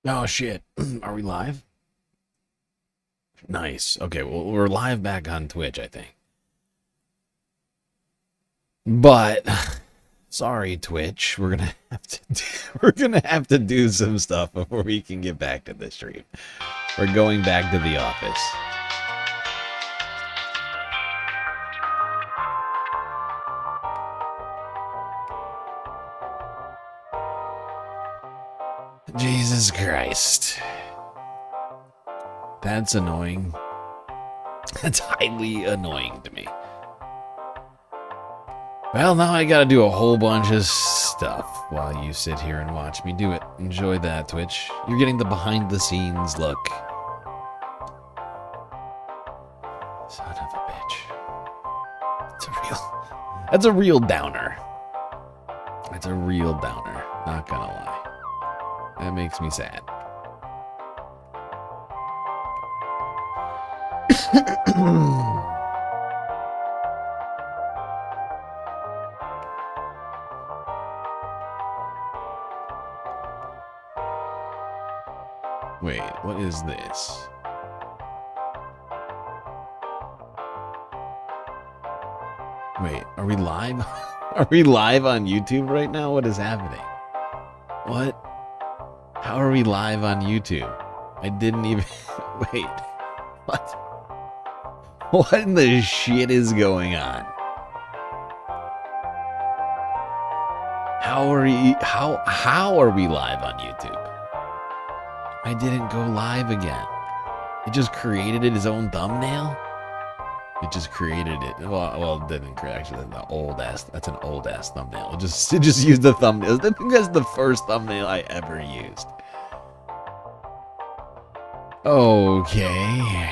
Oh shit. Are we live? Nice. Okay, well we're live back on Twitch, I think. But sorry, Twitch. We're gonna have to do some stuff before we can get back to the stream. We're going back to the office. Jesus Christ. That's annoying. That's highly annoying to me. Well, now I gotta do a whole bunch of stuff while you sit here and watch me do it. Enjoy that, Twitch. You're getting the behind-the-scenes look. Son of a bitch. That's a real downer. That's a real downer. Not gonna lie. That makes me sad. Wait, what is this? Wait, are we live? Are we live on YouTube right now? What is happening? What? How are we live on YouTube? I didn't even... Wait. What? What in the shit is going on? How are we live on YouTube? I didn't go live again. It just created its own thumbnail? It just created it. Well, it didn't create. Actually, that's an old ass thumbnail. It just used the thumbnail. I think that's the first thumbnail I ever used. Okay.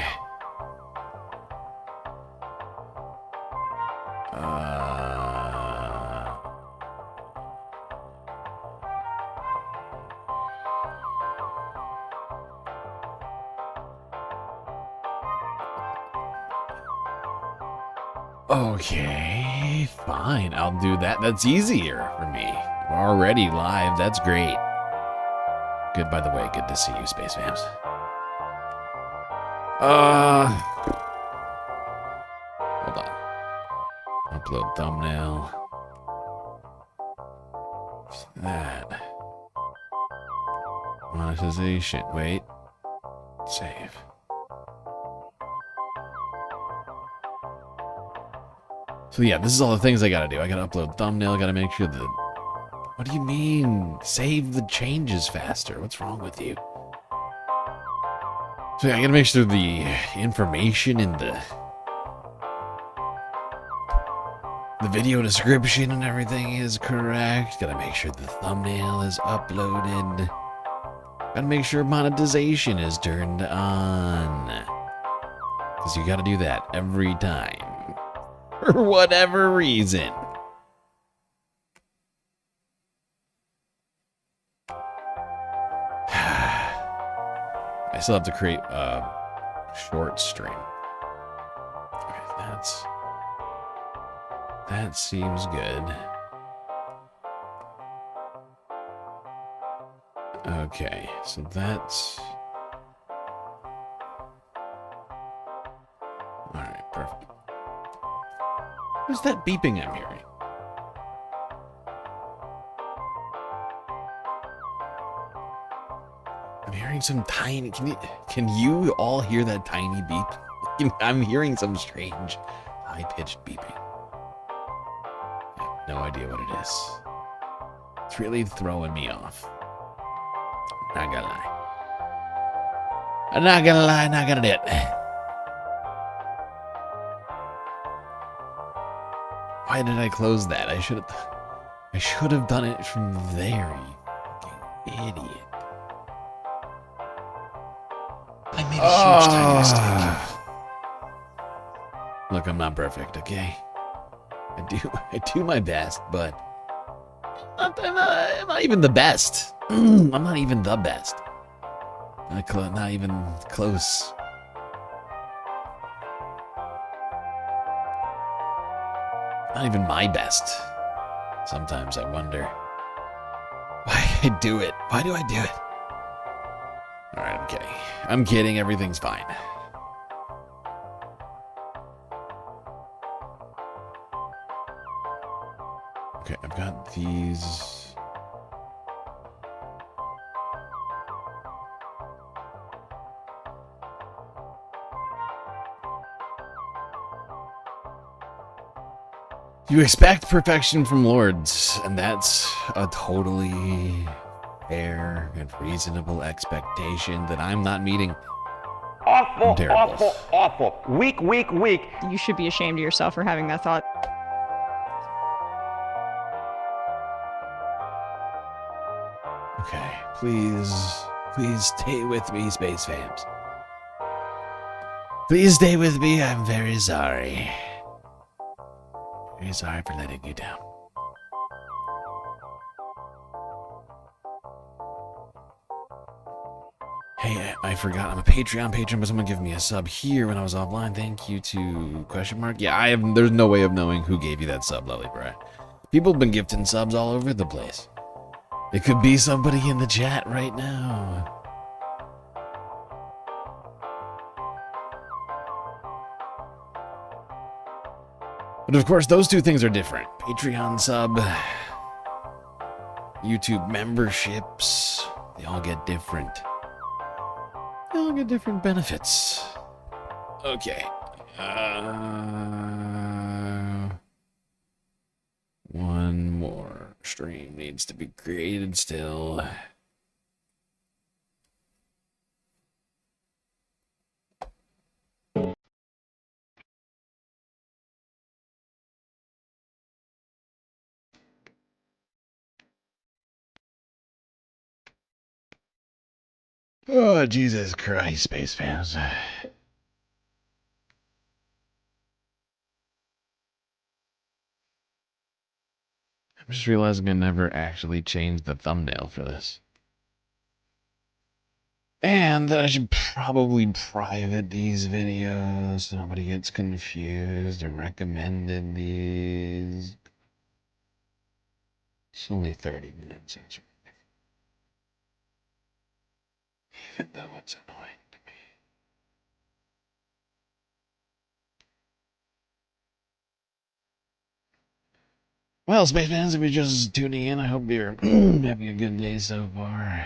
Okay, fine. I'll do that. That's easier for me. We're already live. That's great. Good, by the way. Good to see you, Space Fams. Hold on. Upload thumbnail. That. Monetization. Wait. Save. So yeah, this is all the things I gotta do. I gotta upload thumbnail, gotta make sure that... What do you mean? Save the changes faster. What's wrong with you? So yeah, I gotta make sure the information in the video description and everything is correct. Gotta make sure the thumbnail is uploaded. Gotta make sure monetization is turned on. Because you gotta do that every time. For whatever reason. I still have to create a short stream. Okay, that seems good. Okay, so that's... Alright, perfect. What's that beeping I'm hearing? I'm hearing some tiny... Can you all hear that tiny beep? I'm hearing some strange, high-pitched beeping. I have no idea what it is. It's really throwing me off. Not gonna lie. I'm not gonna lie, not gonna do it. Why did I close that? I should have done it from there, you fucking idiot. I made a huge tiny mistake. Look, I'm not perfect, okay? I do my best, but I'm not even the best. I'm not even the best. Not even close. Not even my best. Sometimes I wonder why I do it. Why do I do it? I'm kidding. Everything's fine. Okay, I've got these. You expect perfection from lords, and that's a totally fair and reasonable expectation that I'm not meeting. Awful, awful, awful. Weak, weak, weak. You should be ashamed of yourself for having that thought. Okay, please stay with me, space fams. Please stay with me. I'm very sorry. Very sorry for letting you down. Hey, I forgot I'm a Patreon patron, but someone gave me a sub here when I was offline. Thank you to question mark. Yeah, there's no way of knowing who gave you that sub, Lily Brat. People have been gifting subs all over the place. It could be somebody in the chat right now. But of course, those two things are different. Patreon sub, YouTube memberships, they all get different. They all get different benefits. Okay. One more stream needs to be created still. Oh, Jesus Christ, space fans. I'm just realizing I never actually changed the thumbnail for this. And that I should probably private these videos so nobody gets confused or recommended these. It's only 30 minutes. Even though it's annoying to me. Well, space fans, if you're just tuning in, I hope you're having a good day so far.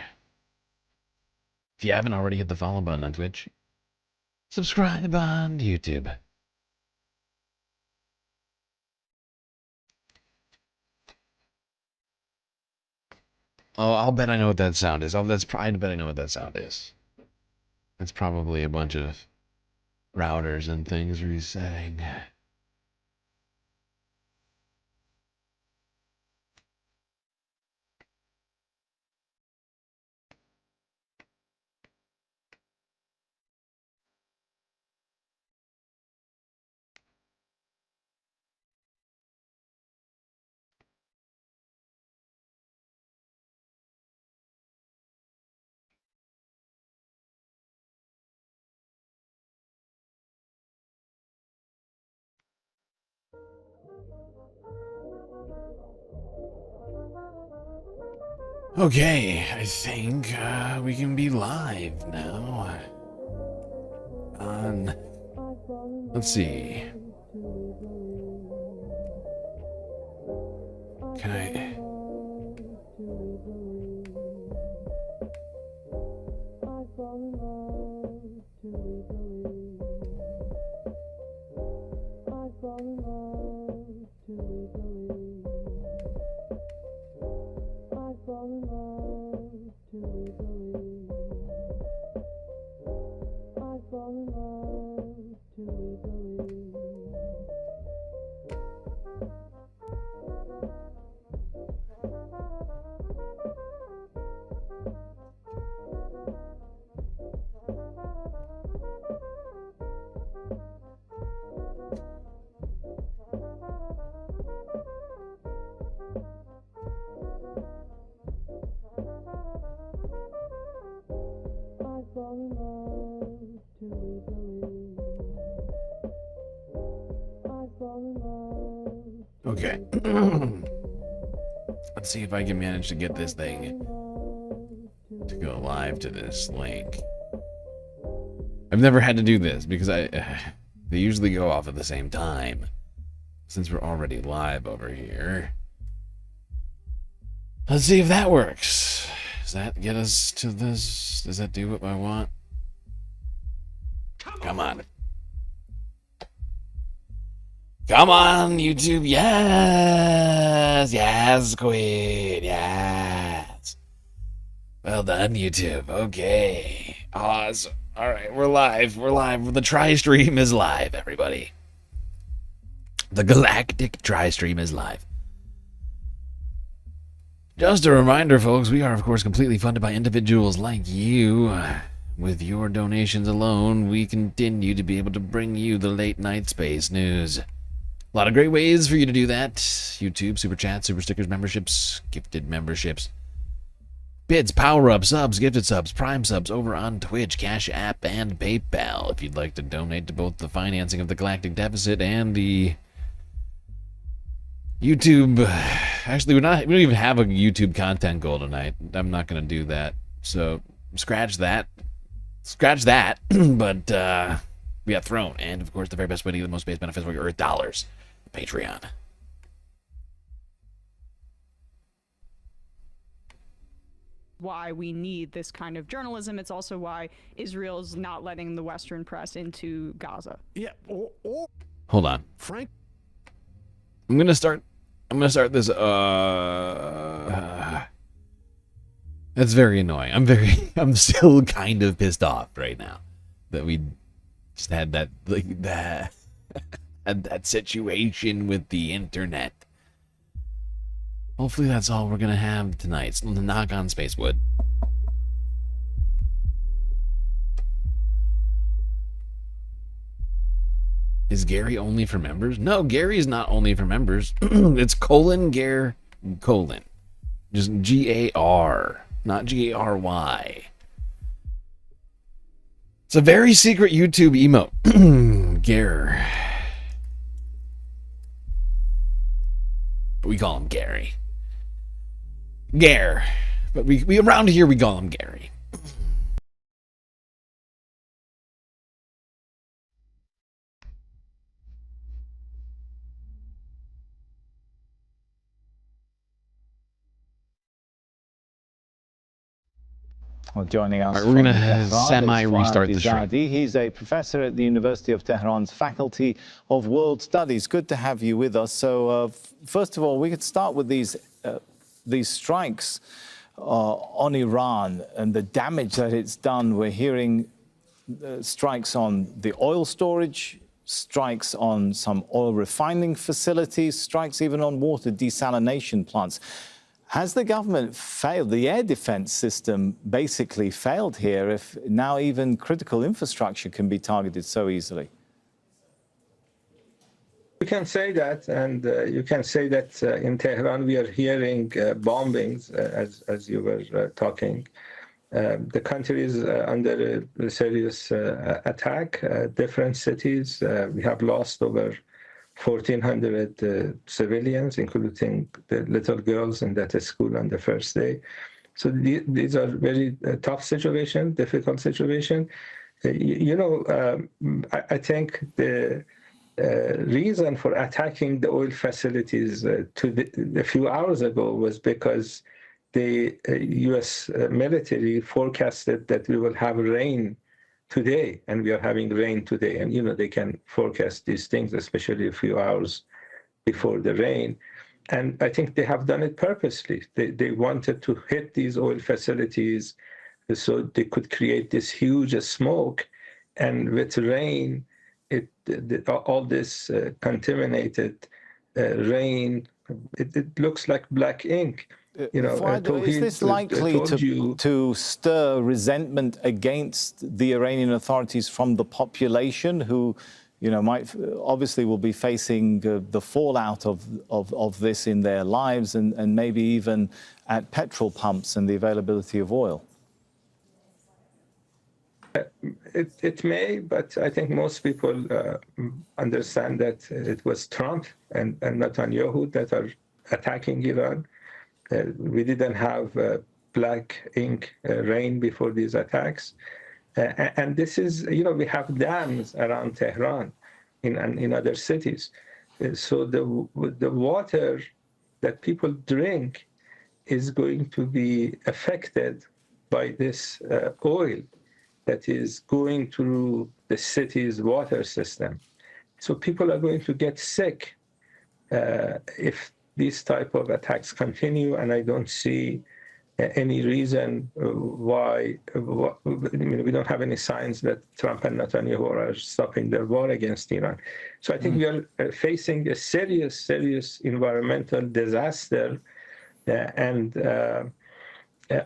If you haven't already, hit the follow button on Twitch. Subscribe on YouTube. Oh, I'll bet I know what that sound is. I bet I know what that sound is. It's probably a bunch of routers and things resetting. Okay, I think we can be live now. Let's see. Can I? Okay. Let's see if I can manage to get this thing to go live to this link. I've never had to do this because they usually go off at the same time. Since we're already live over here. Let's see if that works. Does that get us to this? Does that do what I want? Come on. Come on, YouTube. Yes. Yes, Queen. Yes. Well done, YouTube. Okay. Awesome. All right, we're live. We're live. The tri-stream is live, everybody. The Galactic tri-stream is live. Just a reminder, folks, we are, of course, completely funded by individuals like you. With your donations alone, we continue to be able to bring you the late-night space news. A lot of great ways for you to do that. YouTube, Super Chat, Super Stickers, memberships, gifted memberships. Bids, power-ups, subs, gifted subs, prime subs over on Twitch, Cash App, and PayPal. If you'd like to donate to both the financing of the Galactic Deficit and the YouTube... Actually, we don't even have a YouTube content goal tonight. I'm not going to do that. So, scratch that. Scratch that. But, we got Throne. And, of course, the very best way to get the most base benefits for your Earth dollars. Patreon. Why we need this kind of journalism. It's also why Israel's not letting the Western press into Gaza. Yeah. Hold on. Frank. I'm gonna start this. That's very annoying. I'm still kind of pissed off right now that we just had that had that situation with the internet. Hopefully that's all we're gonna have tonight. So knock on Spacewood. Is Gary only for members? No, Gary's not only for members. It's Gare, just G-A-R, not G-A-R-Y. It's a very secret YouTube emote. Gare. We call him Gary. Gare. But we around here we call him Gary. Well, joining us, right, we're going to semi-restart the stream. He's a professor at the University of Tehran's Faculty of World Studies. Good to have you with us. So, first of all, we could start with these strikes on Iran and the damage that it's done. We're hearing strikes on the oil storage, strikes on some oil refining facilities, strikes even on water desalination plants. Has the government failed? The air defense system basically failed here if now even critical infrastructure can be targeted so easily? You can say that, and you can say that in Tehran we are hearing bombings as you were talking. The country is under a serious attack. Different cities, we have lost over 1,400 civilians, including the little girls in that school on the first day. So these are very tough situation, difficult situation. I think the reason for attacking the oil facilities a few hours ago was because the U.S. military forecasted that we will have rain today, and we are having rain today. And, they can forecast these things, especially a few hours before the rain. And I think they have done it purposely. They wanted to hit these oil facilities so they could create this huge smoke. And with rain, all this contaminated rain, it looks like black ink. Is this likely to stir resentment against the Iranian authorities from the population who, might obviously will be facing the fallout of this in their lives and maybe even at petrol pumps and the availability of oil? It may, but I think most people understand that it was Trump and Netanyahu that are attacking Iran. We didn't have black ink rain before these attacks. And this is, we have dams around Tehran in other cities. So the water that people drink is going to be affected by this oil that is going through the city's water system. So people are going to get sick if these type of attacks continue, and I don't see any reason why. We don't have any signs that Trump and Netanyahu are stopping their war against Iran. So I think we are facing a serious environmental disaster, and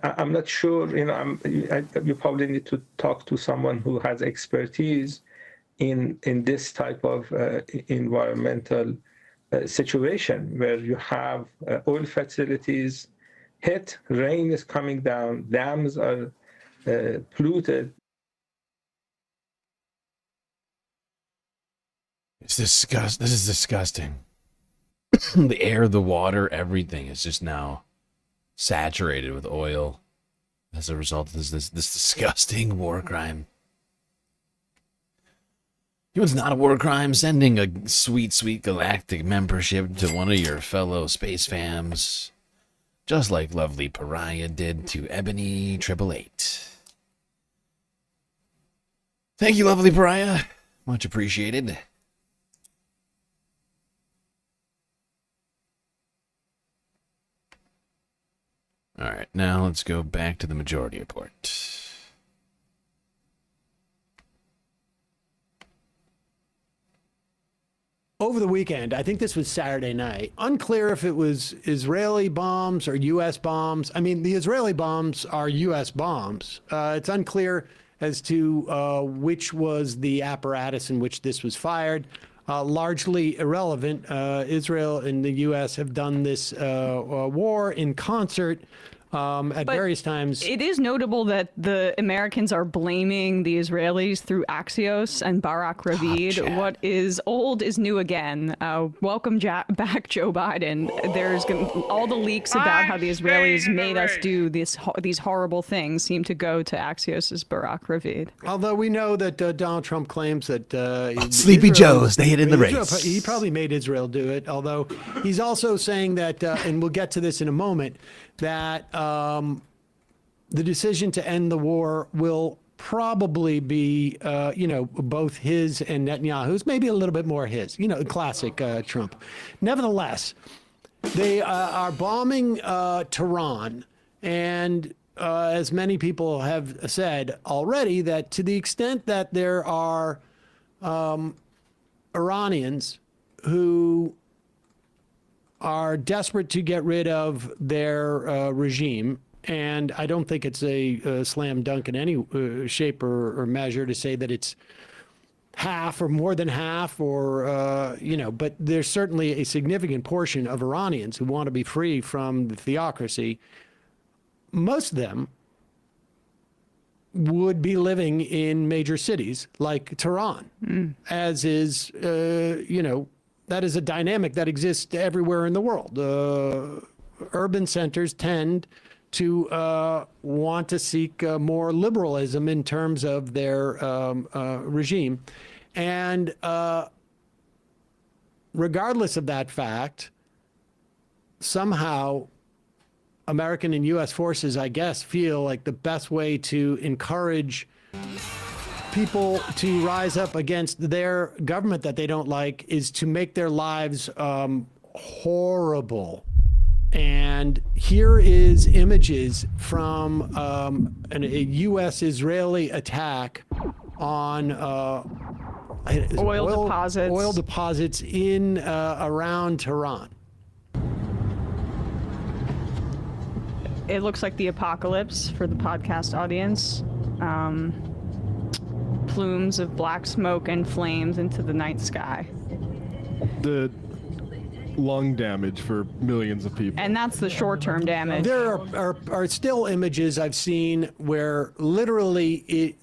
I'm not sure. You probably need to talk to someone who has expertise in this type of environmental situation where you have oil facilities hit, rain is coming down, dams are polluted. This is disgusting. The air, the water, everything is just now saturated with oil as a result of this disgusting war crime. You know, it's not a war crime sending a sweet galactic membership to one of your fellow space fams, just like lovely Pariah did to Ebony 888. Thank you, lovely Pariah. Much appreciated. All right, now let's go back to the majority report. Over the weekend, I think this was Saturday night, unclear if it was Israeli bombs or U.S. bombs. I mean, the Israeli bombs are U.S. bombs. It's unclear as to which was the apparatus in which this was fired. Largely irrelevant. Israel and the U.S. have done this war in concert at various times. It is notable that the Americans are blaming the Israelis through Axios and Barak Ravid. What is old is new again. Welcome back, Joe Biden. There's all the leaks about how the Israelis made us do these horrible things seem to go to Axios' Barak Ravid. Although we know that Donald Trump claims that Sleepy Joe's, they hit in the race. He probably made Israel do it, although he's also saying that, and we'll get to this in a moment, that the decision to end the war will probably be, both his and Netanyahu's, maybe a little bit more his, classic Trump. Nevertheless, they are bombing Tehran, and as many people have said already, that to the extent that there are Iranians who are desperate to get rid of their regime, and I don't think it's a slam dunk in any shape or measure to say that it's half or more than half, or but there's certainly a significant portion of Iranians who want to be free from the theocracy. Most of them would be living in major cities like Tehran, as is, that is a dynamic that exists everywhere in the world. Urban centers tend to want to seek more liberalism in terms of their regime. And regardless of that fact, somehow American and U.S. forces, I guess, feel like the best way to encourage people to rise up against their government that they don't like is to make their lives horrible. And here is images from a U.S.-Israeli attack on oil deposits in around Tehran. It looks like the apocalypse for the podcast audience. Plumes of black smoke and flames into the night sky. The lung damage for millions of people. And that's the short-term damage. There are still images I've seen where literally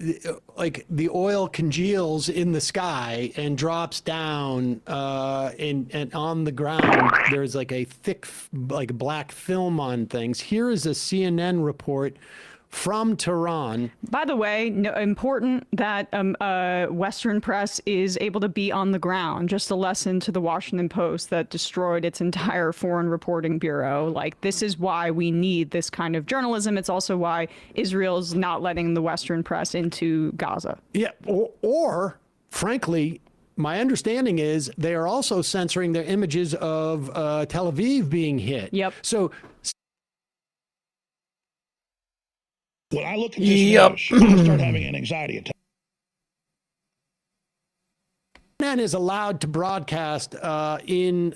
like the oil congeals in the sky and drops down and on the ground there's like a thick like black film on things. Here is a CNN report from Tehran. By the way, important that Western press is able to be on the ground. Just a lesson to the Washington Post that destroyed its entire foreign reporting bureau. Like, this is why we need this kind of journalism. It's also why Israel's not letting the Western press into Gaza. Yeah, or frankly, my understanding is they are also censoring their images of Tel Aviv being hit. Yep. So when I look at this news, I start having an anxiety attack. CNN is allowed to broadcast in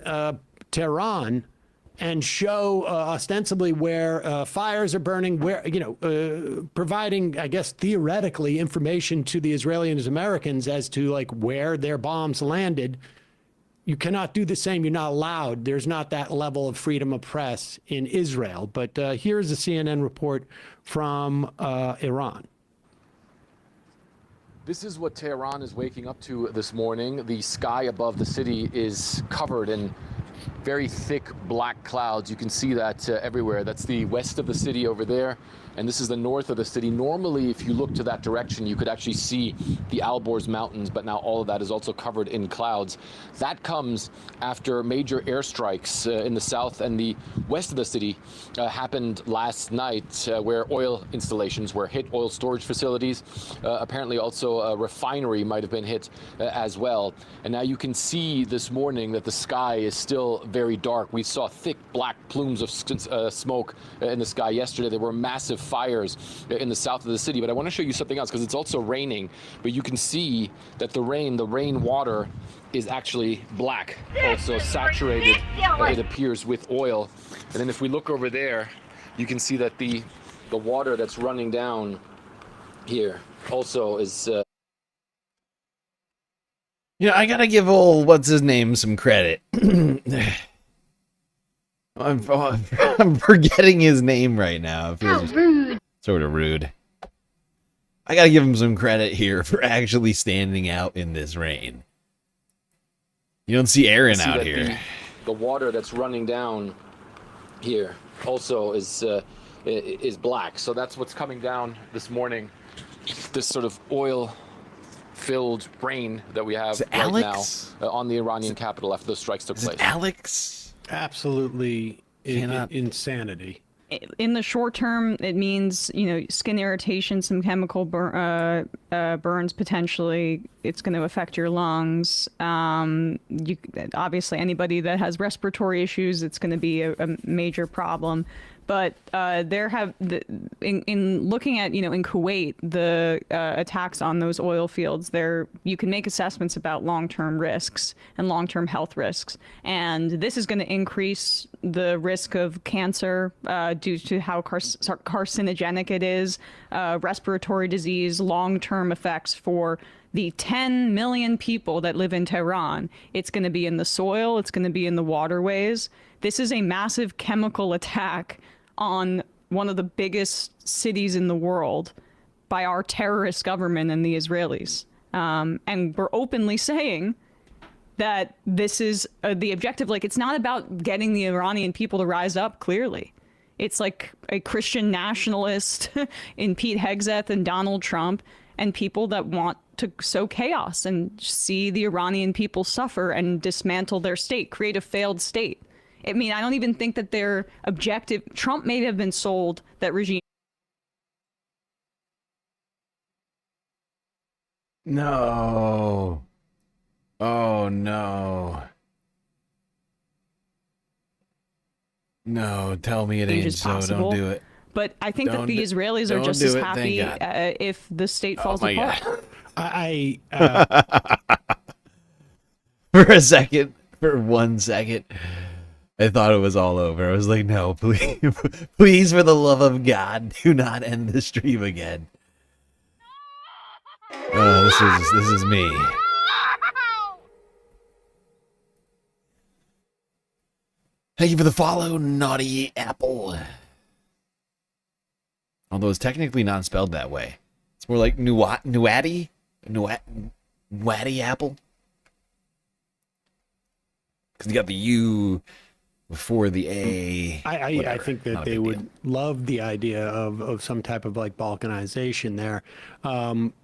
Tehran and show ostensibly where fires are burning, where, providing, I guess, theoretically information to the Israelis and Americans as to like where their bombs landed. You cannot do the same. You're not allowed. There's not that level of freedom of press in Israel. But here's a CNN report from Iran. This is what Tehran is waking up to this morning. The sky above the city is covered in very thick black clouds. You can see that everywhere. That's the west of the city over there, and this is the north of the city. Normally, if you look to that direction, you could actually see the Alborz Mountains, but now all of that is also covered in clouds. That comes after major airstrikes in the south and the west of the city happened last night, where oil installations were hit, oil storage facilities. Apparently also a refinery might have been hit as well. And now you can see this morning that the sky is still very dark. We saw thick black plumes of smoke in the sky yesterday. There were massive fires in the south of the city. But I want to show you something else, because it's also raining. But you can see that the rain water is actually black, also saturated, it appears, with oil. And then if we look over there, you can see that the water that's running down here also is... I gotta give old what's his name some credit. I'm forgetting his name right now. It feels sort of rude. I gotta give him some credit here for actually standing out in this rain. You don't see Aaron out here. The water that's running down here also is black. So that's what's coming down this morning. This sort of oil-filled rain that we have right now on the Iranian capital after those strikes took place. Alex? Absolutely insanity. In the short term, it means, skin irritation, some chemical burns potentially. It's going to affect your lungs. Obviously, anybody that has respiratory issues, it's going to be a major problem. But in looking at, in Kuwait, the attacks on those oil fields, you can make assessments about long-term risks and long-term health risks. And this is going to increase the risk of cancer due to how carcinogenic it is, respiratory disease, long-term effects for the 10 million people that live in Tehran. It's going to be in the soil. It's going to be in the waterways. This is a massive chemical attack on one of the biggest cities in the world by our terrorist government and the Israelis. And we're openly saying that this is the objective. Like, it's not about getting the Iranian people to rise up, clearly. It's like a Christian nationalist in Pete Hegseth and Donald Trump, and people that want to sow chaos and see the Iranian people suffer and dismantle their state, create a failed state. I mean, I don't even think that their objective... Trump may have been sold that regime... No. Oh, no. No, tell me it ain't so. Don't do it. But I think that the Israelis are just as happy if the state falls apart. For 1 second, I thought it was all over. I was like, no, please, please, for the love of God, do not end the stream again. Oh, this is me. Thank you for the follow, Naughty Apple. Although it's technically not spelled that way. It's more like Nuati Apple. Because you got the U before the A. I whatever. think that Not a they big would deal. love the idea of some type of like Balkanization there,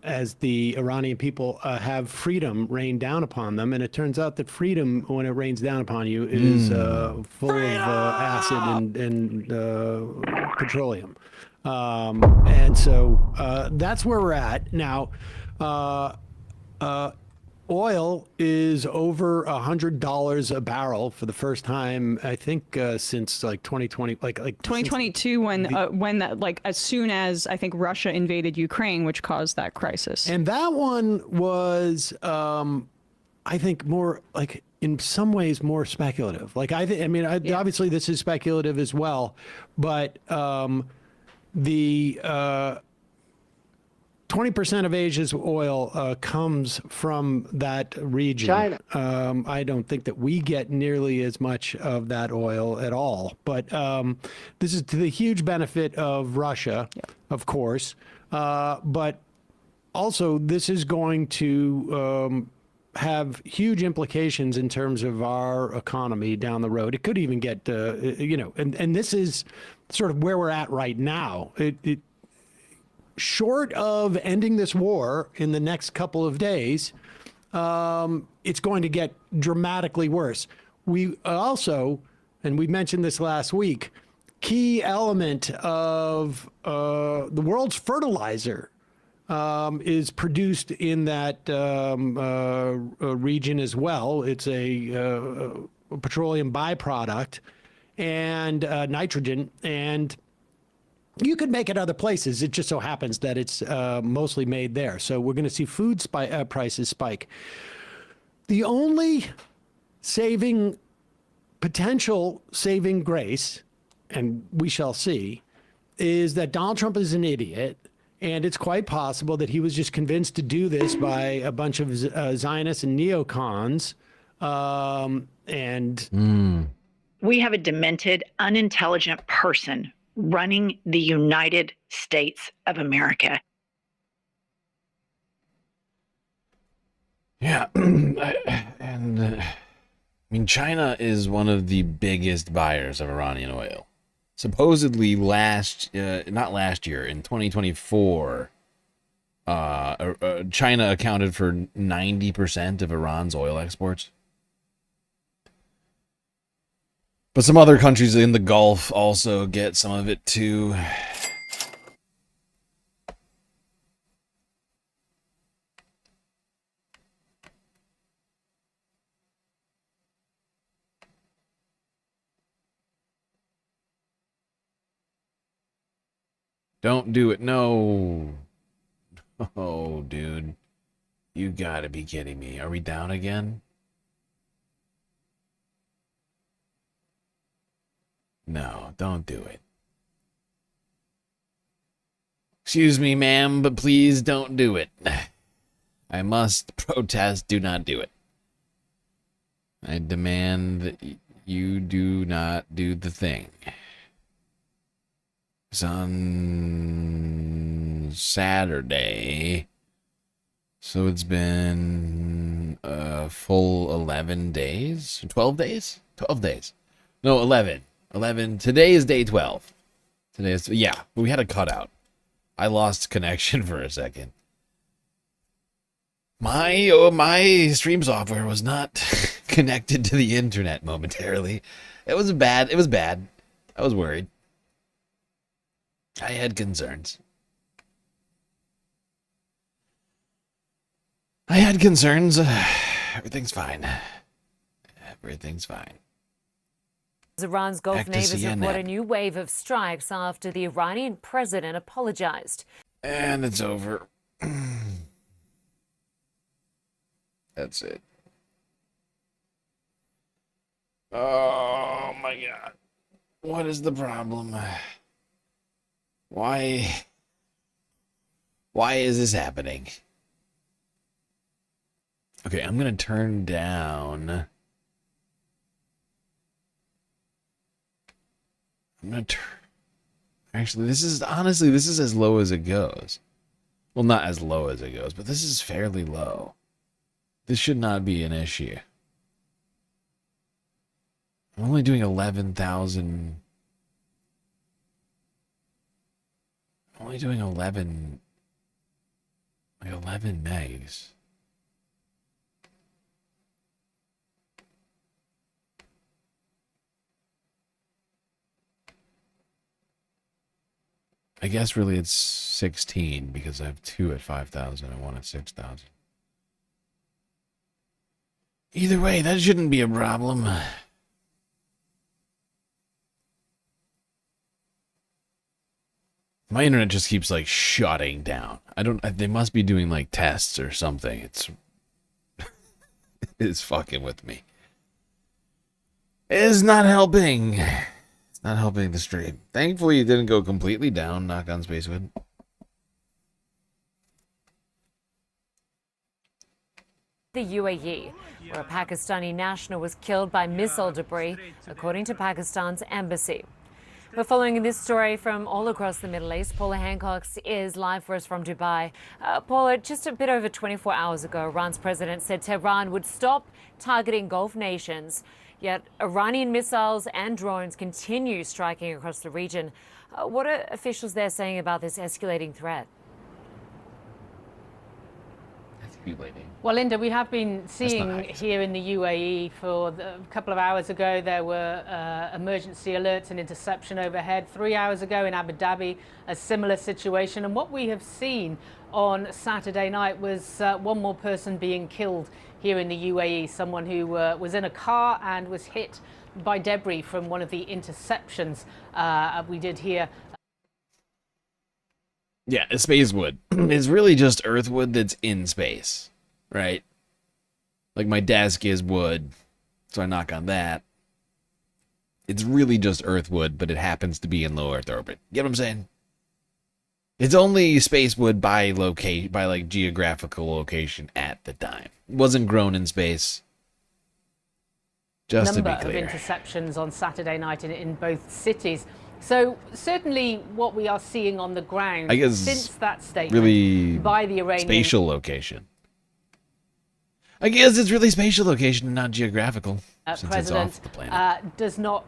as the Iranian people have freedom rain down upon them. And it turns out that freedom, when it rains down upon you, is full of acid and petroleum. And so that's where we're at now. Oil is over $100 a barrel for the first time, I think, since like 2020, like 2022, when that, like, as soon as I think Russia invaded Ukraine, which caused that crisis. And that one was, I think, more like in some ways more speculative. Like obviously this is speculative as well, but the 20% of Asia's oil comes from that region. China. I don't think that we get nearly as much of that oil at all. But this is to the huge benefit of Russia, of course. But also, this is going to have huge implications in terms of our economy down the road. It could even get, and this is sort of where we're at right now. Short of ending this war in the next couple of days, it's going to get dramatically worse. We also, and we mentioned this last week, key element of the world's fertilizer is produced in that region as well. It's a petroleum byproduct and nitrogen, and you could make it other places. It just so happens that it's mostly made there. So we're going to see food prices spike. The only potential saving grace, and we shall see, is that Donald Trump is an idiot. And it's quite possible that he was just convinced to do this by a bunch of Zionists and neocons. We have a demented, unintelligent person running the United States of America. Yeah, and I mean, China is one of the biggest buyers of Iranian oil. Supposedly not last year, in 2024, China accounted for 90% of Iran's oil exports. But some other countries in the Gulf also get some of it too. Don't do it. No. Oh, dude. You gotta be kidding me. Are we down again? No, don't do it. Excuse me, ma'am, but please don't do it. I must protest. Do not do it. I demand that you do not do the thing. It's on Saturday, so it's been a full 11 days? 12 days? 12 days. No, 11. 11. Today is day 12. Today is, yeah, we had a cutout. I lost connection for a second. My stream software was not connected to the internet momentarily. It was bad. I was worried. I had concerns. Everything's fine. Everything's fine. Iran's Gulf Back to neighbors report CNN. a new wave of strikes after the Iranian president apologized. And it's over. That's it. Oh my God. What is the problem? Why is this happening? Okay, I'm gonna turn down. Actually, this is as low as it goes. Well, not as low as it goes, but this is fairly low. This should not be an issue. I'm only doing 11,000. I'm only doing 11 megs. I guess really it's 16 because I have 2 at 5,000 and 1 at 6,000. Either way, that shouldn't be a problem. My internet just keeps like shutting down. They must be doing like tests or something. It's fucking with me. It's not helping. It's not helping the stream. Thankfully, it didn't go completely down. Knock on Spacewood. The UAE, where a Pakistani national was killed by missile debris, according to Pakistan's embassy. We're following this story from all across the Middle East. Paula Hancock is live for us from Dubai. Paula, just a bit over 24 hours ago, Iran's president said Tehran would stop targeting Gulf nations. Yet Iranian missiles and drones continue striking across the region. What are officials there saying about this escalating threat? Well, Linda, we have been seeing here in the UAE for a couple of hours ago, there were emergency alerts and interception overhead. 3 hours ago in Abu Dhabi, a similar situation. And what we have seen on Saturday night was one more person being killed here in the UAE, someone who was in a car and was hit by debris from one of the interceptions we did here. Yeah, space wood. It's really just earth wood that's in space, right? Like my desk is wood, so I knock on that. It's really just earth wood, but it happens to be in low Earth orbit. Get what I'm saying? It's only space wood by like geographical location at the time. It wasn't grown in space. Just to be clear. Number of interceptions on Saturday night in both cities. So certainly what we are seeing on the ground, I guess since that statement really by the Iranian spatial location. I guess it's really spatial location and not geographical, since it's off the planet. Does not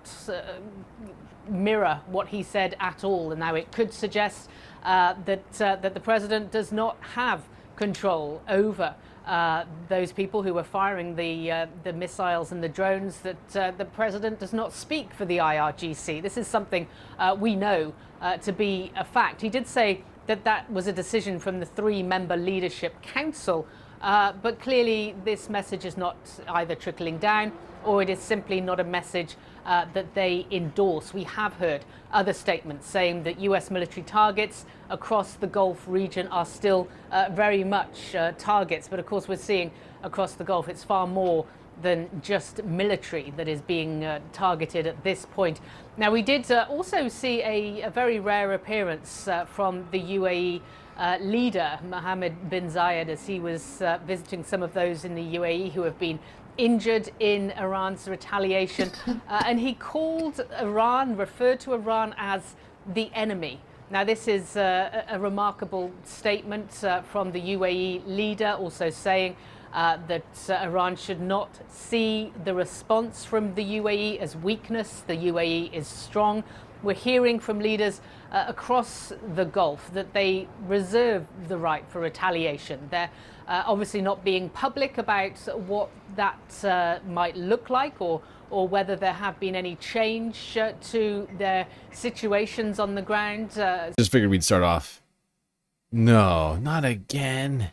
mirror what he said at all. And now it could suggest that the president does not have control over those people who were firing the missiles and the drones, that the president does not speak for the IRGC. This is something we know to be a fact. He did say that that was a decision from the 3-member leadership council, but clearly this message is not either trickling down or it is simply not a message that they endorse. We have heard other statements saying that US military targets across the Gulf region are still very much targets. But of course, we're seeing across the Gulf, it's far more than just military that is being targeted at this point. Now, we did also see a very rare appearance from the UAE leader, Mohammed bin Zayed, as he was visiting some of those in the UAE who have been injured in Iran's retaliation. And he called Iran, referred to Iran as the enemy. Now, this is a remarkable statement from the UAE leader, also saying that Iran should not see the response from the UAE as weakness. The UAE is strong. We're hearing from leaders across the Gulf that they reserve the right for retaliation. They're obviously not being public about what that might look like, or whether there have been any change to their situations on the ground. Just figured we'd start off. No, not again.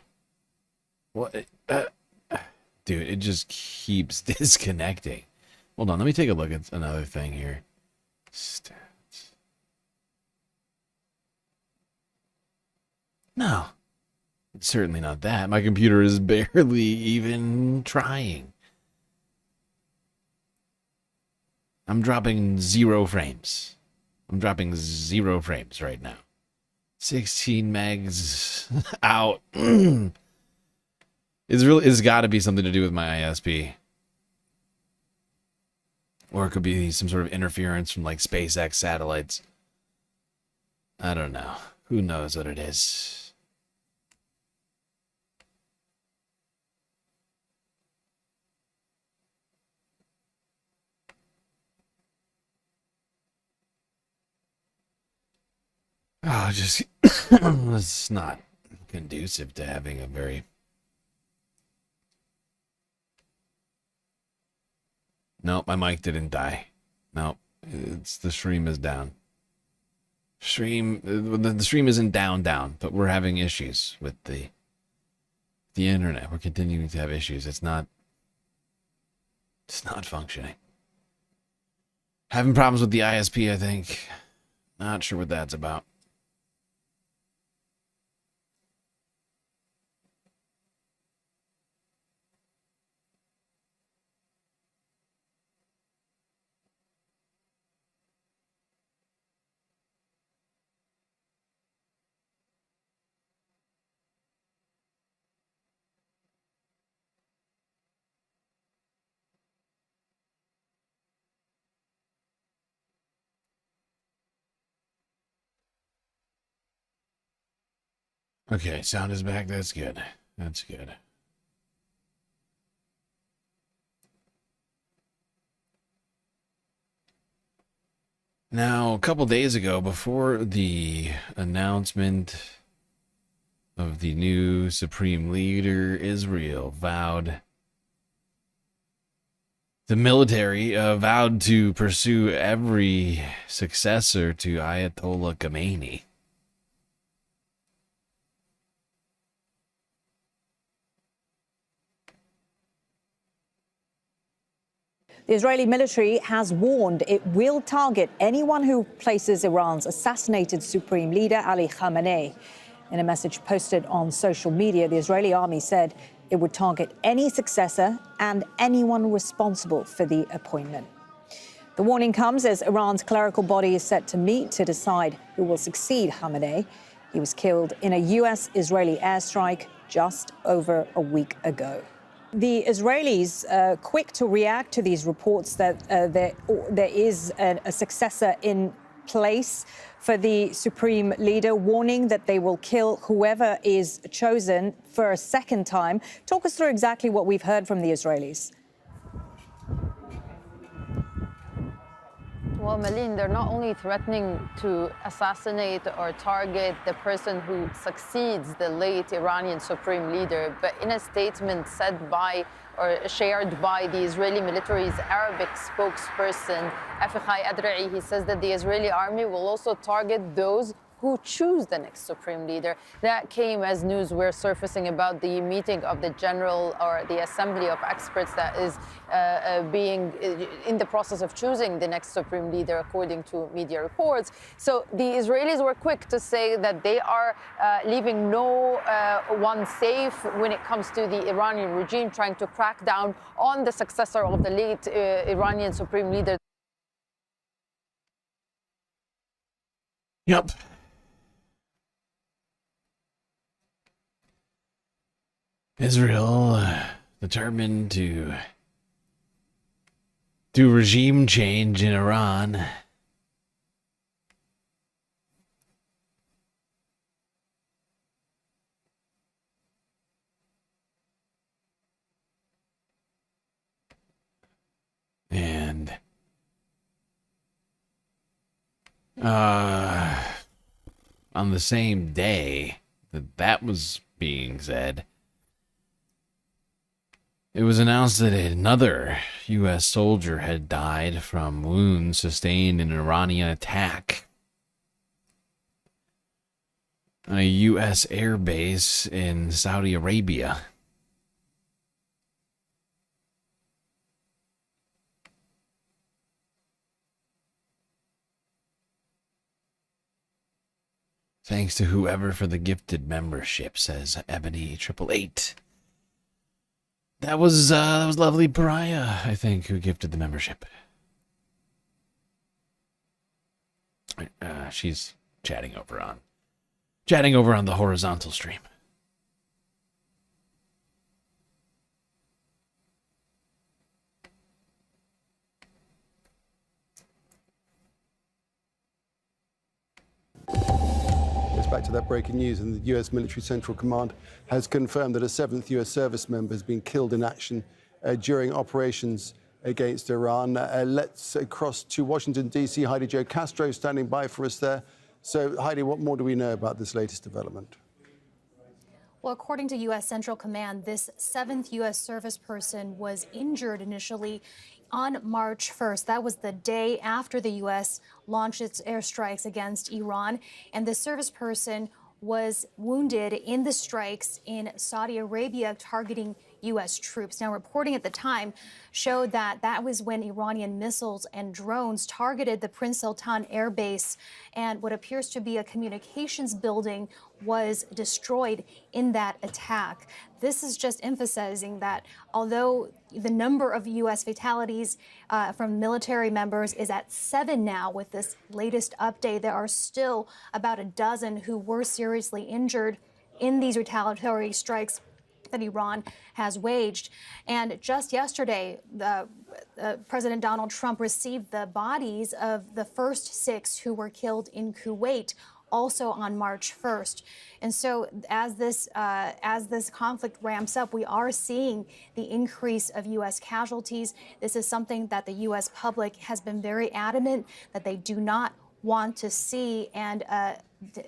What? Dude, it just keeps disconnecting. Hold on, let me take a look at another thing here. Stats. No, it's certainly not that. My computer is barely even trying. I'm dropping 0 frames. I'm dropping 0 frames right now. 16 megs out. It's got to be something to do with my ISP. Or it could be some sort of interference from like SpaceX satellites. I don't know. Who knows what it is? Oh, just it's not conducive to having a very. Nope, my mic didn't die. Nope, it's the stream is down. The stream isn't down, but we're having issues with the internet. We're continuing to have issues. It's not functioning. Having problems with the ISP, I think. Not sure what that's about. Okay, sound is back. That's good. That's good. Now, a couple days ago, before the announcement of the new Supreme Leader, Israel the military vowed to pursue every successor to Ayatollah Khomeini. The Israeli military has warned it will target anyone who places Iran's assassinated supreme leader, Ali Khamenei. In a message posted on social media, the Israeli army said it would target any successor and anyone responsible for the appointment. The warning comes as Iran's clerical body is set to meet to decide who will succeed Khamenei. He was killed in a US-Israeli airstrike just over a week ago. The Israelis quick to react to these reports that there is a successor in place for the supreme leader, warning that they will kill whoever is chosen for a second time. Talk us through exactly what we've heard from the Israelis. Well, Malin, they're not only threatening to assassinate or target the person who succeeds the late Iranian supreme leader, but in a statement said by or shared by the Israeli military's Arabic spokesperson, Afichai Adrai, he says that the Israeli army will also target those who choose the next supreme leader. That came as news were surfacing about the meeting of the general or the assembly of experts that is being in the process of choosing the next supreme leader, according to media reports. So the Israelis were quick to say that they are leaving no one safe when it comes to the Iranian regime, trying to crack down on the successor of the late Iranian supreme leader. Yep. Israel determined to do regime change in Iran. And on the same day that was being said, it was announced that another U.S. soldier had died from wounds sustained in an Iranian attack. A U.S. air base in Saudi Arabia. Thanks to whoever for the gifted membership, says Ebony 888. That was Lovely Pariah, I think, who gifted the membership. She's chatting over on the horizontal stream. Back to that breaking news, and the U.S. Military Central Command has confirmed that a 7th U.S. service member has been killed in action during operations against Iran. Let's cross to Washington, D.C. Heidi Jo Castro standing by for us there. So, Heidi, what more do we know about this latest development? Well, according to U.S. Central Command, this 7th U.S. service person was injured initially on March 1st. That was the day after the U.S. launched its airstrikes against Iran. And the service person was wounded in the strikes in Saudi Arabia targeting U.S. troops. Now, reporting at the time showed that that was when Iranian missiles and drones targeted the Prince Sultan Air Base, and what appears to be a communications building was destroyed in that attack. This is just emphasizing that although the number of U.S. fatalities from military members is at 7 now with this latest update, there are still about a dozen who were seriously injured in these retaliatory strikes that Iran has waged. And just yesterday, President Donald Trump received the bodies of the first 6 who were killed in Kuwait, also on March 1st. And so as this conflict ramps up, we are seeing the increase of U.S. casualties. This is something that the U.S. public has been very adamant that they do not want to see, and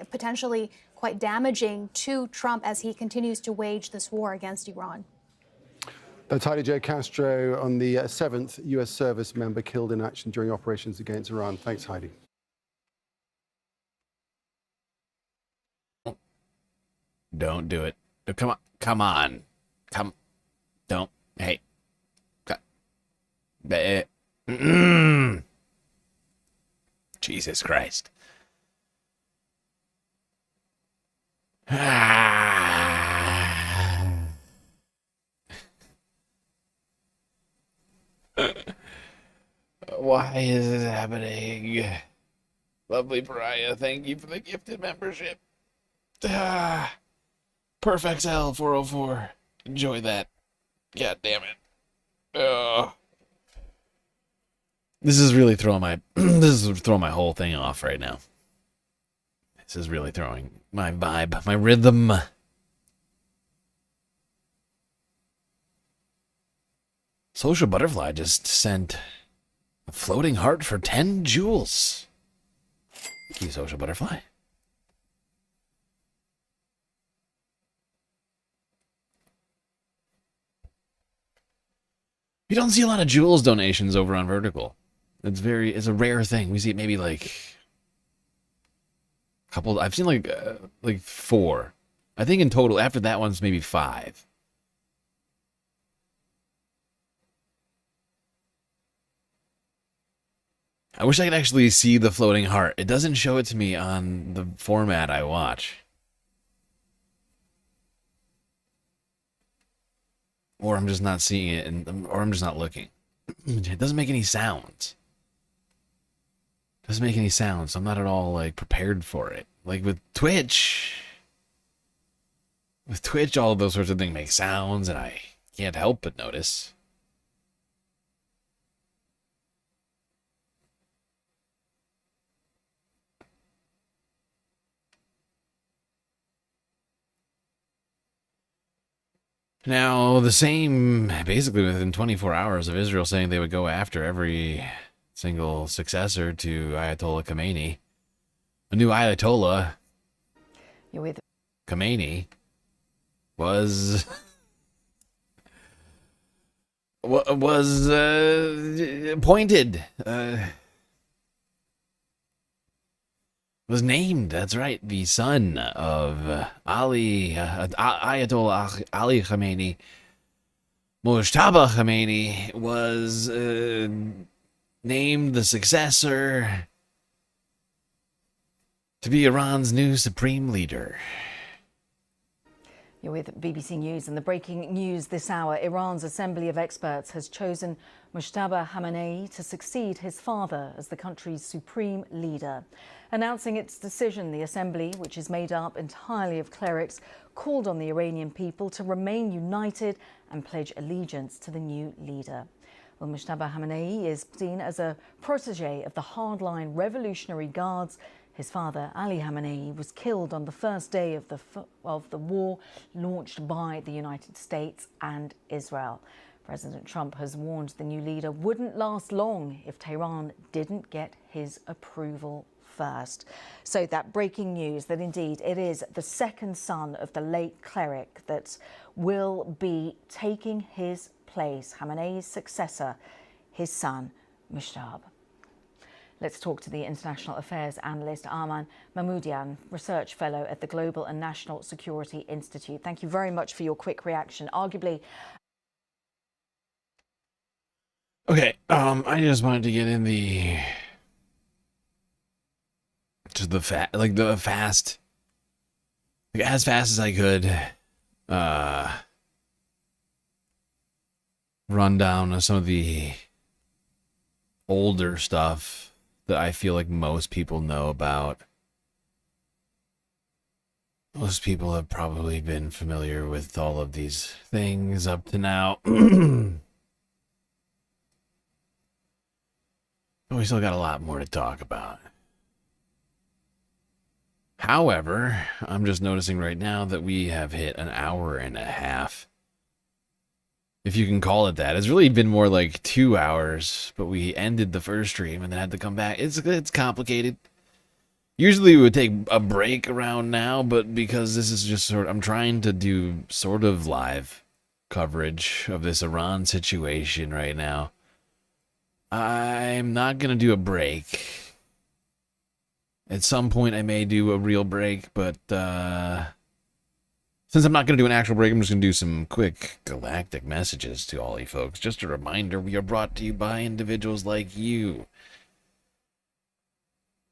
potentially quite damaging to Trump as he continues to wage this war against Iran. That's Heidi J. Castro on the 7th U.S. service member killed in action during operations against Iran. Thanks, Heidi. Don't do it. Come on. Come on. Don't. Hey. Jesus Christ. Why is this happening? Lovely Pariah, thank you for the gifted membership. Perfect L 404. Enjoy that. God damn it. This is really throwing my my whole thing off right now. This is really throwing my vibe, my rhythm. Social Butterfly just sent a floating heart for 10 jewels. Thank you, Social Butterfly. You don't see a lot of jewels donations over on Vertical. It's a rare thing. We see maybe like a couple. I've seen like 4. I think in total after that one's maybe 5. I wish I could actually see the floating heart. It doesn't show it to me on the format I watch. Or I'm just not seeing it, or I'm just not looking. It doesn't make any sounds. It doesn't make any sounds. I'm not at all like prepared for it. Like with Twitch, all of those sorts of things make sounds, and I can't help but notice. Now, the same, basically within 24 hours of Israel saying they would go after every single successor to Ayatollah Khomeini, a new Ayatollah, Khomeini, was appointed, was named, that's right, the son of Ayatollah Ali Khamenei, Mojtaba Khomeini, was named the successor to be Iran's new supreme leader. You're with BBC News, and the breaking news this hour: Iran's Assembly of Experts has chosen Mojtaba Khamenei to succeed his father as the country's supreme leader. Announcing its decision, the Assembly, which is made up entirely of clerics, called on the Iranian people to remain united and pledge allegiance to the new leader. Well, Mojtaba Khamenei is seen as a protege of the hardline Revolutionary Guards. His father, Ali Khamenei, was killed on the first day of the war launched by the United States and Israel. President Trump has warned the new leader wouldn't last long if Tehran didn't get his approval first. So that breaking news that indeed it is the second son of the late cleric that will be taking his place, Khamenei's successor, his son, Mushtaba. Let's talk to the international affairs analyst Arman Mahmoodian, research fellow at the Global and National Security Institute. Thank you very much for your quick reaction. Arguably, okay, I just wanted to get in the fast, like as fast as I could, rundown of some of the older stuff that I feel like most people know about. Most people have probably been familiar with all of these things up to now. But we still got a lot more to talk about. However, I'm just noticing right now that we have hit an hour and a half. If you can call it that. It's really been more like 2 hours, but we ended the first stream and then had to come back. It's complicated. Usually we would take a break around now, but because this is just I'm trying to do sort of live coverage of this Iran situation right now. I'm not going to do a break. At some point I may do a real break, but since I'm not going to do an actual break, I'm just going to do some quick galactic messages to all you folks. Just a reminder, we are brought to you by individuals like you.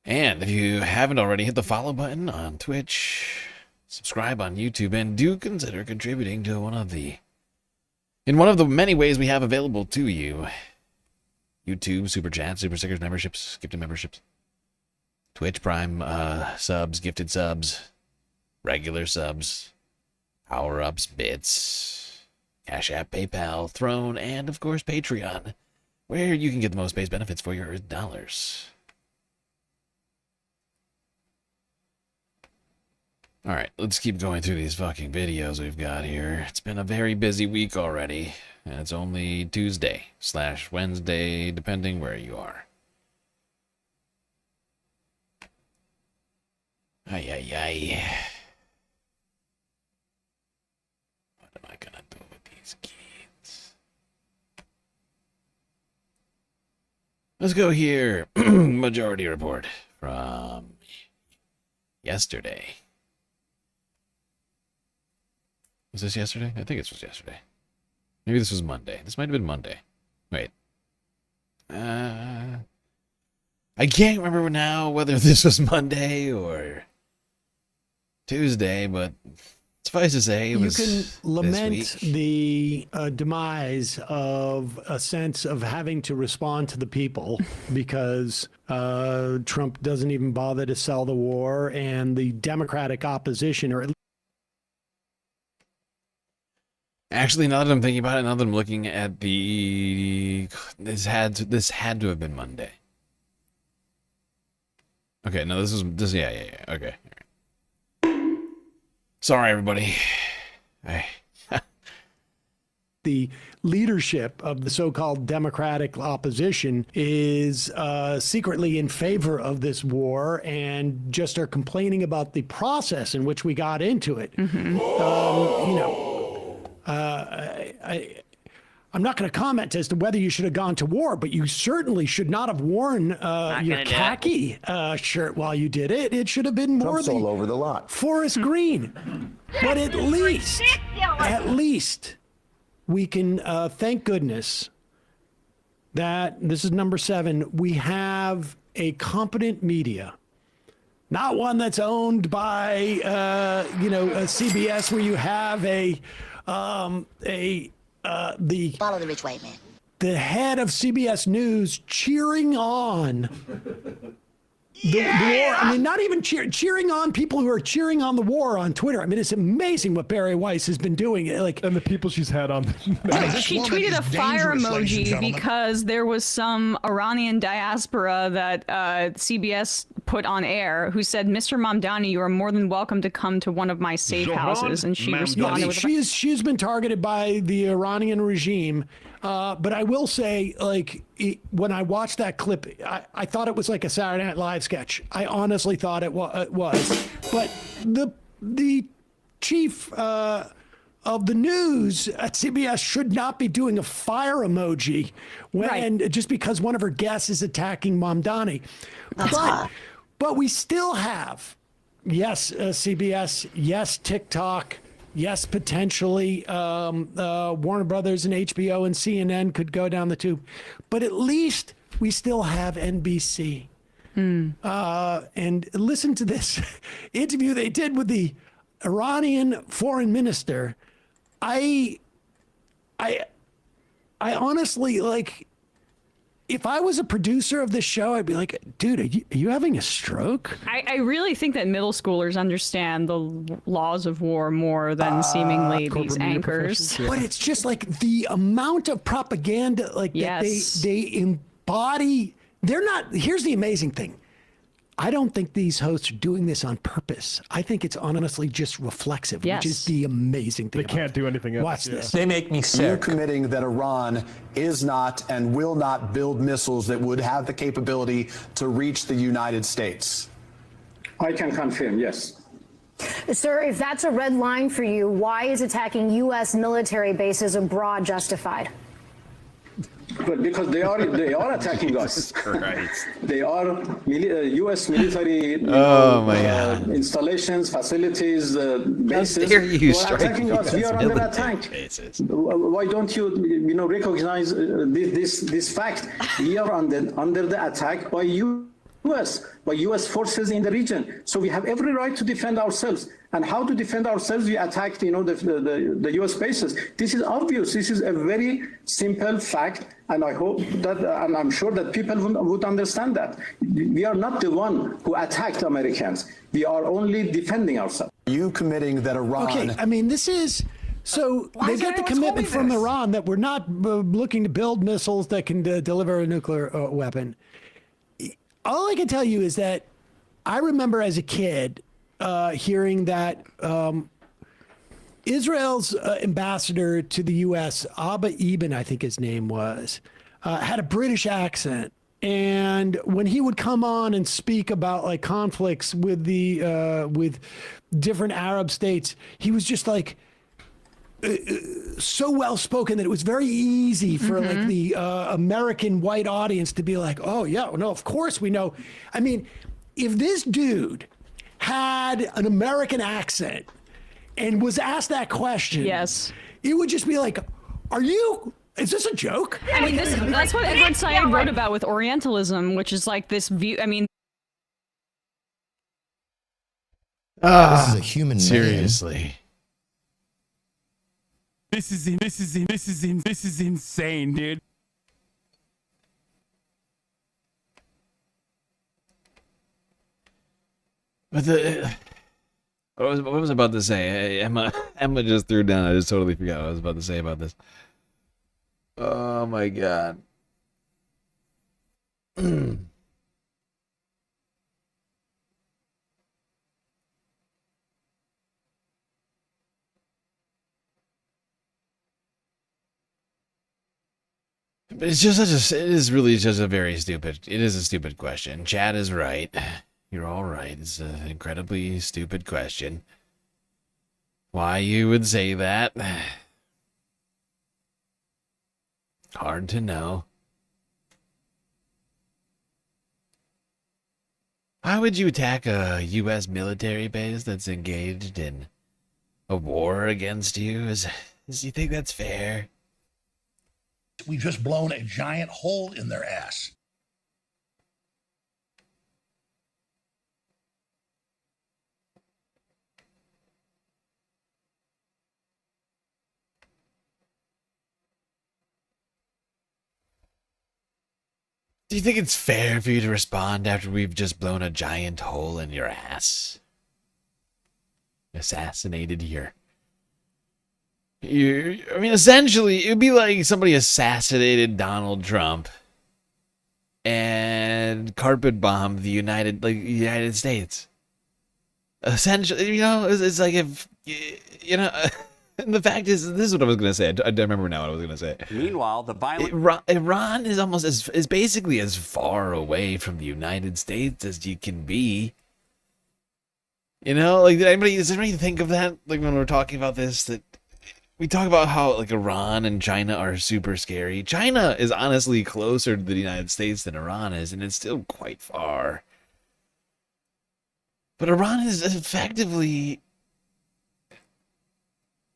And if you haven't already, hit the follow button on Twitch, subscribe on YouTube, and do consider contributing to one of the many ways we have available to you. YouTube, Super Chat, Super Stickers, memberships, gifted memberships. Twitch Prime subs, gifted subs, regular subs. Power-ups, bits, Cash App, PayPal, Throne, and of course Patreon, where you can get the most base benefits for your dollars. Alright, let's keep going through these fucking videos we've got here. It's been a very busy week already, and it's only Tuesday/Wednesday, depending where you are. Ay, ay, ay. What am I gonna do with these kids? Let's go here. Majority report from yesterday. Was this yesterday? I think this was yesterday. Maybe this was Monday. This might have been Monday. Wait. I can't remember now whether this was Monday or Tuesday, but suffice to say, it was you can lament this week. the demise of a sense of having to respond to the people because Trump doesn't even bother to sell the war, and the Democratic opposition, or at Actually, now that I'm thinking about it, now that I'm looking at this had to have been Monday. Okay, no, yeah. Okay. Sorry, everybody. the leadership of the so-called Democratic opposition is secretly in favor of this war and just are complaining about the process in which we got into it. I'm not going to comment as to whether you should have gone to war, but you certainly should not have worn your khaki shirt while you did it. It should have been more all over the lot. Forest green. But at least we can thank goodness that this is number 7. We have a competent media. Not one that's owned by, a CBS, where you have the follow the rich white man, the head of CBS News cheering on the war. I mean, not even cheering on people who are cheering on the war on Twitter. I mean, it's amazing what Barry Weiss has been doing. And the people she's had on. She tweeted a fire emoji because there was some Iranian diaspora that CBS put on air who said, "Mr. Mamdani, you are more than welcome to come to one of my safe houses." And she responded with she's been targeted by the Iranian regime But I will say, like, when I watched that clip, I thought it was like a Saturday Night Live sketch. I honestly thought it was. But the chief of the news at CBS should not be doing a fire emoji just because one of her guests is attacking Mamdani. But we still have, yes, CBS, yes, TikTok, yes, potentially Warner Brothers and HBO and CNN could go down the tube. But at least we still have NBC. And listen to this interview they did with the Iranian foreign minister. I honestly, like, if I was a producer of this show, I'd be like, dude, are you having a stroke? I really think that middle schoolers understand the laws of war more than seemingly these anchors. But it's just like the amount of propaganda, like that they embody. They're not. Here's the amazing thing. I don't think these hosts are doing this on purpose. I think it's honestly just reflexive, which is the amazing thing. They can't do anything else. Watch this. They make me sick. You're committing that Iran is not and will not build missiles that would have the capability to reach the United States. I can confirm, yes. Sir, if that's a red line for you, why is attacking U.S. military bases abroad justified? But because they are attacking us. They are U.S. military installations, facilities, bases. You are attacking us. We are under attack. Why don't you recognize this fact? We are under the attack by U.S. forces in the region. So we have every right to defend ourselves. And how to defend ourselves? We attacked, the U.S. bases. This is obvious. This is a very simple fact, and I hope that, and I'm sure that people would understand that. We are not the one who attacked Americans. We are only defending ourselves. You committing that Iran? Okay, I mean, this is. So they got the commitment from Iran that we're not looking to build missiles that can deliver a nuclear weapon. All I can tell you is that I remember as a kid hearing that Israel's ambassador to the U.S., Abba Eban, I think his name was, had a British accent. And when he would come on and speak about like conflicts with with different Arab states, he was just like so well spoken that it was very easy for like the American white audience to be like, oh yeah, no, of course we know. I mean, if this dude had an American accent and was asked that question, it would just be like, is this a joke? I mean, that's what Edward Said wrote about with Orientalism, which is like this view. I mean, this is a human seriously. This is insane, dude. But what was I about to say? Emma just threw down. I just totally forgot what I was about to say about this. Oh my god. It's just it is really just a very stupid. It is a stupid question. Chad is right. You're all right. It's an incredibly stupid question. Why you would say that? Hard to know. Why would you attack a U.S. military base that's engaged in a war against you? Do you think that's fair? We've just blown a giant hole in their ass. Do you think it's fair for you to respond after we've just blown a giant hole in your ass? Assassinated I mean, essentially, it would be like somebody assassinated Donald Trump and carpet bombed the United States. Essentially, it's like if, And the fact is, this is what I was going to say. I remember now what I was going to say. Meanwhile, the violent Iran is almost is basically as far away from the United States as you can be. You know, like, does anybody think of that? Like, when we're talking about this, that we talk about how, like, Iran and China are super scary. China is honestly closer to the United States than Iran is, and it's still quite far. But Iran is effectively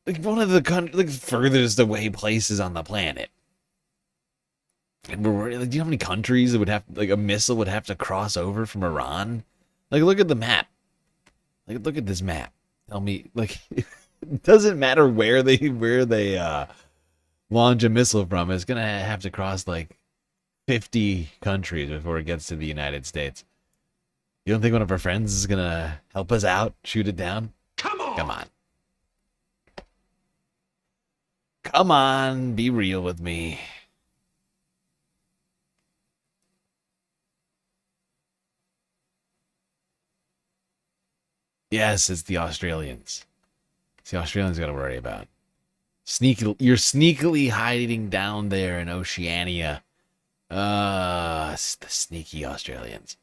like one of the furthest away places on the planet. And we're like, do you know how many countries that would have, like, a missile would have to cross over from Iran? Like, look at the map. Like, look at this map. Tell me, like, it doesn't matter where they launch a missile from. It's gonna have to cross like 50 countries before it gets to the United States. You don't think one of our friends is gonna help us out, shoot it down? Come on! Come on. Come on, be real with me. Yes, it's the Australians. It's the Australians got to worry about. You're sneakily hiding down there in Oceania. It's the sneaky Australians.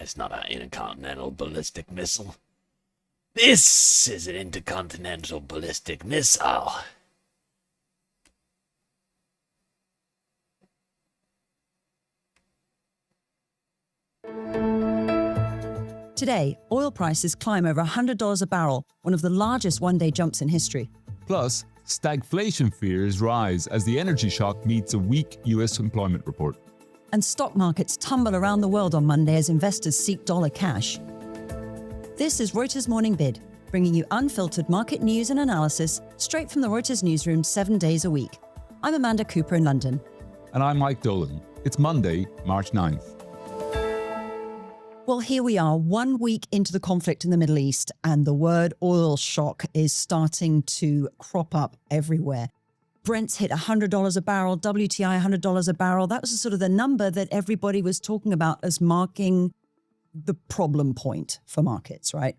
It's not an intercontinental ballistic missile. This is an intercontinental ballistic missile. Today, oil prices climb over $100 a barrel, one of the largest one-day jumps in history. Plus, stagflation fears rise as the energy shock meets a weak US employment report. And stock markets tumble around the world on Monday as investors seek dollar cash. This is Reuters Morning Bid, bringing you unfiltered market news and analysis straight from the Reuters newsroom 7 days a week. I'm Amanda Cooper in London. And I'm Mike Dolan. It's Monday, March 9th. Well, here we are, 1 week into the conflict in the Middle East, and the word oil shock is starting to crop up everywhere. Brent's hit $100 a barrel, WTI $100 a barrel. That was sort of the number that everybody was talking about as marking the problem point for markets, right?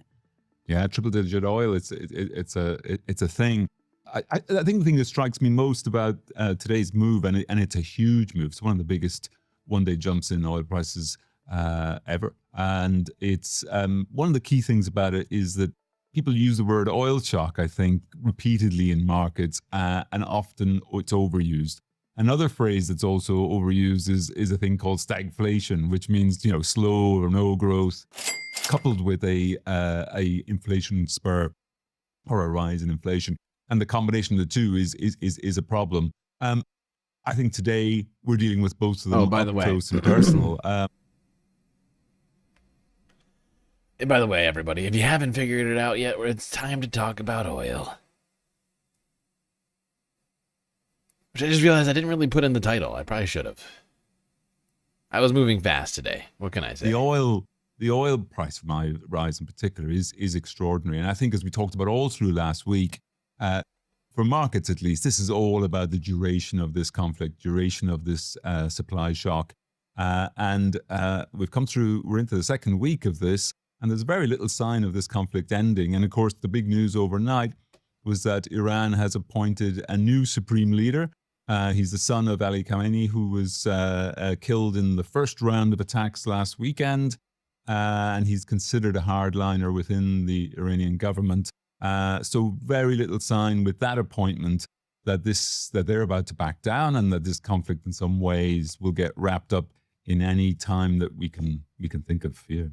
Yeah, triple-digit oil. It's a thing. I think the thing that strikes me most about today's move, and it's a huge move. It's one of the biggest one-day jumps in oil prices ever, and it's one of the key things about it is that people use the word oil shock, I think, repeatedly in markets, and often it's overused. Another phrase that's also overused is a thing called stagflation, which means, slow or no growth, coupled with a inflation spur or a rise in inflation. And the combination of the two is a problem. I think today we're dealing with both of them up close and personal. And by the way, everybody, if you haven't figured it out yet, it's time to talk about oil. Which I just realized I didn't really put in the title. I probably should have. I was moving fast today. What can I say? The oil price rise in particular is extraordinary. And I think, as we talked about all through last week, for markets at least, this is all about the duration of this conflict, duration of this supply shock. And we've come through, we're into the second week of this, and there's very little sign of this conflict ending. And of course, the big news overnight was that Iran has appointed a new supreme leader. He's the son of Ali Khamenei, who was killed in the first round of attacks last weekend. And he's considered a hardliner within the Iranian government. So very little sign with that appointment that they're about to back down, and that this conflict in some ways will get wrapped up in any time that we can think of. Yeah.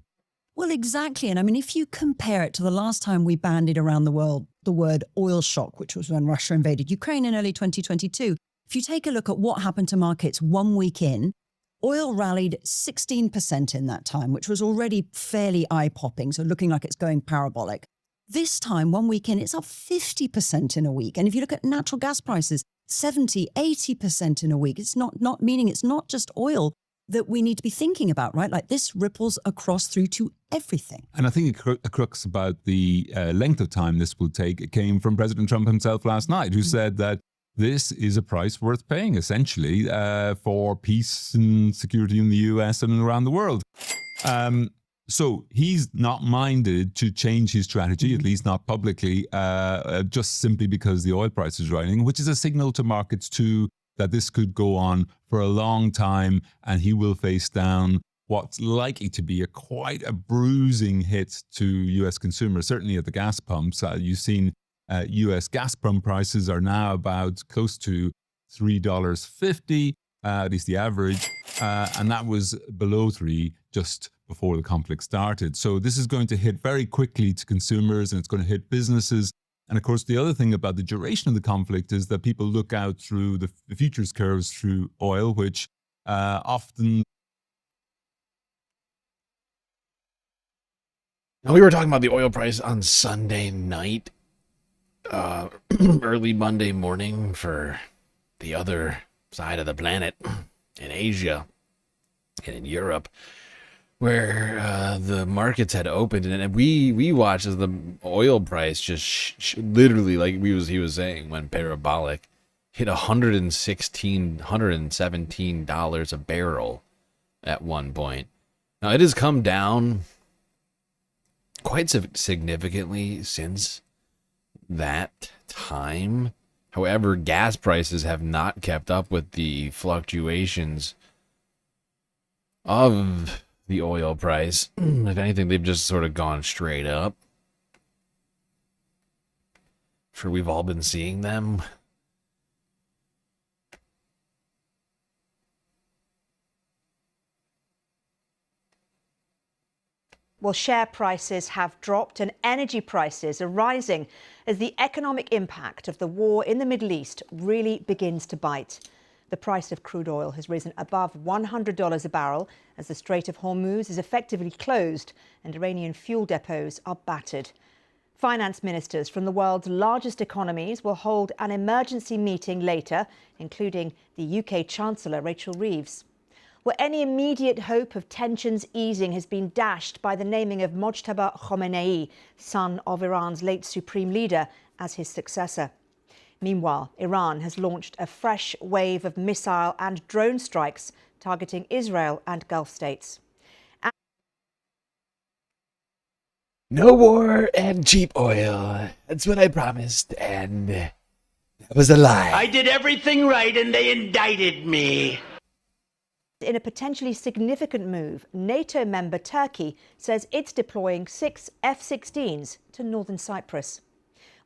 Well, exactly. And I mean, if you compare it to the last time we bandied around the world the word oil shock, which was when Russia invaded Ukraine in early 2022, if you take a look at what happened to markets 1 week in, oil rallied 16% in that time, which was already fairly eye-popping, so looking like it's going parabolic. This time, 1 week in, it's up 50% in a week. And if you look at natural gas prices, 70, 80% in a week. It's not meaning it's not just oil that we need to be thinking about, right? Like this ripples across through to everything. And I think a crux about the length of time this will take, it came from President Trump himself last night, who said that this is a price worth paying, essentially, for peace and security in the US and around the world. So he's not minded to change his strategy, at least not publicly, just simply because the oil price is rising, which is a signal to markets too that this could go on for a long time, and he will face down what's likely to be quite a bruising hit to US consumers, certainly at the gas pumps. You've seen US gas pump prices are now about close to $3.50, at least the average, and that was below $3 just before the conflict started. So this is going to hit very quickly to consumers, and it's going to hit businesses. And of course, the other thing about the duration of the conflict is that people look out through the futures curves through oil, which often... Now, we were talking about the oil price on Sunday night, early Monday morning for the other side of the planet, in Asia and in Europe, where the markets had opened, and we watched as the oil price just literally, like he was saying, went parabolic, hit $117 a barrel at one point. Now it has come down quite significantly since that time. However, gas prices have not kept up with the fluctuations of the oil price. If anything, they've just sort of gone straight up. Sure, we've all been seeing them. Well, share prices have dropped and energy prices are rising as the economic impact of the war in the Middle East really begins to bite. The price of crude oil has risen above $100 a barrel as the Strait of Hormuz is effectively closed and Iranian fuel depots are battered. Finance ministers from the world's largest economies will hold an emergency meeting later, including the UK Chancellor Rachel Reeves. Well, any immediate hope of tensions easing has been dashed by the naming of Mojtaba Khomeini, son of Iran's late supreme leader, as his successor. Meanwhile, Iran has launched a fresh wave of missile and drone strikes targeting Israel and Gulf states. No war and cheap oil. That's what I promised, and that was a lie. I did everything right and they indicted me. In a potentially significant move, NATO member Turkey says it's deploying 6 F-16s to northern Cyprus.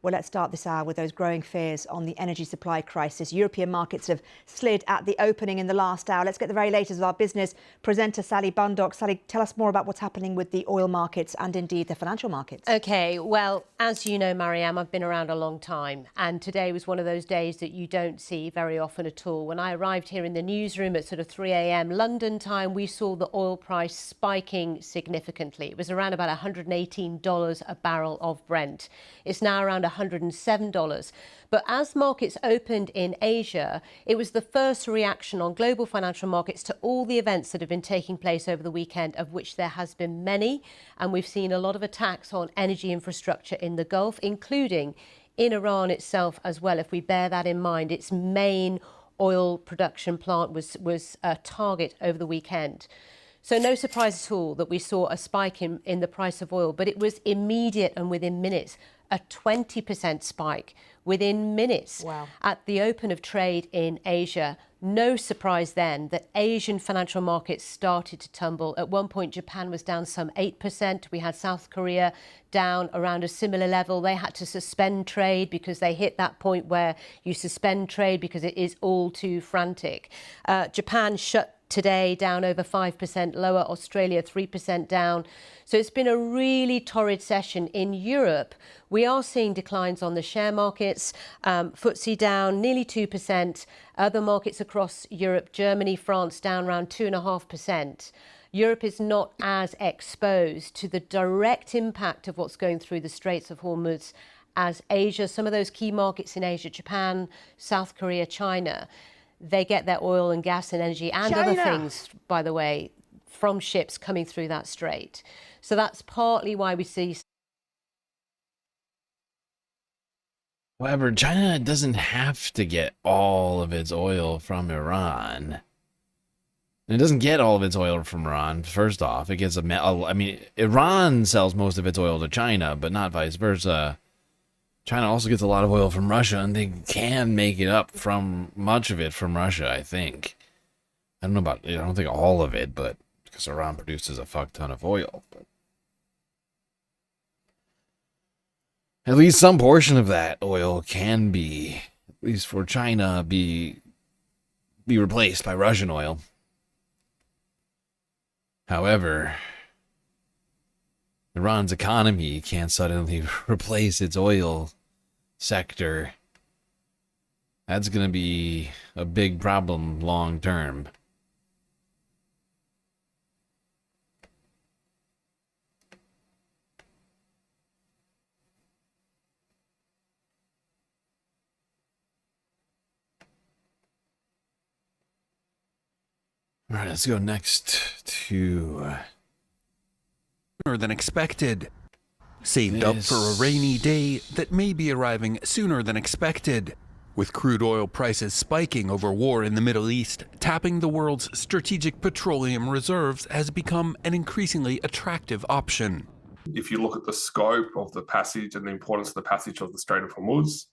Well, let's start this hour with those growing fears on the energy supply crisis. European markets have slid at the opening in the last hour. Let's get the very latest with our business presenter, Sally Bundock. Sally, tell us more about what's happening with the oil markets and indeed the financial markets. OK, well, as you know, Mariam, I've been around a long time. And today was one of those days that you don't see very often at all. When I arrived here in the newsroom at sort of 3 a.m. London time, we saw the oil price spiking significantly. It was around about $118 a barrel of Brent. It's now around $107. But as markets opened in Asia, it was the first reaction on global financial markets to all the events that have been taking place over the weekend, of which there has been many. And we've seen a lot of attacks on energy infrastructure in the Gulf, including in Iran itself as well. If we bear that in mind, its main oil production plant was a target over the weekend. So no surprise at all that we saw a spike in the price of oil, but it was immediate and within minutes. A 20% spike within minutes. Wow. At the open of trade in Asia. No surprise then that Asian financial markets started to tumble. At one point, Japan was down some 8%. We had South Korea down around a similar level. They had to suspend trade because they hit that point where you suspend trade because it is all too frantic. Japan shut today down over 5% lower, Australia 3% down. So it's been a really torrid session. In Europe, we are seeing declines on the share markets. FTSE down nearly 2%. Other markets across Europe, Germany, France down around 2.5%. Europe is not as exposed to the direct impact of what's going through the Straits of Hormuz as Asia. Some of those key markets in Asia, Japan, South Korea, China. they get their oil and gas and energy and other things, by the way, from ships coming through that strait. So that's partly why we see. However, China doesn't have to get all of its oil from Iran. It doesn't get all of its oil from Iran. First off, it gets I mean, Iran sells most of its oil to China, but not vice versa. China also gets a lot of oil from Russia, and they can make it up from much of it from Russia, I think. I don't know about, I don't think all of it, but because Iran produces a fuck ton of oil. But at least some portion of that oil can be, at least for China, be replaced by Russian oil. However, Iran's economy can't suddenly replace its oil sector. That's going to be a big problem long term. All right, let's go next to sooner than expected. Saved up for a rainy day that may be arriving sooner than expected. With crude oil prices spiking over war in the Middle East, tapping the world's strategic petroleum reserves has become an increasingly attractive option. If you look at the scope of the passage and the importance of the passage of the Strait of Hormuz,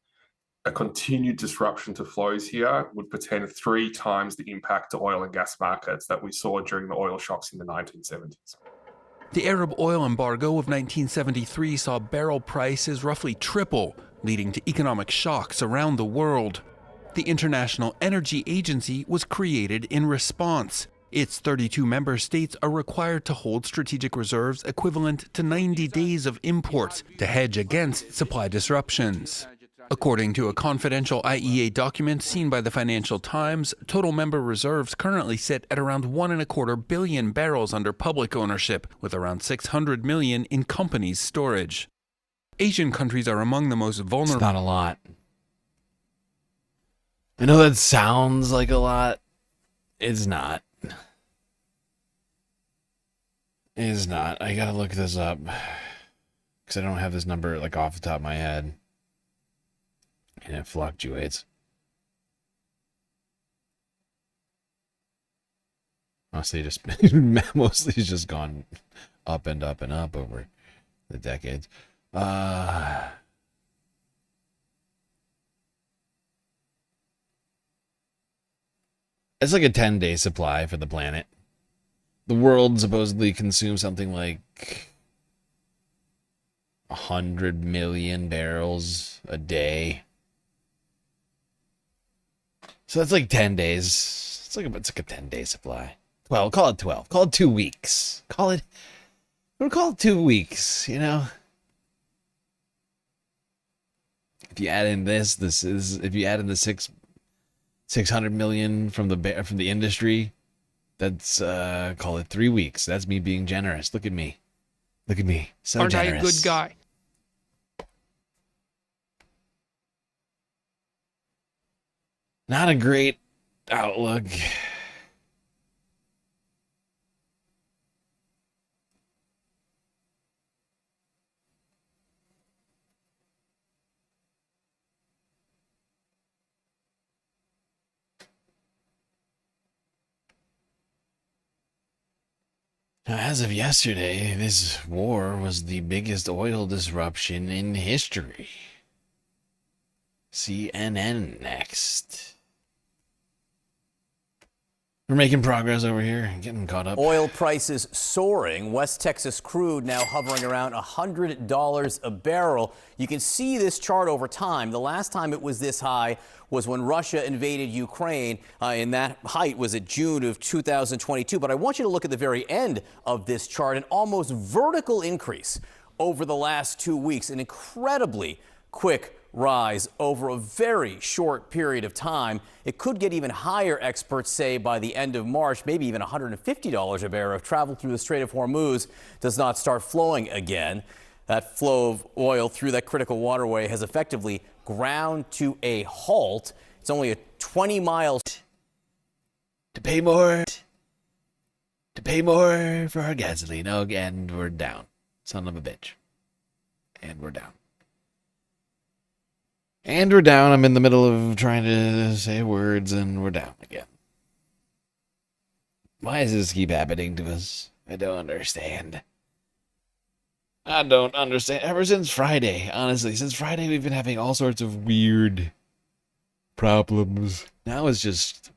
a continued disruption to flows here would portend 3 times the impact to oil and gas markets that we saw during the oil shocks in the 1970s. The Arab oil embargo of 1973 saw barrel prices roughly triple, leading to economic shocks around the world. The International Energy Agency was created in response. Its 32 member states are required to hold strategic reserves equivalent to 90 days of imports to hedge against supply disruptions. According to a confidential IEA document seen by the Financial Times, total member reserves currently sit at around 1.25 billion barrels under public ownership, with around 600 million in companies' storage. Asian countries are among the most vulnerable. It's not a lot. I know that sounds like a lot. It's not. It's not. I gotta look this up because I don't have this number like off the top of my head. And it fluctuates. Mostly it's just gone up and up and up over the decades. It's like a 10-day supply for the planet. The world supposedly consumes something like 100 million barrels a day. So that's like 10 days. It's like a 10-day supply. 12. Call it 12. Call it 2 weeks. We'll call it 2 weeks, you know? If you add in if you add in the 600 million from the industry, that's call it 3 weeks. That's me being generous. Look at me. Look at me. So Aren't generous. I a good guy? Not a great outlook. Now, as of yesterday, this war was the biggest oil disruption in history. CNN next. We're making progress over here, getting caught up. Oil prices soaring. West Texas crude now hovering around $100 a barrel. You can see this chart over time. The last time it was this high was when Russia invaded Ukraine, and that height was at June of 2022. But I want you to look at the very end of this chart, an almost vertical increase over the last 2 weeks, an incredibly quick rise over a very short period of time. It could get even higher, experts say, by the end of March, maybe even $150 a barrel if travel through the Strait of Hormuz does not start flowing again. That flow of oil through that critical waterway has effectively ground to a halt. It's only a 20-mile. To pay more for our gasoline. Oh, and we're down. Son of a bitch. And we're down. And we're down. I'm in the middle of trying to say words and we're down again. Why does this keep happening to us? I don't understand. I don't understand. Ever since Friday, honestly, since Friday we've been having all sorts of weird problems. Now it's just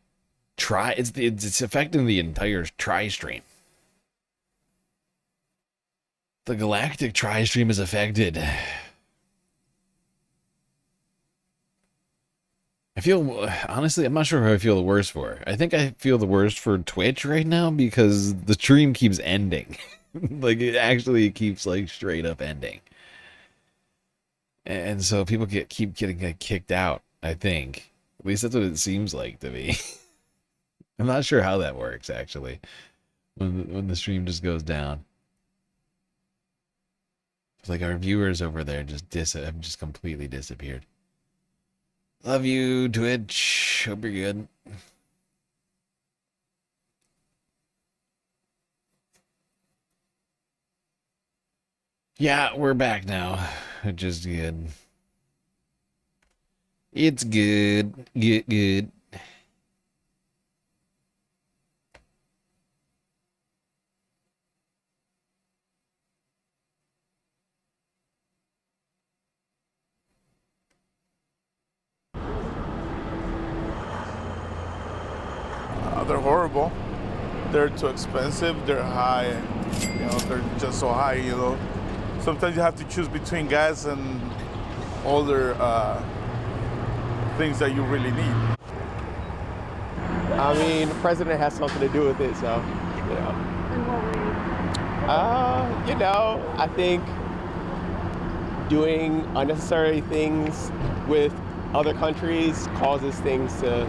it's affecting the entire tri-stream. The galactic tri-stream is affected. I feel, honestly, I'm not sure who I feel the worst for. I think I feel the worst for Twitch right now because the stream keeps ending. Like, it actually keeps, like, straight up ending. And so people keep getting like, kicked out, I think. At least that's what it seems like to me. I'm not sure how that works, actually. When the stream just goes down. It's like our viewers over there have just completely disappeared. Love you, Twitch. Hope you're good. Yeah, we're back now, which is good. It's good. Good. They're horrible. They're too expensive. They're high. They're just so high. Sometimes you have to choose between gas and other things that you really need. I mean, the president has something to do with it, so And what were you? I think doing unnecessary things with other countries causes things to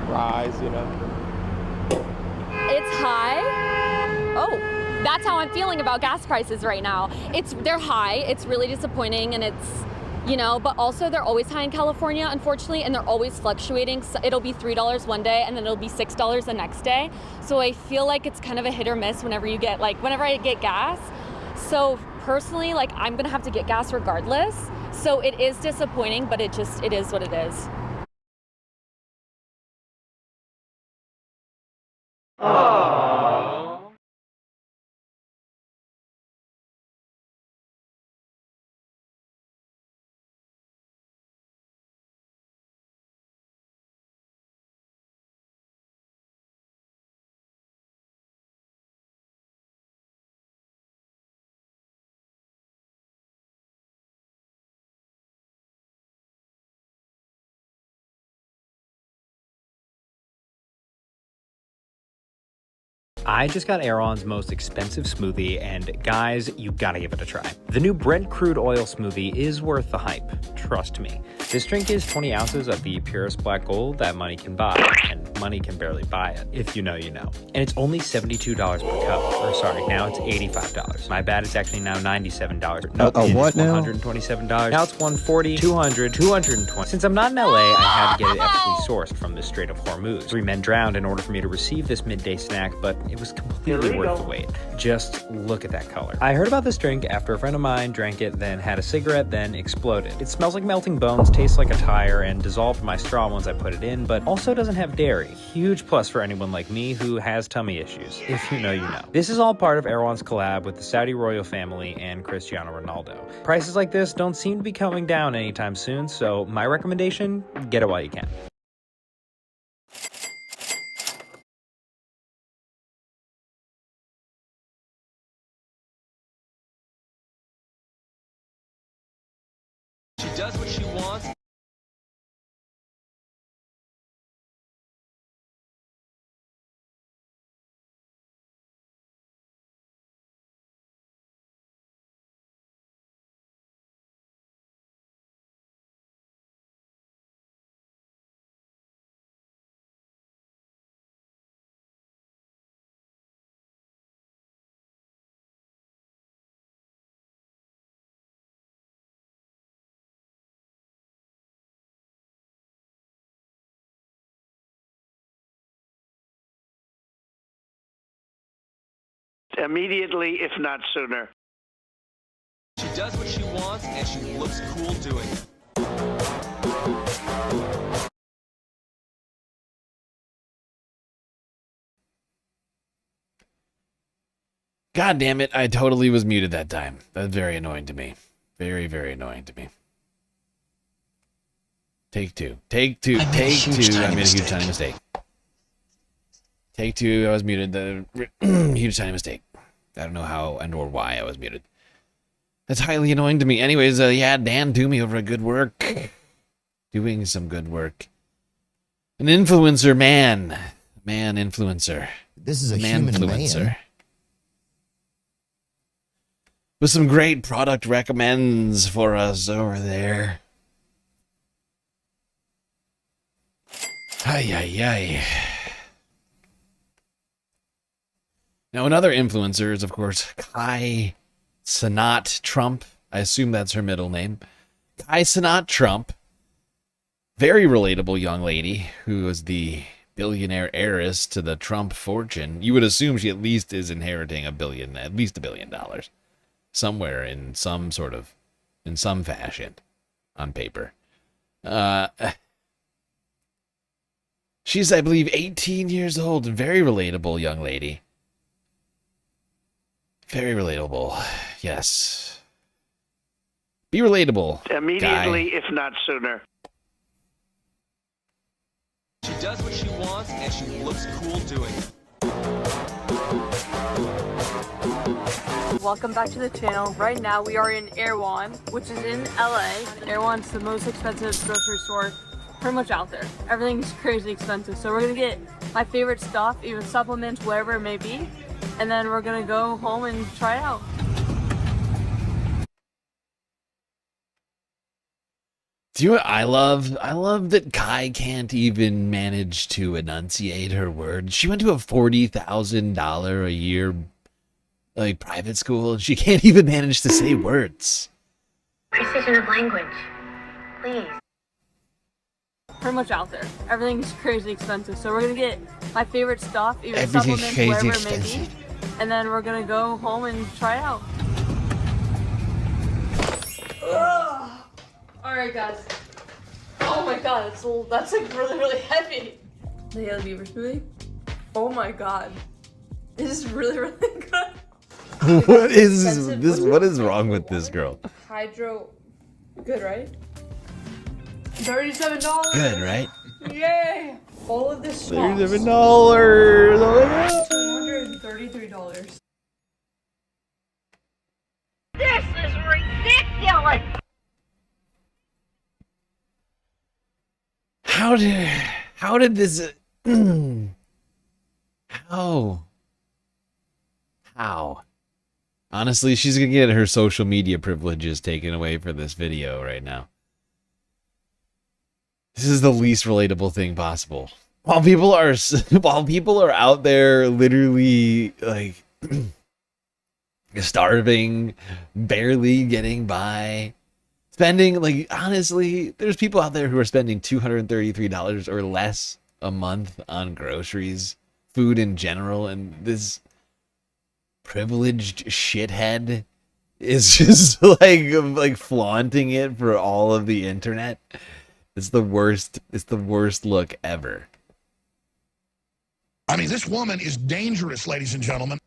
rise. It's high. Oh, that's how I'm feeling about gas prices right now. They're high. It's really disappointing, and it's, but also they're always high in California, unfortunately, and they're always fluctuating. So it'll be $3 one day, and then it'll be $6 the next day. So I feel like it's kind of a hit or miss whenever I get gas. So personally, I'm gonna have to get gas regardless. So it is disappointing, but it is what it is. I just got Aeron's most expensive smoothie, and guys, you gotta give it a try. The new Brent crude oil smoothie is worth the hype, trust me. This drink is 20 ounces of the purest black gold that money can buy, and money can barely buy it, if you know you know. And it's only $72 per cup, or sorry, now it's $85. My bad, it's actually now $97. No, what now? $127. Now it's $140, $200, $220. Since I'm not in LA, I had to get it ethically sourced from the Strait of Hormuz. 3 men drowned in order for me to receive this midday snack, but it was completely worth the wait. Just look at that color. I heard about this drink after a friend of mine drank it, then had a cigarette, then exploded. It smells like melting bones, tastes like a tire, and dissolved my straw once I put it in, but also doesn't have dairy. Huge plus for anyone like me who has tummy issues. If you know, you know. This is all part of Erwan's collab with the Saudi royal family and Cristiano Ronaldo. Prices like this don't seem to be coming down anytime soon, so my recommendation, get it while you can. She does what she wants. Immediately, if not sooner. She does what she wants, and she looks cool doing it. God damn it, I totally was muted that time. That's very annoying to me. Very, very annoying to me. Take two. Take two. Take two. I made a huge tiny mistake. Take two. I was muted. The huge tiny mistake. I don't know how and or why I was muted. That's highly annoying to me. Anyways, yeah, Dan Toomey over at Good Work. Doing some good work. An influencer, man. Man influencer. This is a human man-fluencer. man. With some great product recommends for us over there. Ay, ay, ay. Now, another influencer is, of course, Kai Cenat Trump. I assume that's her middle name. Kai Cenat Trump. Very relatable young lady who is the billionaire heiress to the Trump fortune. You would assume she at least is inheriting at least $1 billion. Somewhere in some fashion on paper. She's, I believe, 18 years old. Very relatable young lady. Very relatable. Yes. Be relatable. Immediately, guy. if not sooner. She does what she wants, and she looks cool doing it. Welcome back to the channel. Right now we are in Erewhon, which is in LA. Erewhon's the most expensive grocery store pretty much out there. Everything's crazy expensive. So we're gonna get my favorite stuff, even supplements, whatever it may be. And then we're gonna go home and try it out. Do you know what I love? I love that Kai can't even manage to enunciate her words. She went to a $40,000 a year private school, and she can't even manage to say words. Precision of language, please. Pretty much out there. Everything's crazy expensive. So we're gonna get my favorite stuff, even supplements, whatever it may be. And then we're gonna go home and try it out. Alright guys. Oh my god, that's like really, really heavy. The Haley Beaver smoothie. Oh my god. This is really, really good. What is this? What is wrong with this girl? Hydro. Good, right? $37. Good, right? Yay! All of this sauce. $37. Oh my god. $233. This is ridiculous! How did this how? Honestly, she's gonna get her social media privileges taken away for this video right now. This is the least relatable thing possible. While people are out there literally like starving, barely getting by, spending, like, honestly, there's people out there who are spending $233 or less a month on groceries, food in general, and this privileged shithead is just like flaunting it for all of the internet. It's the worst look ever. I mean, this woman is dangerous, ladies and gentlemen.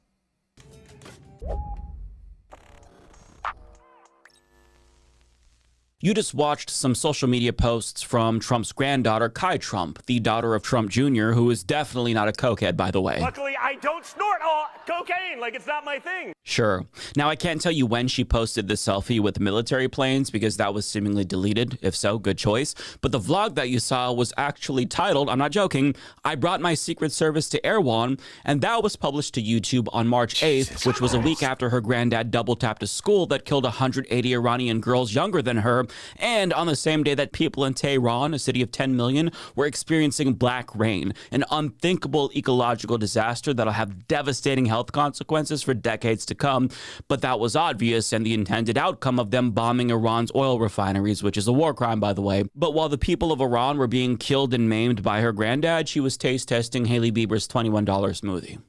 You just watched some social media posts from Trump's granddaughter, Kai Trump, the daughter of Trump Jr., who is definitely not a cokehead, by the way. Luckily, I don't snort cocaine. Like, it's not my thing. Sure. Now, I can't tell you when she posted the selfie with military planes because that was seemingly deleted. If so, good choice. But the vlog that you saw was actually titled, I'm not joking, I Brought My Secret Service to Erewhon, and that was published to YouTube on March 8th, which was a week after her granddad double-tapped a school that killed 180 Iranian girls younger than her, and on the same day that people in Tehran, a city of 10 million, were experiencing black rain, an unthinkable ecological disaster that'll have devastating health consequences for decades to come. But that was obvious and the intended outcome of them bombing Iran's oil refineries, which is a war crime, by the way. But while the people of Iran were being killed and maimed by her granddad, she was taste testing Haley Bieber's $21 smoothie.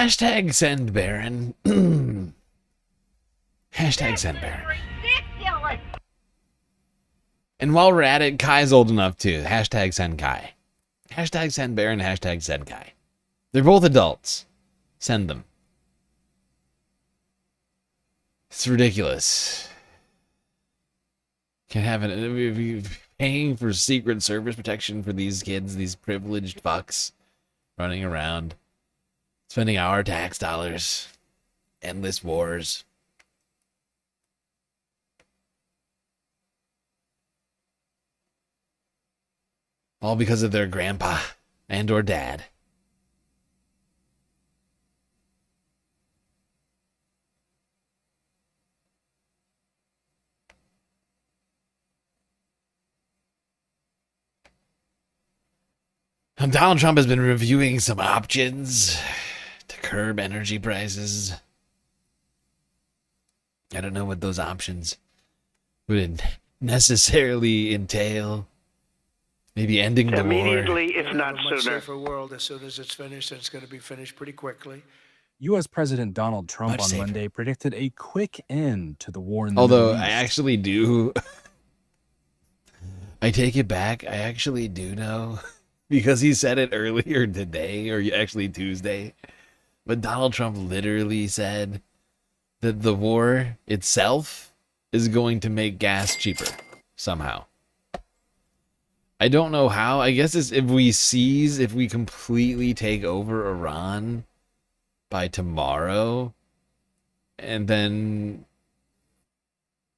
Hashtag send Baron. Hashtag send Baron. Ridiculous. And while we're at it, Kai's old enough too. Hashtag send Kai. Hashtag send Baron, hashtag send Kai. They're both adults. Send them. It's ridiculous. Can't have it. Paying for Secret Service protection for these kids, these privileged fucks running around, spending our tax dollars. Endless wars. All because of their grandpa and or dad. Donald Trump has been reviewing some options to curb energy prices. I don't know what those options would necessarily entail. Maybe ending the war. Immediately, if not a much sooner. safer world as soon as it's finished, and it's going to be finished pretty quickly. U.S. President Donald Trump Much on safer. Monday predicted a quick end to the war in the Although Middle I East. actually do. I take it back. I actually do know. Because he said it earlier today, or actually Tuesday. But Donald Trump literally said that the war itself is going to make gas cheaper. Somehow. I don't know how. I guess it's if we completely take over Iran by tomorrow, and then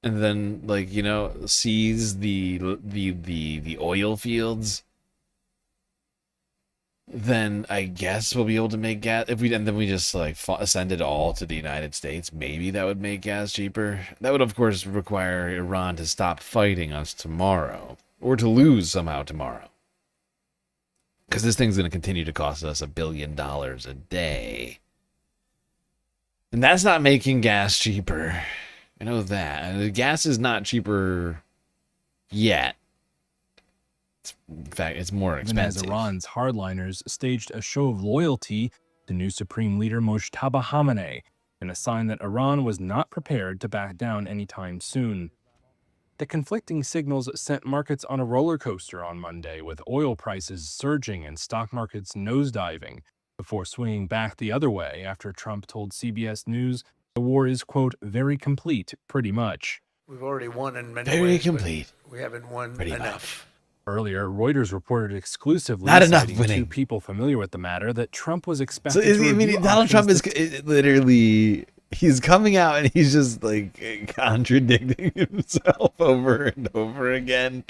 like, you know, seize the oil fields, then I guess we'll be able to make gas. And then we just like send it all to the United States. Maybe that would make gas cheaper. That would of course require Iran to stop fighting us tomorrow. Or to lose somehow tomorrow. Because this thing's going to continue to cost us $1 billion a day. And that's not making gas cheaper. I know that. And the gas is not cheaper yet. In fact, it's more Even as expensive. Iran's hardliners staged a show of loyalty to new Supreme Leader Mojtaba Khamenei, in a sign that Iran was not prepared to back down anytime soon. The conflicting signals sent markets on a roller coaster on Monday, with oil prices surging and stock markets nosediving, before swinging back the other way after Trump told CBS News the war is, quote, very complete, pretty much. We've already won in many Very ways, but complete. we haven't won Pretty enough. Earlier, Reuters reported exclusively, Not enough citing winning. two people familiar with the matter, that Trump was So expected is to he, I mean, review Donald Trump options is literally, he's coming out and he's just like contradicting himself over and over again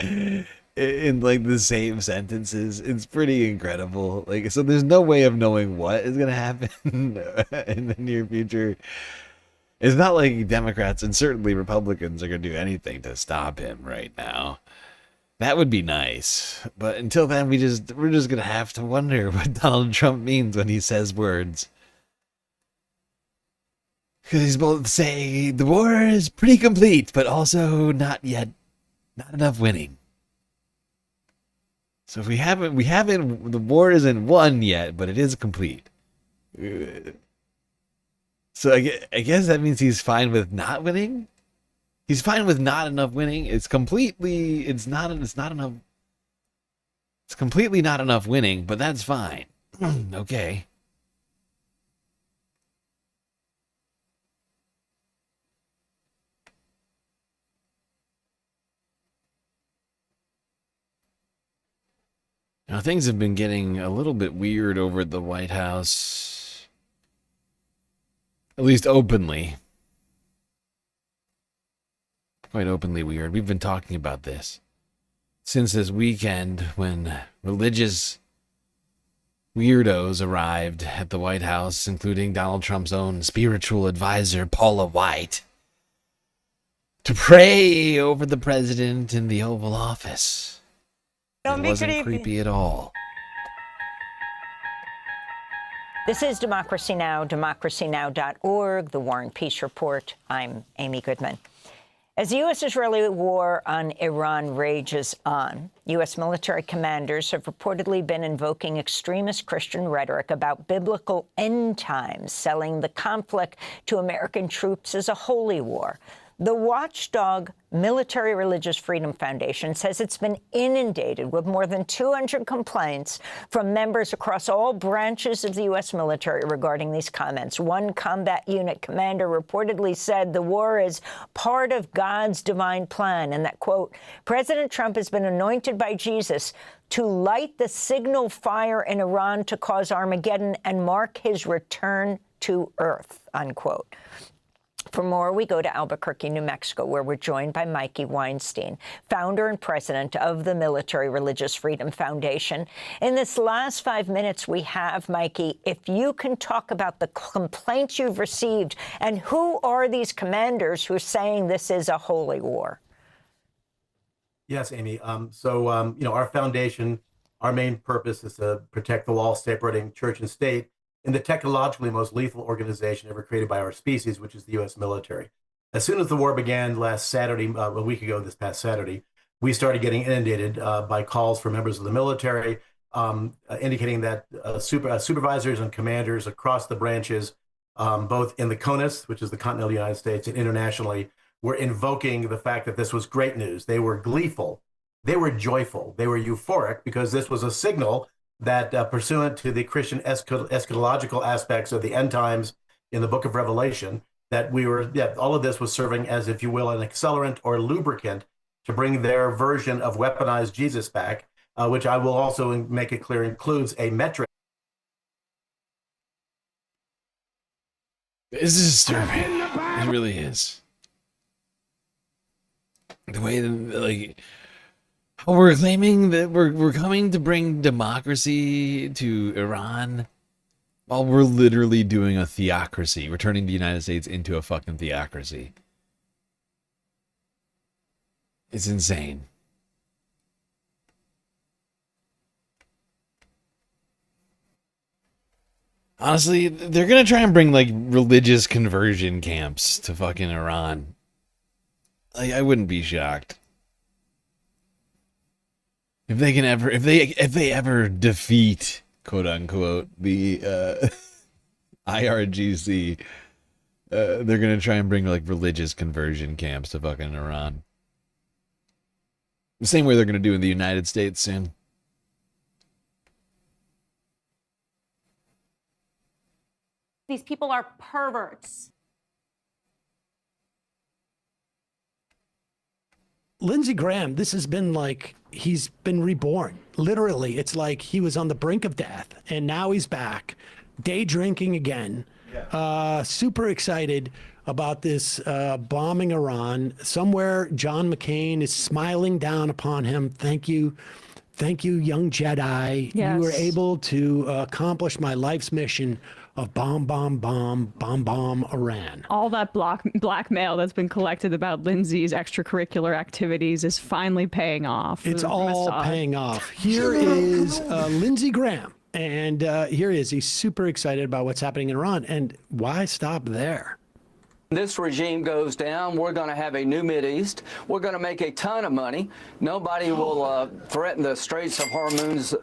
in like the same sentences. It's pretty incredible. Like, so there's no way of knowing what is going to happen in the near future. It's not like Democrats and certainly Republicans are going to do anything to stop him right now. That would be nice. But until then, we're just going to have to wonder what Donald Trump means when he says words. Because he's both saying the war is pretty complete, but also not yet, not enough winning. So if we haven't, the war isn't won yet, but it is complete. So I guess that means he's fine with not winning? He's fine with not enough winning. It's completely not enough. It's completely not enough winning, but that's fine. Okay. Now things have been getting a little bit weird over at the White House. At least openly. Quite openly weird. We've been talking about this since this weekend when religious weirdos arrived at the White House, including Donald Trump's own spiritual advisor, Paula White, to pray over the president in the Oval Office. It wasn't creepy at all. This is Democracy Now!, democracynow.org, The War and Peace Report. I'm Amy Goodman. As the U.S.-Israeli war on Iran rages on, U.S. military commanders have reportedly been invoking extremist Christian rhetoric about biblical end times, selling the conflict to American troops as a holy war. The watchdog Military Religious Freedom Foundation says it's been inundated with more than 200 complaints from members across all branches of the U.S. military regarding these comments. One combat unit commander reportedly said the war is part of God's divine plan and that, quote, President Trump has been anointed by Jesus to light the signal fire in Iran to cause Armageddon and mark his return to earth, unquote. For more, we go to Albuquerque, New Mexico, where we're joined by Mikey Weinstein, founder and president of the Military Religious Freedom Foundation. In this last 5 minutes we have, Mikey, if you can talk about the complaints you've received and who are these commanders who are saying this is a holy war? Yes, Amy. Our foundation, our main purpose is to protect the wall separating church and state in the technologically most lethal organization ever created by our species, which is the U.S. military. As soon as the war began last Saturday, a week ago this past Saturday, we started getting inundated by calls from members of the military indicating that supervisors and commanders across the branches, both in the CONUS, which is the continental United States, and internationally, were invoking the fact that this was great news. They were gleeful. They were joyful. They were euphoric because this was a signal that pursuant to the Christian eschatological aspects of the end times in the book of Revelation, that all of this was serving as, if you will, an accelerant or lubricant to bring their version of weaponized Jesus back, which I will also make it clear includes a metric. This is disturbing. It really is. The way that, we're claiming that we're coming to bring democracy to Iran while we're literally doing a theocracy. We're turning the United States into a fucking theocracy. It's insane. Honestly, they're gonna try and bring religious conversion camps to fucking Iran. I wouldn't be shocked. If they ever defeat, quote unquote, the IRGC, they're gonna try and bring religious conversion camps to fucking Iran. The same way they're gonna do in the United States soon. These people are perverts. Lindsey Graham, this has been he's been reborn. Literally, it's like he was on the brink of death, and now he's back, day drinking again. Yeah. Super excited about this bombing Iran. Somewhere, John McCain is smiling down upon him. Thank you, young Jedi. Yes. You were able to accomplish my life's mission of bomb Iran. All that blackmail that's been collected about Lindsay's extracurricular activities is finally paying off. It's all paying off. Here is Lindsey Graham, and here he is. He's super excited about what's happening in Iran. And why stop there? This regime goes down, we're going to have a new Mideast. We're going to make a ton of money. Nobody will threaten the Straits of Hormuz,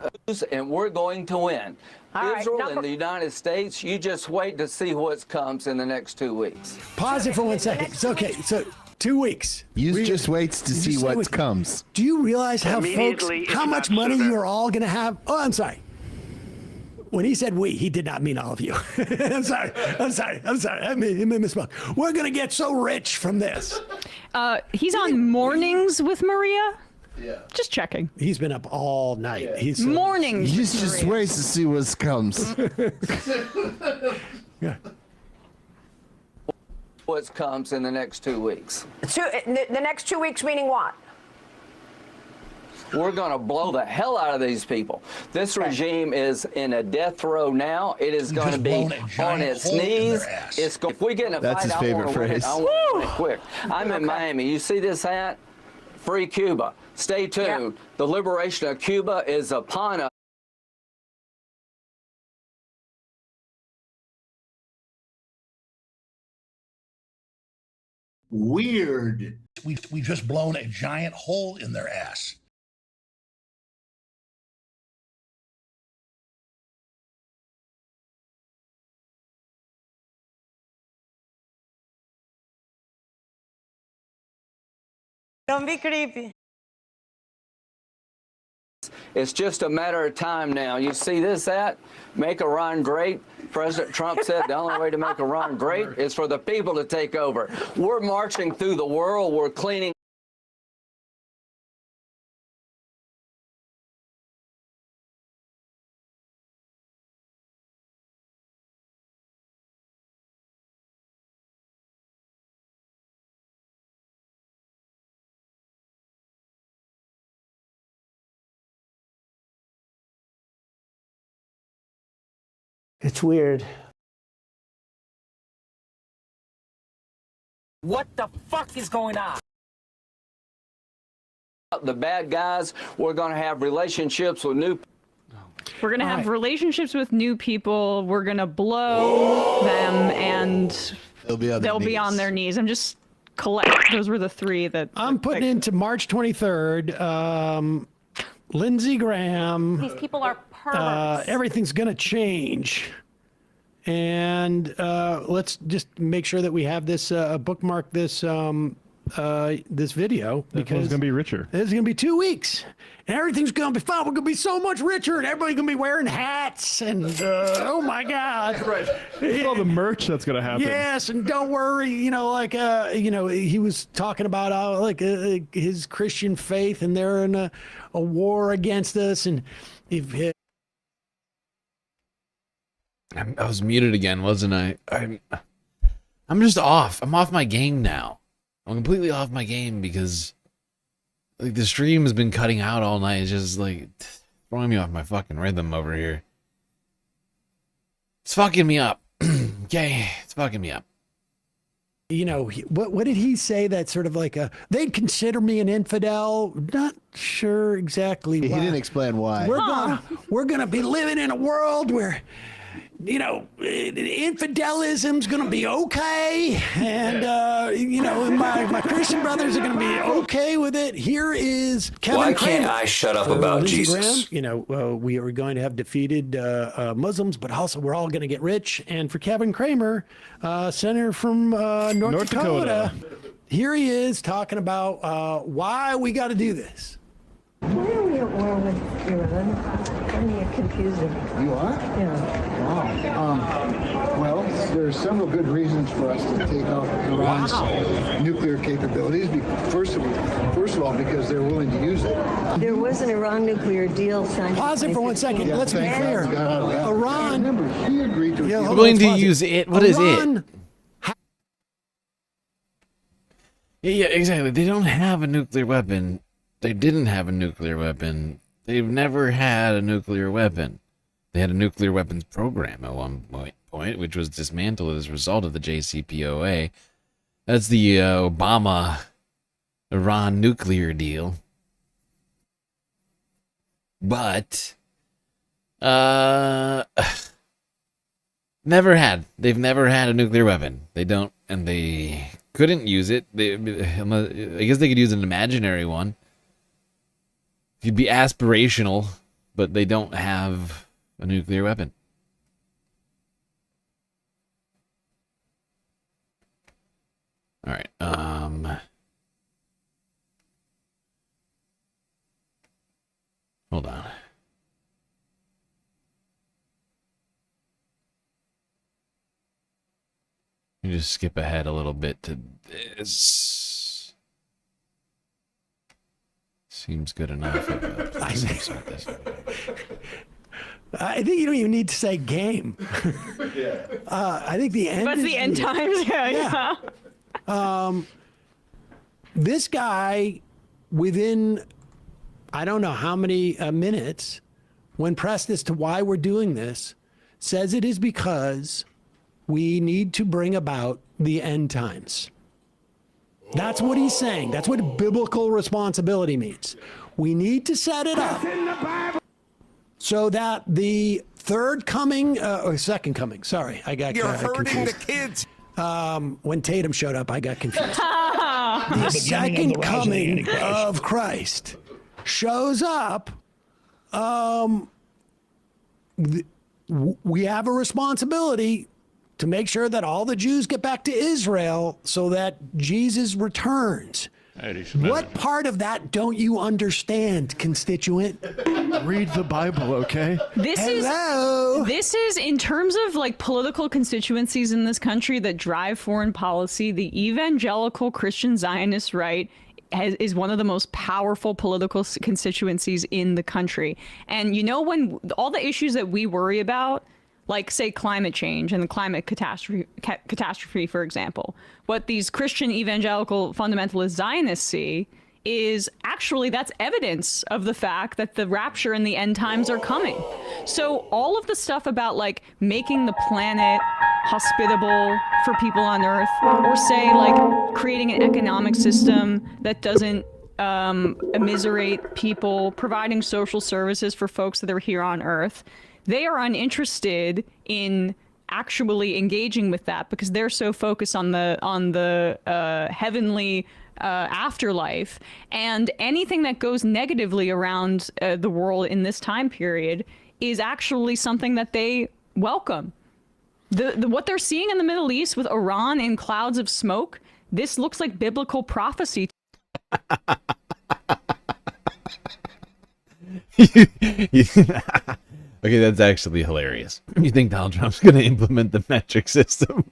and we're going to win. Israel and the United States, you just wait to see what comes in the next 2 weeks. Pause it for 1 second. It's okay. So 2 weeks. You just waits to see what comes. Do you realize how much money you're all going to have? Oh, I'm sorry. When he said we, he did not mean all of you. I'm sorry. I misspoke. We're going to get so rich from this. He's on Mornings with Maria. Yeah. Just checking. He's been up all night. Yeah. He's Mornings. He just waits to see what comes. Yeah. What comes in the next 2 weeks? The next 2 weeks meaning what? We're going to blow the hell out of these people. This regime is in a death row now. It is going to be on its knees. If we get in a fight, I want to win it. I want to win it quick. I'm in Miami. You see this hat? Free Cuba. Stay tuned. Yeah. The liberation of Cuba is upon us. Weird. We've just blown a giant hole in their ass. Don't be creepy. It's just a matter of time now. You see this at? Make Iran great. President Trump said the only way to make Iran great is for the people to take over. We're marching through the world. We're cleaning. It's weird. What the fuck is going on? The bad guys, we're going to have relationships with new. We're going to have relationships with new people. We're going to blow them, and they'll be on their knees. I'm just those were the three that I'm putting into March 23rd. Lindsey Graham. These people are perverts. Everything's going to change. And let's just make sure that we have this bookmark this this video, because it's going to be richer. It's going to be 2 weeks, and everything's going to be fun. We're going to be so much richer, and everybody's going to be wearing hats, and oh my God. Right. It's all the merch that's going to happen. Yes, and don't worry, you know, like, you know, he was talking about like his Christian faith, and they're in a war against us, and if I was muted again, wasn't I? I'm just off. I'm off my game now. I'm completely off my game because like the stream has been cutting out all night. It's just like throwing me off my fucking rhythm over here. It's fucking me up. Okay, it's fucking me up. You know, what did he say? That sort of like they'd consider me an infidel. Not sure exactly why. He didn't explain why. We're gonna be living in a world where, you know, infidelism's gonna be okay, and you know, my Christian brothers are gonna be okay with it. Here is Kevin. Why Kramer. can't I shut up about Lindsey Jesus? Graham, you know, we are going to have defeated Muslims, but also we're all going to get rich. And for Kevin Kramer, senator from North Dakota, here he is talking about why we got to do this. Why are we at war with Iran? I'm confusing. You are? Yeah. Wow. Well, there are several good reasons for us to take out Iran's nuclear capabilities. First of all, because they're willing to use it. There was an Iran nuclear deal signed. Pause it for 1 second. Yeah, Let's be clear. Iran. Remember, he agreed to. We're going to use it. What is it? Yeah, exactly. They don't have a nuclear weapon. They didn't have a nuclear weapon. They've never had a nuclear weapon. They had a nuclear weapons program at one point, which was dismantled as a result of the JCPOA. That's the Obama-Iran nuclear deal. But, never had. They've never had a nuclear weapon. They don't, and they couldn't use it. I guess they could use an imaginary one. It'd be aspirational, but they don't have a nuclear weapon. All right. Hold on. Let me just skip ahead a little bit to this. Seems good enough. I think you don't even need to say game. I think the end. That's the end times. Yeah. This guy, within I don't know how many minutes, when pressed as to why we're doing this, says it is because we need to bring about the end times. That's what he's saying. That's what biblical responsibility means. We need to set it up so that the third coming, or second coming, sorry, I got You're hurting confused. the kids. When Tatum showed up, I got confused. the second coming of Christ shows up, we have a responsibility to make sure that all the Jews get back to Israel so that Jesus returns. What part of that don't you understand, constituent? Read the Bible, okay? This is in terms of like political constituencies in this country that drive foreign policy, the evangelical Christian Zionist right is one of the most powerful political constituencies in the country. And you know, when all the issues that we worry about, like say climate change and the climate catastrophe, for example, what these Christian evangelical fundamentalist Zionists see is actually that's evidence of the fact that the rapture and the end times are coming. So all of the stuff about like making the planet hospitable for people on Earth, or say like creating an economic system that doesn't immiserate people, providing social services for folks that are here on Earth, they are uninterested in actually engaging with that because they're so focused on the heavenly afterlife, and anything that goes negatively around the world in this time period is actually something that they welcome. What they're seeing in the Middle East with Iran in clouds of smoke, this looks like biblical prophecy. Okay, that's actually hilarious. You think Donald Trump's going to implement the metric system?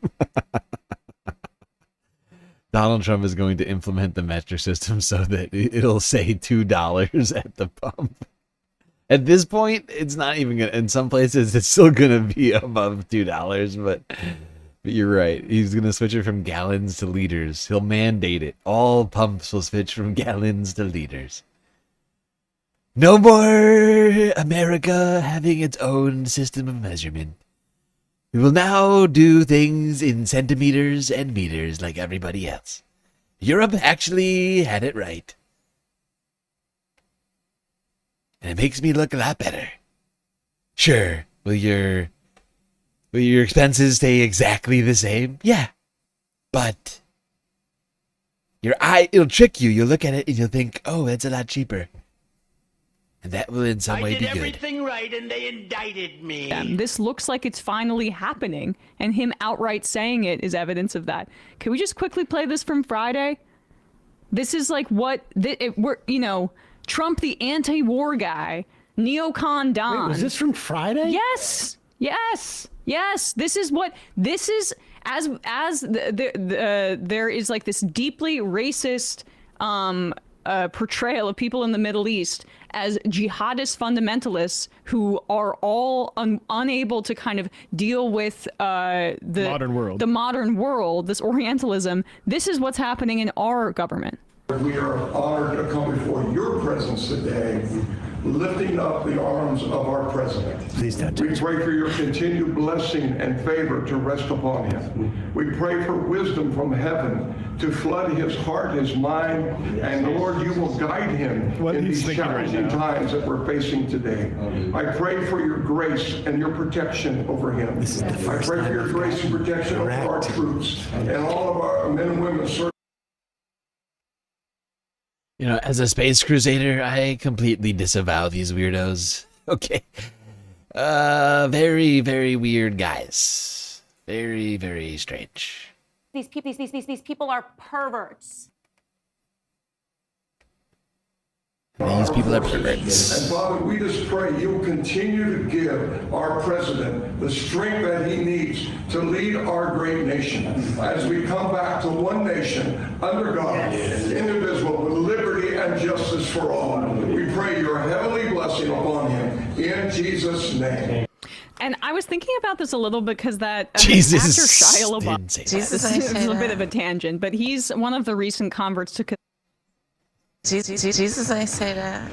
Donald Trump is going to implement the metric system so that it'll say $2 at the pump. At this point, it's not even going to... In some places, it's still going to be above $2, but you're right. He's going to switch it from gallons to liters. He'll mandate it. All pumps will switch from gallons to liters. No more America having its own system of measurement. We will now do things in centimeters and meters like everybody else. Europe actually had it right. And it makes me look a lot better. Sure, will your expenses stay exactly the same? Yeah. But your eye, it'll trick you. You'll look at it and you'll think, oh, that's a lot cheaper. And that will in some way be good. I did everything right and they indicted me. This looks like it's finally happening, and him outright saying it is evidence of that. Can we just quickly play this from Friday? This is like what Trump, the anti-war guy, neocon Don. Wait, was this from Friday? Yes. This is as there is like this deeply racist portrayal of people in the Middle East as jihadist fundamentalists who are all unable to kind of deal with the modern world, this Orientalism. This is what's happening in our government. We are honored to come before your presence today, lifting up the arms of our president. Please don't. We pray for your continued blessing and favor to rest upon him. We pray for wisdom from heaven to flood his heart, his mind, and Lord, you will guide him in these challenging times that we're facing today. I pray for your grace and your protection over him. This is the first I pray for your grace and protection over our troops and all of our men and women serving. You know, as a space crusader, I completely disavow these weirdos. Okay. Very, very weird guys. Very, very strange. These people are perverts. These people are perverts. And Father, we just pray you'll continue to give our president the strength that he needs to lead our great nation as we come back to one nation under God, indivisible, with liberty and justice for all. We pray your heavenly blessing upon him in Jesus' name. And I was thinking about this a little bit because that Jesus actor Shia LaBeouf. Jesus, This is a bit of a tangent, but he's one of the recent converts to. Jesus, I say that.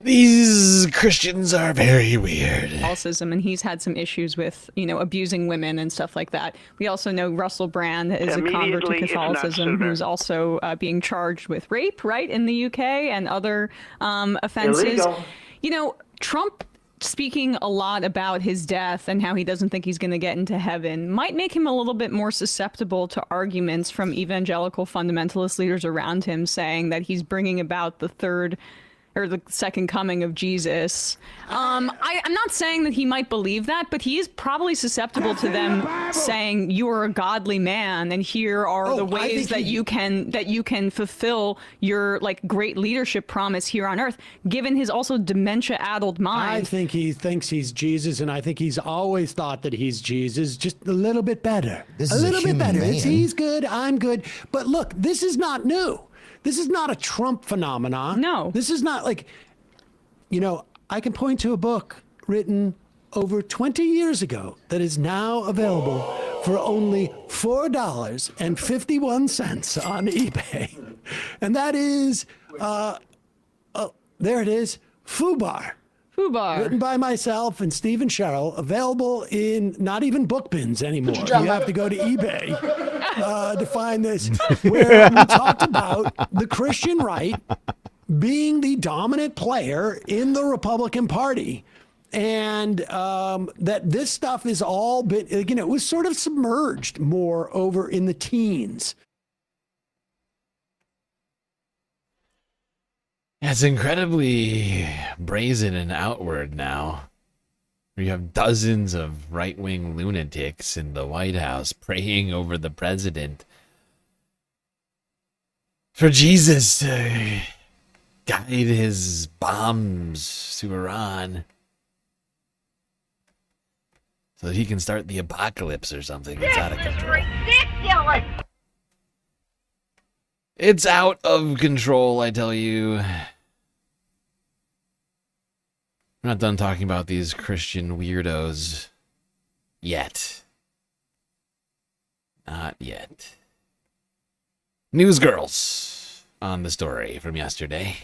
These Christians are very weird. Catholicism, and he's had some issues with, abusing women and stuff like that. We also know Russell Brand is a convert to Catholicism who's also being charged with rape, right, in the UK and other offenses. Illegal. Trump speaking a lot about his death and how he doesn't think he's going to get into heaven might make him a little bit more susceptible to arguments from evangelical fundamentalist leaders around him saying that he's bringing about the third or the second coming of Jesus. I'm not saying that he might believe that, but he is probably susceptible to them saying you are a godly man, and here are the ways that you can fulfill your like great leadership promise here on earth. Given his also dementia-addled mind, I think he thinks he's Jesus, and I think he's always thought that he's Jesus, just a little bit better. This is a little bit human better. man. He's good. I'm good. But look, this is not new. This is not a Trump phenomenon. No. This is not like, I can point to a book written over 20 years ago that is now available for only $4.51 on eBay. And that is, there it is, Fubar. Fubar. Written by myself and Stephen Sherrill, available in not even book bins anymore. You have to go to eBay to find this, where we talked about the Christian right being the dominant player in the Republican Party. And that this stuff is all been, it was sort of submerged more over in the teens. It's incredibly brazen and outward now. You have dozens of right-wing lunatics in the White House praying over the president for Jesus to guide his bombs to Iran so that he can start the apocalypse or something. It's out of control. Ridiculous! It's out of control, I tell you. I'm not done talking about these Christian weirdos yet. Not yet. Newsgirls on the story from yesterday.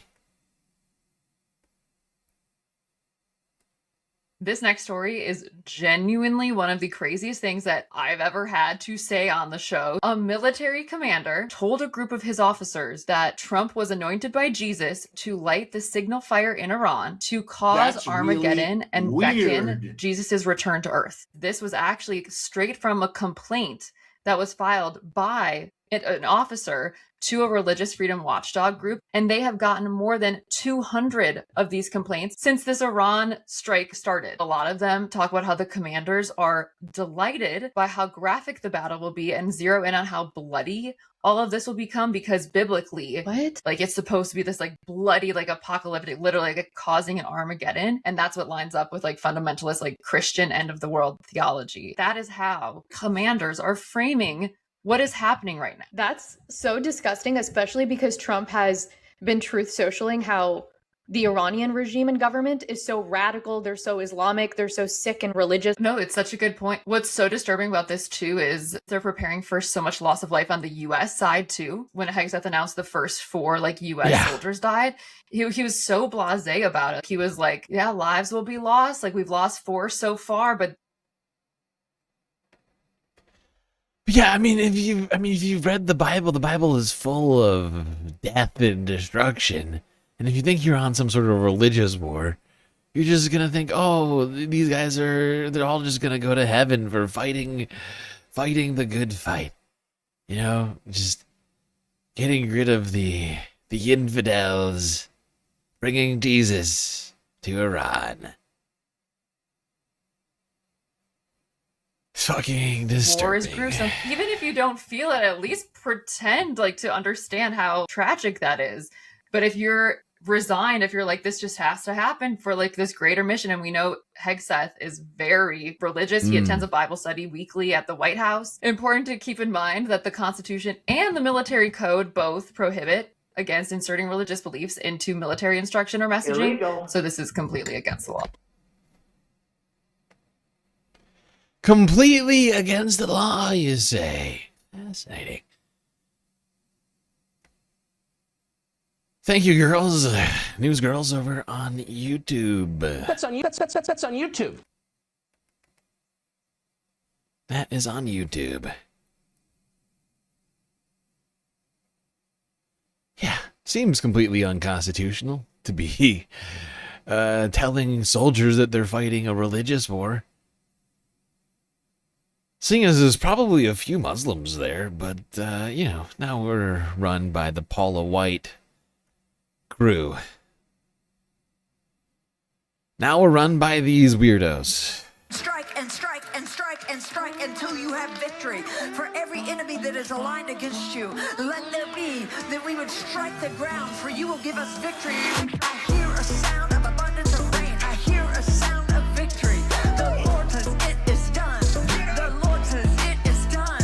This next story is genuinely one of the craziest things that I've ever had to say on the show. A military commander told a group of his officers that Trump was anointed by Jesus to light the signal fire in Iran to cause That's Armageddon really and weird. beckon Jesus' return to Earth. This was actually straight from a complaint that was filed by an officer to a religious freedom watchdog group, and they have gotten more than 200 of these complaints since this Iran strike started. A lot of them talk about how the commanders are delighted by how graphic the battle will be and zero in on how bloody all of this will become, because biblically, like it's supposed to be this like bloody, like apocalyptic, literally like causing an Armageddon, and that's what lines up with like fundamentalist, like Christian end of the world theology. That is how commanders are framing what is happening right now. That's so disgusting, especially because Trump has been truth socialing how the Iranian regime and government is so radical, they're so Islamic, they're so sick and religious. No, it's such a good point. What's so disturbing about this too is they're preparing for so much loss of life on the US side too. When Hegseth announced the first 4 like US soldiers died, he was so blasé about it. He was like, yeah, lives will be lost. Like we've lost 4 so far, but yeah, I mean, if you've read the Bible is full of death and destruction. And if you think you're on some sort of religious war, you're just gonna think, oh, these guys they're all just gonna go to heaven for fighting the good fight. You know, just getting rid of the infidels, bringing Jesus to Iran. Fucking disturbing. war is gruesome. Even if you don't feel it, at least pretend like to understand how tragic that is. But if you're resigned, if you're like, this just has to happen for like this greater mission, and we know Hegseth is very religious. He attends a Bible study weekly at the White House. Important to keep in mind that the Constitution and the military code both prohibit against inserting religious beliefs into military instruction or messaging. Illegal. So this is completely against the law. Completely against the law, you say? Fascinating. Thank you, girls. News girls over on YouTube. That's on YouTube. That is on YouTube. Yeah, seems completely unconstitutional to be telling soldiers that they're fighting a religious war. Seeing as there's probably a few Muslims there, but, you know, now we're run by the Paula White crew. Now we're run by these weirdos. Strike and strike and strike and strike until you have victory. For every enemy that is aligned against you, let there be that we would strike the ground, for you will give us victory. I hear a sound of abundance of rain. I hear a sound of victory. The Lord says it is done. The Lord says it is done.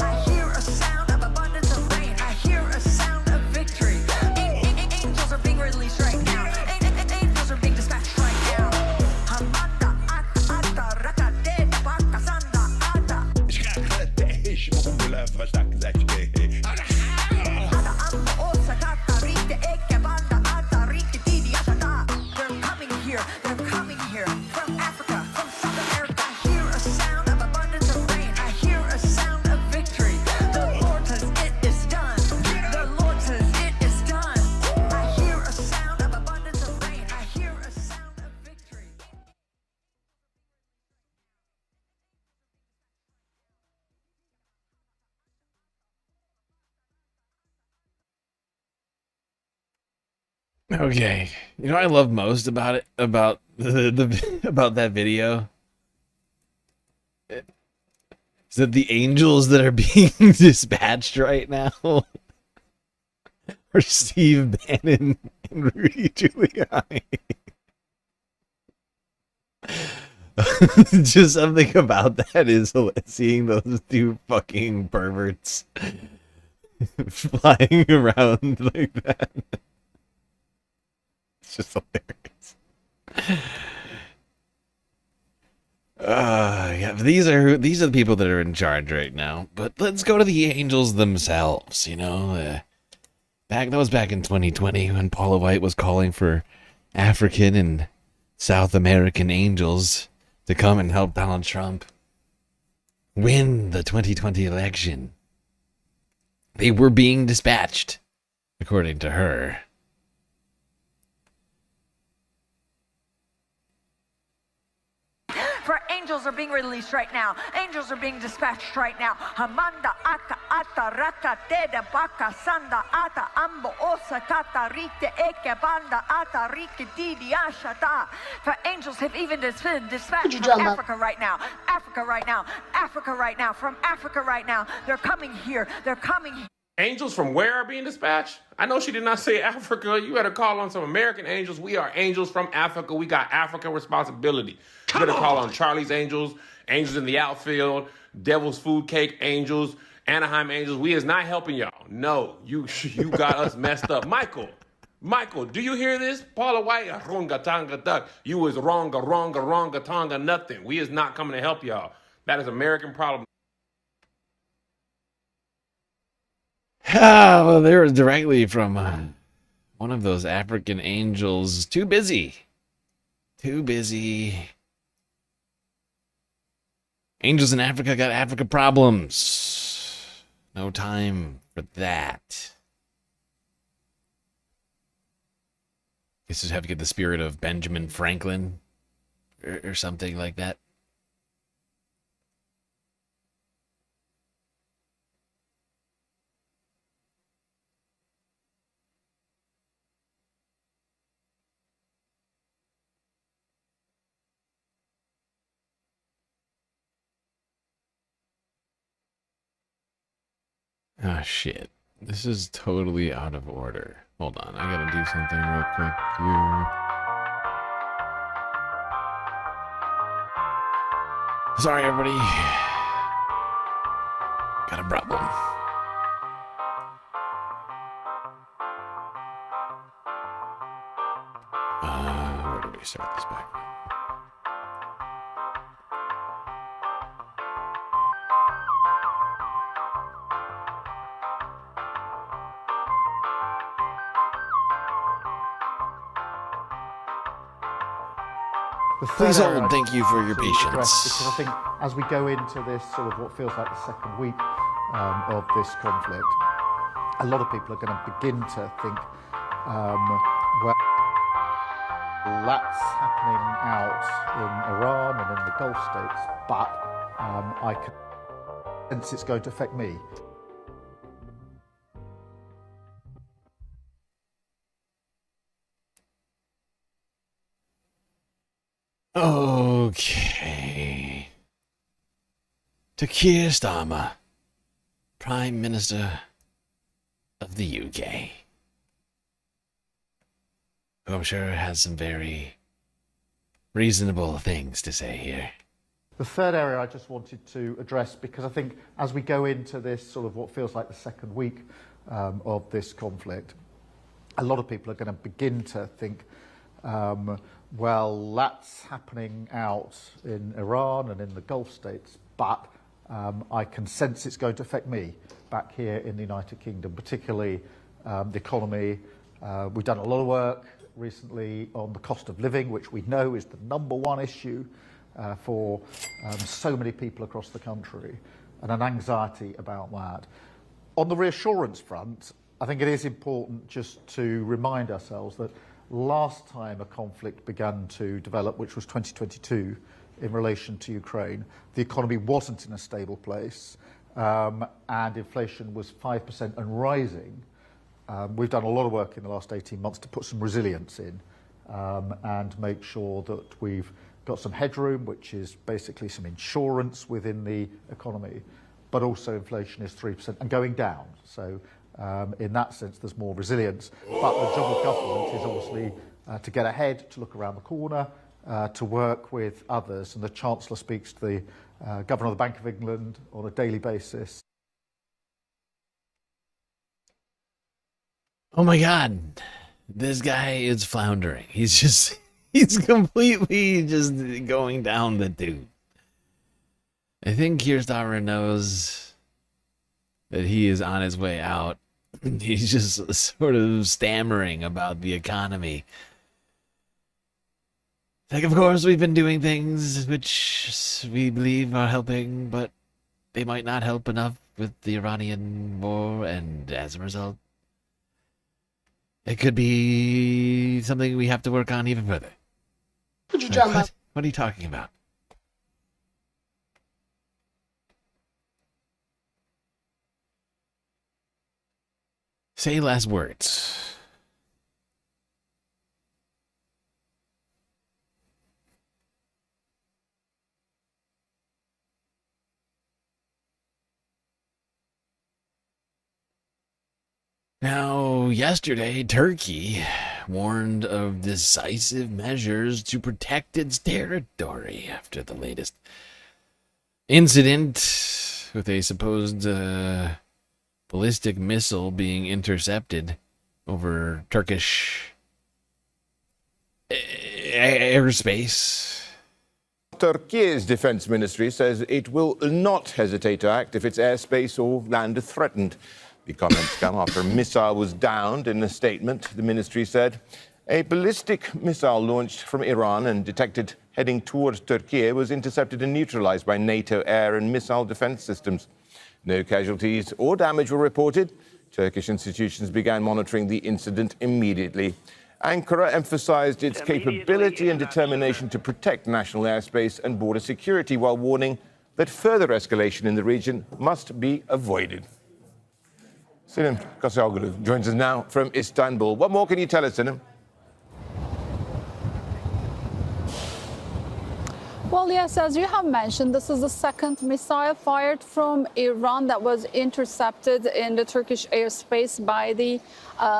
I hear a sound of abundance of rain. I hear a sound of victory. Angels are being released right now. Angels are being dispatched right now. They're coming here. They're coming here from Africa, from South America. I hear a sound of abundance of rain. I hear a sound of victory. The Lord says it is done. The Lord says it is done. I hear a sound of abundance of rain. I hear a sound of victory. Okay, you know what I love most about it, about about that video, is that the angels that are being dispatched right now are Steve Bannon and Rudy Giuliani. Just something about that is seeing those two fucking perverts flying around like that. It's just hilarious. Yeah, but these are the people that are in charge right now. But let's go to the angels themselves. You know, that was back in 2020 when Paula White was calling for African and South American angels to come and help Donald Trump win the 2020 election. They were being dispatched, according to her. For angels are being released right now. Angels are being dispatched right now. Hamanda aka ata raka teda baka sanda ata ambo osa kata rite eke banda ata rike didi ashata. For angels have even been dispatched from Africa right now. Africa right now. Africa right now. From Africa right now. They're coming here. They're coming here. Angels from where are being dispatched? I know she did not say Africa. You better call on some American angels. We are angels from Africa. We got African responsibility. You better call on Charlie's Angels, Angels in the Outfield, Devil's Food Cake Angels, Anaheim Angels. We is not helping y'all. No, you got us messed up. Michael, do you hear this? Paula White, runga tanga duck. You is wronga tonga nothing. We is not coming to help y'all. That is American problem. Well, they were directly from one of those African angels. Too busy. Angels in Africa got Africa problems. No time for that. Guess you have to get the spirit of Benjamin Franklin or something like that. Ah, shit. This is totally out of order. Hold on, I gotta do something real quick here. Sorry, everybody. Got a problem. Where do we start this back? Please hold. Thank you for your patience. Because I think as we go into this sort of what feels like the second week of this conflict, a lot of people are going to begin to think, well, That's happening out in Iran and in the Gulf states, but I can sense it's going to affect me. Okay. To Keir Starmer, Prime Minister of the UK, who I'm sure has some very reasonable things to say here. The third area I just wanted to address, because I think as we go into this sort of what feels like the second week of this conflict, a lot of people are going to begin to think, well, that's happening out in Iran and in the Gulf states, but I can sense it's going to affect me back here in the United Kingdom, particularly the economy. We've done a lot of work recently on the cost of living, which we know is the #1 issue for so many people across the country, and an anxiety about that. On the reassurance front, I think it is important just to remind ourselves that last time a conflict began to develop, which was 2022, in relation to Ukraine, the economy wasn't in a stable place, and inflation was 5% and rising. We've done a lot of work in the last 18 months to put some resilience in and make sure that we've got some headroom, which is basically some insurance within the economy, but also inflation is 3% and going down. So in that sense, there's more resilience. But the job of government is obviously to get ahead, to look around the corner, to work with others. And the Chancellor speaks to the Governor of the Bank of England on a daily basis. Oh my God, this guy is floundering. He's completely just going down the tube. I think Keir Starmer knows that he is on his way out. He's just sort of stammering about the economy. Like, of course, we've been doing things which we believe are helping, but they might not help enough with the Iranian war, and as a result, it could be something we have to work on even further. Could you jump up? What are you talking about? Say last words. Now, yesterday, Turkey warned of decisive measures to protect its territory after the latest incident with a supposed ballistic missile being intercepted over Turkish airspace. Turkey's defense ministry says it will not hesitate to act if its airspace or land are threatened. The comments come after a missile was downed. In a statement, the ministry said a ballistic missile launched from Iran and detected heading towards Turkey was intercepted and neutralized by NATO air and missile defense systems. No casualties or damage were reported. Turkish institutions began monitoring the incident immediately. Ankara emphasized its capability and determination to protect national airspace and border security, while warning that further escalation in the region must be avoided. Sinem Kasyoglu joins us now from Istanbul. What more can you tell us, Sinem? Well, yes, as you have mentioned, this is the second missile fired from Iran that was intercepted in the Turkish airspace by the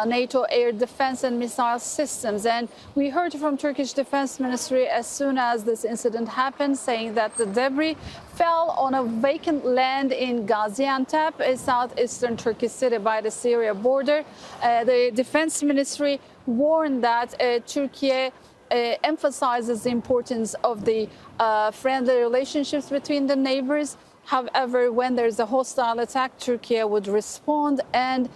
NATO air defense and missile systems. And we heard from Turkish Defense Ministry as soon as this incident happened, saying that the debris fell on a vacant land in Gaziantep, a southeastern Turkish city by the Syria border. The Defense Ministry warned that Turkey emphasizes the importance of the friendly relationships between the neighbors. However, when there's a hostile attack, Turkey would respond, and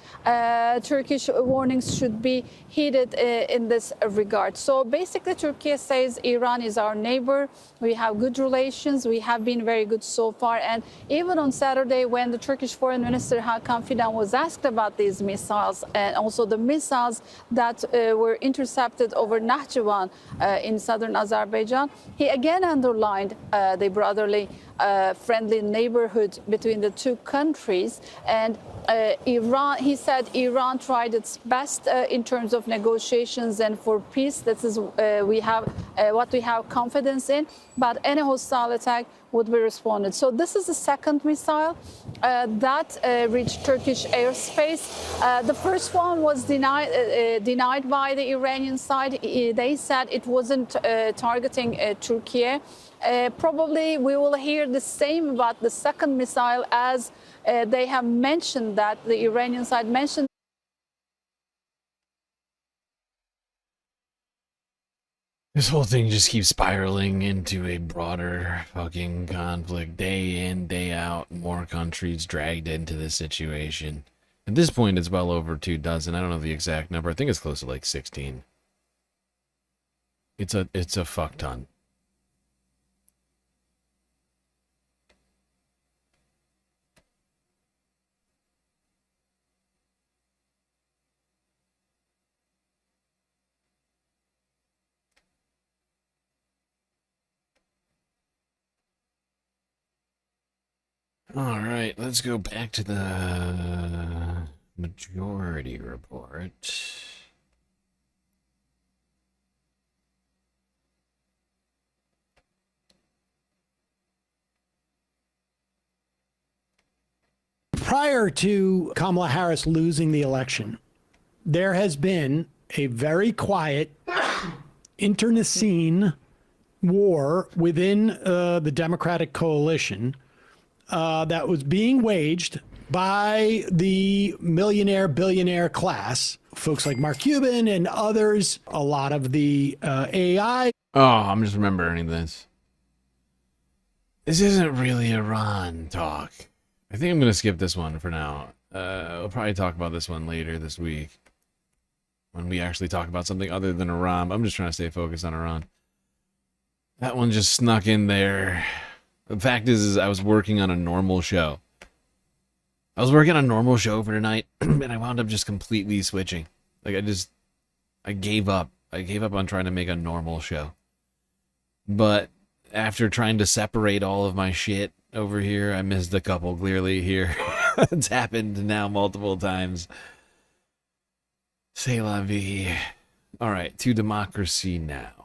Turkish warnings should be heeded in this regard. So basically, Turkey says Iran is our neighbor. We have good relations. We have been very good so far. And even on Saturday, when the Turkish Foreign Minister Hakan Fidan was asked about these missiles and also the missiles that were intercepted over Nahchivan in southern Azerbaijan, he again underlined the brotherly, friendly neighborhood between the two countries. And Iran, he said, Iran tried its best in terms of negotiations and for peace. This is what we have confidence in. But any hostile attack would be responded. So this is the second missile that reached Turkish airspace. The first one was denied by the Iranian side. They said it wasn't targeting Turkey. Probably we will hear the same about the second missile, as they have mentioned that the Iranian side mentioned. This whole thing just keeps spiraling into a broader fucking conflict. Day in, day out, more countries dragged into this situation. At this point, it's well over 24. I don't know the exact number. I think it's close to like 16. It's a fuck ton. All right, let's go back to the majority report. Prior to Kamala Harris losing the election, there has been a very quiet internecine war within the Democratic coalition that was being waged by the millionaire, billionaire class, folks like Mark Cuban and others, a lot of the AI. Oh, I'm just remembering this. This isn't really Iran talk. I think I'm going to skip this one for now. We'll probably talk about this one later this week, when we actually talk about something other than Iran. I'm just trying to stay focused on Iran. That one just snuck in there. The fact is I was working on a normal show. I was working on a normal show for tonight, and I wound up just completely switching. Like, I gave up. I gave up on trying to make a normal show. But after trying to separate all of my shit over here, I missed a couple clearly here. It's happened now multiple times. C'est la vie. All right, to Democracy Now!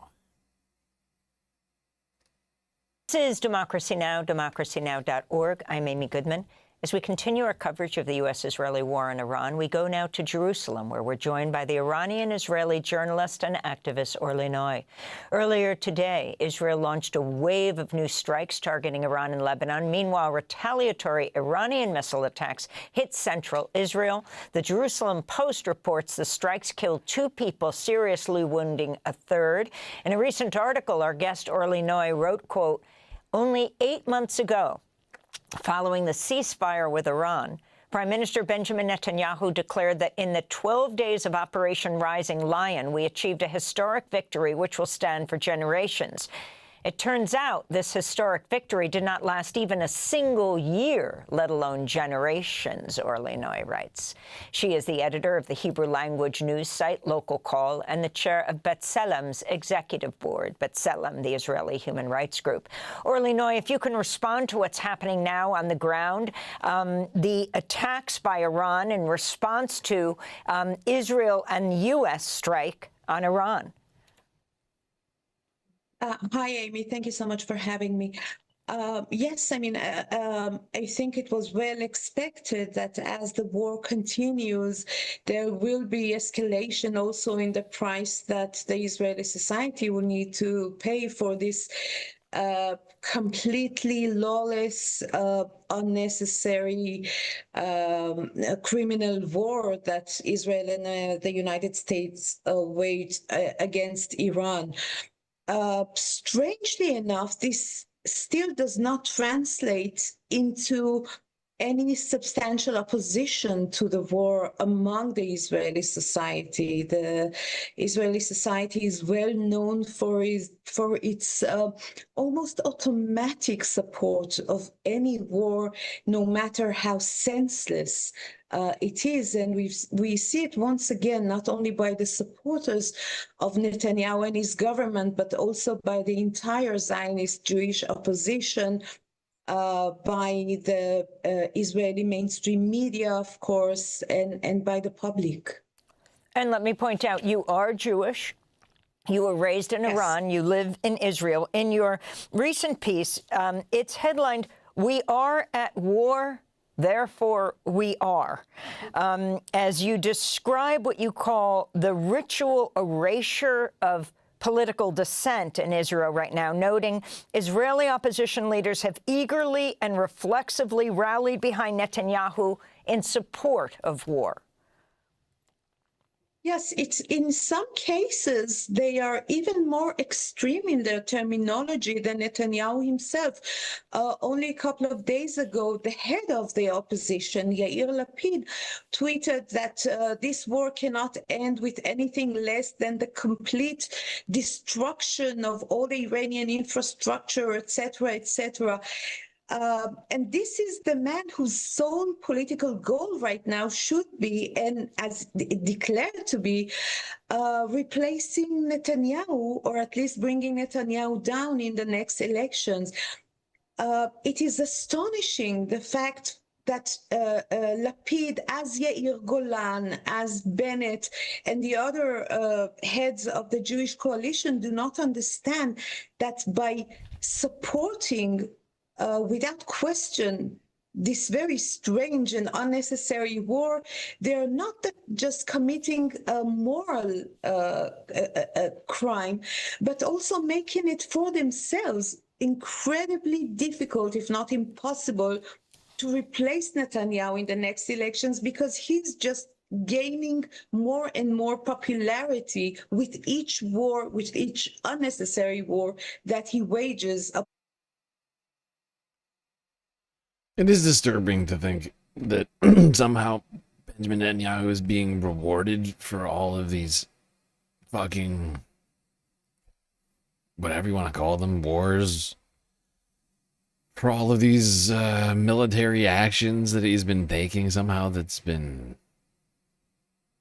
This is Democracy Now!, democracynow.org. I'm Amy Goodman. As we continue our coverage of the U.S.-Israeli war in Iran, we go now to Jerusalem, where we're joined by the Iranian-Israeli journalist and activist Orly Noy. Earlier today, Israel launched a wave of new strikes targeting Iran and Lebanon. Meanwhile, retaliatory Iranian missile attacks hit central Israel. The Jerusalem Post reports the strikes killed 2 people, seriously wounding a third. In a recent article, our guest Orly Noy wrote, quote, "Only 8 months ago, following the ceasefire with Iran, Prime Minister Benjamin Netanyahu declared that in the 12 days of Operation Rising Lion, we achieved a historic victory which will stand for generations. It turns out this historic victory did not last even a single year, let alone generations," Orly Noy writes. She is the editor of the Hebrew language news site Local Call and the chair of B'Tselem's executive board, B'Tselem, the Israeli human rights group. Orly Noy, if you can respond to what's happening now on the ground, the attacks by Iran in response to Israel and U.S. strike on Iran. Hi, Amy. Thank you so much for having me. Yes, I mean, I think it was well expected that as the war continues, there will be escalation also in the price that the Israeli society will need to pay for this completely lawless, unnecessary criminal war that Israel and the United States waged against Iran. Strangely enough, this still does not translate into any substantial opposition to the war among the Israeli society. The Israeli society is well known for its almost automatic support of any war, no matter how senseless it is. And we see it once again, not only by the supporters of Netanyahu and his government, but also by the entire Zionist Jewish opposition, by the Israeli mainstream media, of course, and by the public. And let me point out, you are Jewish. You were raised in Iran. You live in Israel. In your recent piece, it's headlined, "We are at war, therefore we are," as you describe what you call the ritual erasure of political dissent in Israel right now, noting Israeli opposition leaders have eagerly and reflexively rallied behind Netanyahu in support of war. Yes, it's in some cases they are even more extreme in their terminology than Netanyahu himself. Only a couple of days ago, the head of the opposition, Yair Lapid, tweeted that this war cannot end with anything less than the complete destruction of all the Iranian infrastructure, etc., etc. And this is the man whose sole political goal right now should be, and as declared to be, replacing Netanyahu, or at least bringing Netanyahu down in the next elections. It is astonishing, the fact that Lapid, as Yair Golan, as Bennett, and the other heads of the Jewish coalition do not understand that by supporting without question this very strange and unnecessary war, they're not just committing a moral crime, but also making it for themselves incredibly difficult, if not impossible, to replace Netanyahu in the next elections, because he's just gaining more and more popularity with each war, with each unnecessary war that he wages. It is disturbing to think that somehow Benjamin Netanyahu is being rewarded for all of these fucking, whatever you want to call them, wars, for all of these military actions that he's been taking somehow that's been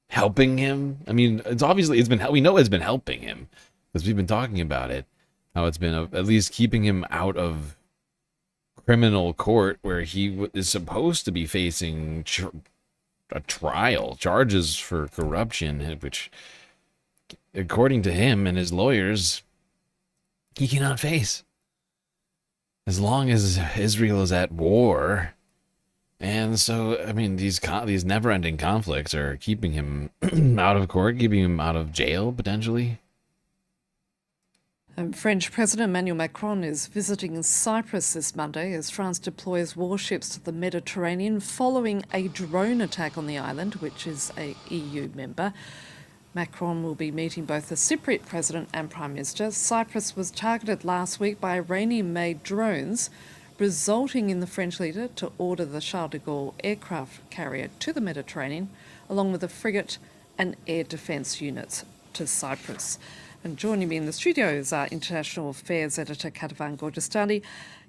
helping him. I mean, it's been, we know it's been helping him because we've been talking about it, how it's been at least keeping him out of criminal court where he is supposed to be facing a trial, charges for corruption, which, according to him and his lawyers, he cannot face. As long as Israel is at war. And so, I mean, these never-ending conflicts are keeping him out of court, keeping him out of jail, potentially. French President Emmanuel Macron is visiting Cyprus this Monday as France deploys warships to the Mediterranean following a drone attack on the island, which is a EU member. Macron will be meeting both the Cypriot President and Prime Minister. Cyprus was targeted last week by Iranian-made drones, resulting in the French leader to order the Charles de Gaulle aircraft carrier to the Mediterranean, along with a frigate and air defence units to Cyprus. And joining me in the studio is our International Affairs Editor, Katavan Gorgestani.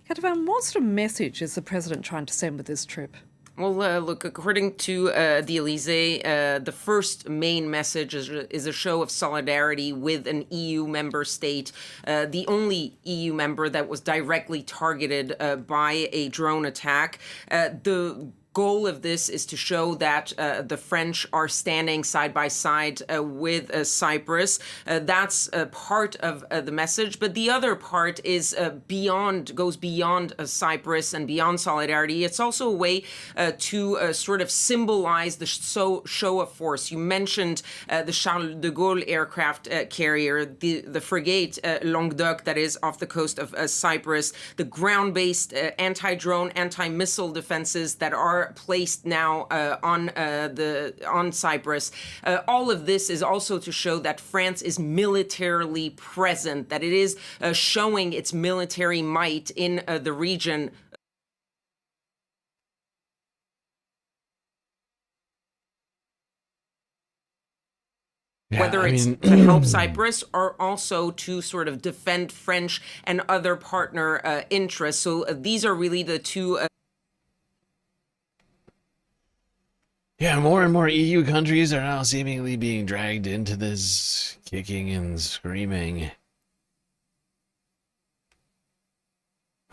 Katavan, what sort of message is the President trying to send with this trip? Well, look, according to the Elysee, the first main message is a show of solidarity with an EU member state, the only EU member that was directly targeted by a drone attack. The goal of this is to show that the French are standing side by side with Cyprus. That's part of the message, but the other part is goes beyond Cyprus and beyond solidarity. It's also a way to sort of symbolize the show of force. You mentioned the Charles de Gaulle aircraft carrier, the frigate Languedoc that is off the coast of Cyprus, the ground-based anti-drone, anti-missile defenses that are are placed now on Cyprus. All of this is also to show that France is militarily present, that it is showing its military might in the region. Yeah, Whether I it's mean, to help Cyprus or also to sort of defend French and other partner interests. So these are really the two. Yeah, more and more EU countries are now seemingly being dragged into this kicking and screaming.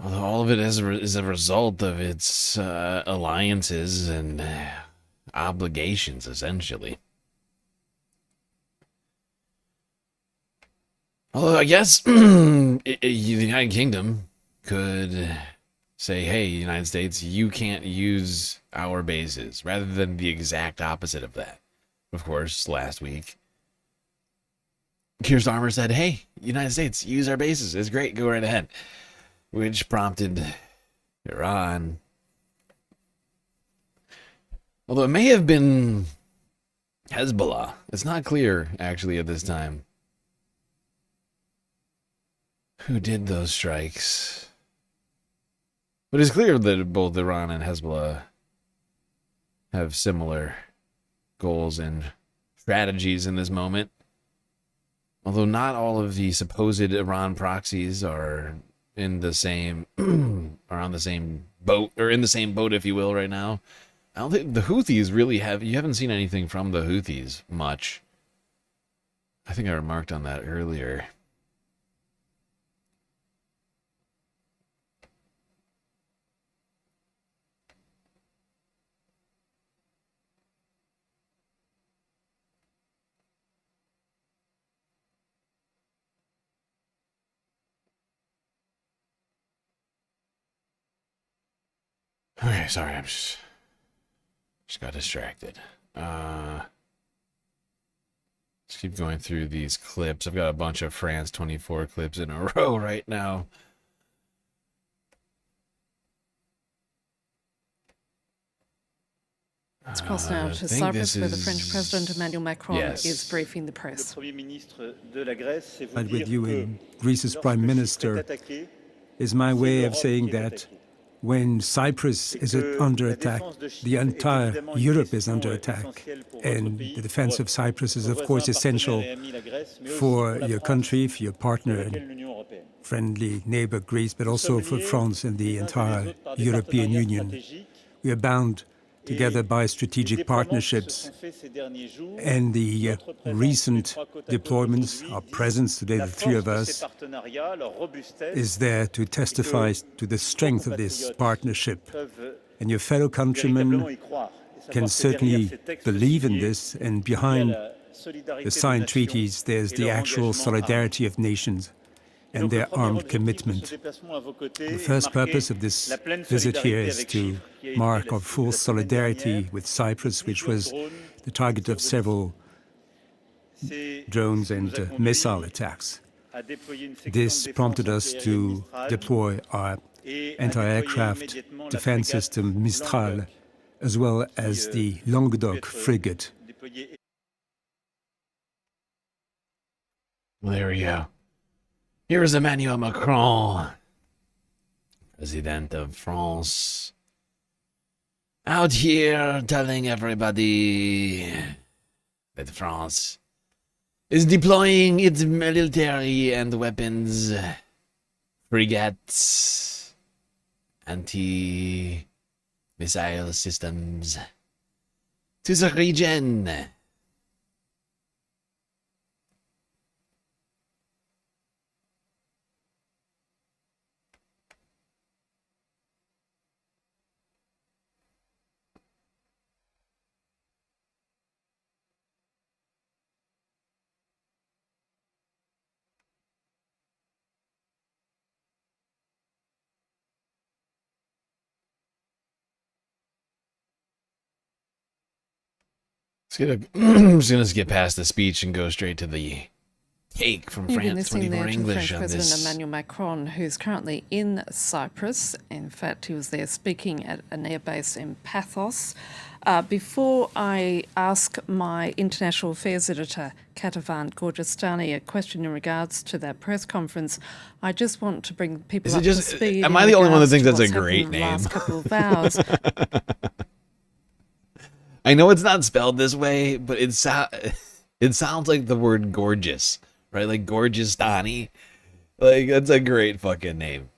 Although all of it is a result of its alliances and obligations, essentially. Although I guess the United Kingdom could say, hey, United States, you can't use our bases, rather than the exact opposite of that. Of course, last week, Keir Starmer said, hey, United States, use our bases. It's great. Go right ahead. Which prompted Iran. Although it may have been Hezbollah. It's not clear, actually, at this time, who did those strikes. But it's clear that both Iran and Hezbollah have similar goals and strategies in this moment. Although not all of the supposed Iran proxies are in the same are on the same boat, or in the same boat, if you will, right now. I don't think the Houthis really you haven't seen anything from the Houthis much. I think I remarked on that earlier. Okay, sorry, I'm just got distracted. Let's keep going through these clips. I've got a bunch of France 24 clips in a row right now. Let's cross now to Cyprus, where the French President Emmanuel Macron is briefing the press. And with you in Greece's Prime Minister is my way of saying that when Cyprus is under attack, the entire Europe is under attack. And the defense of Cyprus is, of course, essential for your country, for your partner and friendly neighbor Greece, but also for France and the entire European Union. We are bound together by strategic partnerships, and the recent deployments, our presence today, the three of us, is there to testify to the strength of this partnership. And your fellow countrymen can certainly believe in this, and behind the signed treaties, there's the actual solidarity of nations and their armed commitment. The first purpose of this visit here is to mark our full solidarity with Cyprus, which was the target of several drones and missile attacks. This prompted us to deploy our anti-aircraft defense system Mistral, as well as the Languedoc frigate. Well, there we go. Here is Emmanuel Macron, President of France, out here telling everybody that France is deploying its military and weapons, frigates, anti-missile systems to the region. I'm just gonna skip past the speech and go straight to the take from You've been France listening there 24 to English French on President this. Emmanuel Macron, who's currently in Cyprus. In fact, he was there speaking at an airbase in Paphos. Before I ask my international affairs editor, Katavan Gorgistani, a question in regards to that press conference, I just want to bring people Is it up just- to speed. am in I the only one that regards thinks to that's a what's happened great in the name? last couple of hours. I know it's not spelled this way, but it sounds like the word gorgeous, right? Like Gorgistani. Like, that's a great fucking name.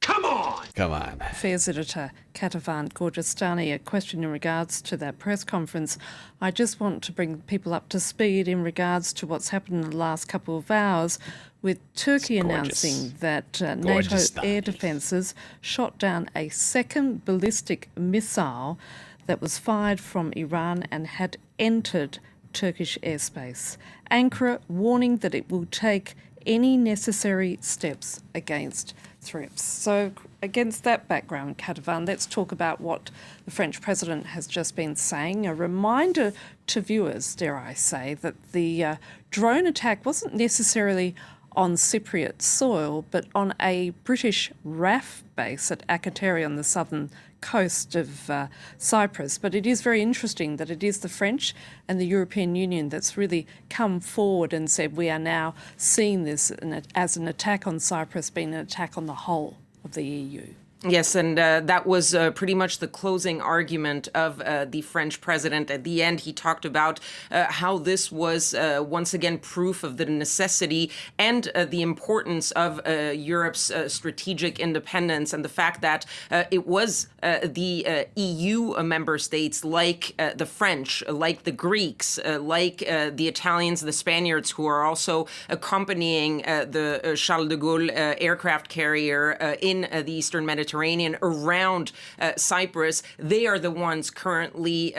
Come on! Affairs editor Katavan Gorgistani, a question in regards to that press conference. I just want to bring people up to speed in regards to what's happened in the last couple of hours, with Turkey announcing that NATO air defences shot down a second ballistic missile that was fired from Iran and had entered Turkish airspace. Ankara warning that it will take any necessary steps against threats. So against that background, Katavan, let's talk about what the French president has just been saying. A reminder to viewers, dare I say, that the drone attack wasn't necessarily on Cypriot soil, but on a British RAF base at Akrotiri on the southern coast of Cyprus. But it is very interesting that it is the French and the European Union that's really come forward and said we are now seeing this as an attack on Cyprus being an attack on the whole of the EU. Yes, and that was pretty much the closing argument of the French president. At the end, he talked about how this was once again proof of the necessity and the importance of Europe's strategic independence, and the fact that it was the EU member states like the French, like the Greeks, like the Italians, the Spaniards, who are also accompanying the Charles de Gaulle aircraft carrier in the Eastern Mediterranean around Cyprus. They are the ones currently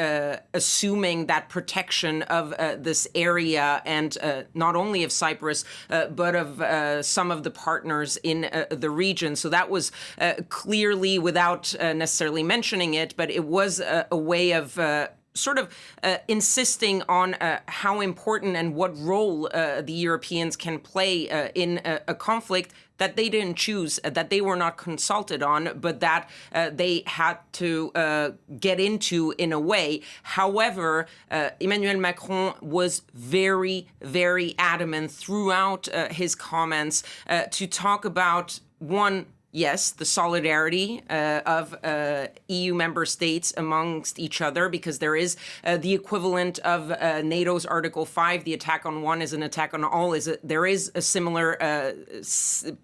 assuming that protection of this area, and not only of Cyprus, but of some of the partners in the region. So that was clearly, without necessarily mentioning it, but it was a way of sort of insisting on how important and what role the Europeans can play in a conflict that they didn't choose, that they were not consulted on, but that they had to get into in a way. However, Emmanuel Macron was very, very adamant throughout his comments to talk about, one, yes, the solidarity of EU member states amongst each other, because there is the equivalent of NATO's Article 5. The attack on one is an attack on all. There is a similar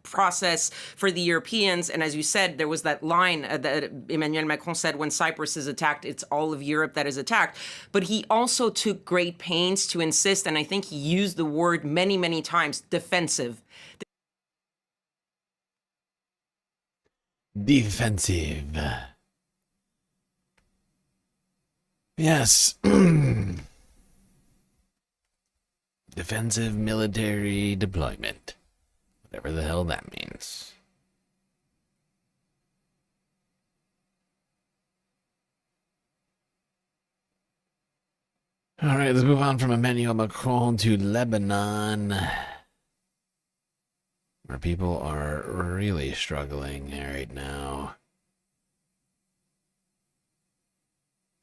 process for the Europeans. And as you said, there was that line that Emmanuel Macron said, when Cyprus is attacked, it's all of Europe that is attacked. But he also took great pains to insist, and I think he used the word many, many times, defensive. Defensive. Yes. Defensive military deployment. Whatever the hell that means. All right, let's move on from Emmanuel Macron to Lebanon, where people are really struggling right now.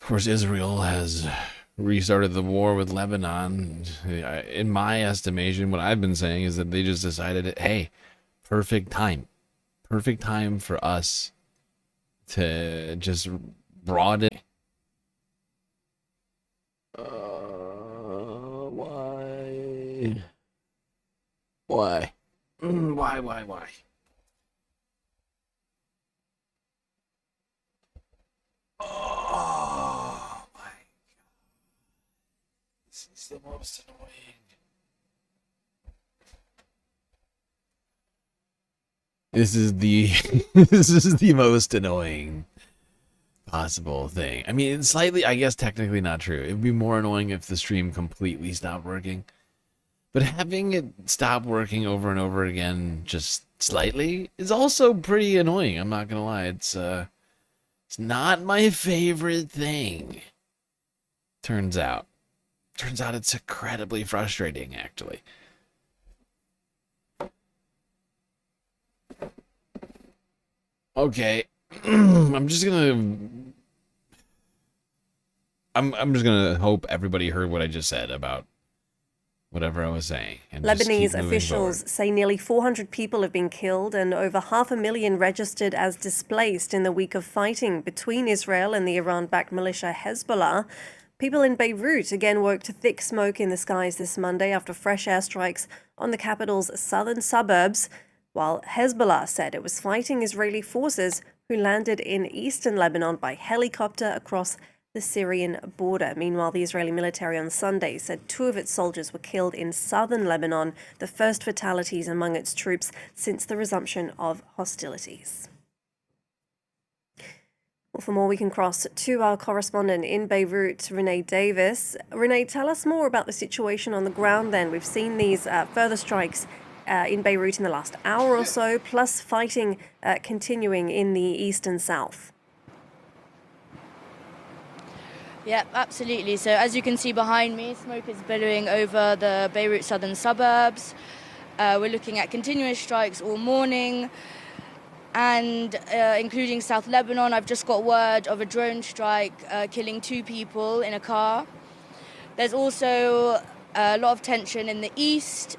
Of course, Israel has restarted the war with Lebanon. In my estimation, what I've been saying is that they just decided, hey, perfect time. Perfect time for us to just broaden. Why? Why? Why? Oh my God. This is the most annoying. This is the most annoying possible thing. I mean, it's slightly, I guess, technically not true. It would be more annoying if the stream completely stopped working. But having it stop working over and over again, just slightly, is also pretty annoying. I'm not gonna lie. It's not my favorite thing. Turns out it's incredibly frustrating, actually. Okay. I'm just gonna hope everybody heard what I just said about whatever I was saying. And just keep Lebanese moving officials forward. say nearly 400 people have been killed and over 500,000 registered as displaced in the week of fighting between Israel and the Iran-backed militia Hezbollah. People in Beirut again woke to thick smoke in the skies this Monday after fresh airstrikes on the capital's southern suburbs, while Hezbollah said it was fighting Israeli forces who landed in eastern Lebanon by helicopter across the Syrian border. Meanwhile, the Israeli military on Sunday said 2 of its soldiers were killed in southern Lebanon, the first fatalities among its troops since the resumption of hostilities. Well, for more, we can cross to our correspondent in Beirut, Renee Davis. Renee, tell us more about the situation on the ground then. We've seen these further strikes in Beirut in the last hour or so, plus fighting continuing in the east and south. Yep, absolutely. So as you can see behind me, smoke is billowing over the Beirut southern suburbs. We're looking at continuous strikes all morning, and including South Lebanon. I've just got word of a drone strike killing 2 people in a car. There's also a lot of tension in the east.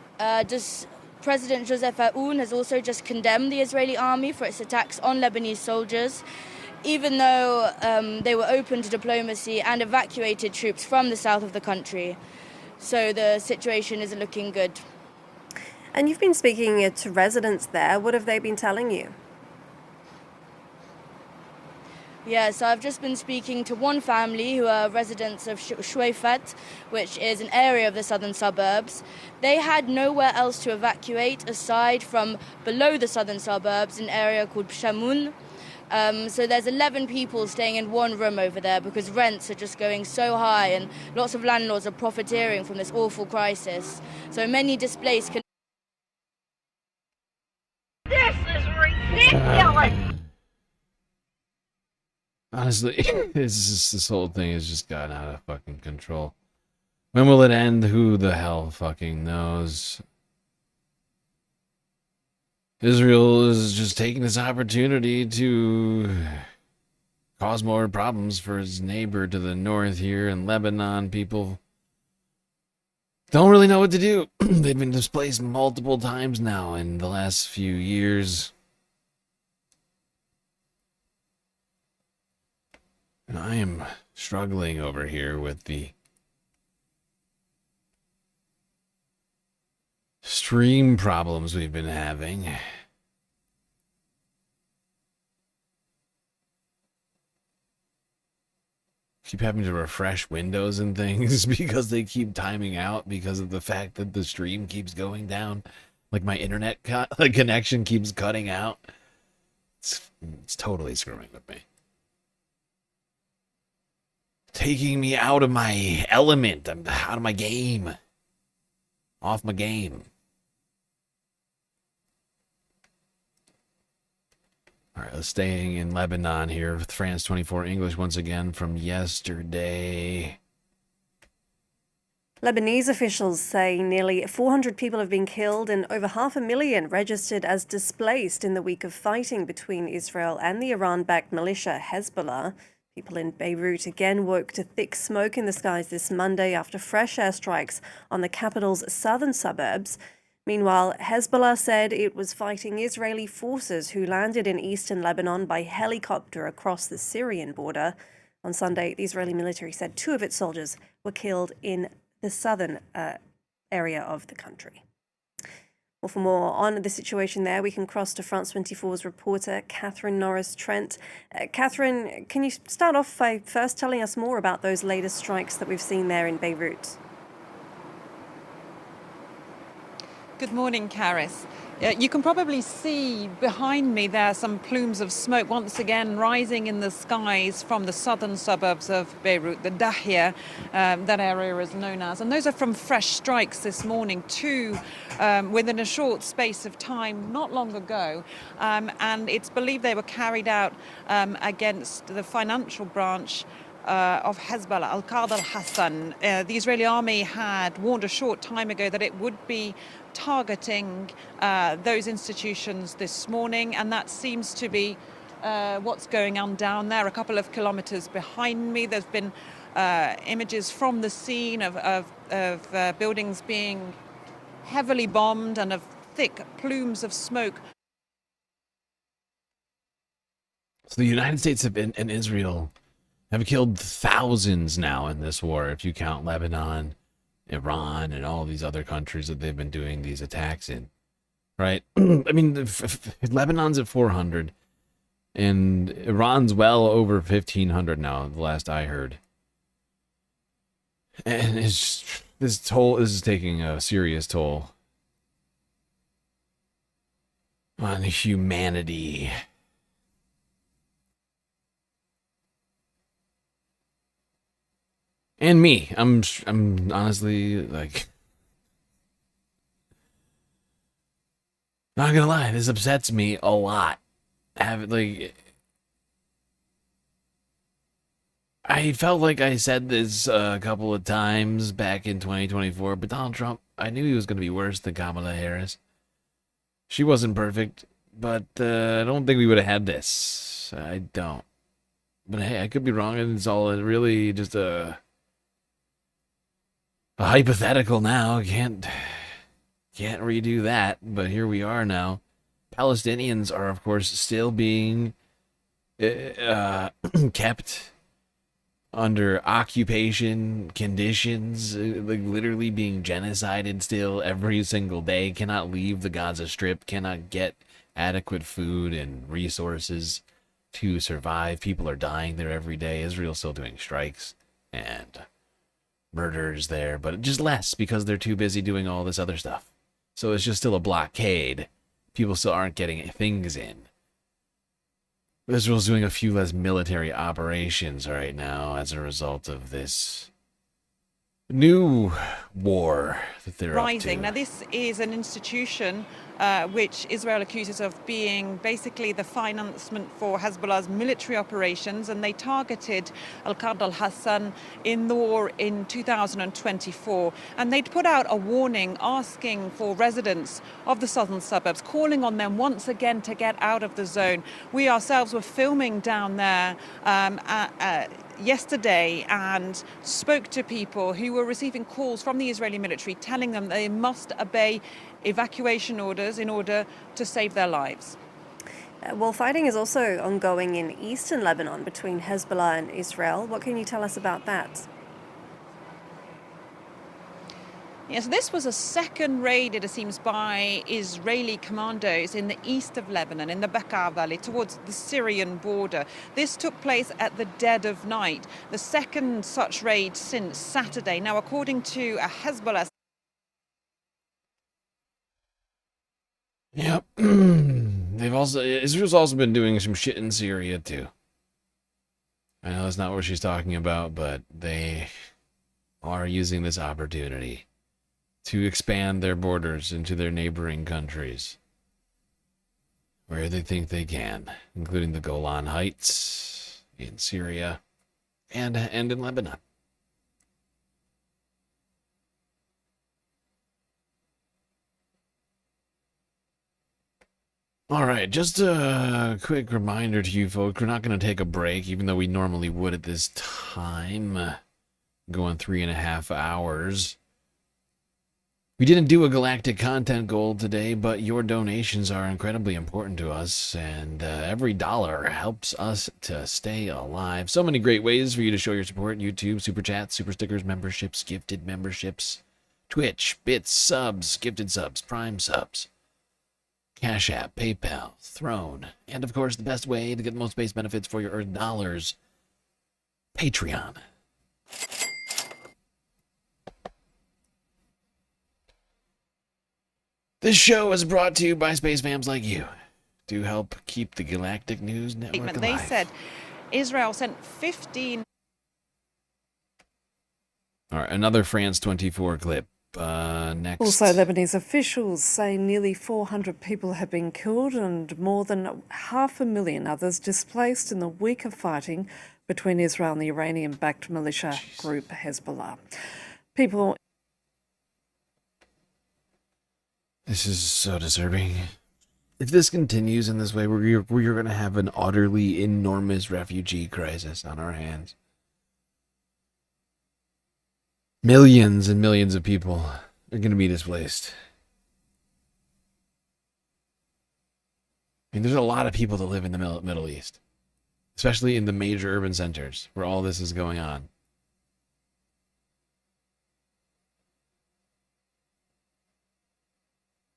President Joseph Aoun has also just condemned the Israeli army for its attacks on Lebanese soldiers, even though they were open to diplomacy and evacuated troops from the south of the country. So the situation isn't looking good. And you've been speaking to residents there. What have they been telling you? Yeah, so I've just been speaking to one family who are residents of Shuaifat, which is an area of the southern suburbs. They had nowhere else to evacuate aside from below the southern suburbs, an area called Shamun. So there's 11 people staying in one room over there because rents are just going so high and lots of landlords are profiteering from this awful crisis. So many displaced can... This is ridiculous! Honestly, this whole thing has just gotten out of fucking control. When will it end? Who the hell fucking knows? Israel is just taking this opportunity to cause more problems for its neighbor to the north here in Lebanon. People don't really know what to do. They've been displaced multiple times now in the last few years. And I am struggling over here with the stream problems we've been having. Keep having to refresh windows and things because they keep timing out because of the fact that the stream keeps going down. Like my internet connection keeps cutting out. It's totally screwing with me. Taking me out of my element. I'm out of my game. Off my game. All right, let's staying in Lebanon here with France 24 English once again from yesterday. Lebanese officials say nearly 400 people have been killed and over 500,000 registered as displaced in the week of fighting between Israel and the Iran-backed militia Hezbollah. People in Beirut again woke to thick smoke in the skies this Monday after fresh airstrikes on the capital's southern suburbs. Meanwhile, Hezbollah said it was fighting Israeli forces who landed in eastern Lebanon by helicopter across the Syrian border. On Sunday, the Israeli military said 2 of its soldiers were killed in the southern area of the country. Well, for more on the situation there, we can cross to France 24's reporter, Catherine Norris-Trent. Catherine, can you start off by first telling us more about those latest strikes that we've seen there in Beirut? Good morning, Karis. You can probably see behind me there some plumes of smoke once again rising in the skies from the southern suburbs of Beirut, the Dahia, that area is known as. And those are from fresh strikes this morning, 2 within a short space of time, not long ago. And it's believed they were carried out against the financial branch of Hezbollah, Al-Qa'id al-Hassan. The Israeli army had warned a short time ago that it would be targeting those institutions this morning, and that seems to be what's going on down there. A couple of kilometers behind me, there's been images from the scene of buildings being heavily bombed and of thick plumes of smoke. So the United States and Israel have killed thousands now in this war, if you count Lebanon, Iran, and all these other countries that they've been doing these attacks in, right? I mean, Lebanon's at 400, and Iran's well over 1,500 now, the last I heard. And it's just, this is taking a serious toll on humanity. And me. I'm honestly, like, not gonna lie, this upsets me a lot. I felt like I said this a couple of times back in 2024, but Donald Trump, I knew he was gonna be worse than Kamala Harris. She wasn't perfect, but I don't think we would have had this. I don't. But hey, I could be wrong, and it's all really just a hypothetical now. Can't redo that, but here we are now. Palestinians are, of course, still being kept under occupation conditions, like literally being genocided still every single day, cannot leave the Gaza Strip, cannot get adequate food and resources to survive. People are dying there every day. Israel's still doing strikes and murders there, but just less because they're too busy doing all this other stuff. So it's just still a blockade. People still aren't getting things in. Israel's doing a few less military operations right now as a result of this new war that they're Rising. up Now, to. this is an institution which Israel accuses of being basically the financement for Hezbollah's military operations, and they targeted Al-Qard al-Hassan in the war in 2024. And they'd put out a warning asking for residents of the southern suburbs, calling on them once again to get out of the zone. We ourselves were filming down there yesterday and spoke to people who were receiving calls from the Israeli military telling them they must obey evacuation orders in order to save their lives. Well, fighting is also ongoing in eastern Lebanon between Hezbollah and Israel. What can you tell us about that? Yes, this was a second raid, it seems, by Israeli commandos in the east of Lebanon, in the Bekaa Valley, towards the Syrian border. This took place at the dead of night, the second such raid since Saturday. Now, according to a Hezbollah... Yep. Israel's also been doing some shit in Syria, too. I know that's not what she's talking about, but they are using this opportunity to expand their borders into their neighboring countries where they think they can, including the Golan Heights in Syria and in Lebanon. All right, just a quick reminder to you folks, we're not going to take a break, even though we normally would at this time, going 3.5 hours. We didn't do a galactic content goal today, but your donations are incredibly important to us, and every dollar helps us to stay alive. So many great ways for you to show your support: YouTube, super chats, super stickers, memberships, gifted memberships, Twitch, bits, subs, gifted subs, prime subs, Cash App, PayPal, Throne, and of course the best way to get the most base benefits for your earned dollars, Patreon. This show is brought to you by space fams like you to help keep the Galactic News Network alive. They said Israel sent 15... All right, another France 24 clip. Next. Also, Lebanese officials say nearly 400 people have been killed and more than 500,000 others displaced in the week of fighting between Israel and the Iranian-backed militia group Hezbollah. People... This is so disturbing. If this continues in this way, we're going to have an utterly enormous refugee crisis on our hands. Millions and millions of people are going to be displaced. I mean, there's a lot of people that live in the Middle East, especially in the major urban centers where all this is going on.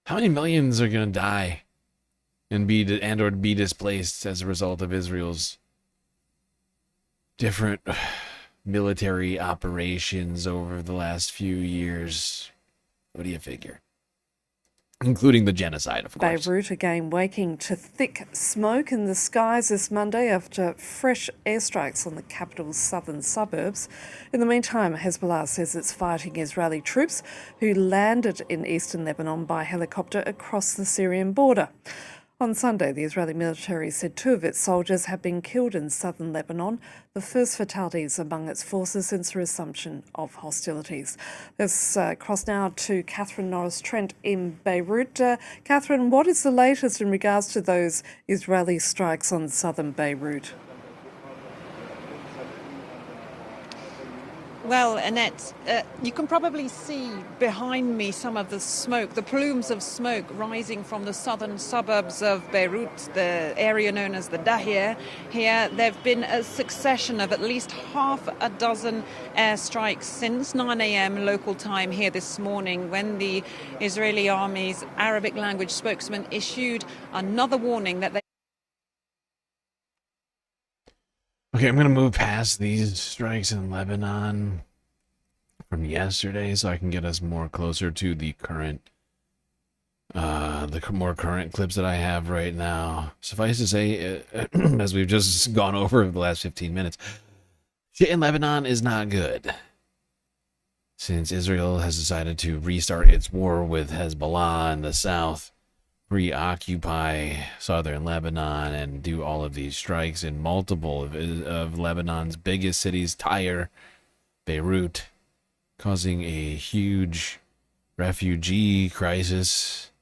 How many millions are going to die and be displaced as a result of Israel's different military operations over the last few years? What do you figure? Including the genocide, of course. Beirut again waking to thick smoke in the skies this Monday after fresh airstrikes on the capital's southern suburbs. In the meantime, Hezbollah says it's fighting Israeli troops who landed in eastern Lebanon by helicopter across the Syrian border. On Sunday, the Israeli military said 2 of its soldiers have been killed in southern Lebanon, the first fatalities among its forces since the resumption of hostilities. Let's cross now to Catherine Norris-Trent in Beirut. Catherine, what is the latest in regards to those Israeli strikes on southern Beirut? Well, Annette, you can probably see behind me some of the smoke, the plumes of smoke rising from the southern suburbs of Beirut, the area known as the Dahir. Here, there have been a succession of at least half a dozen airstrikes since 9 a.m. local time here this morning, when the Israeli army's Arabic language spokesman issued another warning that they... Okay, I'm going to move past these strikes in Lebanon from yesterday so I can get us more closer to the current, more current clips that I have right now. Suffice to say, as we've just gone over the last 15 minutes, shit in Lebanon is not good. Since Israel has decided to restart its war with Hezbollah in the south, reoccupy southern Lebanon and do all of these strikes in multiple of Lebanon's biggest cities, Tyre, Beirut, causing a huge refugee crisis.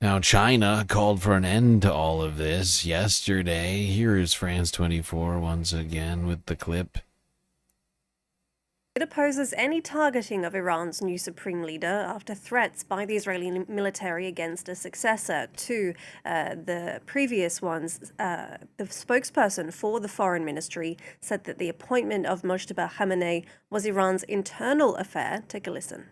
Now, China called for an end to all of this yesterday. Here is France 24 once again with the clip. It opposes any targeting of Iran's new supreme leader after threats by the Israeli military against a successor to the previous ones. The spokesperson for the foreign ministry said that the appointment of Mojtaba Khamenei was Iran's internal affair. Take a listen.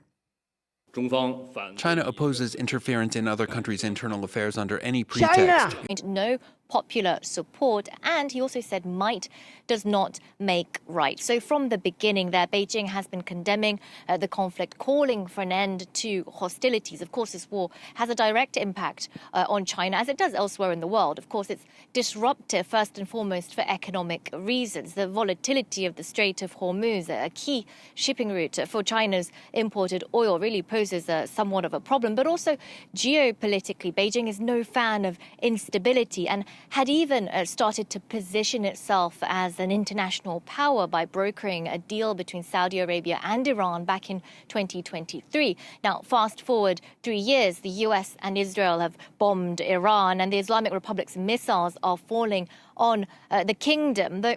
China opposes interference in other countries' internal affairs under any pretext. No popular support, and he also said might does not make right. So from the beginning there, Beijing has been condemning the conflict, calling for an end to hostilities. Of course, this war has a direct impact on China, as it does elsewhere in the world. Of course, it's disruptive, first and foremost, for economic reasons. The volatility of the Strait of Hormuz, a key shipping route for China's imported oil, really poses somewhat of a problem. But also geopolitically, Beijing is no fan of instability and had even started to position itself as an international power by brokering a deal between Saudi Arabia and Iran back in 2023. Now, fast forward 3 years, the US and Israel have bombed Iran, and the Islamic Republic's missiles are falling on the kingdom. Though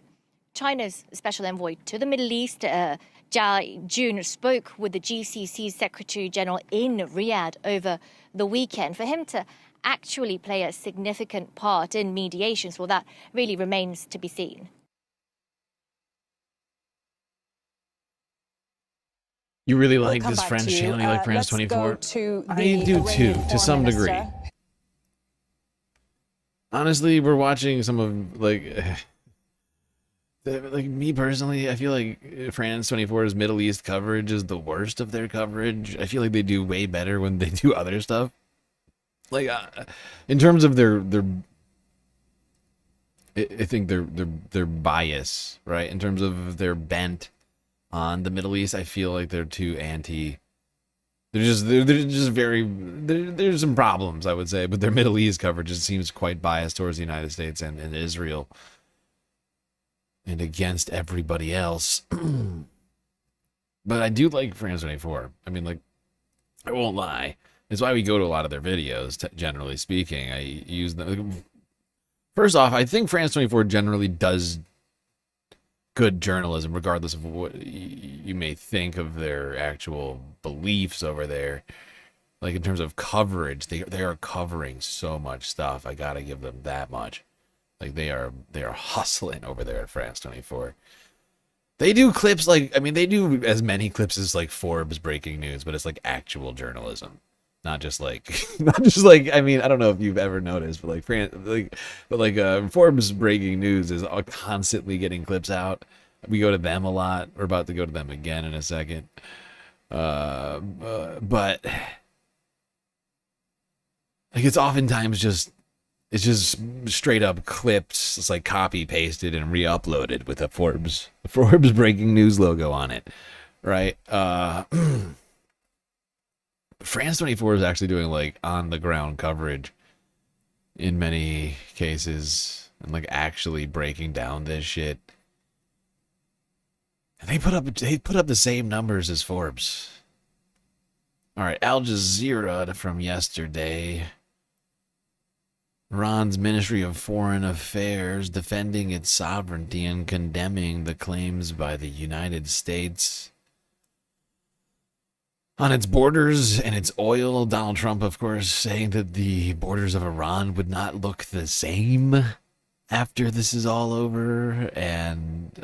China's special envoy to the Middle East, Jia Jun, spoke with the GCC's Secretary General in Riyadh over the weekend. For him to actually play a significant part in mediations, well, that really remains to be seen. You really like this French channel? You like France 24? I do too, to some degree. Honestly, we're watching some of, like me personally, I feel like France 24's Middle East coverage is the worst of their coverage. I feel like they do way better when they do other stuff. Like, in terms of their I think their bias, right? In terms of their bent on the Middle East, I feel like they're too anti. There's some problems, I would say, but their Middle East coverage just seems quite biased towards the United States and Israel, and against everybody else. But I do like France 24. I mean, like, I won't lie. It's why we go to a lot of their videos, generally speaking. I use them. First off, I think France 24 generally does good journalism, regardless of what you may think of their actual beliefs over there. Like, in terms of coverage, they are covering so much stuff. I gotta give them that much. Like, they are hustling over there at France 24. They do clips like, I mean, they do as many clips as like Forbes breaking news, but it's like actual journalism. Not just like, I mean, I don't know if you've ever noticed, but like Forbes breaking news is constantly getting clips out. We go to them a lot. We're about to go to them again in a second. But like, it's oftentimes just straight up clips. It's like copy pasted and re-uploaded with a Forbes breaking news logo on it, right? France 24 is actually doing like on the ground coverage in many cases and like actually breaking down this shit. And they put up the same numbers as Forbes. All right, Al Jazeera from yesterday. Iran's Ministry of Foreign Affairs defending its sovereignty and condemning the claims by the United States on its borders and its oil. Donald Trump, of course, saying that the borders of Iran would not look the same after this is all over, and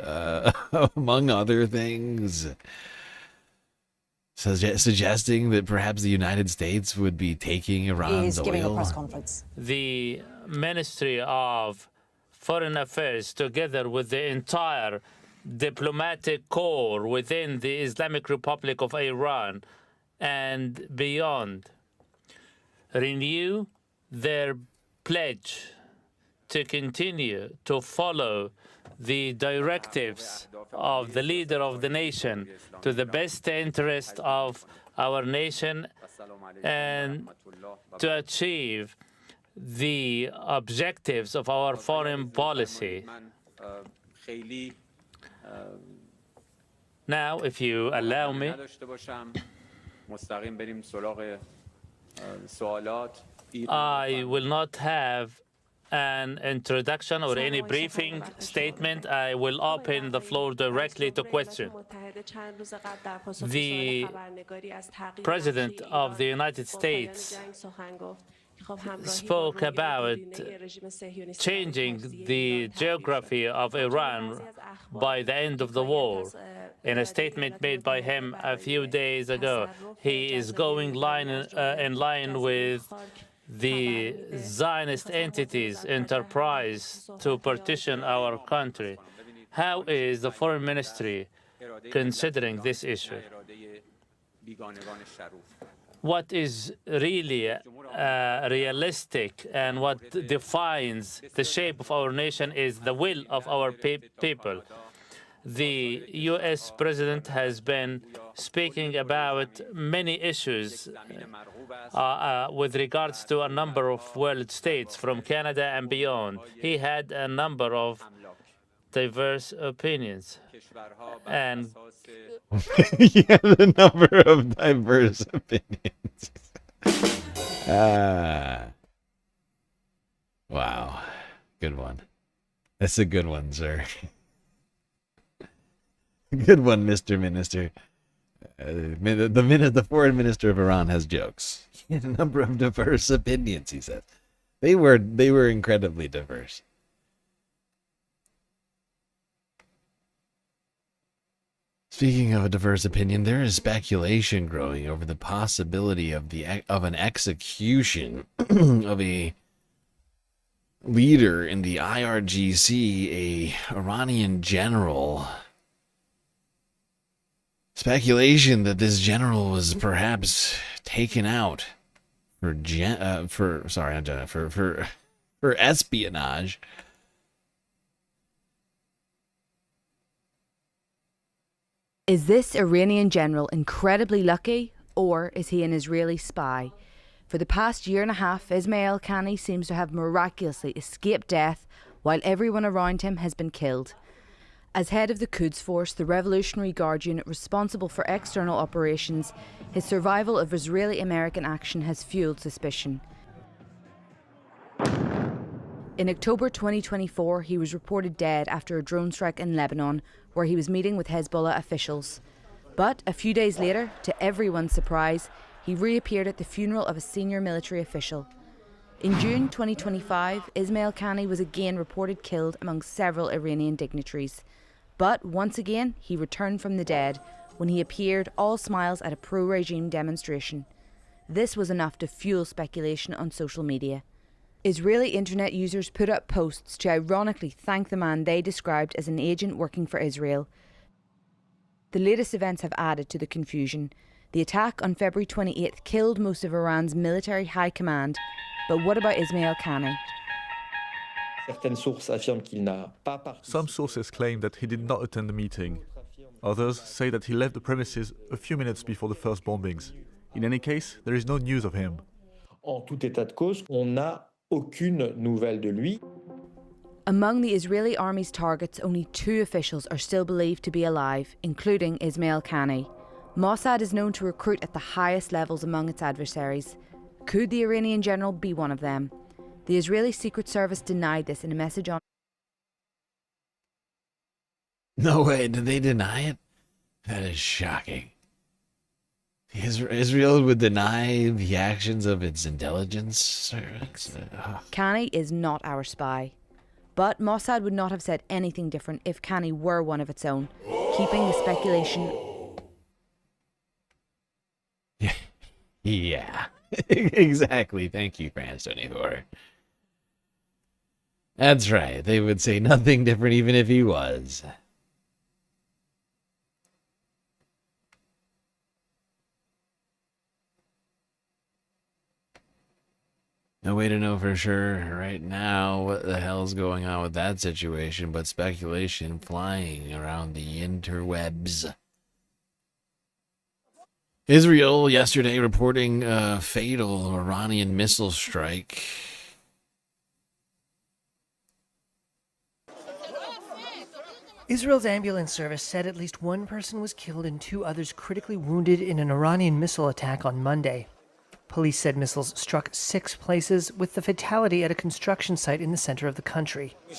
among other things, suggesting that perhaps the United States would be taking Iran's oil. Giving a press conference. The Ministry of Foreign Affairs, together with the entire diplomatic corps within the Islamic Republic of Iran and beyond, renew their pledge to continue to follow the directives of the leader of the nation to the best interest of our nation and to achieve the objectives of our foreign policy. Now, if you allow me, I will not have an introduction or any briefing statement. I will open the floor directly to questions. The President of the United States spoke about changing the geography of Iran by the end of the war. In a statement made by him a few days ago, he is going in line with the Zionist entities' enterprise to partition our country. How is the foreign ministry considering this issue? What is really realistic and what defines the shape of our nation is the will of our people. The U.S. President has been speaking about many issues with regards to a number of world states from Canada and beyond. He had a number of diverse opinions. And yeah, the number of diverse opinions. Wow. Good one. That's a good one, sir. Good one, Mr. Minister. The foreign minister of Iran has jokes. He had a number of diverse opinions, he said. They were incredibly diverse. Speaking of a diverse opinion, there is speculation growing over the possibility of an execution of a leader in the IRGC, a Iranian general. Speculation that this general was perhaps taken out for espionage. Is this Iranian general incredibly lucky, or is he an Israeli spy? For the past year and a half, Ismail Khani seems to have miraculously escaped death while everyone around him has been killed. As head of the Quds Force, the Revolutionary Guard unit responsible for external operations, his survival of Israeli-American action has fueled suspicion. In October 2024, he was reported dead after a drone strike in Lebanon, where he was meeting with Hezbollah officials. But a few days later, to everyone's surprise, he reappeared at the funeral of a senior military official. In June 2025, Ismail Khani was again reported killed among several Iranian dignitaries. But once again, he returned from the dead when he appeared all smiles at a pro-regime demonstration. This was enough to fuel speculation on social media. Israeli internet users put up posts to ironically thank the man they described as an agent working for Israel. The latest events have added to the confusion. The attack on February 28th killed most of Iran's military high command, but what about Ismail Khani? Some sources claim that he did not attend the meeting. Others say that he left the premises a few minutes before the first bombings. In any case, there is no news of him. En tout état de cause, on n'a aucune nouvelle de lui. Among the Israeli army's targets, only 2 officials are still believed to be alive, including Ismail Khani. Mossad is known to recruit at the highest levels among its adversaries. Could the Iranian general be one of them? The Israeli Secret Service denied this in a message on... No way, did they deny it? That is shocking. Israel would deny the actions of its intelligence service? Khani is not our spy. But Mossad would not have said anything different if Khani were one of its own, keeping the speculation... Yeah, exactly. Thank you, France 24. That's right. They would say nothing different even if he was. No way to know for sure right now what the hell's going on with that situation, but speculation flying around the interwebs. Israel yesterday reporting a fatal Iranian missile strike. Israel's ambulance service said at least 1 person was killed and 2 others critically wounded in an Iranian missile attack on Monday. Police said missiles struck 6 places, with the fatality at a construction site in the center of the country. They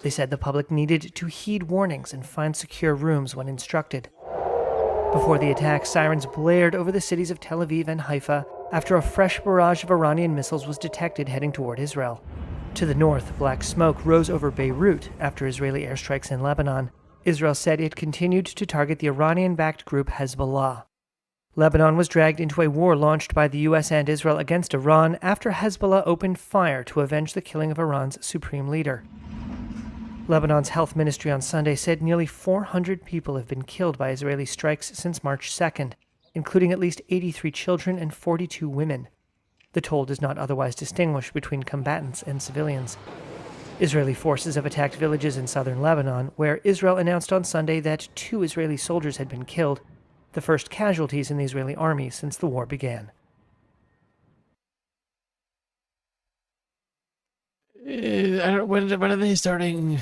said the public needed to heed warnings and find secure rooms when instructed. Before the attack, sirens blared over the cities of Tel Aviv and Haifa after a fresh barrage of Iranian missiles was detected heading toward Israel. To the north, black smoke rose over Beirut after Israeli airstrikes in Lebanon. Israel said it continued to target the Iranian-backed group Hezbollah. Lebanon was dragged into a war launched by the U.S. and Israel against Iran after Hezbollah opened fire to avenge the killing of Iran's supreme leader. Lebanon's health ministry on Sunday said nearly 400 people have been killed by Israeli strikes since March 2nd, including at least 83 children and 42 women. The toll does not otherwise distinguish between combatants and civilians. Israeli forces have attacked villages in southern Lebanon, where Israel announced on Sunday that 2 Israeli soldiers had been killed, the first casualties in the Israeli army since the war began. When are they starting?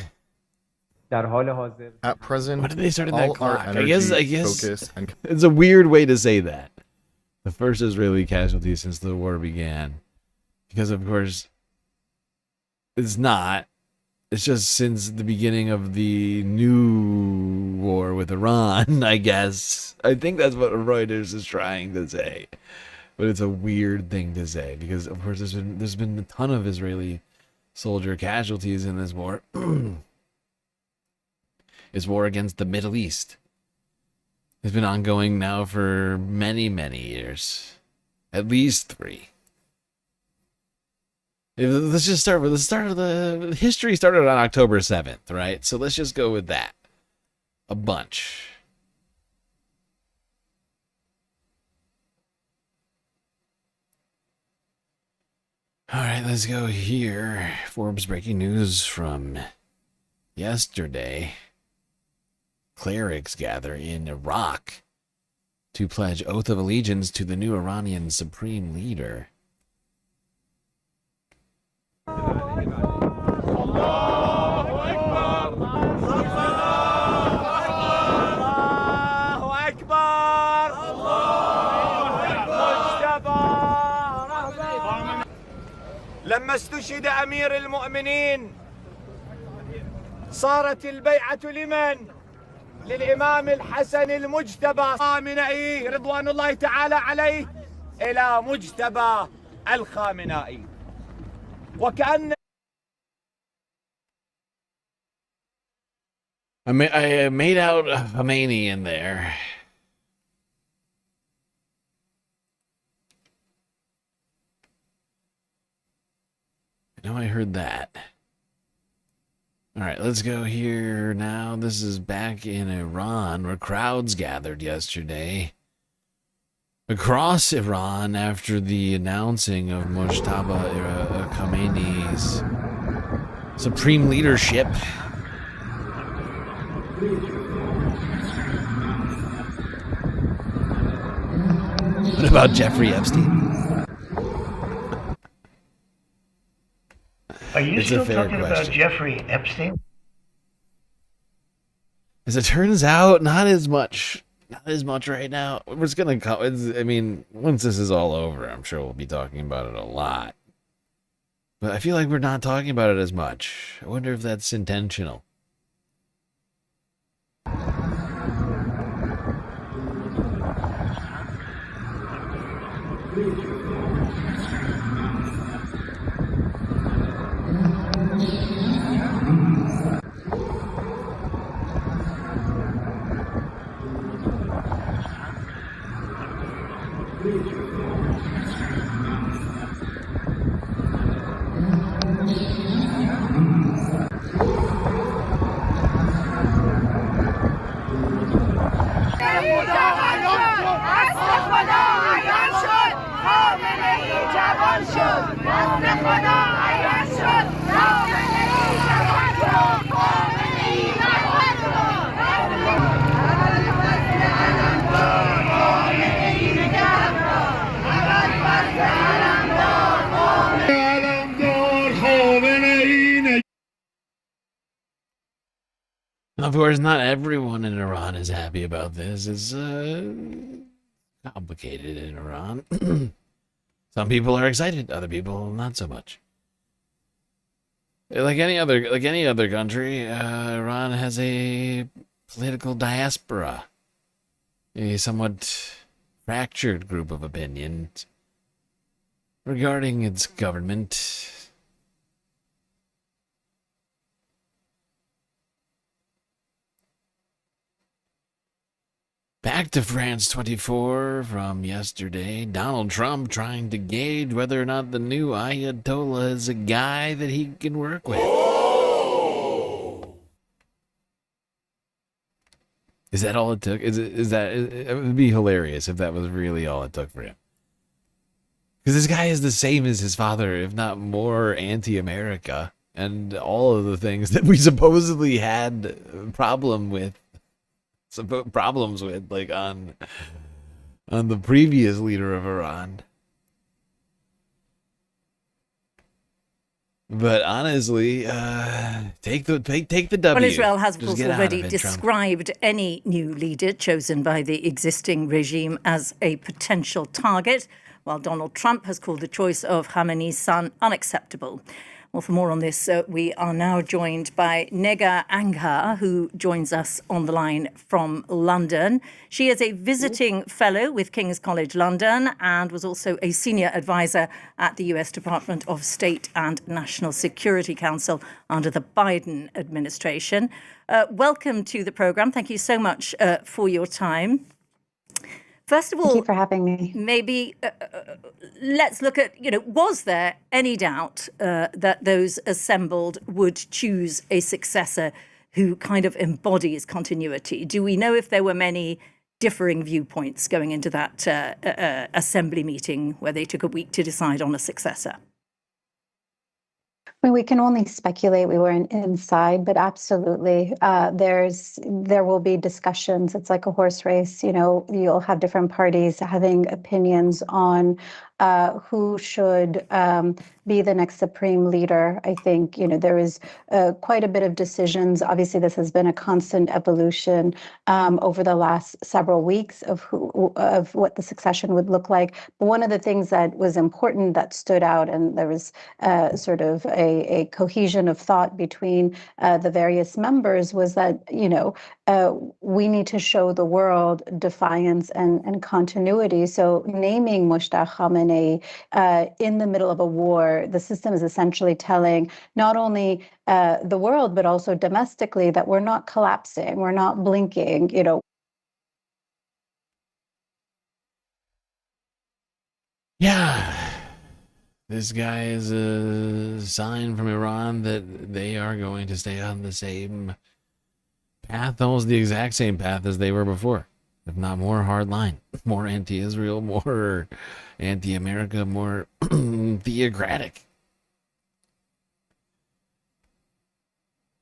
At present, when are they starting all that clock? our energy, I guess focus, and it's a weird way to say that. The first Israeli casualty since the war began. Because, of course, it's not. It's just since the beginning of the new war with Iran, I guess. I think that's what Reuters is trying to say. But it's a weird thing to say. Because, of course, there's been a ton of Israeli soldier casualties in this war. It's war against the Middle East. It's been ongoing now for many, many years. At least 3. Let's just start with the start of the history started on October 7th, right? So let's just go with that. A bunch. All right, let's go here. Forbes breaking news from yesterday. Clerics gather in Iraq to pledge oath of allegiance to the new Iranian supreme leader. لما استشهد أمير المؤمنين صارت البيعة لمن؟ للإمام الحسن المجتبى خامنئي رضوان الله تعالى عليه إلى مجتبى الخامنائي. وكأن I made out Khomeini in there. I know I heard that. All right, let's go here now. This is back in Iran, where crowds gathered yesterday across Iran after the announcing of Mojtaba Khomeini's supreme leadership. What about Jeffrey Epstein? Are you It's a still fair talking about question. Jeffrey Epstein? As it turns out, not as much. Not as much right now. It's gonna come. I mean, once this is all over, I'm sure we'll be talking about it a lot. But I feel like we're not talking about it as much. I wonder if that's intentional. Of course, not everyone in Iran is happy about this. It's complicated in Iran. Some people are excited, other people not so much. Like any other country, Iran has a political diaspora, a somewhat fractured group of opinions regarding its government. Back to France 24 from yesterday. Donald Trump trying to gauge whether or not the new Ayatollah is a guy that he can work with. Is that all it took? It would be hilarious if that was really all it took for him. Because this guy is the same as his father, if not more anti-America, and all of the things that we supposedly had problems with, like on the previous leader of Iran. But honestly, take the W. Well, Israel has, of Just course, get out already of it, Trump. described any new leader chosen by the existing regime as a potential target, while Donald Trump has called the choice of Khamenei's son unacceptable. Well, for more on this, we are now joined by Nega Angha, who joins us on the line from London. She is a visiting fellow with King's College London and was also a senior advisor at the US Department of State and National Security Council under the Biden administration. Welcome to the program. Thank you so much for your time. First of all, thank you for having me. Maybe let's look at, was there any doubt that those assembled would choose a successor who kind of embodies continuity? Do we know if there were many differing viewpoints going into that assembly meeting where they took a week to decide on a successor? I mean, we can only speculate. We weren't inside, but absolutely, there will be discussions. It's like a horse race. You know, you'll have different parties having opinions on who should be the next supreme leader. I think, you know, there is quite a bit of decisions. Obviously, this has been a constant evolution over the last several weeks of what the succession would look like. But one of the things that was important that stood out, and there was sort of a cohesion of thought between the various members, was that, you know, we need to show the world defiance and continuity. So naming Mushtaq Khamenei in the middle of a war, the system is essentially telling not only the world, but also domestically that we're not collapsing, we're not blinking, you know. Yeah. This guy is a sign from Iran that they are going to stay on the same path, almost the exact same path as they were before, if not more hardline, more anti-Israel, more anti-America, more theocratic.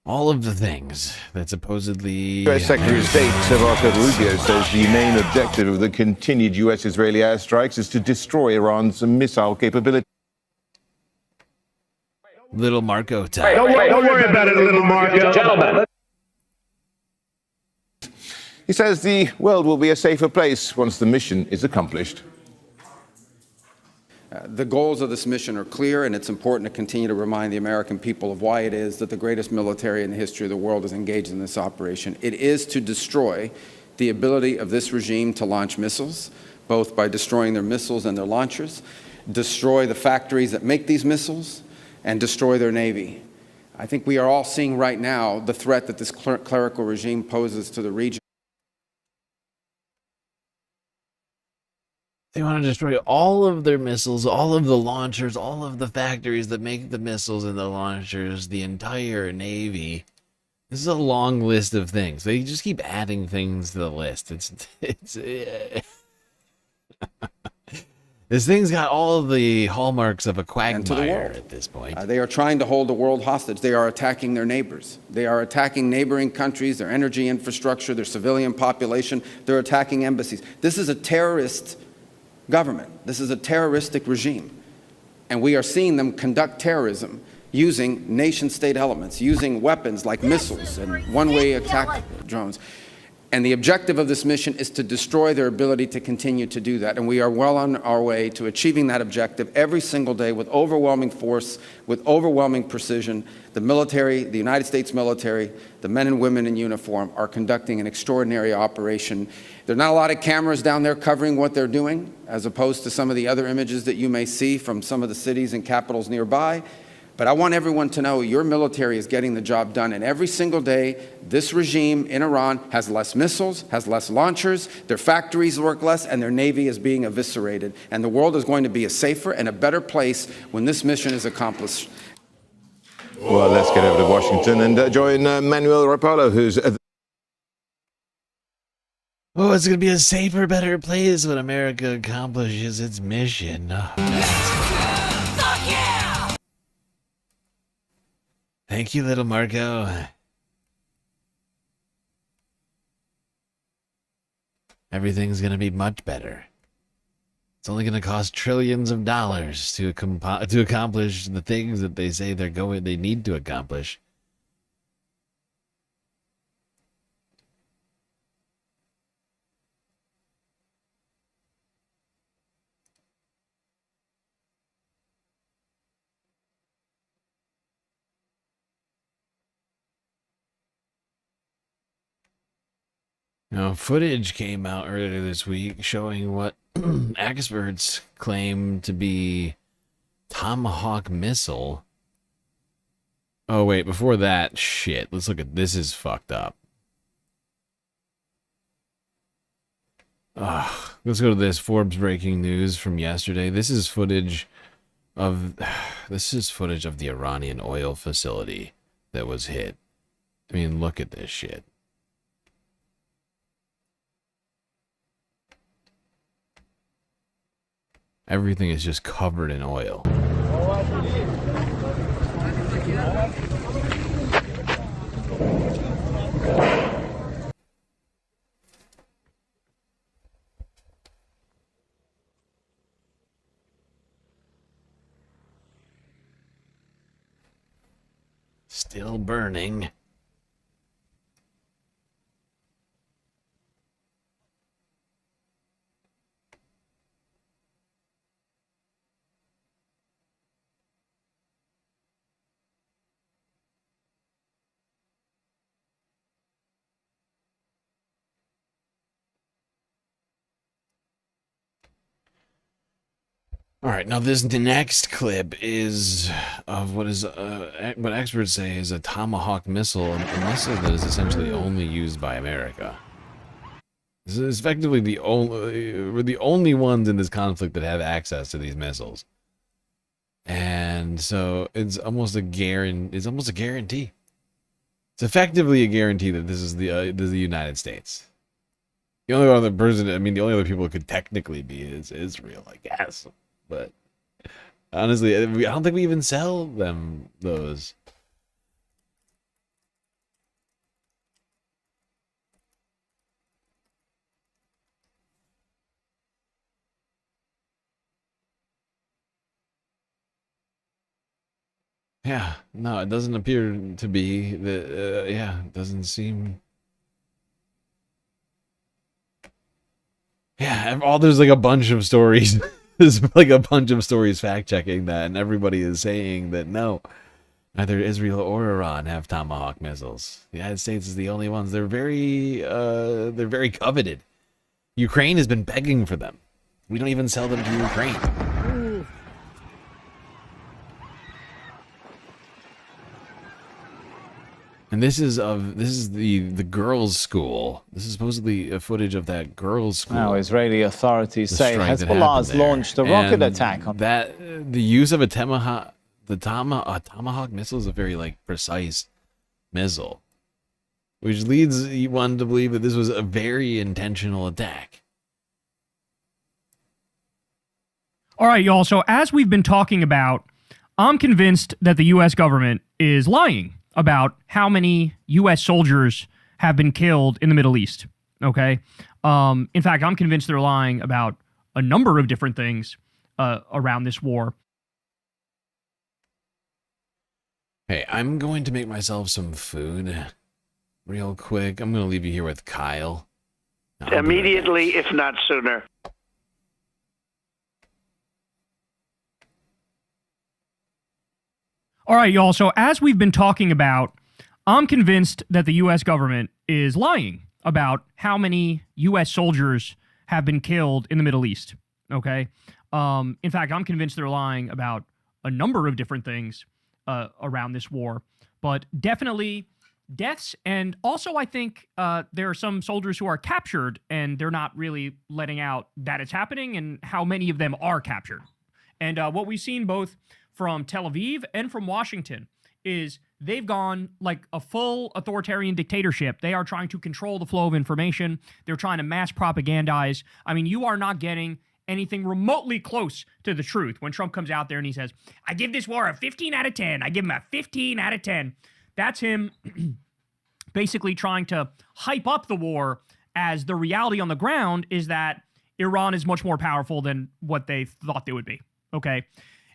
All of the things that supposedly... U.S. Secretary of State Marco Rubio says the main objective of the continued U.S.-Israeli airstrikes is to destroy Iran's missile capability. Little Marco time. Don't worry about it, little Marco. Gentlemen. He says the world will be a safer place once the mission is accomplished. The goals of this mission are clear, and it's important to continue to remind the American people of why it is that the greatest military in the history of the world is engaged in this operation. It is to destroy the ability of this regime to launch missiles, both by destroying their missiles and their launchers, destroy the factories that make these missiles, and destroy their navy. I think we are all seeing right now the threat that this clerical regime poses to the region. They want to destroy all of their missiles, all of the launchers, all of the factories that make the missiles and the launchers, the entire Navy. This is a long list of things. They just keep adding things to the list. This thing's got all of the hallmarks of a quagmire at this point. They are trying to hold the world hostage. They are attacking their neighbors. They are attacking neighboring countries, their energy infrastructure, their civilian population. They're attacking embassies. This is a terrorist government. This is a terroristic regime. And we are seeing them conduct terrorism using nation-state elements, using weapons like missiles and one-way attack drones. And the objective of this mission is to destroy their ability to continue to do that. And we are well on our way to achieving that objective every single day with overwhelming force, with overwhelming precision. The military, the United States military, the men and women in uniform are conducting an extraordinary operation. There are not a lot of cameras down there covering what they're doing, as opposed to some of the other images that you may see from some of the cities and capitals nearby. But I want everyone to know your military is getting the job done. And every single day, this regime in Iran has less missiles, has less launchers, their factories work less, and their navy is being eviscerated. And the world is going to be a safer and a better place when this mission is accomplished. Well, let's get over to Washington and join Manuel Rapallo, who's... Oh, it's going to be a safer, better place when America accomplishes its mission. Thank you, little Marco. Everything's going to be much better. It's only going to cost trillions of dollars to accomplish the things that they say they need to accomplish. Now, footage came out earlier this week showing what experts claim to be Tomahawk missile. Oh, wait, before that, shit. Let's look at this. Is fucked up. Let's go to this Forbes breaking news from yesterday. This is footage of the Iranian oil facility that was hit. I mean, look at this shit. Everything is just covered in oil. Still burning. All right, now this next clip is of what experts say is a Tomahawk missile, a missile that is essentially only used by America. This is effectively we're the only ones in this conflict that have access to these missiles, and so it's almost a guarantee. It's effectively a guarantee that this is the United States. The only other person, the only other people it could technically be is Israel, I guess. But honestly, I don't think we even sell them those. Yeah, no, it doesn't appear to be that. Yeah, it doesn't seem. Yeah, there's like a bunch of stories. There's like a bunch of stories fact-checking that, and everybody is saying that no, neither Israel or Iran have Tomahawk missiles. The United States is the only ones. They're very coveted. Ukraine has been begging for them. We don't even sell them to Ukraine. And this is the girls' school. This is supposedly a footage of that girls' school. Now, Israeli authorities say Hezbollah has launched a rocket attack on that. The use of a Tomahawk missile is a very precise missile, which leads one to believe that this was a very intentional attack. All right, y'all. So as we've been talking about, I'm convinced that the U.S. government is lying about how many U.S. soldiers have been killed in the Middle East, okay? In fact, I'm convinced they're lying about a number of different things around this war. Hey, I'm going to make myself some food real quick. I'm going to leave you here with Kyle. Immediately, if not sooner. All right, y'all. So as we've been talking about, I'm convinced that the U.S. government is lying about how many U.S. soldiers have been killed in the Middle East, okay? In fact, I'm convinced they're lying about a number of different things around this war, but definitely deaths. And also, I think there are some soldiers who are captured, and they're not really letting out that it's happening and how many of them are captured. And what we've seen both from Tel Aviv and from Washington is they've gone like a full authoritarian dictatorship. They are trying to control the flow of information. They're trying to mass propagandize. I mean, you are not getting anything remotely close to the truth when Trump comes out there and he says, I give this war a 15 out of 10. I give him a 15 out of 10. That's him basically trying to hype up the war, as the reality on the ground is that Iran is much more powerful than what they thought they would be, okay?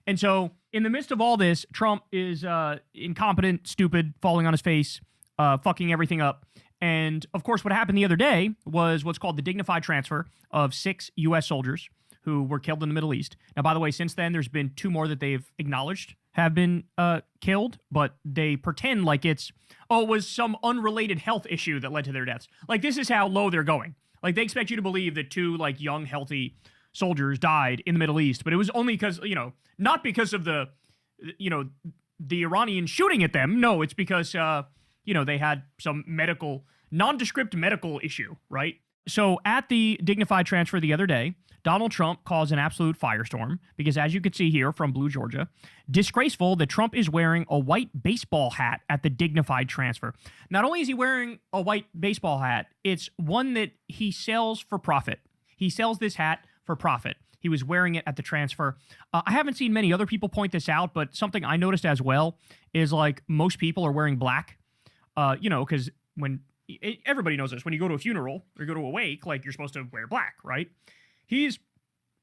And so in the midst of all this, Trump is incompetent, stupid, falling on his face, fucking everything up. And of course, what happened the other day was what's called the dignified transfer of 6 U.S. soldiers who were killed in the Middle East. Now, by the way, since then, there's been 2 more that they've acknowledged have been killed, but they pretend like it was some unrelated health issue that led to their deaths. Like, this is how low they're going. Like, they expect you to believe that 2, young, healthy soldiers died in the Middle East, but it was only because, not because of the Iranians shooting at them. No, it's because, they had some nondescript medical issue, right? So at the dignified transfer the other day, Donald Trump caused an absolute firestorm because, as you can see here from Blue Georgia, disgraceful that Trump is wearing a white baseball hat at the dignified transfer. Not only is he wearing a white baseball hat, it's one that he sells for profit. He sells this hat for profit. He was wearing it at the transfer. I haven't seen many other people point this out, but something I noticed as well is like most people are wearing black. Because when everybody knows this, when you go to a funeral or you go to a wake, like you're supposed to wear black, right? He's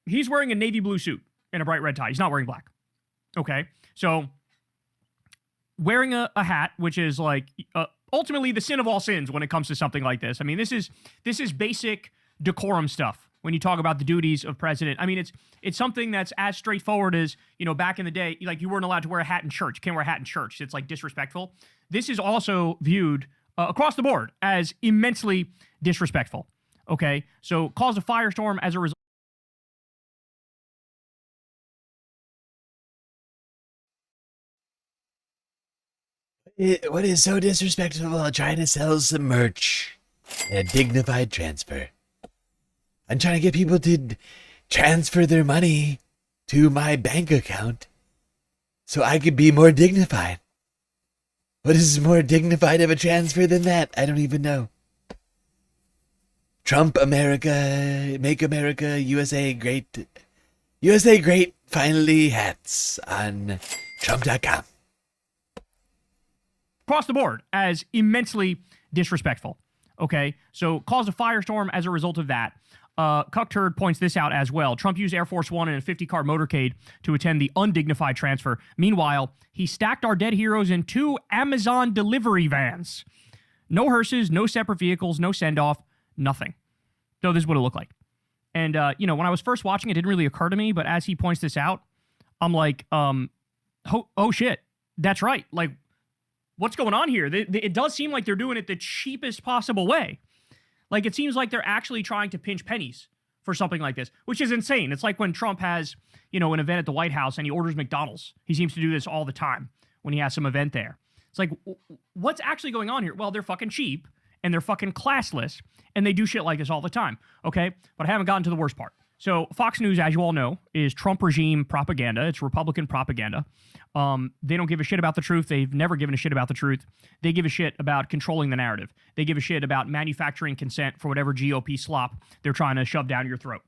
wearing a navy blue suit and a bright red tie. He's not wearing black. Okay, so wearing a hat, which is like ultimately the sin of all sins when it comes to something like this. I mean, this is basic decorum stuff when you talk about the duties of president. I mean, it's something that's as straightforward as, back in the day, like you weren't allowed to wear a hat in church. You can't wear a hat in church. It's like disrespectful. This is also viewed across the board as immensely disrespectful. Okay, so caused a firestorm as a result. What is so disrespectful about trying to sell some merch? A dignified transfer. I'm trying to get people to transfer their money to my bank account so I could be more dignified. What is more dignified of a transfer than that? I don't even know. Trump America, make America, USA great. USA great, finally hats on Trump.com. Across the board as immensely disrespectful. Okay, so caused a firestorm as a result of that. Cuckturd points this out as well. Trump used Air Force One in a 50-car motorcade to attend the undignified transfer. Meanwhile, he stacked our dead heroes in 2 Amazon delivery vans. No hearses, no separate vehicles, no send-off, nothing. So this is what it looked like. And, when I was first watching, it didn't really occur to me, but as he points this out, I'm like, oh shit, that's right. Like, what's going on here? It does seem like they're doing it the cheapest possible way. Like, it seems like they're actually trying to pinch pennies for something like this, which is insane. It's like when Trump has, an event at the White House and he orders McDonald's. He seems to do this all the time when he has some event there. It's like, what's actually going on here? Well, they're fucking cheap and they're fucking classless and they do shit like this all the time, okay? But I haven't gotten to the worst part. So Fox News, as you all know, is Trump regime propaganda. It's Republican propaganda. They don't give a shit about the truth. They've never given a shit about the truth. They give a shit about controlling the narrative. They give a shit about manufacturing consent for whatever GOP slop they're trying to shove down your throat.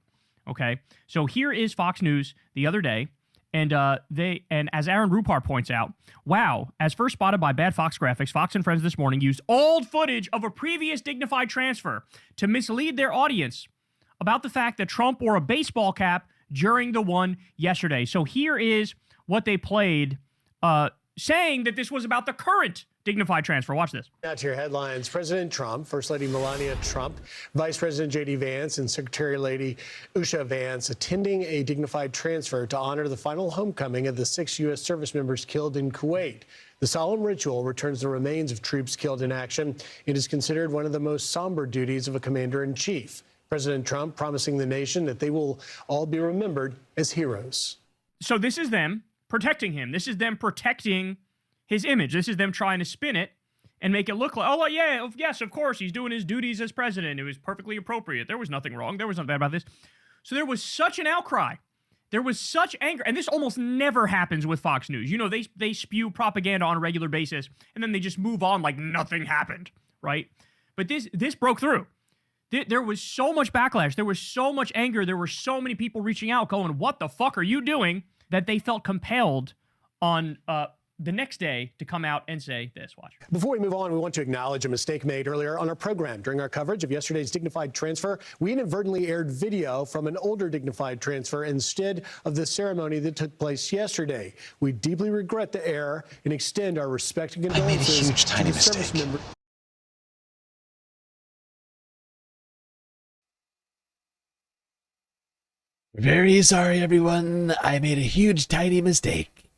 Okay? So here is Fox News the other day, and as Aaron Rupar points out, wow, as first spotted by bad Fox graphics, Fox and Friends this morning used old footage of a previous dignified transfer to mislead their audience about the fact that Trump wore a baseball cap during the one yesterday. So here is what they played, saying that this was about the current dignified transfer. Watch this. Now to your headlines. President Trump, First Lady Melania Trump, Vice President J.D. Vance, and Secretary Lady Usha Vance attending a dignified transfer to honor the final homecoming of the 6 U.S. service members killed in Kuwait. The solemn ritual returns the remains of troops killed in action. It is considered one of the most somber duties of a commander-in-chief. President Trump promising the nation that they will all be remembered as heroes. So this is them protecting him. This is them protecting his image. This is them trying to spin it and make it look like, oh, yeah, yes, of course, he's doing his duties as president. It was perfectly appropriate. There was nothing wrong. There was nothing bad about this. So there was such an outcry. There was such anger. And this almost never happens with Fox News. They spew propaganda on a regular basis, and then they just move on like nothing happened, right? But this broke through. There was so much backlash. There was so much anger. There were so many people reaching out going, what the fuck are you doing? That they felt compelled on the next day to come out and say this. Watch. Before we move on, we want to acknowledge a mistake made earlier on our program. During our coverage of yesterday's dignified transfer, we inadvertently aired video from an older dignified transfer instead of the ceremony that took place yesterday. We deeply regret the error and extend our respect and condolences I made a huge, tiny mistake. Very sorry, everyone. I made a huge, tiny mistake.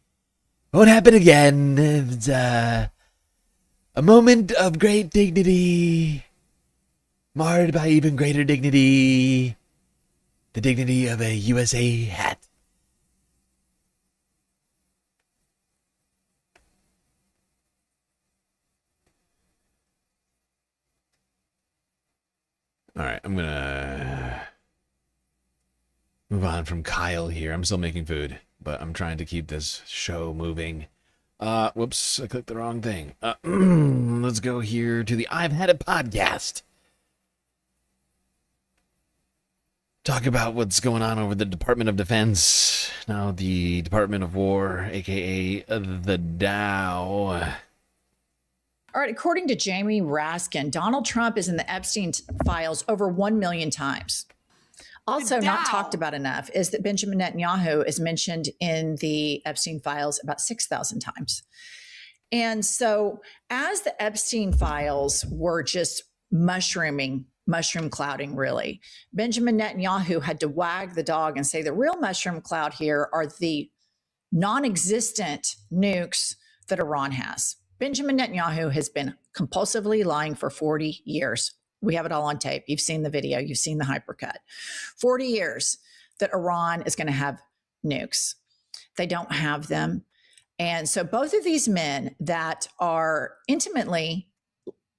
Won't happen again. It's a moment of great dignity, marred by even greater dignity. The dignity of a USA hat. All right, I'm gonna move on from Kyle here. I'm still making food, but I'm trying to keep this show moving. Whoops, I clicked the wrong thing. Let's go here to the I've Had a Podcast. talk about what's going on over the Department of Defense. Now the Department of War, aka the Dow. All right, according to Jamie Raskin, Donald Trump is in the Epstein files over 1 million times. Also not talked about enough is that Benjamin Netanyahu is mentioned in the Epstein files about 6,000 times. And so as the Epstein files were just mushroom clouding, really, Benjamin Netanyahu had to wag the dog and say the real mushroom cloud here are the non-existent nukes that Iran has. Benjamin Netanyahu has been compulsively lying for 40 years. We have it all on tape. You've seen the video. You've seen the hypercut. 40 years that Iran is going to have nukes. They don't have them. And so both of these men that are intimately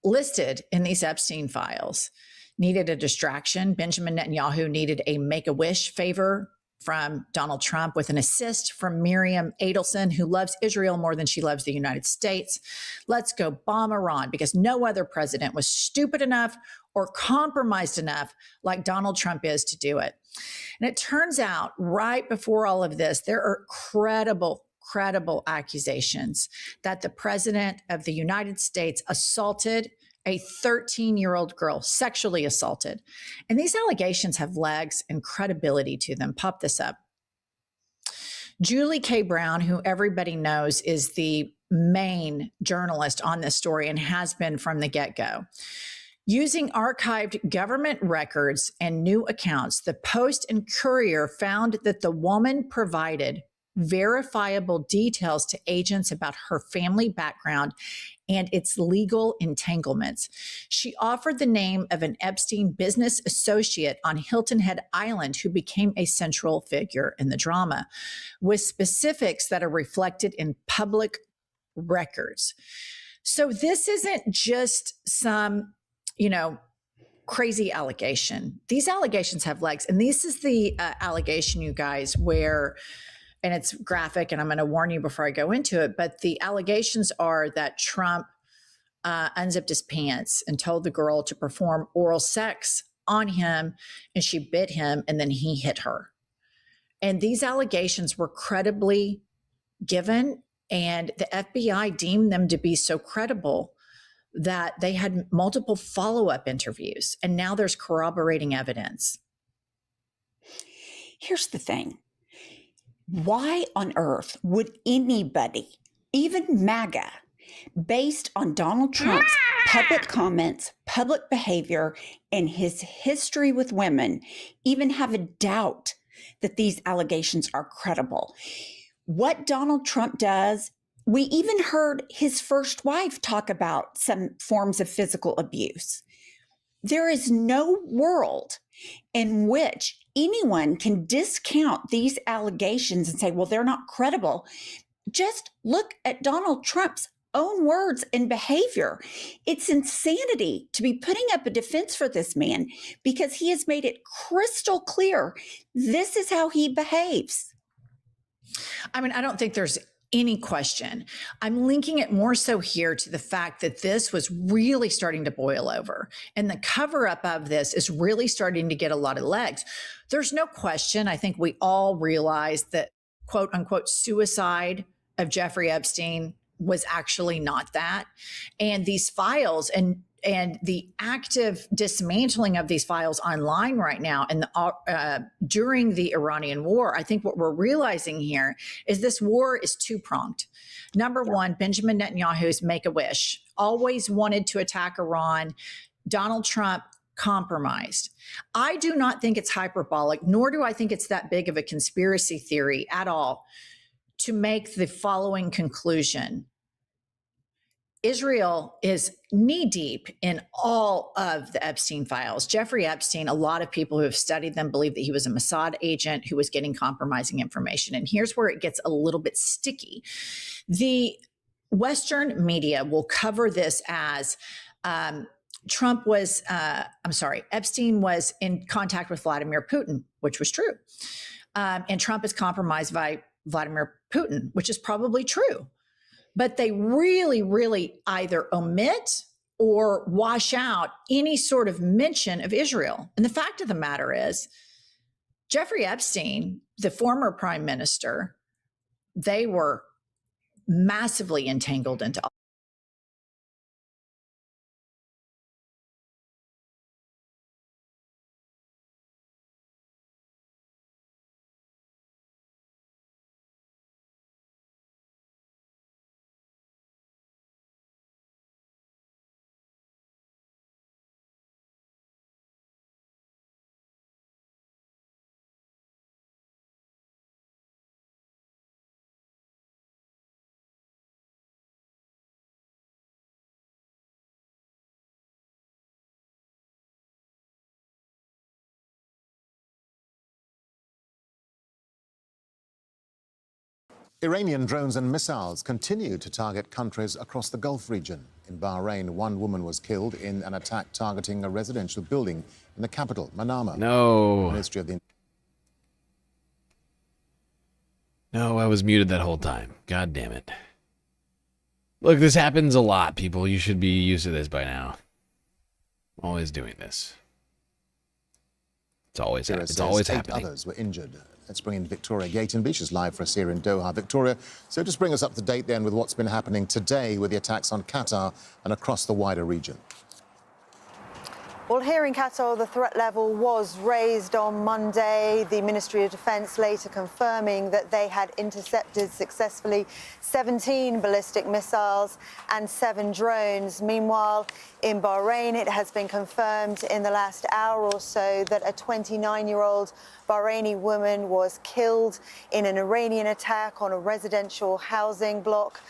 listed in these Epstein files needed a distraction. Benjamin Netanyahu needed a Make-A-Wish favor from Donald Trump with an assist from Miriam Adelson, who loves Israel more than she loves the United States. Let's go bomb Iran, because no other president was stupid enough or compromised enough like Donald Trump is to do it. And it turns out right before all of this, there are credible accusations that the president of the United States assaulted a 13-year-old girl, sexually assaulted. And these allegations have legs and credibility to them. Pop this up. Julie K. Brown, who everybody knows is the main journalist on this story and has been from the get-go. Using archived government records and new accounts, the Post and Courier found that the woman provided verifiable details to agents about her family background and its legal entanglements. She offered the name of an Epstein business associate on Hilton Head Island who became a central figure in the drama, with specifics that are reflected in public records. So this isn't just some, crazy allegation. These allegations have legs. And this is the allegation, you guys, where, and it's graphic, and I'm going to warn you before I go into it, but the allegations are that Trump unzipped his pants and told the girl to perform oral sex on him, and she bit him, and then he hit her. And these allegations were credibly given, and the FBI deemed them to be so credible that they had multiple follow-up interviews, and now there's corroborating evidence. Here's the thing. Why on earth would anybody, even MAGA, based on Donald Trump's public comments, public behavior, and his history with women, even have a doubt that these allegations are credible? What Donald Trump does, we even heard his first wife talk about some forms of physical abuse. There is no world in which anyone can discount these allegations and say, well, they're not credible. Just look at Donald Trump's own words and behavior. It's insanity to be putting up a defense for this man because he has made it crystal clear this is how he behaves. I mean, I don't think there's any question. I'm linking it more so here to the fact that this was really starting to boil over, and the cover up of this is really starting to get a lot of legs. There's no question. I think we all realize that quote unquote suicide of Jeffrey Epstein was actually not that. And these files and the active dismantling of these files online right now and during the Iranian war, I think what we're realizing here is this war is two-pronged. Number one, Benjamin Netanyahu's Make-A-Wish, always wanted to attack Iran. Donald Trump compromised. I do not think it's hyperbolic, nor do I think it's that big of a conspiracy theory at all to make the following conclusion. Israel is knee-deep in all of the Epstein files. Jeffrey Epstein, a lot of people who have studied them believe that he was a Mossad agent who was getting compromising information. And here's where it gets a little bit sticky. The Western media will cover this as Epstein was in contact with Vladimir Putin, which was true. And Trump is compromised by Vladimir Putin, which is probably true. But they really, really either omit or wash out any sort of mention of Israel. And the fact of the matter is, Jeffrey Epstein, the former prime minister, they were massively entangled into Iranian drones and missiles continue to target countries across the Gulf region. In Bahrain, one woman was killed in an attack targeting a residential building in the capital, Manama. No. Ministry of the No, I was muted that whole time. God damn it. Look, this happens a lot, people. You should be used to this by now. Always doing this. It's always happening. Others were injured. Let's bring in Victoria Gatenby. She's live for us here in Doha. Victoria, so just bring us up to date then with what's been happening today with the attacks on Qatar and across the wider region. Well, here in Qatar, the threat level was raised on Monday. The Ministry of Defence later confirming that they had intercepted successfully 17 ballistic missiles and 7 drones. Meanwhile, in Bahrain, it has been confirmed in the last hour or so that a 29-year-old Bahraini woman was killed in an Iranian attack on a residential housing block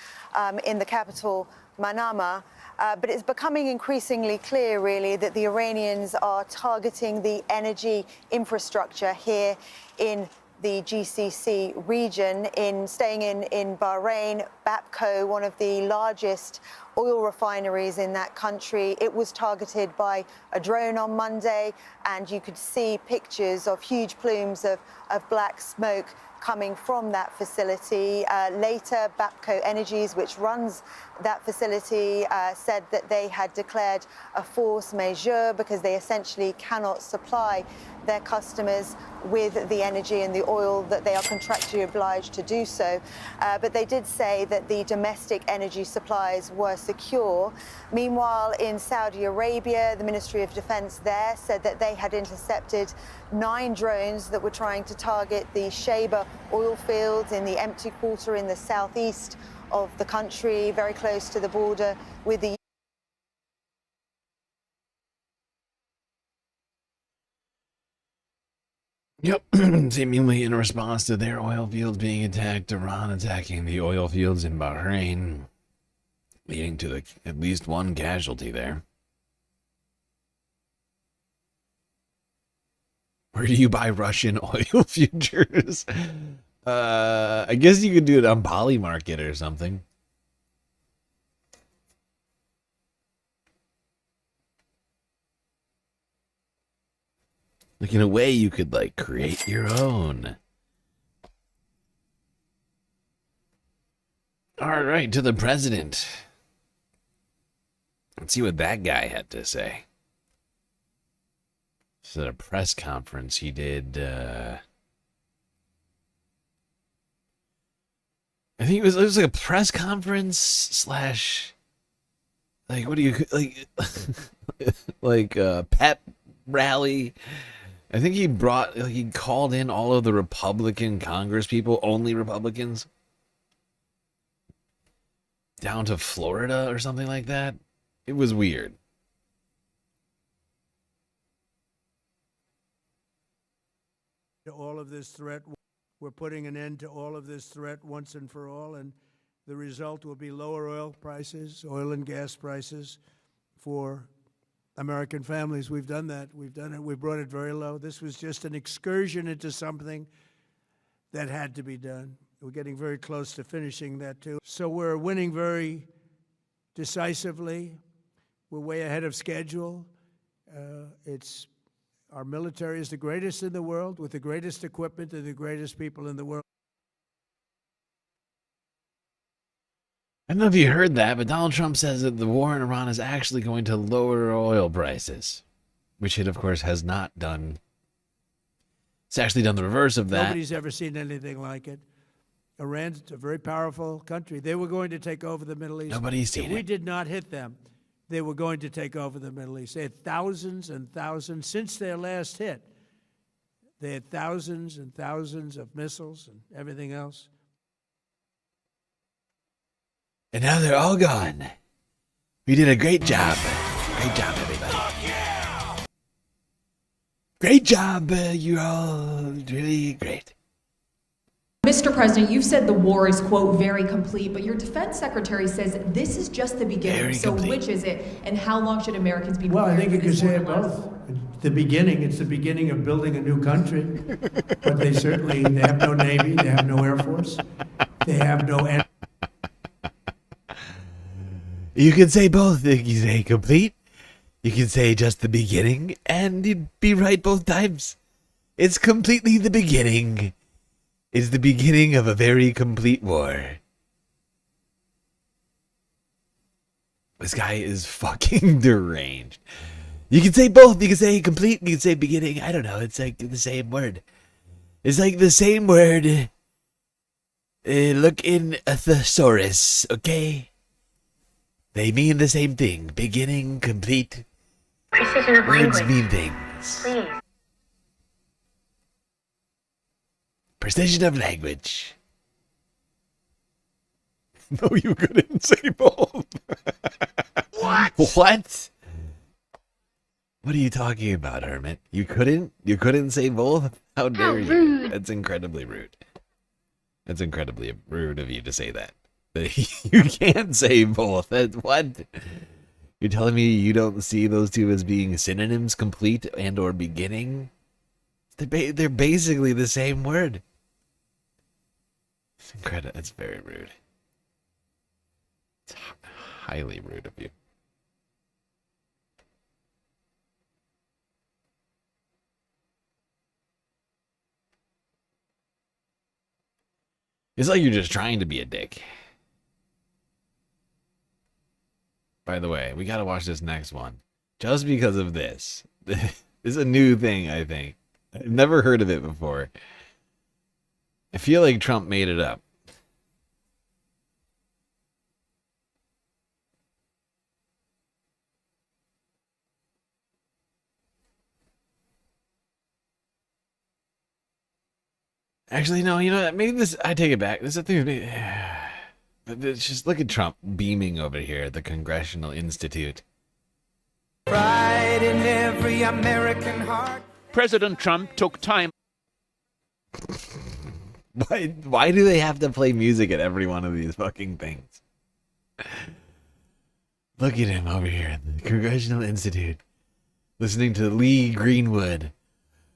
in the capital, Manama. But it's becoming increasingly clear, really, that the Iranians are targeting the energy infrastructure here in the GCC region. Staying in Bahrain, Bapco, one of the largest oil refineries in that country, it was targeted by a drone on Monday, and you could see pictures of huge plumes of black smoke coming from that facility. Later, Bapco Energies, which runs that facility, said that they had declared a force majeure because they essentially cannot supply their customers with the energy and the oil that they are contractually obliged to do so. But they did say that the domestic energy supplies were secure. Meanwhile, in Saudi Arabia, the Ministry of Defense there said that they had intercepted 9 drones that were trying to target the Sheba oil fields in the empty quarter in the southeast of the country, very close to the border with the Yep, seemingly in response to their oil fields being attacked, Iran attacking the oil fields in Bahrain, leading to at least one casualty there. Where do you buy Russian oil futures? I guess you could do it on Polymarket or something. Like, in a way, you could, like, create your own. All right, to the president. Let's see what that guy had to say. This is at a press conference he did. I think it was like a press conference slash, like, what do you, like, like a pep rally. I think he called in all of the Republican Congress people, only Republicans, down to Florida or something like that. It was weird. To all of this threat, we're putting an end to all of this threat once and for all, and the result will be lower oil prices, oil and gas prices for American families. We've done that. We've done it. We brought it very low. This was just an excursion into something that had to be done. We're getting very close to finishing that, too. So we're winning very decisively. We're way ahead of schedule. Our military is the greatest in the world, with the greatest equipment and the greatest people in the world. I don't know if you heard that, but Donald Trump says that the war in Iran is actually going to lower oil prices, which it, of course, has not done It's actually done the reverse of that. Nobody's ever seen anything like it. Iran's a very powerful country. They were going to take over the Middle East. Nobody's seen If we it. did not hit them, they were going to take over the Middle East. They had thousands and thousands since their last hit. They had thousands and thousands of missiles and everything else. And now they're all gone. We did a great job. Great job, everybody. Great job. You're all really great. Mr. President, you've said the war is, quote, very complete, but your defense secretary says this is just the beginning. Very so complete. which is it, and how long should Americans be Well, I prepared think for you this could say war it to last? both. The beginning, it's the beginning of building a new country. But they have no Navy, they have no Air Force, they have no... You can say both. You can say complete. You can say just the beginning, and you'd be right both times. It's completely the beginning. It's the beginning of a very complete war. This guy is fucking deranged. You can say both. You can say complete. You can say beginning. I don't know. It's like the same word. It's like the same word. Look in a thesaurus, okay? They mean the same thing. Beginning, complete. Precision of Words language. mean things. Please. Precision of language. No, you couldn't say both. What? What? What are you talking about, Hermit? You couldn't? You couldn't say both? How dare you? That's incredibly rude. That's incredibly rude of you to say that. You can't say both. That's what? You're telling me you don't see those two as being synonyms, complete and or beginning? They're basically the same word. It's incredible. That's very rude. It's highly rude of you. It's like you're just trying to be a dick. By the way, we gotta watch this next one. Just because of this. This is a new thing, I think. I've never heard of it before. I feel like Trump made it up. Actually, no, you know what? Maybe this, I take it back. This is a thing. But just look at Trump beaming over here at the Congressional Institute. Pride in every American heart. President Trump took time. Why do they have to play music at every one of these fucking things? Look at him over here at the Congressional Institute, listening to Lee Greenwood.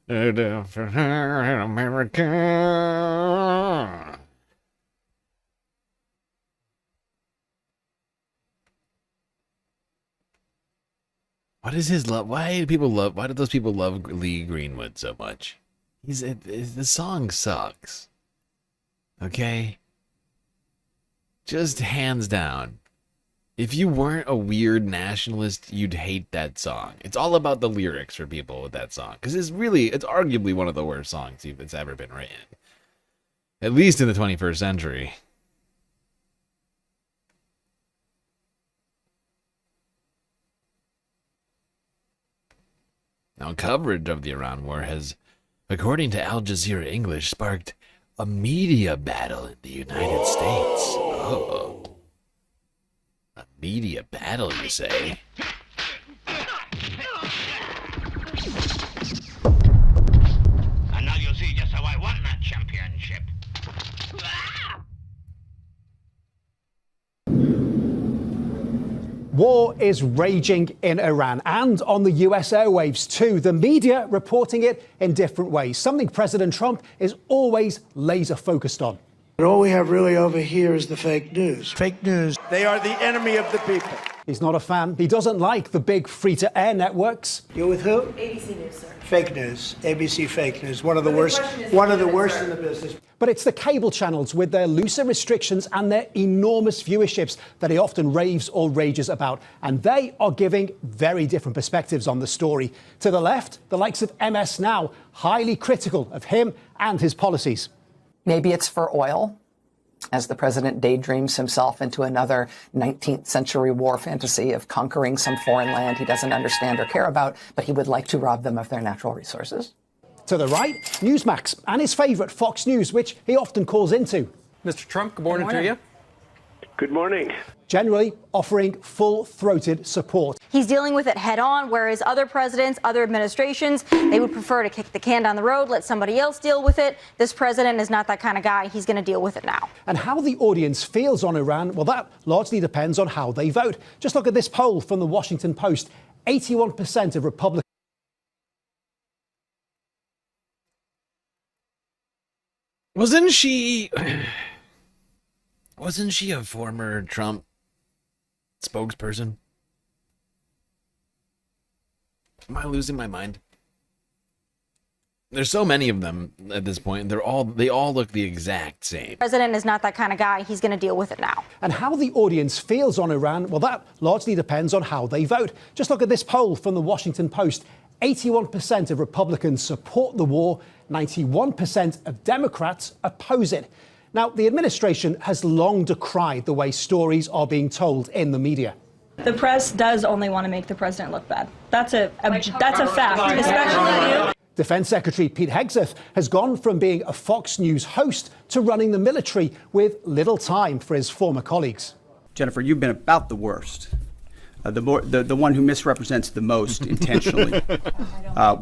America. What is his love? Why do those people love Lee Greenwood so much? The song sucks. Okay? Just hands down. If you weren't a weird nationalist, you'd hate that song. It's all about the lyrics for people with that song. Because it's arguably one of the worst songs that's ever been written. At least in the 21st century. Now, coverage of the Iran war has, according to Al Jazeera English, sparked a media battle in the United States. Oh. A media battle, you say? And now you'll see just how I won that championship. War is raging in Iran and on the US airwaves too. The media reporting it in different ways, something President Trump is always laser focused on. But all we have really over here is the fake news. Fake news. They are the enemy of the people. He's not a fan. He doesn't like the big free-to-air networks. You're with who? ABC News, sir. Fake news. ABC fake news. One of the worst in the business. But it's the cable channels with their looser restrictions and their enormous viewerships that he often raves or rages about. And they are giving very different perspectives on the story. To the left, the likes of MS Now, highly critical of him and his policies. Maybe it's for oil, as the president daydreams himself into another 19th century war fantasy of conquering some foreign land he doesn't understand or care about, but he would like to rob them of their natural resources. To the right, Newsmax and his favourite Fox News, which he often calls into. Mr. Trump, good morning to you. Good morning. Generally offering full-throated support. He's dealing with it head on, whereas other presidents, other administrations, they would prefer to kick the can down the road, let somebody else deal with it. This president is not that kind of guy. He's going to deal with it now. And how the audience feels on Iran, well, that largely depends on how they vote. Just look at this poll from the Washington Post. 81% of Republicans. Wasn't she a former Trump spokesperson? Am I losing my mind? There's so many of them at this point. They all look the exact same. President is not that kind of guy. He's going to deal with it now. And how the audience feels on Iran, well, that largely depends on how they vote. Just look at this poll from the Washington Post. 81% of Republicans support the war. 91% of Democrats oppose it. Now, the administration has long decried the way stories are being told in the media. The press does only want to make the president look bad. That's a fact, especially you. Defense Secretary Pete Hegseth has gone from being a Fox News host to running the military with little time for his former colleagues. Jennifer, you've been about the worst. The one who misrepresents the most intentionally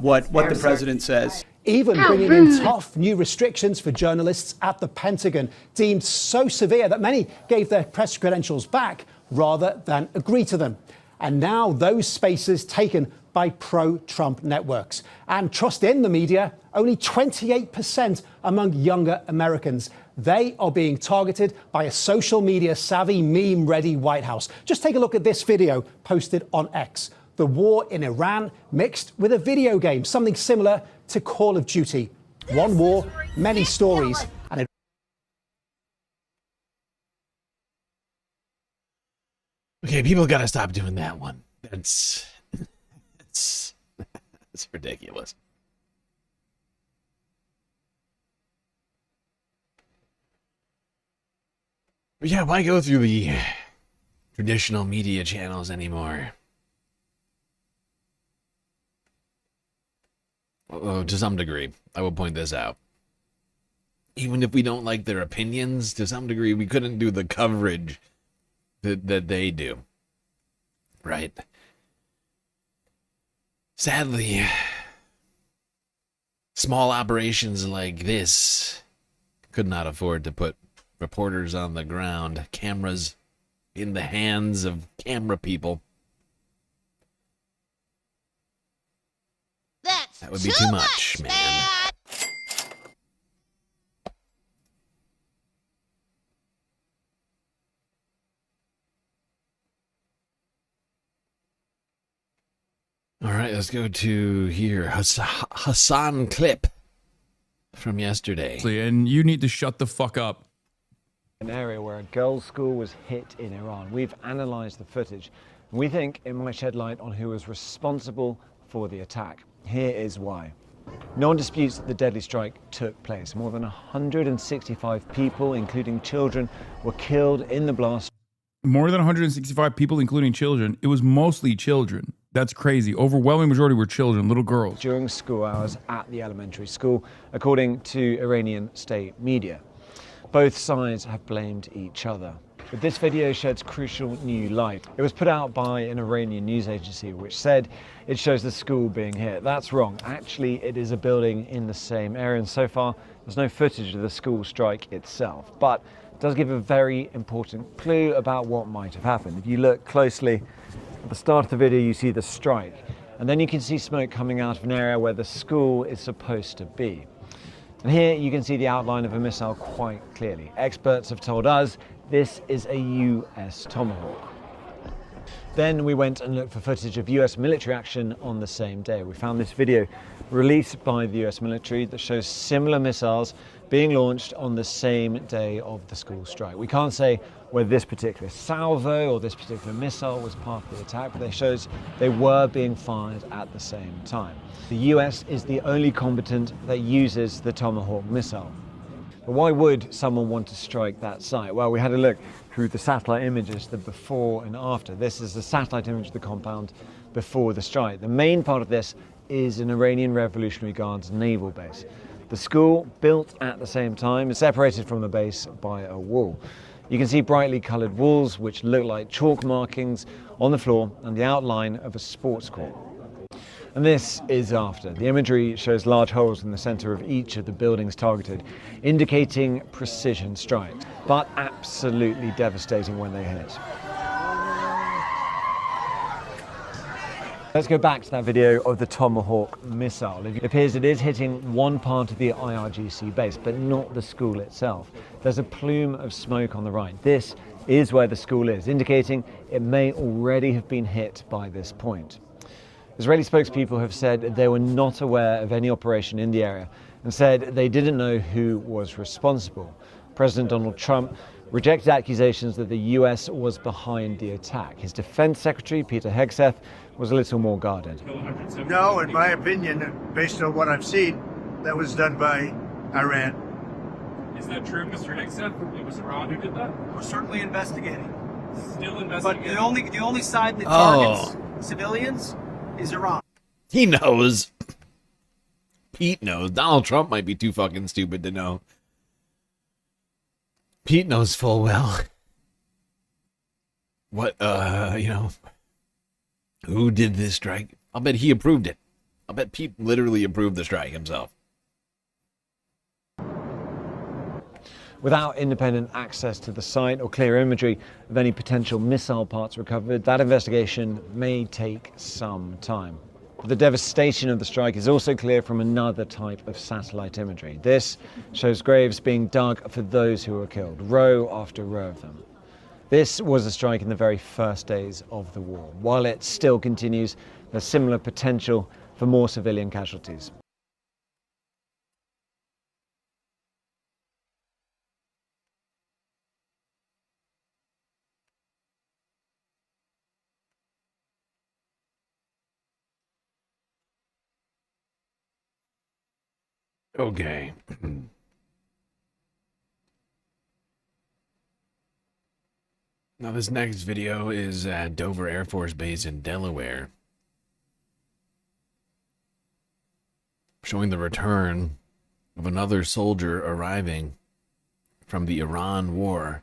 what the president says. Even bringing in tough new restrictions for journalists at the Pentagon, deemed so severe that many gave their press credentials back rather than agree to them. And now those spaces taken by pro-Trump networks. And trust in the media, only 28% among younger Americans. They are being targeted by a social media savvy, meme-ready White House. Just take a look at this video posted on X. The war in Iran mixed with a video game, something similar to Call of Duty. One war, many stories, and it... Okay, people gotta stop doing that one. It's ridiculous. But yeah, why go through the traditional media channels anymore? Although, to some degree, I will point this out. Even if we don't like their opinions, to some degree, we couldn't do the coverage that they do. Right? Sadly, small operations like this could not afford to put reporters on the ground, cameras in the hands of camera people. That would be too much, man. All right, let's go to here. Hassan clip from yesterday. And you need to shut the fuck up. An area where a girls' school was hit in Iran. We've analysed the footage, and we think it might shed light on who was responsible for the attack. Here is why. No one disputes that the deadly strike took place. More than 165 people, including children, were killed in the blast. More than 165 people, including children. It was mostly children. That's crazy. Overwhelming majority were children, little girls. During school hours at the elementary school, according to Iranian state media. Both sides have blamed each other. But this video sheds crucial new light. It was put out by an Iranian news agency which said it shows the school being hit. That's wrong. Actually, it is a building in the same area, and so far there's no footage of the school strike itself. But it does give a very important clue about what might have happened. If you look closely at the start of the video, you see the strike, and then you can see smoke coming out of an area where the school is supposed to be. And here you can see the outline of a missile quite clearly. Experts have told us this is a US Tomahawk. Then we went and looked for footage of US military action on the same day. We found this video released by the US military that shows similar missiles being launched on the same day of the school strike. We can't say whether this particular salvo or this particular missile was part of the attack, but it shows they were being fired at the same time. The US is the only combatant that uses the Tomahawk missile. But why would someone want to strike that site? Well, we had a look through the satellite images, the before and after. This is the satellite image of the compound before the strike. The main part of this is an Iranian Revolutionary Guards naval base. The school, built at the same time, is separated from the base by a wall. You can see brightly coloured walls which look like chalk markings on the floor and the outline of a sports court. And this is after. The imagery shows large holes in the centre of each of the buildings targeted, indicating precision strikes, but absolutely devastating when they hit. Let's go back to that video of the Tomahawk missile. It appears it is hitting one part of the IRGC base, but not the school itself. There's a plume of smoke on the right. This is where the school is, indicating it may already have been hit by this point. Israeli spokespeople have said they were not aware of any operation in the area and said they didn't know who was responsible. President Donald Trump rejected accusations that the US was behind the attack. His defense secretary, Peter Hegseth, was a little more guarded. No, in my opinion, based on what I've seen, that was done by Iran. Is that true, Mr. Hegseth? It was Iran who did that? We're certainly investigating. Still investigating. But the only side that targets civilians is Iran. He knows. Pete knows. Donald Trump might be too fucking stupid to know. Pete knows full well what, who did this strike. I'll bet he approved it. I'll bet Pete literally approved the strike himself. Without independent access to the site or clear imagery of any potential missile parts recovered, that investigation may take some time. The devastation of the strike is also clear from another type of satellite imagery. This shows graves being dug for those who were killed, row after row of them. This was a strike in the very first days of the war. While it still continues, there's similar potential for more civilian casualties. Okay. Now this next video is at Dover Air Force Base in Delaware, showing the return of another soldier arriving from the Iran war,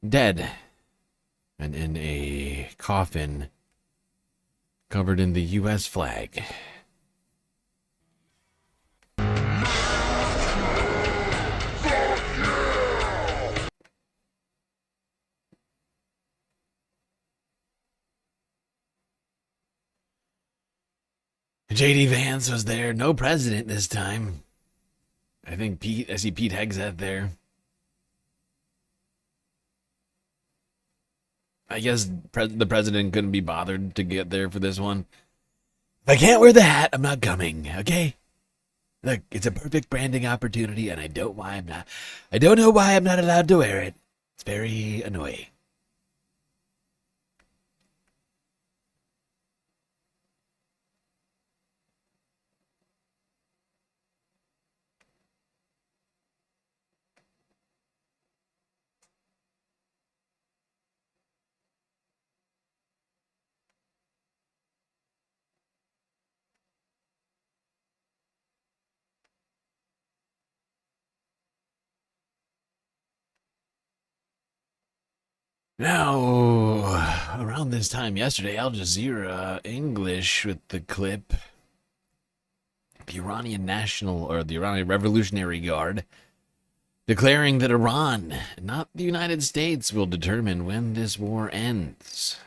dead and in a coffin covered in the US flag. JD Vance was there. No president this time. I see Pete Hegseth there. I guess the president couldn't be bothered to get there for this one. If I can't wear the hat, I'm not coming, okay? Look, it's a perfect branding opportunity, and I don't know why I'm not allowed to wear it. It's very annoying. Now, around this time yesterday, Al Jazeera English with the clip, the Iranian Revolutionary Guard, declaring that Iran, not the United States, will determine when this war ends.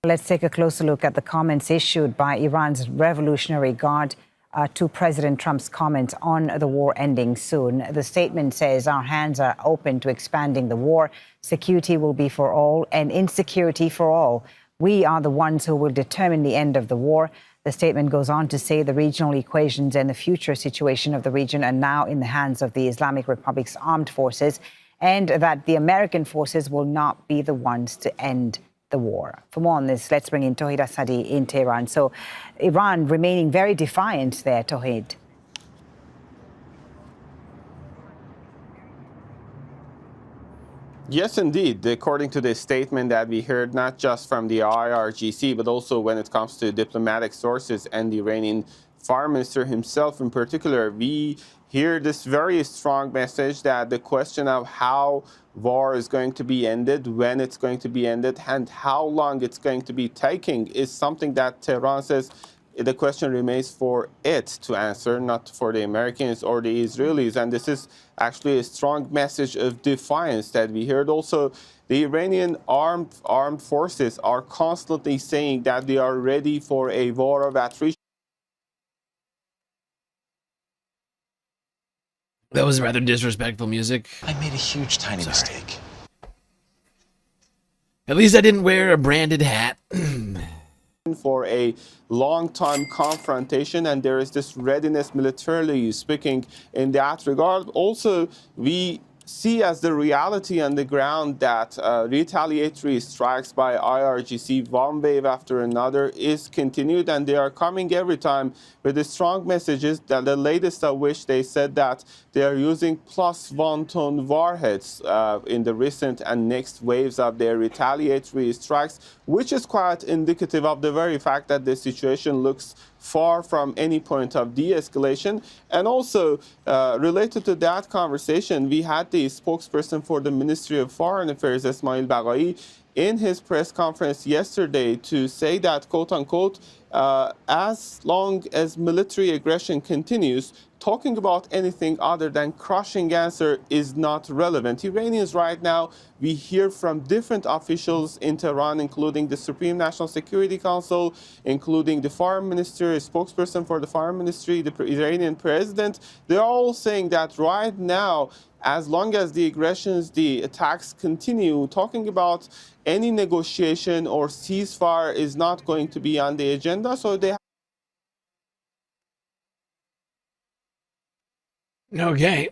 Let's take a closer look at the comments issued by Iran's Revolutionary Guard to President Trump's comments on the war ending soon. The statement says our hands are open to expanding the war. Security will be for all and insecurity for all. We are the ones who will determine the end of the war. The statement goes on to say the regional equations and the future situation of the region are now in the hands of the Islamic Republic's armed forces, and that the American forces will not be the ones to end the war. For more on this, let's bring in Tauhid Asadi in Tehran. So Iran remaining very defiant there, Tauhid. Yes, indeed. According to the statement that we heard, not just from the IRGC, but also when it comes to diplomatic sources and the Iranian foreign minister himself in particular, we hear this very strong message that the question of how war is going to be ended, when it's going to be ended, and how long it's going to be taking is something that Tehran says the question remains for it to answer, not for the Americans or the Israelis. And this is actually a strong message of defiance that we heard. Also, the Iranian armed forces are constantly saying that they are ready for a war of attrition. That was rather disrespectful music. I made a huge, tiny mistake. At least I didn't wear a branded hat. For a long-time confrontation, and there is this readiness militarily speaking in that regard. Also, we see as the reality on the ground that retaliatory strikes by IRGC, one wave after another, is continued, and they are coming every time with the strong messages, that the latest of which they said that they are using +1-ton warheads in the recent and next waves of their retaliatory strikes, which is quite indicative of the very fact that the situation looks far from any point of de-escalation. And also, related to that conversation, we had the spokesperson for the Ministry of Foreign Affairs, Esmail Baghai, in his press conference yesterday to say that, quote-unquote, as long as military aggression continues, talking about anything other than crushing answer is not relevant. Iranians right now, we hear from different officials in Tehran, including the Supreme National Security Council, including the foreign minister, a spokesperson for the foreign ministry, the Iranian president. They're all saying that right now, as long as the aggressions, the attacks continue, talking about any negotiation or ceasefire is not going to be on the agenda. So they Okay.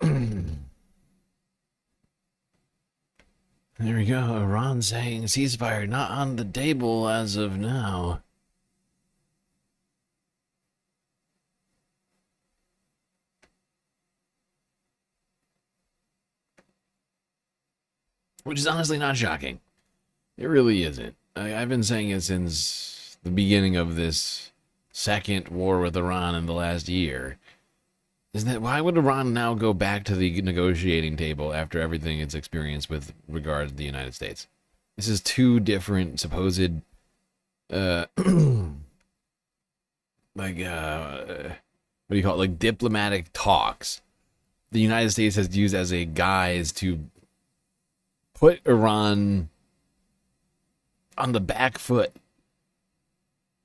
There we go. Iran saying ceasefire not on the table as of now. Which is honestly not shocking. It really isn't. I've been saying it since the beginning of this second war with Iran in the last year. Isn't that why would Iran now go back to the negotiating table after everything it's experienced with regard to the United States? This is two different supposed what do you call it? Like diplomatic talks. The United States has used as a guise to put Iran on the back foot.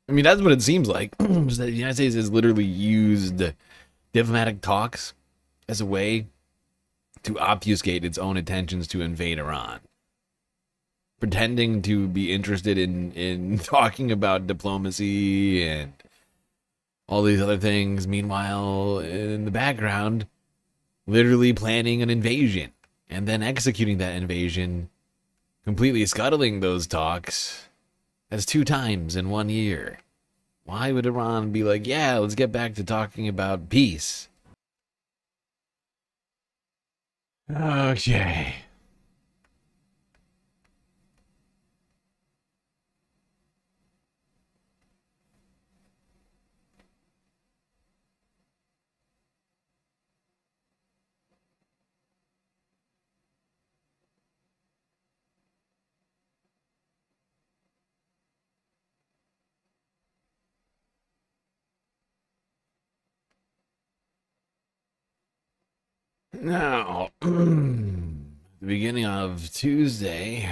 I mean, that's what it seems like. Is that the United States has literally used diplomatic talks as a way to obfuscate its own intentions to invade Iran. Pretending to be interested in talking about diplomacy and all these other things. Meanwhile, in the background, literally planning an invasion and then executing that invasion, completely scuttling those talks. That's 2 times in 1 year. Why would Iran be like, yeah, let's get back to talking about peace? Okay. Now, the beginning of Tuesday,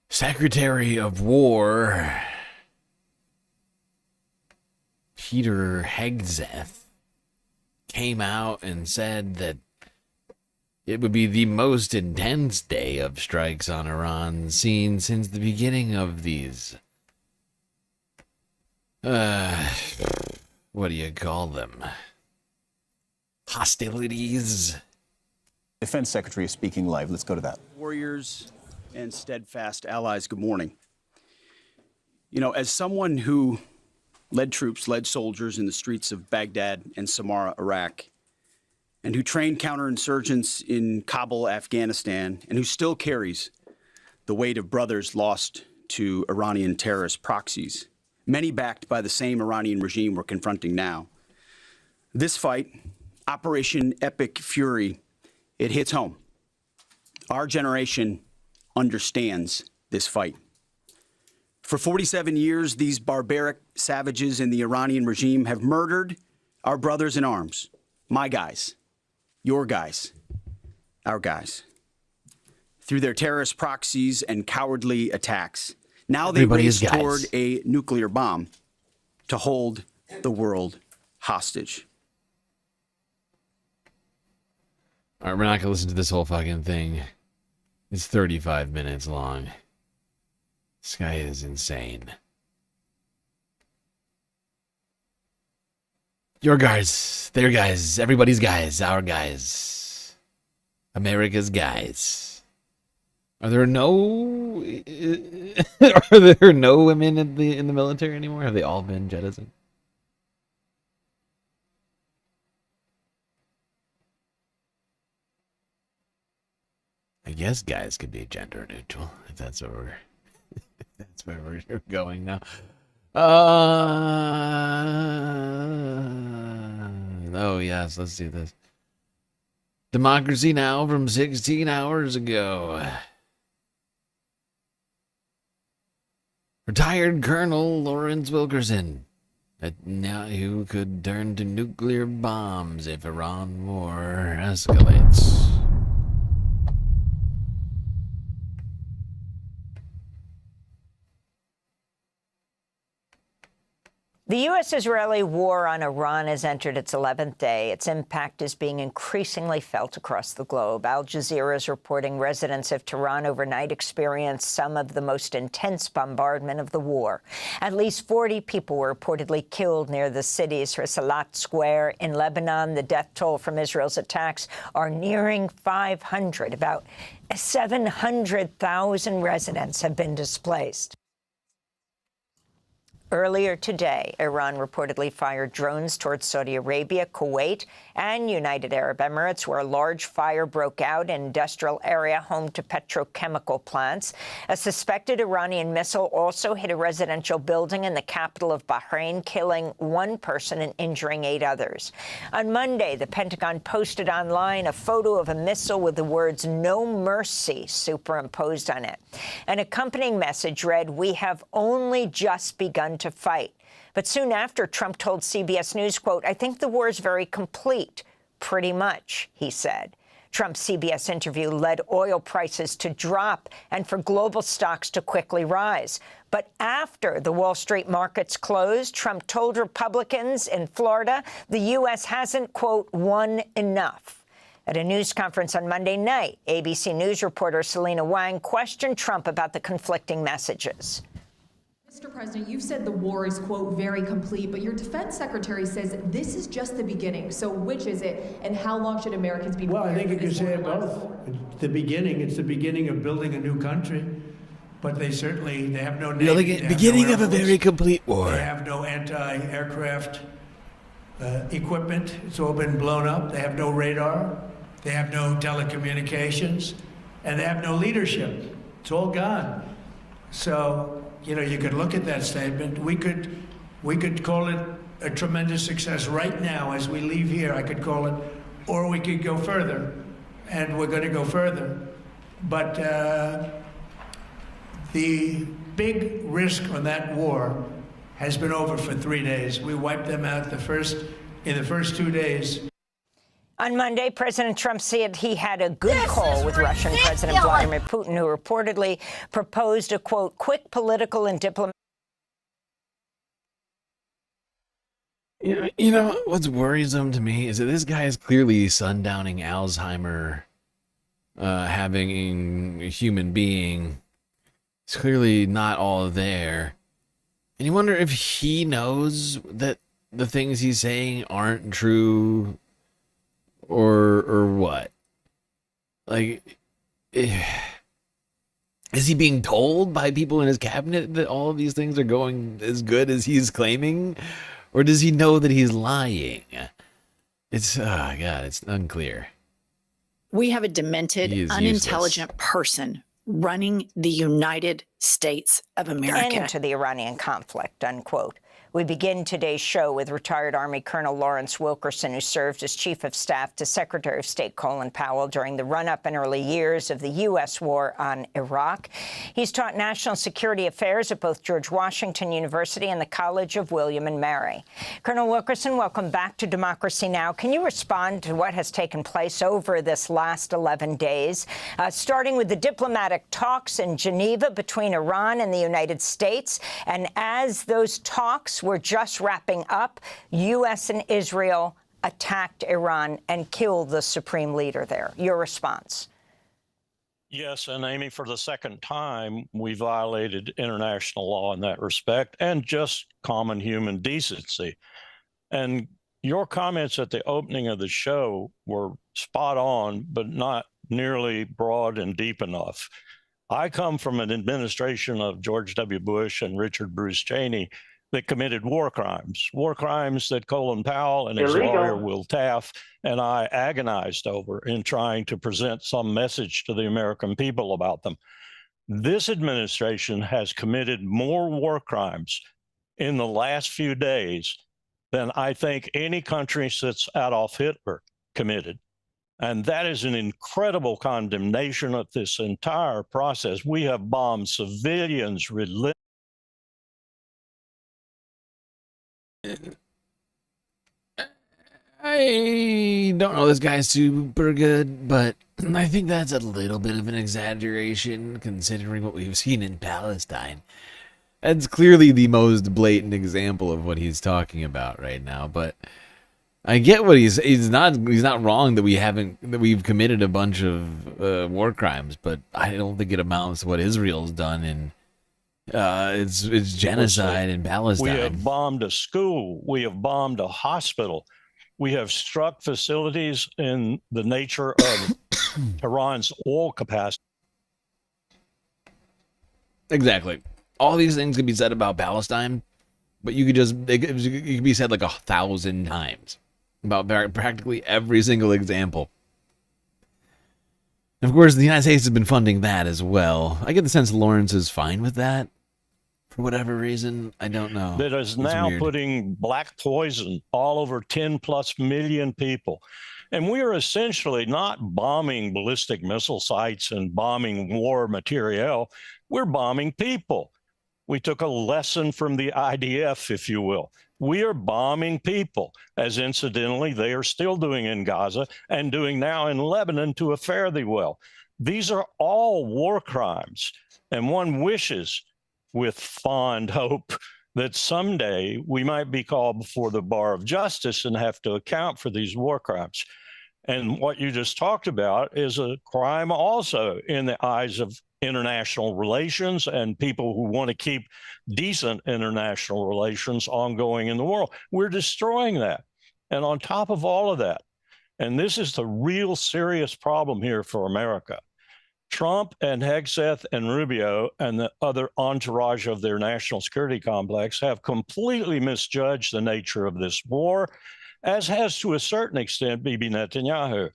Secretary of War Peter Hegseth came out and said that it would be the most intense day of strikes on Iran seen since the beginning of these. What do you call them? Hostilities? Defense Secretary is speaking live. Let's go to that. Warriors and steadfast allies, good morning. You know, as someone who led troops, led soldiers in the streets of Baghdad and Samarra, Iraq, and who trained counterinsurgents in Kabul, Afghanistan, and who still carries the weight of brothers lost to Iranian terrorist proxies, many backed by the same Iranian regime we're confronting now. This fight, Operation Epic Fury, it hits home. Our generation understands this fight. For 47 years, these barbaric savages in the Iranian regime have murdered our brothers in arms, my guys, your guys, our guys, through their terrorist proxies and cowardly attacks. Now they race toward a nuclear bomb to hold the world hostage. All right, we're not going to listen to this whole fucking thing. It's 35 minutes long. This guy is insane. Your guys, their guys, everybody's guys, our guys, America's guys. Are there no women in the military anymore? Have they all been jettisoned? I guess guys could be gender neutral if that's where we're that's where we're going now. Oh yes, let's do this. Democracy Now! From 16 hours ago. Retired Colonel Lawrence Wilkerson, who could turn to nuclear bombs if Iran war escalates. The U.S.-Israeli war on Iran has entered its 11th day. Its impact is being increasingly felt across the globe. Al Jazeera is reporting residents of Tehran overnight experienced some of the most intense bombardment of the war. At least 40 people were reportedly killed near the city's Risalat Square. In Lebanon, the death toll from Israel's attacks are nearing 500. About 700,000 residents have been displaced. Earlier today, Iran reportedly fired drones towards Saudi Arabia, Kuwait, and United Arab Emirates, where a large fire broke out in an industrial area home to petrochemical plants. A suspected Iranian missile also hit a residential building in the capital of Bahrain, killing one person and injuring 8 others. On Monday, the Pentagon posted online a photo of a missile with the words "No Mercy" superimposed on it. An accompanying message read, "We have only just begun to fight." But soon after, Trump told CBS News, quote, "I think the war is very complete, pretty much," he said. Trump's CBS interview led oil prices to drop and for global stocks to quickly rise. But after the Wall Street markets closed, Trump told Republicans in Florida the U.S. hasn't, quote, won enough. At a news conference on Monday night, ABC News reporter Selena Wang questioned Trump about the conflicting messages. Mr. President, you've said the war is, quote, very complete, but your defense secretary says this is just the beginning. So which is it, and how long should Americans be prepared? Well, I think you could say it both. It's the beginning. It's the beginning of building a new country. But they have no navy. Beginning of a very complete war. They have no anti-aircraft equipment. It's all been blown up. They have no radar. They have no telecommunications. And they have no leadership. It's all gone. So, you know, you could look at that statement. We could call it a tremendous success right now as we leave here. I could call it, or we could go further, and we're going to go further. But the big risk on that war has been over for 3 days. We wiped them out in the first 2 days. On Monday, President Trump said he had a good call with Russian President Vladimir Putin, who reportedly proposed a, quote, quick political and diplomatic You know what's worrisome to me is that this guy is clearly sundowning Alzheimer, having a human being. It's clearly not all there. And you wonder if he knows that the things he's saying aren't true, or what? Like, is he being told by people in his cabinet that all of these things are going as good as he's claiming? Or does he know that he's lying? It's, oh God, it's unclear. We have a demented, unintelligent person running the United States of America. End to the Iranian conflict, unquote. We begin today's show with retired Army Colonel Lawrence Wilkerson, who served as Chief of Staff to Secretary of State Colin Powell during the run-up and early years of the U.S. war on Iraq. He's taught national security affairs at both George Washington University and the College of William and Mary. Colonel Wilkerson, welcome back to Democracy Now! Can you respond to what has taken place over this last 11 days, starting with the diplomatic talks in Geneva between Iran and the United States? And as those talks were just wrapping up, U.S. and Israel attacked Iran and killed the supreme leader there. Your response? Yes, and Amy, for the second time, we violated international law in that respect and just common human decency. And your comments at the opening of the show were spot on, but not nearly broad and deep enough. I come from an administration of George W. Bush and Richard Bruce Cheney that committed war crimes that Colin Powell and his lawyer Will Taft and I agonized over in trying to present some message to the American people about them. This administration has committed more war crimes in the last few days than I think any country since Adolf Hitler committed. And that is an incredible condemnation of this entire process. We have bombed civilians relentlessly. I don't know this guy's super good, but I think that's a little bit of an exaggeration considering what we've seen in Palestine. That's clearly the most blatant example of what he's talking about right now, but I get what he's not wrong that we've committed a bunch of war crimes, but I don't think it amounts to what Israel's done in it's genocide in Palestine. We have bombed a school. We have bombed a hospital. We have struck facilities in the nature of Iran's oil capacity. Exactly. All these things could be said about Palestine, but it could be said like 1,000 times about practically every single example. And of course, the United States has been funding that as well. I get the sense Lawrence is fine with that. For whatever reason, I don't know. That is now putting black poison all over 10+ million people. And we are essentially not bombing ballistic missile sites and bombing war materiel. We're bombing people. We took a lesson from the IDF, if you will. We are bombing people, as incidentally they are still doing in Gaza and doing now in Lebanon to a fare thee well. These are all war crimes. And one wishes with fond hope that someday we might be called before the bar of justice and have to account for these war crimes. And what you just talked about is a crime also in the eyes of international relations and people who want to keep decent international relations ongoing in the world. We're destroying that. And on top of all of that, and this is the real serious problem here for America, Trump and Hegseth and Rubio and the other entourage of their national security complex have completely misjudged the nature of this war, as has to a certain extent Bibi Netanyahu.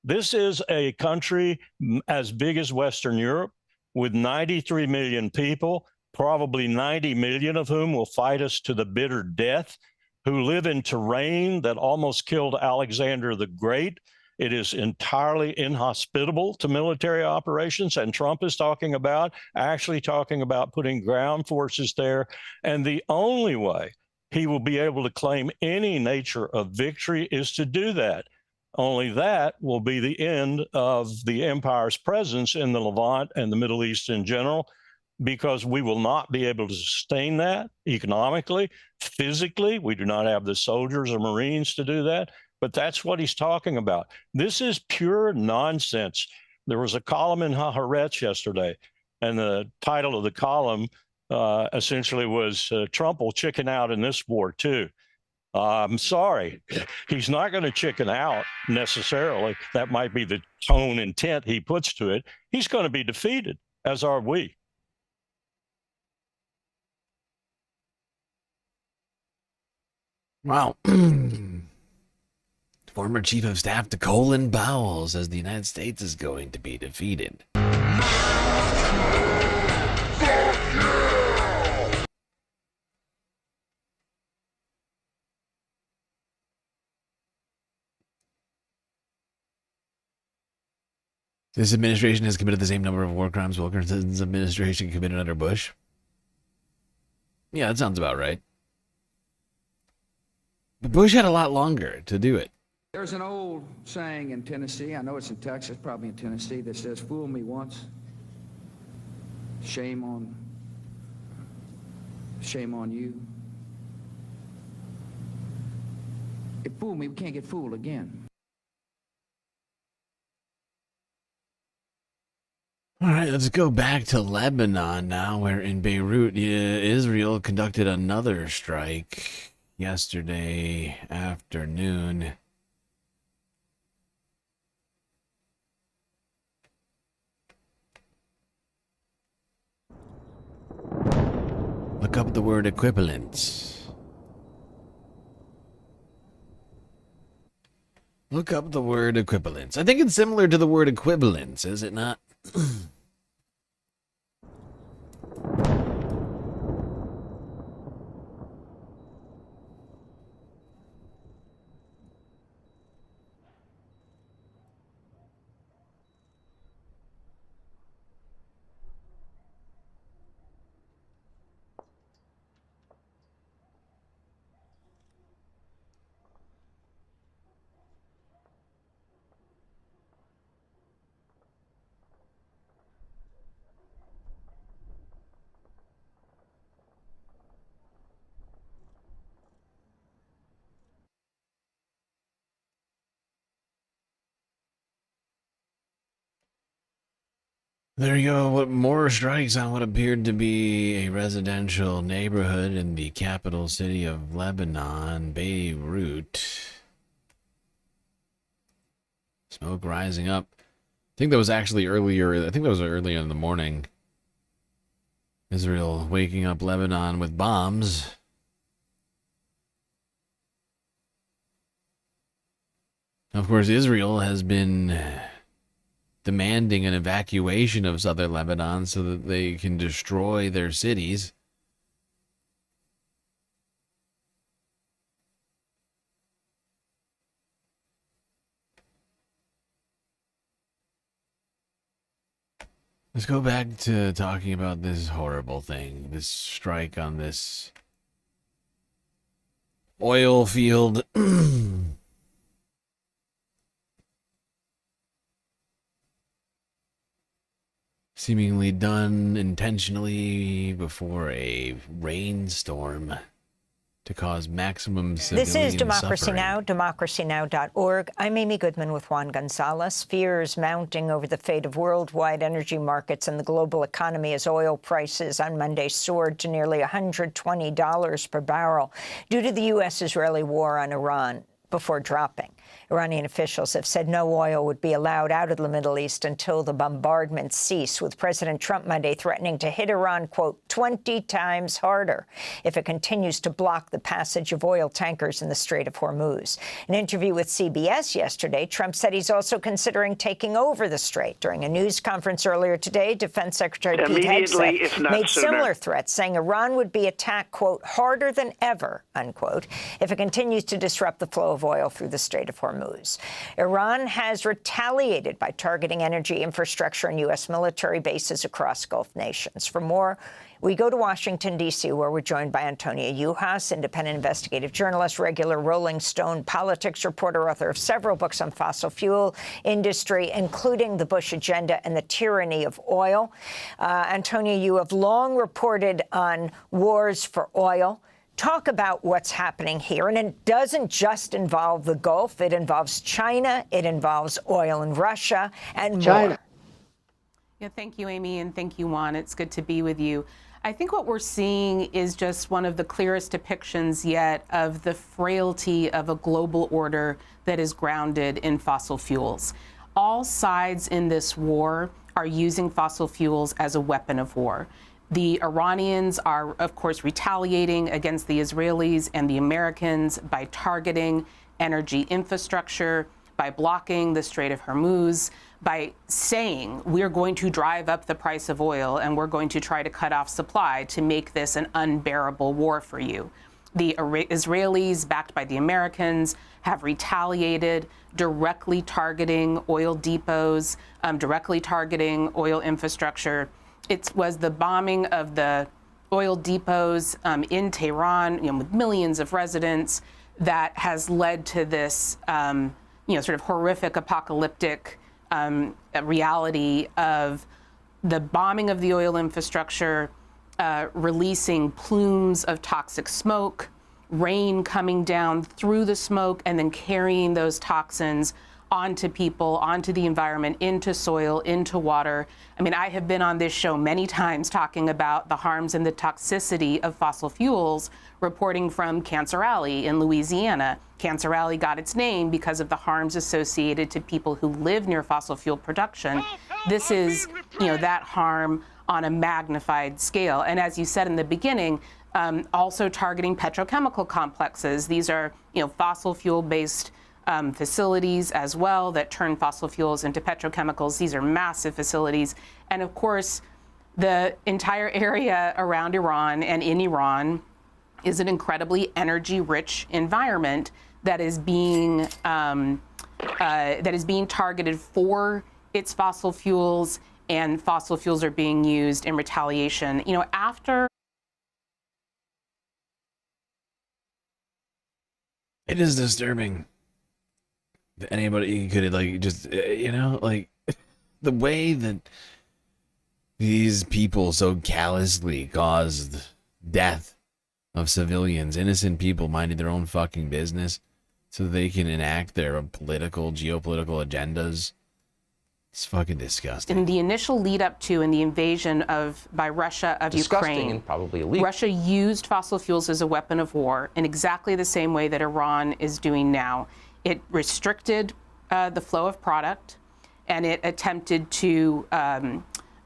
This is a country as big as Western Europe with 93 million people, probably 90 million of whom will fight us to the bitter death, who live in terrain that almost killed Alexander the Great. It is entirely inhospitable to military operations, and Trump is actually talking about putting ground forces there. And the only way he will be able to claim any nature of victory is to do that. Only that will be the end of the empire's presence in the Levant and the Middle East in general. because we will not be able to sustain that economically, physically. We do not have the soldiers or Marines to do that. But that's what he's talking about. This is pure nonsense. There was a column in Haaretz yesterday, and the title of the column essentially was Trump will chicken out in this war too. I'm sorry, he's not going to chicken out necessarily. That might be the tone intent he puts to it. He's going to be defeated, as are we. Wow. Former Chief of Staff to Colin Powell says the United States is going to be defeated. This administration has committed the same number of war crimes Wilkerson's administration committed under Bush. Yeah, that sounds about right. But Bush had a lot longer to do it. There's an old saying in Tennessee, I know it's in Texas, probably in Tennessee, that says, fool me once, shame on you. If fool me, we can't get fooled again. All right, let's go back to Lebanon now, where in Beirut, Israel conducted another strike yesterday afternoon. Look up the word equivalence. Look up the word equivalence. I think it's similar to the word equivalence, is it not? There you go. What more strikes on what appeared to be a residential neighborhood in the capital city of Lebanon, Beirut. Smoke rising up. I think that was actually earlier. I think that was earlier in the morning. Israel waking up Lebanon with bombs. Of course, Israel has been demanding an evacuation of southern Lebanon so that they can destroy their cities. Let's go back to talking about this horrible thing, this strike on this oil field. Seemingly done intentionally before a rainstorm to cause maximum civilian This is Democracy suffering. Now!, democracynow.org. I'm Amy Goodman with Juan Gonzalez. Fears mounting over the fate of worldwide energy markets and the global economy as oil prices on Monday soared to nearly $120 per barrel due to the U.S.-Israeli war on Iran before dropping. Iranian officials have said no oil would be allowed out of the Middle East until the bombardments cease, with President Trump Monday threatening to hit Iran, quote, 20 times harder if it continues to block the passage of oil tankers in the Strait of Hormuz. In an interview with CBS yesterday, Trump said he's also considering taking over the strait. During a news conference earlier today, Defense Secretary Pete Hegseth made similar threats, saying Iran would be attacked, quote, harder than ever, unquote, if it continues to disrupt the flow of of oil through the Strait of Hormuz. Iran has retaliated by targeting energy infrastructure and U.S. military bases across Gulf nations. For more, we go to Washington, D.C., where we're joined by Antonia Yuhas, independent investigative journalist, regular Rolling Stone politics reporter, author of several books on fossil fuel industry, including The Bush Agenda and the Tyranny of Oil. Antonia, you have long reported on wars for oil. Talk about what's happening here. And it doesn't just involve the Gulf. It involves China. It involves oil in Russia and more. Yeah, thank you, Amy, and thank you, Juan. It's good to be with you. I think what we're seeing is just one of the clearest depictions yet of the frailty of a global order that is grounded in fossil fuels. All sides in this war are using fossil fuels as a weapon of war. The Iranians are, of course, retaliating against the Israelis and the Americans by targeting energy infrastructure, by blocking the Strait of Hormuz, by saying we're going to drive up the price of oil and we're going to try to cut off supply to make this an unbearable war for you. The Israelis, backed by the Americans, have retaliated, directly targeting oil depots, directly targeting oil infrastructure. It was the bombing of the oil depots in Tehran, with millions of residents, that has led to this, sort of horrific, apocalyptic reality of the bombing of the oil infrastructure, releasing plumes of toxic smoke, rain coming down through the smoke, and then carrying those toxins onto people, onto the environment, into soil, into water. I mean, I have been on this show many times talking about the harms and the toxicity of fossil fuels, reporting from Cancer Alley in Louisiana. Cancer Alley got its name because of the harms associated to people who live near fossil fuel production. This is, that harm on a magnified scale. And as you said in the beginning, also targeting petrochemical complexes. These are, fossil fuel-based facilities as well that turn fossil fuels into petrochemicals. These are massive facilities. And of course, the entire area around Iran and in Iran is an incredibly energy-rich environment that is being targeted for its fossil fuels, and fossil fuels are being used in retaliation. After it is disturbing that anybody could the way that these people so callously caused death of civilians, innocent people minding their own fucking business so they can enact their geopolitical agendas. It's fucking disgusting. In the initial lead up to and the invasion by Russia of Ukraine, and probably illegal. Russia used fossil fuels as a weapon of war in exactly the same way that Iran is doing now. It restricted the flow of product, and it attempted to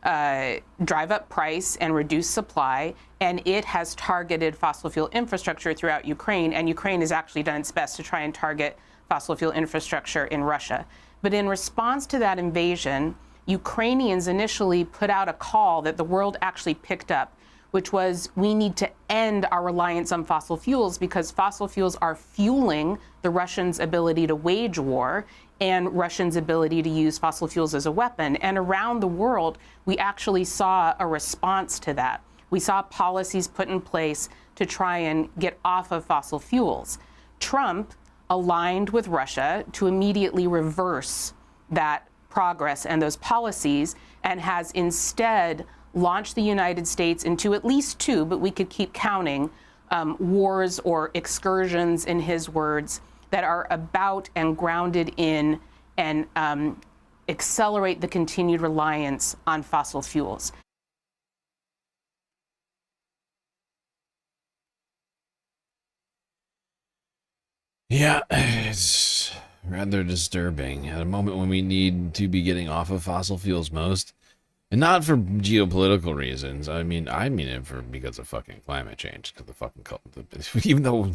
drive up price and reduce supply, and it has targeted fossil fuel infrastructure throughout Ukraine, and Ukraine has actually done its best to try and target fossil fuel infrastructure in Russia. But in response to that invasion, Ukrainians initially put out a call that the world actually picked up, which was, we need to end our reliance on fossil fuels because fossil fuels are fueling the Russians' ability to wage war and Russians' ability to use fossil fuels as a weapon. And around the world, we actually saw a response to that. We saw policies put in place to try and get off of fossil fuels. Trump aligned with Russia to immediately reverse that progress and those policies, and has instead launched the United States into at least two, but we could keep counting, wars or excursions, in his words, that are about and grounded in and accelerate the continued reliance on fossil fuels. Yeah, it's rather disturbing at a moment when we need to be getting off of fossil fuels most, and not for geopolitical reasons. I mean it because of fucking climate change. Because even though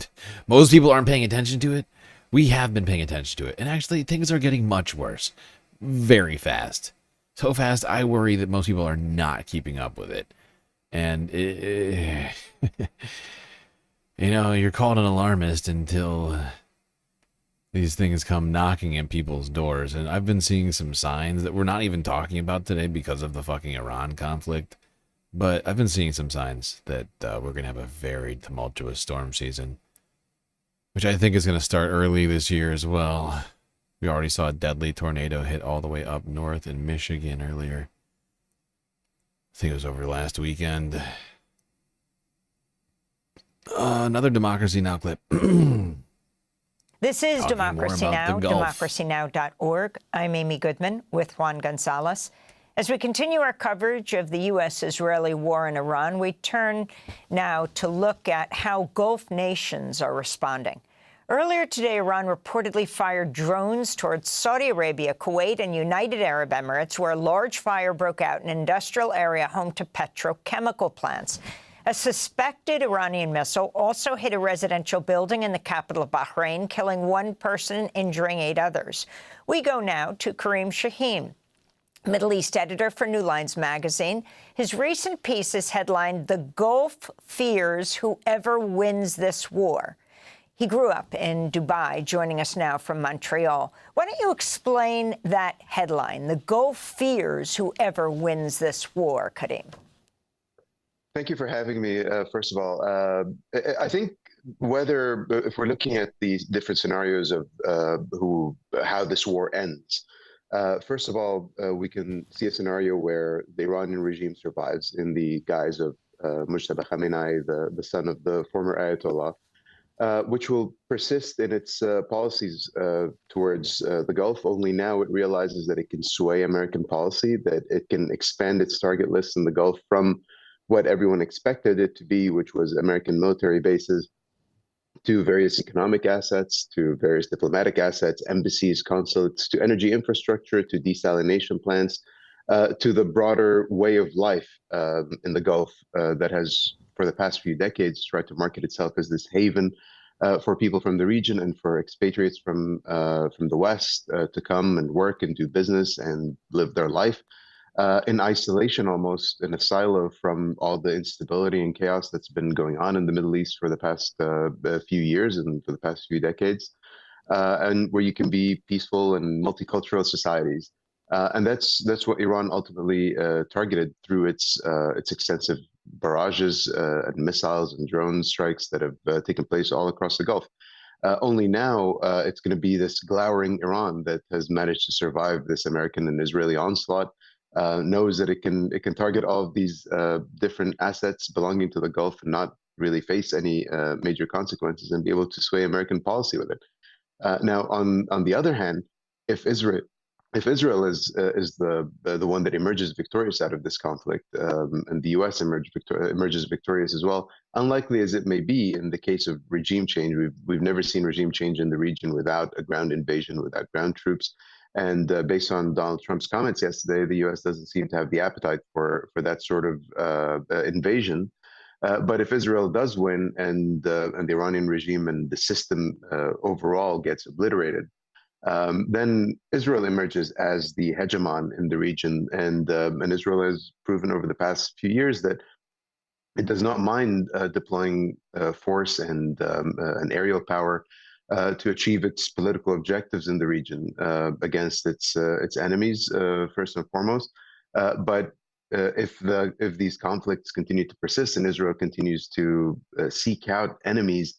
most people aren't paying attention to it, we have been paying attention to it, and actually things are getting much worse, very fast. So fast, I worry that most people are not keeping up with it, and you're called an alarmist until these things come knocking at people's doors. And I've been seeing some signs that we're not even talking about today because of the fucking Iran conflict. But I've been seeing some signs that we're going to have a very tumultuous storm season, which I think is going to start early this year as well. We already saw a deadly tornado hit all the way up north in Michigan earlier. I think it was over last weekend. Another Democracy Now! Clip. This is Talking Democracy more about Now!, the Gulf. democracynow.org. I'm Amy Goodman with Juan Gonzalez. As we continue our coverage of the U.S.-Israeli war in Iran, we turn now to look at how Gulf nations are responding. Earlier today, Iran reportedly fired drones towards Saudi Arabia, Kuwait, and United Arab Emirates, where a large fire broke out in an industrial area home to petrochemical plants. A suspected Iranian missile also hit a residential building in the capital of Bahrain, killing one person and injuring 8 others. We go now to Karim Shaheen, Middle East editor for New Lines magazine. His recent piece is headlined, "The Gulf Fears Whoever Wins This War." He grew up in Dubai, joining us now from Montreal. Why don't you explain that headline, "The Gulf Fears Whoever Wins This War," Karim? Thank you for having me. First of all, I think if we're looking at these different scenarios of how this war ends, first of all, we can see a scenario where the Iranian regime survives in the guise of Mujtaba Khamenei, the son of the former Ayatollah, which will persist in its policies towards the Gulf. Only now it realizes that it can sway American policy, that it can expand its target list in the Gulf from what everyone expected it to be, which was American military bases, to various economic assets, to various diplomatic assets, embassies, consulates, to energy infrastructure, to desalination plants, to the broader way of life in the Gulf that has, for the past few decades, tried to market itself as this haven for people from the region and for expatriates from the West to come and work and do business and live their life in isolation, almost in a silo from all the instability and chaos that's been going on in the Middle East for the past few years and for the past few decades, and where you can be peaceful and multicultural societies. And that's what Iran ultimately targeted through its extensive barrages and missiles and drone strikes that have taken place all across the Gulf. Only now it's going to be this glowering Iran that has managed to survive this American and Israeli onslaught, knows that it can target all of these different assets belonging to the Gulf and not really face any major consequences and be able to sway American policy with it. Now, on the other hand, if Israel is the one that emerges victorious out of this conflict, and the U.S. emerges victorious as well, unlikely as it may be in the case of regime change, we've never seen regime change in the region without a ground invasion, without ground troops. And based on Donald Trump's comments yesterday, the U.S. doesn't seem to have the appetite for that sort of invasion. But if Israel does win and the Iranian regime and the system overall gets obliterated, then Israel emerges as the hegemon in the region, and Israel has proven over the past few years that it does not mind deploying force and aerial power to achieve its political objectives in the region against its enemies, first and foremost. But if these conflicts continue to persist and Israel continues to seek out enemies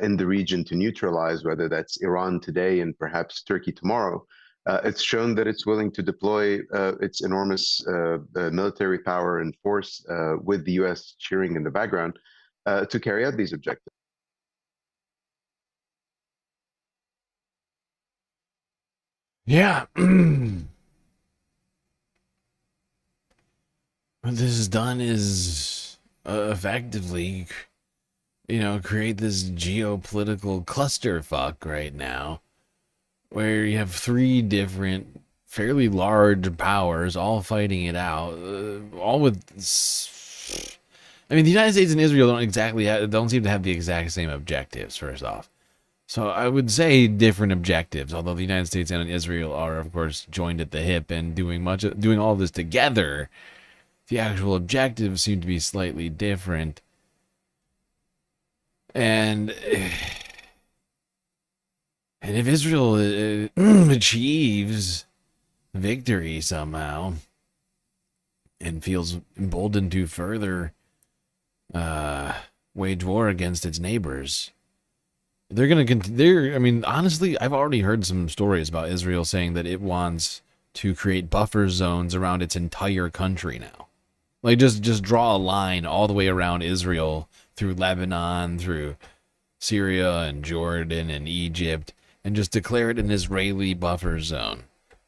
in the region to neutralize, whether that's Iran today and perhaps Turkey tomorrow, it's shown that it's willing to deploy its enormous military power and force with the U.S. cheering in the background to carry out these objectives. Yeah. What this has done is effectively, create this geopolitical clusterfuck right now, where you have 3 different, fairly large powers all fighting it out, all with. I mean, the United States and Israel don't seem to have the exact same objectives. First off. So I would say different objectives, although the United States and Israel are, of course, joined at the hip and doing all of this together. The actual objectives seem to be slightly different. And And if Israel achieves victory somehow and feels emboldened to further wage war against its neighbors, they're going to I mean, honestly, I've already heard some stories about Israel saying that it wants to create buffer zones around its entire country now. Like, just draw a line all the way around Israel, through Lebanon, through Syria and Jordan and Egypt, and just declare it an Israeli buffer zone,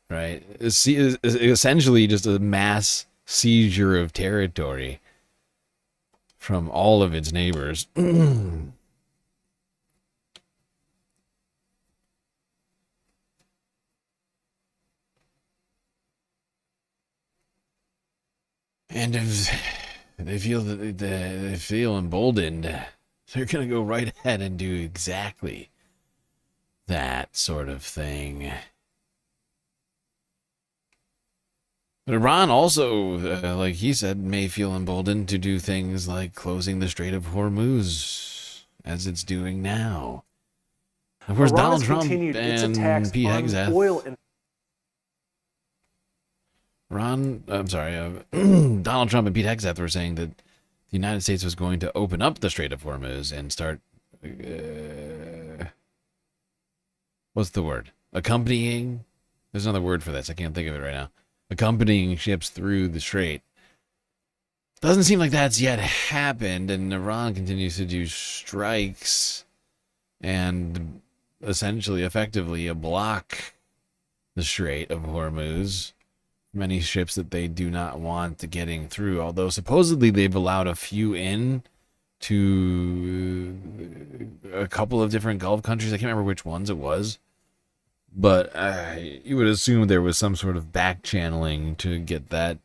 right? It's essentially just a mass seizure of territory from all of its neighbors. And if they feel that they feel emboldened, they're going to go right ahead and do exactly that sort of thing. But Iran also, like he said, may feel emboldened to do things like closing the Strait of Hormuz, as it's doing now. Of course, Iran Donald has Trump continued its and attacks Pete on Hegseth. oil and Donald Trump and Pete Hegseth were saying that the United States was going to open up the Strait of Hormuz and start, what's the word? Accompanying? There's another word for this. I can't think of it right now. Accompanying ships through the strait. Doesn't seem like that's yet happened, and Iran continues to do strikes and essentially, effectively, block the Strait of Hormuz. Many ships that they do not want getting through, although supposedly they've allowed a few in to a couple of different Gulf countries. I can't remember which ones it was, but you would assume there was some sort of back channeling to get that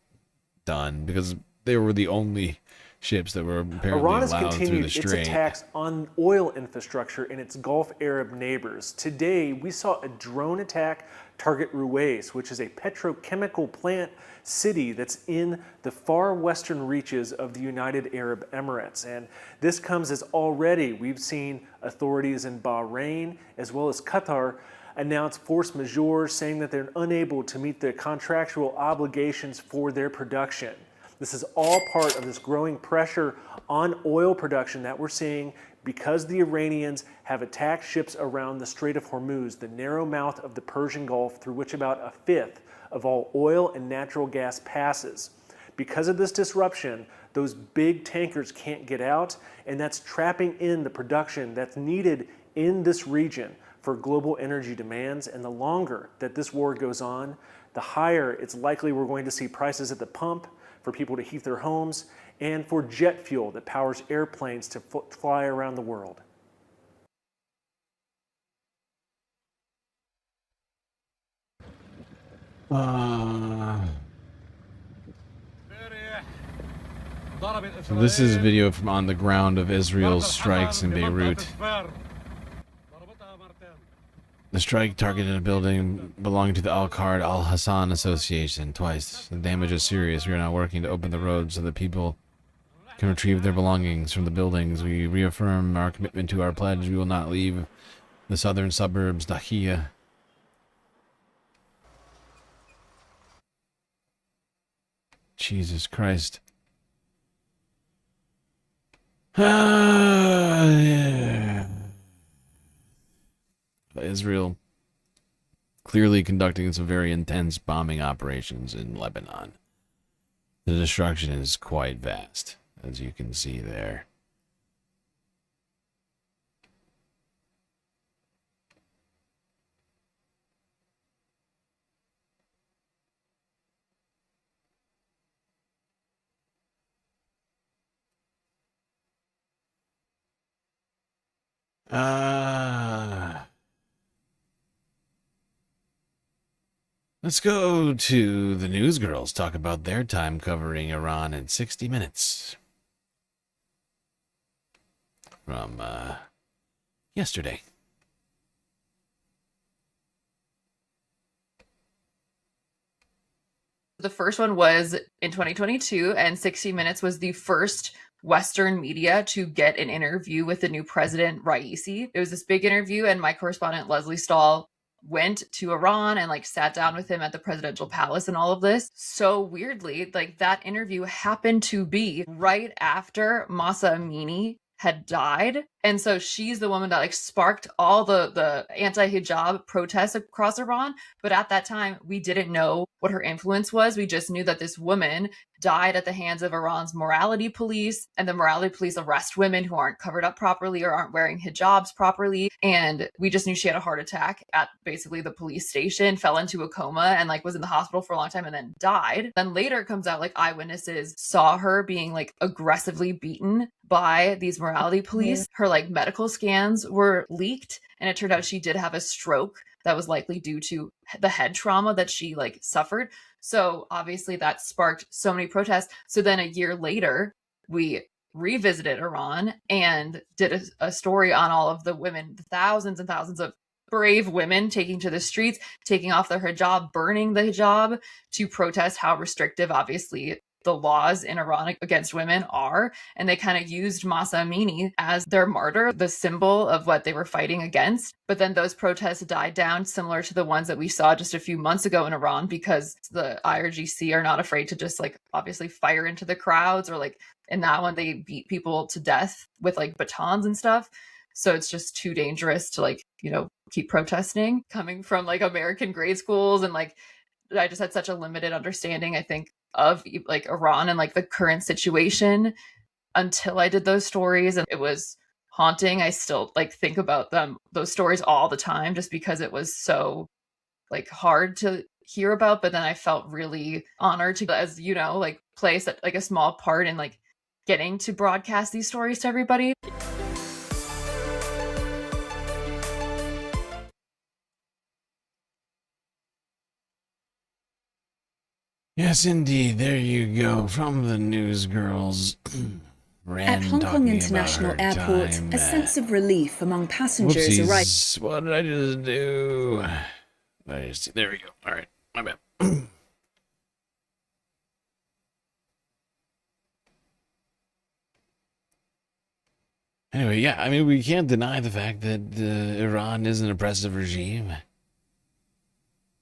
done, because they were the only ships that were apparently Iran has allowed through the continued its strait. attacks on oil infrastructure in its Gulf Arab neighbors. Today, we saw a drone attack target Ruwais, which is a petrochemical plant city that's in the far western reaches of the United Arab Emirates. And this comes as already we've seen authorities in Bahrain as well as Qatar announce force majeure, saying that they're unable to meet their contractual obligations for their production. This is all part of this growing pressure on oil production that we're seeing because the Iranians have attacked ships around the Strait of Hormuz, the narrow mouth of the Persian Gulf through which about a fifth of all oil and natural gas passes. Because of this disruption, those big tankers can't get out, and that's trapping in the production that's needed in this region for global energy demands. And the longer that this war goes on, the higher it's likely we're going to see prices at the pump for people to heat their homes, and for jet fuel that powers airplanes to fly around the world. So this is a video from on the ground of Israel's strikes in Beirut. The strike targeted a building belonging to the Al-Qard Al-Hassan Association twice. The damage is serious. We are now working to open the road so that people can retrieve their belongings from the buildings. We reaffirm our commitment to our pledge. We will not leave the southern suburbs, Dahia. Jesus Christ. Yeah. Israel clearly conducting some very intense bombing operations in Lebanon. The destruction is quite vast, as you can see there. Let's go to the news girls, talk about their time covering Iran in 60 Minutes. From yesterday. The first one was in 2022, and 60 Minutes was the first Western media to get an interview with the new president, Raisi. It was this big interview, and my correspondent, Leslie Stahl, went to Iran and like sat down with him at the presidential palace and all of this. So weirdly, like that interview happened to be right after Mahsa Amini had died. And so she's the woman that like sparked all the anti-hijab protests across Iran. But at that time, we didn't know what her influence was. We just knew that this woman died at the hands of Iran's morality police, and the morality police arrest women who aren't covered up properly or aren't wearing hijabs properly. And we just knew she had a heart attack at basically the police station, fell into a coma, and like was in the hospital for a long time and then died. Then later it comes out like eyewitnesses saw her being like aggressively beaten by these morality police. Her like medical scans were leaked, and it turned out she did have a stroke that was likely due to the head trauma that she like suffered. So obviously that sparked so many protests. So then a year later, we revisited Iran and did a story on all of the women, thousands and thousands of brave women taking to the streets, taking off their hijab, burning the hijab to protest how restrictive, obviously, the laws in Iran against women are. And they kind of used Mahsa Amini as their martyr, the symbol of what they were fighting against. But then those protests died down, similar to the ones that we saw just a few months ago in Iran, because the IRGC are not afraid to just like obviously fire into the crowds, or like in that one, they beat people to death with like batons and stuff. So it's just too dangerous to like, you know, keep protesting. Coming from like American grade schools, and like I just had such a limited understanding, I think, of like Iran and like the current situation until I did those stories, and it was haunting. I still like think about those stories all the time, just because it was so like hard to hear about. But then I felt really honored to, as you know, like play like a small part in like getting to broadcast these stories to everybody. Yes, indeed. There you go. From the news girls. At Hong Kong International Airport, a sense of relief among passengers arrived. What did I just do? There we go. All right. My bad. Anyway, yeah. I mean, we can't deny the fact that Iran is an oppressive regime.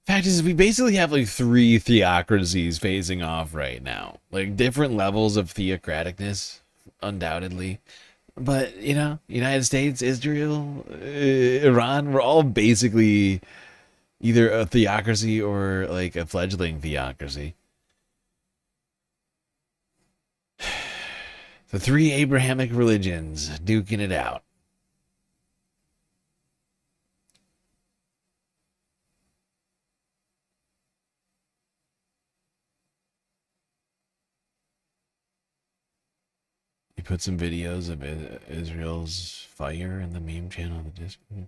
Fact is, we basically have like 3 theocracies facing off right now. Like different levels of theocraticness, undoubtedly. But, you know, United States, Israel, Iran, we're all basically either a theocracy or like a fledgling theocracy. The 3 Abrahamic religions duking it out. You put some videos of Israel's fire in the meme channel of the Discord.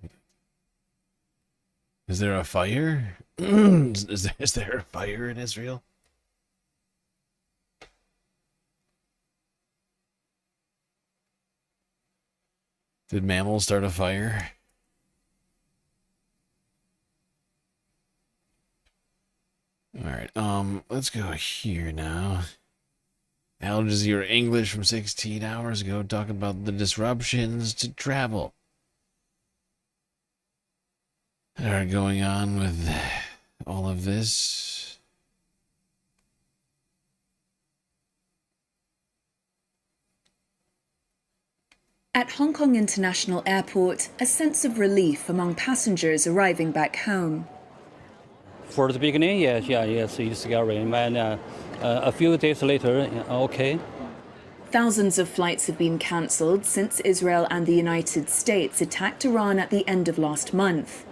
Is there a fire? Is there a fire in Israel? Did mammals start a fire? All right, let's go here now. Al Jazeera English from 16 hours ago talking about the disruptions to travel that are going on with all of this. At Hong Kong International Airport, a sense of relief among passengers arriving back home. For the beginning, yes, it's scary. And a few days later, okay. Thousands of flights have been cancelled since Israel and the United States attacked Iran at the end of last month.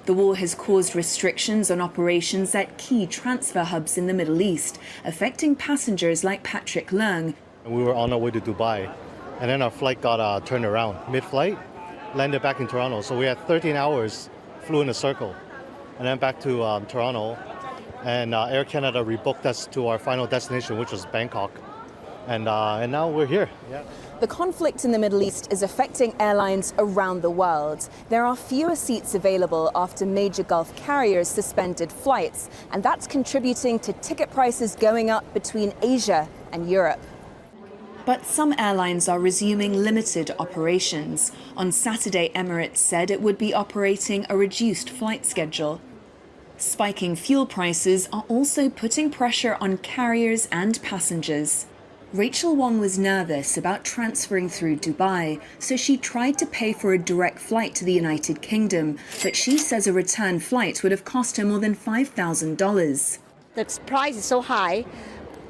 The war has caused restrictions on operations at key transfer hubs in the Middle East, affecting passengers like Patrick Leung. We were on our way to Dubai, and then our flight got turned around mid-flight, landed back in Toronto. So we had 13 hours, flew in a circle, and then back to Toronto. And Air Canada rebooked us to our final destination, which was Bangkok. And now we're here. Yeah. The conflict in the Middle East is affecting airlines around the world. There are fewer seats available after major Gulf carriers suspended flights, and that's contributing to ticket prices going up between Asia and Europe. But some airlines are resuming limited operations. On Saturday, Emirates said it would be operating a reduced flight schedule. Spiking fuel prices are also putting pressure on carriers and passengers. Rachel Wong was nervous about transferring through Dubai, so she tried to pay for a direct flight to the United Kingdom, but she says a return flight would have cost her more than $5,000. The price is so high,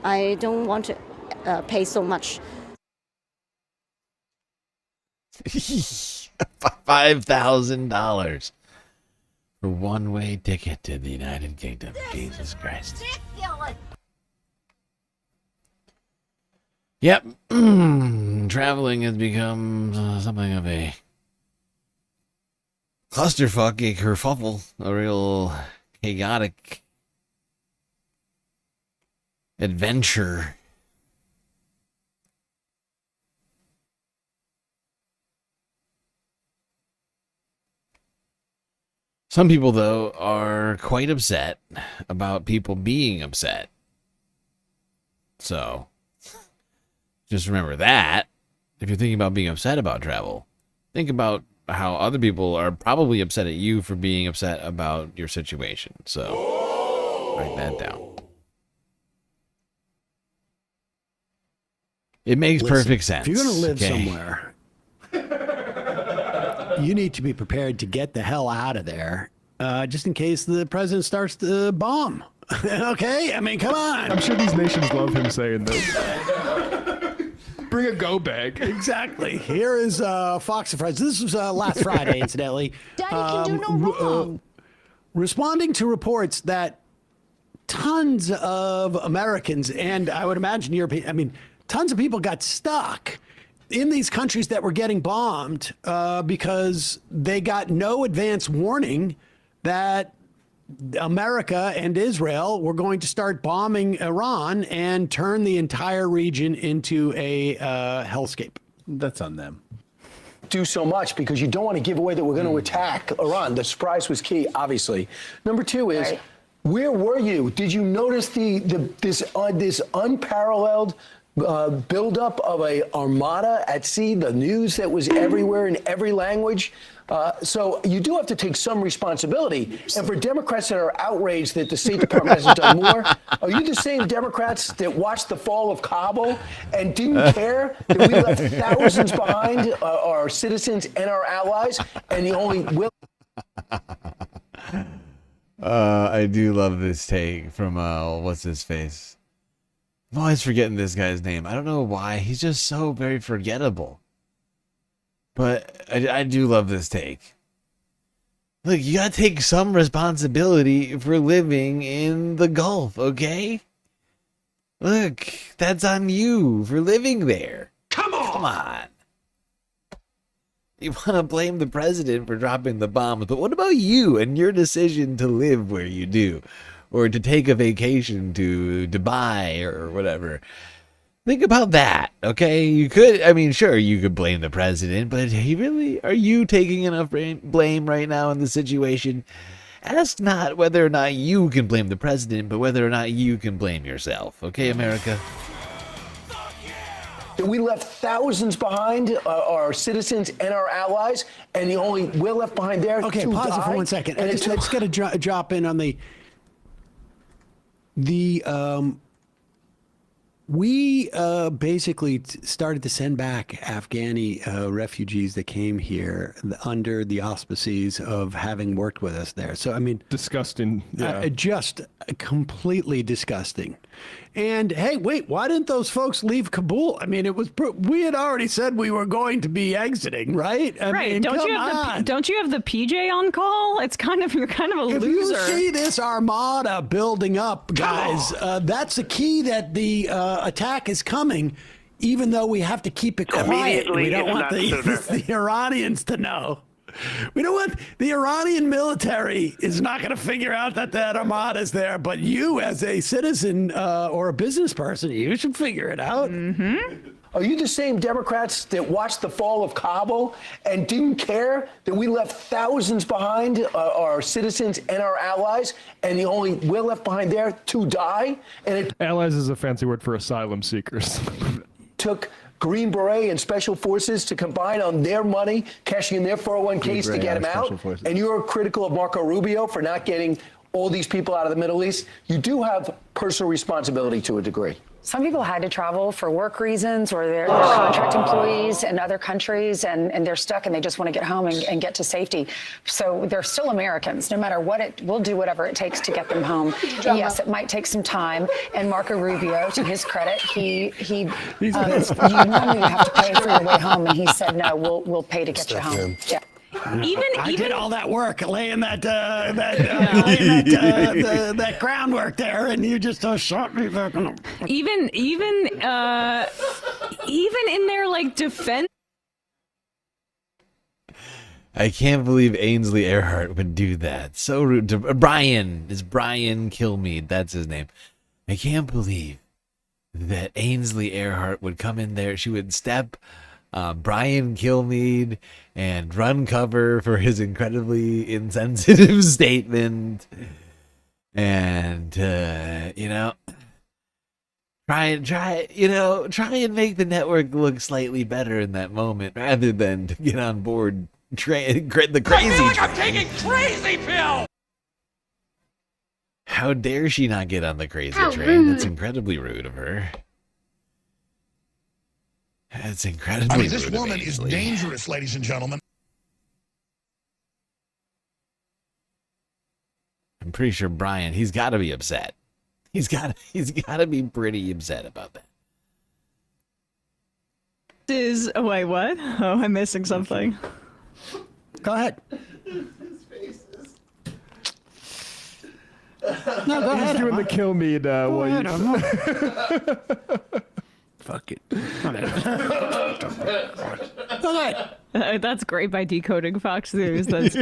I don't want to pay so much. $5,000 for one-way ticket to the United Kingdom. Jesus Christ. Yep. Traveling has become something of a clusterfuck, a kerfuffle, a real chaotic adventure. Some people, though, are quite upset about people being upset. So, just remember that. If you're thinking about being upset about travel, think about how other people are probably upset at you for being upset about your situation. So, write that down. It makes perfect sense. If you're going to live somewhere, you need to be prepared to get the hell out of there, just in case the president starts to bomb. Okay? I mean, come on. I'm sure these nations love him saying this. Bring a go bag. Exactly. Here is Fox and Friends. This was last Friday, incidentally. Daddy can do no wrong. Responding to reports that tons of Americans, and I would imagine European, tons of people got stuck in these countries that were getting bombed because they got no advance warning that America and Israel were going to start bombing Iran and turn the entire region into a hellscape. That's on them. Do so much because you don't want to give away that we're going to attack Iran. The surprise was key, obviously. Number two is, where were you? Did you notice this unparalleled buildup of a armada at sea? The news that was everywhere in every language. So you do have to take some responsibility. And for Democrats that are outraged that the State Department hasn't done more, are you the same Democrats that watched the fall of Kabul and didn't care that we left thousands behind, our citizens and our allies, and the only will? I do love this take from, what's his face? I'm always forgetting this guy's name. I don't know why. He's just so very forgettable. But I do love this take. Look, you gotta take some responsibility for living in the Gulf, okay? Look, that's on you for living there. Come on. You want to blame the president for dropping the bombs, but what about you and your decision to live where you do? Or to take a vacation to Dubai or whatever. Think about that, okay? You could, sure, you could blame the president, but are you taking enough blame right now in the situation? Ask not whether or not you can blame the president, but whether or not you can blame yourself, okay, America? We left thousands behind, our citizens and our allies, and the only we're left behind there. Okay, pause it for 1 second. Let's get a drop in on we basically started to send back Afghani refugees that came here under the auspices of having worked with us there. So, disgusting. Yeah. Just completely disgusting. And hey, wait, why didn't those folks leave Kabul? We had already said we were going to be exiting, right? Don't you have the PJ on call? It's you're kind of a loser. If you see this armada building up, guys, that's the key that the attack is coming, even though we have to keep it quiet. We don't want the Iranians to know. We don't want the Iranian military is not going to figure out that armada is there, but you as a citizen or a business person, you should figure it out. Mm-hmm. Are you the same Democrats that watched the fall of Kabul and didn't care that we left thousands behind, our citizens and our allies, and the only we're left behind there to die? And allies is a fancy word for asylum seekers. Took Green Beret and Special Forces to combine on their money, cashing in their 401ks to get him out. And you're critical of Marco Rubio for not getting all these people out of the Middle East. You do have personal responsibility to a degree. Some people had to travel for work reasons, or they're contract employees in other countries, and they're stuck and they just want to get home and get to safety. So they're still Americans, no matter what. We'll do whatever it takes to get them home. And yes, it might take some time. And Marco Rubio, to his credit, you normally have to pay for your way home, and he said, no, we'll pay to get you home. Yeah. I did all that work laying that groundwork there, and you just shot me back. Even in their like defense. I can't believe Ainsley Earhart would do that. So rude to Brian. It's Brian Kilmeade. That's his name. I can't believe that Ainsley Earhart would come in there. She would step Brian Kilmeade and run cover for his incredibly insensitive statement, and try and make the network look slightly better in that moment, rather than to get on board the crazy train. I'm taking crazy pill. How dare she not get on the crazy train? That's incredibly rude of her. That's incredibly rude. This woman is dangerous, ladies and gentlemen. I'm pretty sure Brian, he's got to be upset. He's got to be pretty upset about that. Wait, what? Oh, I'm missing something. Go ahead. No, go ahead. He's doing the kill me. Fuck it. That's great by decoding Fox News. That's...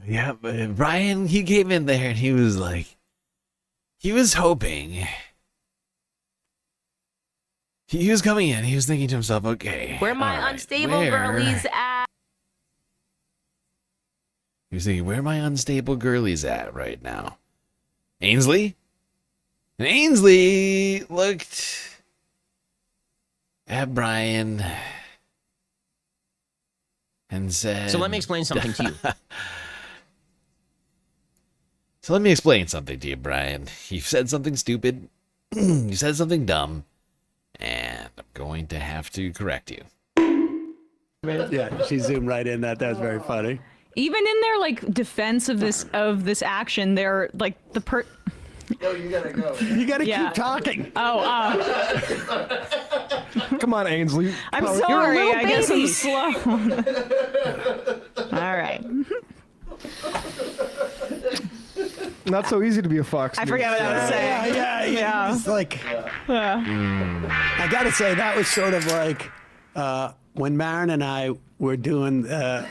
Yeah, but Brian, he came in there and he was like, he was hoping. He was coming in, he was thinking to himself, okay. Where my unstable girlies at? He was thinking, where my unstable girlies at right now? Ainsley? And Ainsley looked at Brian and said... So let me explain something to you. So let me explain something to you, Brian. You said something stupid. You said something dumb. And I'm going to have to correct you. Yeah, she zoomed right in. That was very funny. Even in their like defense of this action, they're like the Yo, you gotta go. You gotta keep talking. Come on, Ainsley. I'm Oh, sorry. you're a little I guess I'm baby. slow. All right. Not so easy to be a Fox. I forget what I was saying. Yeah. It's like, I gotta say, that was sort of like when Marin and I were doing the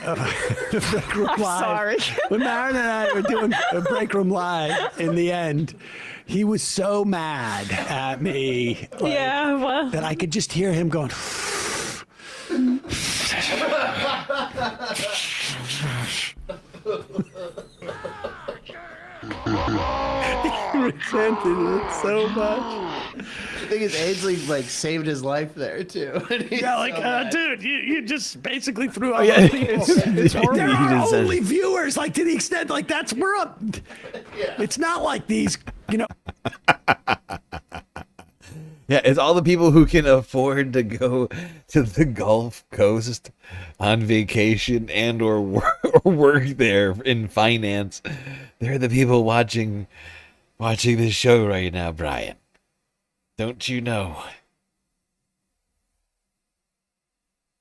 Break Room Live. sorry. When Marin and I were doing a Break Room Live in the end, he was so mad at me. That I could just hear him going. He resented it so much. The thing is, Ainsley like saved his life there too. Yeah, like, dude, you just basically threw out yeah. those people. It's horrible. There He are just said- only viewers, like to the extent, like that's we're up. It's not like these, Yeah, it's all the people who can afford to go to the Gulf Coast on vacation and or work there in finance. They're the people watching this show right now, Brian. Don't you know?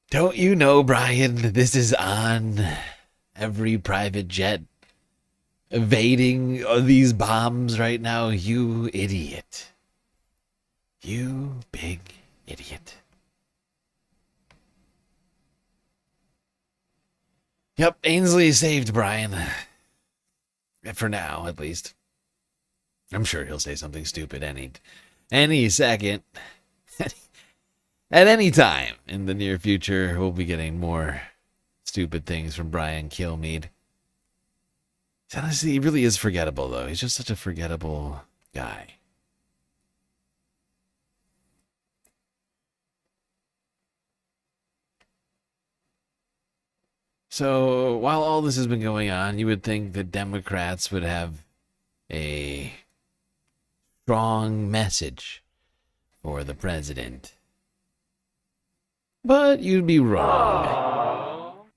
Don't you know, Brian, this is on every private jet evading these bombs right now, you idiot. You big idiot. Yep, Ainsley saved Brian. For now, at least. I'm sure he'll say something stupid any second. At any time in the near future, we'll be getting more stupid things from Brian Kilmeade. Honestly, he really is forgettable, though. He's just such a forgettable guy. So while all this has been going on, you would think that Democrats would have a strong message for the president. But you'd be wrong.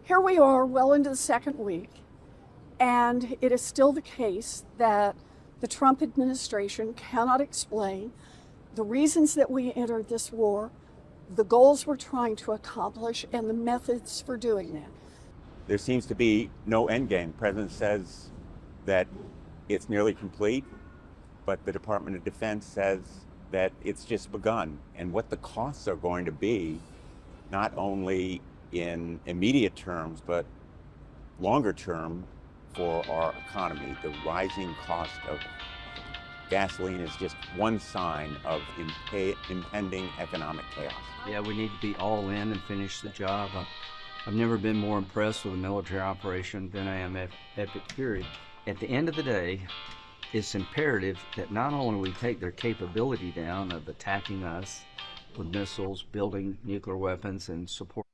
Here we are, well into the second week, and it is still the case that the Trump administration cannot explain the reasons that we entered this war, the goals we're trying to accomplish, and the methods for doing that. There seems to be no end game. The president says that it's nearly complete, but the Department of Defense says that it's just begun. And what the costs are going to be, not only in immediate terms, but longer term for our economy. The rising cost of gasoline is just one sign of impending economic chaos. Yeah, we need to be all in and finish the job. I've never been more impressed with a military operation than I am at Epic Fury. At the end of the day, it's imperative that not only we take their capability down of attacking us with missiles, building nuclear weapons, and support.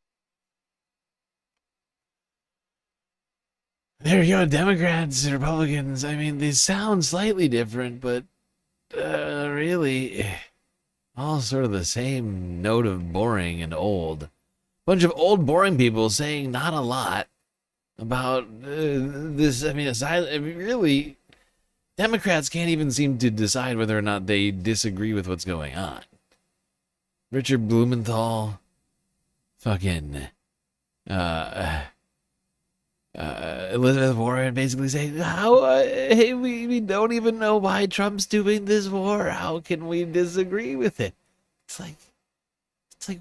There you go, Democrats and Republicans. I mean, they sound slightly different, but really, all sort of the same note of boring and old. Bunch of old, boring people saying not a lot about this. I mean, really, Democrats can't even seem to decide whether or not they disagree with what's going on. Richard Blumenthal, fucking, Elizabeth Warren basically saying, hey, we don't even know why Trump's doing this war. How can we disagree with it? It's like,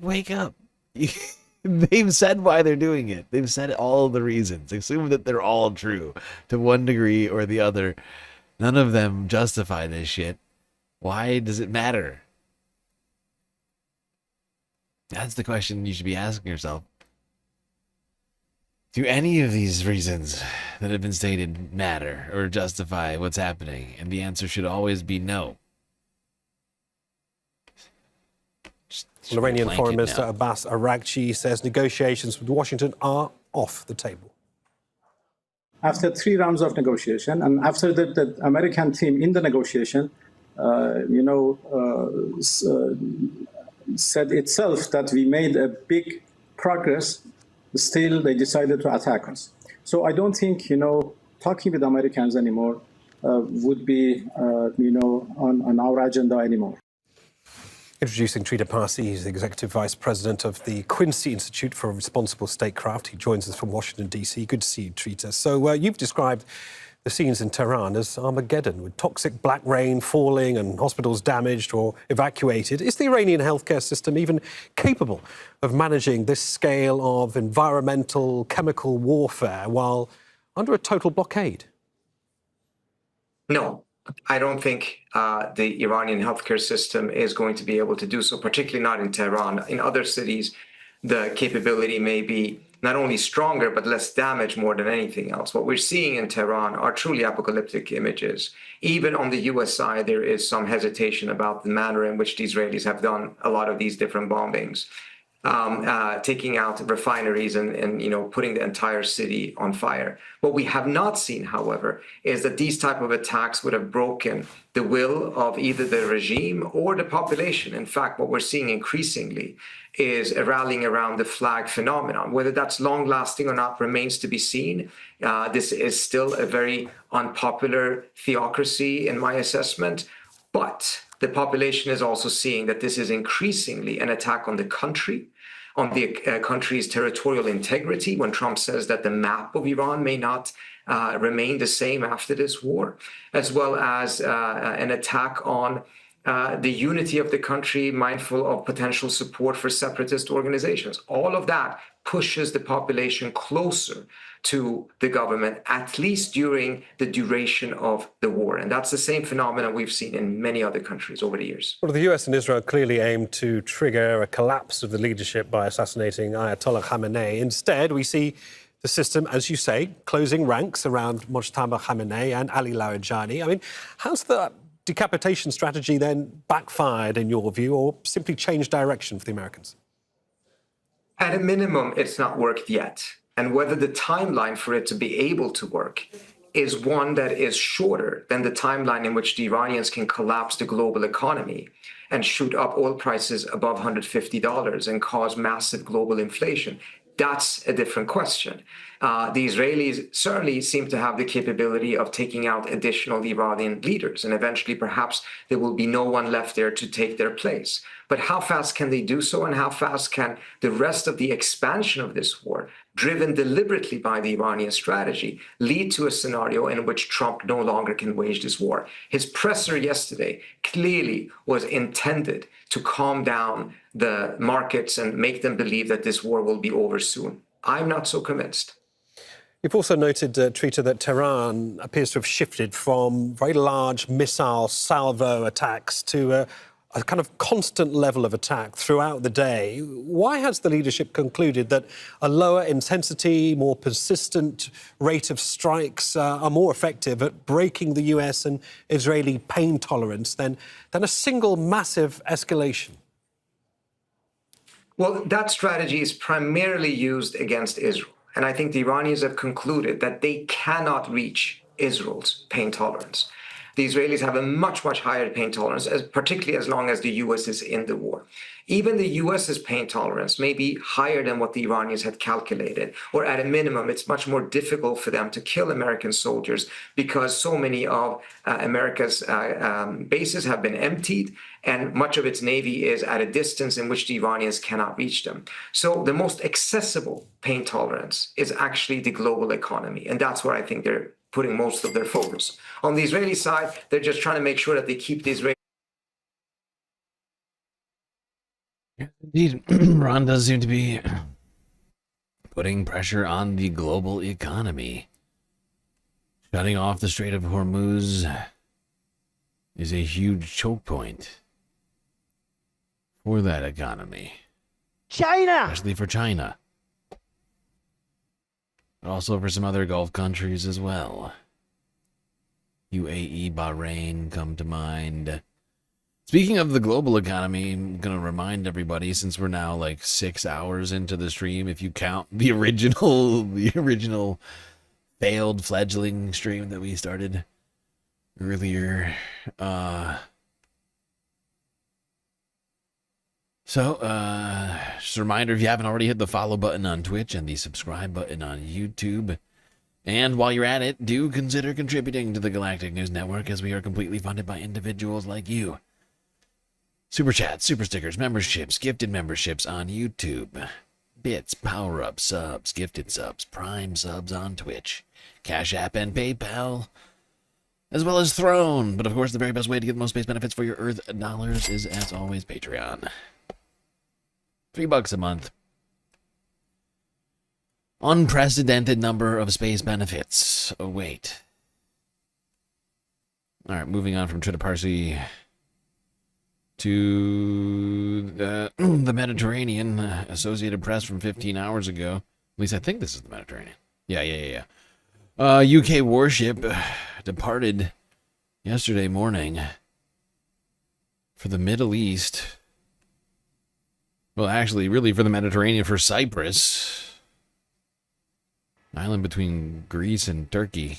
wake up. They've said why they're doing it. They've said all the reasons. Assume that they're all true to one degree or the other. None of them justify this shit. Why does it matter? That's the question you should be asking yourself. Do any of these reasons that have been stated matter or justify what's happening? And the answer should always be no. Iranian Foreign Minister Abbas Araghchi says negotiations with Washington are off the table. After 3 rounds of negotiation, and after the American team in the negotiation, said itself that we made a big progress, still they decided to attack us. So I don't think, talking with Americans anymore would be, on our agenda anymore. Introducing Trita Parsi, he's the Executive Vice President of the Quincy Institute for Responsible Statecraft. He joins us from Washington, D.C. Good to see you, Trita. So you've described the scenes in Tehran as Armageddon, with toxic black rain falling and hospitals damaged or evacuated. Is the Iranian healthcare system even capable of managing this scale of environmental, chemical warfare while under a total blockade? No. I don't think the Iranian healthcare system is going to be able to do so, particularly not in Tehran. In other cities, the capability may be not only stronger, but less damage more than anything else. What we're seeing in Tehran are truly apocalyptic images. Even on the U.S. side, there is some hesitation about the manner in which the Israelis have done a lot of these different bombings. Taking out refineries and putting the entire city on fire. What we have not seen, however, is that these type of attacks would have broken the will of either the regime or the population. In fact, what we're seeing increasingly is a rallying around the flag phenomenon. Whether that's long-lasting or not remains to be seen. This is still a very unpopular theocracy in my assessment, but the population is also seeing that this is increasingly an attack on the country, on the country's territorial integrity, when Trump says that the map of Iran may not remain the same after this war, as well as an attack on the unity of the country, mindful of potential support for separatist organizations. All of that pushes the population closer to the government, at least during the duration of the war. And that's the same phenomenon we've seen in many other countries over the years. Well, the US and Israel clearly aim to trigger a collapse of the leadership by assassinating Ayatollah Khamenei. Instead, we see the system, as you say, closing ranks around Mojtaba Khamenei and Ali Larijani. I mean, how's that decapitation strategy then backfired, in your view, or simply changed direction for the Americans? At a minimum, it's not worked yet. And whether the timeline for it to be able to work is one that is shorter than the timeline in which the Iranians can collapse the global economy and shoot up oil prices above $150 and cause massive global inflation, that's a different question. The Israelis certainly seem to have the capability of taking out additional Iranian leaders, and eventually perhaps there will be no one left there to take their place. But how fast can they do so, and how fast can the rest of the expansion of this war, driven deliberately by the Iranian strategy, lead to a scenario in which Trump no longer can wage this war? His presser yesterday clearly was intended to calm down the markets and make them believe that this war will be over soon. I'm not so convinced. You've also noted, Trita, that Tehran appears to have shifted from very large missile salvo attacks to a kind of constant level of attack throughout the day. Why has the leadership concluded that a lower intensity, more persistent rate of strikes are more effective at breaking the US and Israeli pain tolerance than a single massive escalation? Well, that strategy is primarily used against Israel. And I think the Iranians have concluded that they cannot reach Israel's pain tolerance. The Israelis have a much, much higher pain tolerance, particularly as long as the US is in the war. Even the US's pain tolerance may be higher than what the Iranians had calculated, or at a minimum, it's much more difficult for them to kill American soldiers because so many of America's bases have been emptied, and much of its navy is at a distance in which the Iranians cannot reach them. So the most accessible pain tolerance is actually the global economy, and that's where I think they're putting most of their focus. On the Israeli side, they're just trying to make sure that they keep the Israeli. Indeed, Iran does seem to be putting pressure on the global economy. Shutting off the Strait of Hormuz is a huge choke point for that economy. China! Especially for China. But also for some other Gulf countries as well. UAE, Bahrain come to mind. Speaking of the global economy, I'm going to remind everybody, since we're now like 6 hours into the stream, if you count the original failed fledgling stream that we started earlier. Just a reminder, if you haven't already, hit the follow button on Twitch and the subscribe button on YouTube. And while you're at it, do consider contributing to the Galactic News Network, as we are completely funded by individuals like you. Super chats, super stickers, memberships, gifted memberships on YouTube, bits, power-ups, subs, gifted subs, prime subs on Twitch, Cash App and PayPal, as well as Throne. But of course, the very best way to get the most space benefits for your Earth dollars is, as always, Patreon. $3 a month. Unprecedented number of space benefits await. All right, moving on from Twitter Parsi to the Mediterranean. Associated Press from 15 hours ago. At least I think this is the Mediterranean. Yeah. UK warship departed yesterday morning for the Middle East. Well, actually, really for the Mediterranean, for Cyprus. An island between Greece and Turkey.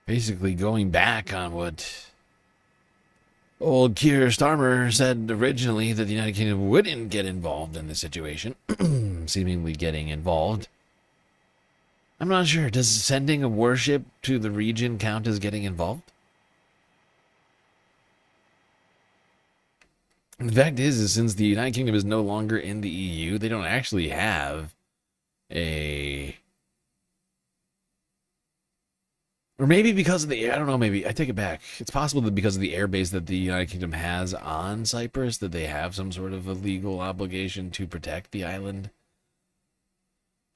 Basically going back on what old Keir Starmer said originally, that the United Kingdom wouldn't get involved in the situation. Seemingly getting involved. I'm not sure. Does sending a warship to the region count as getting involved? The fact is since the United Kingdom is no longer in the EU, they don't actually have a... Or maybe because of the... I don't know, maybe. I take it back. It's possible that because of the airbase that the United Kingdom has on Cyprus, that they have some sort of a legal obligation to protect the island.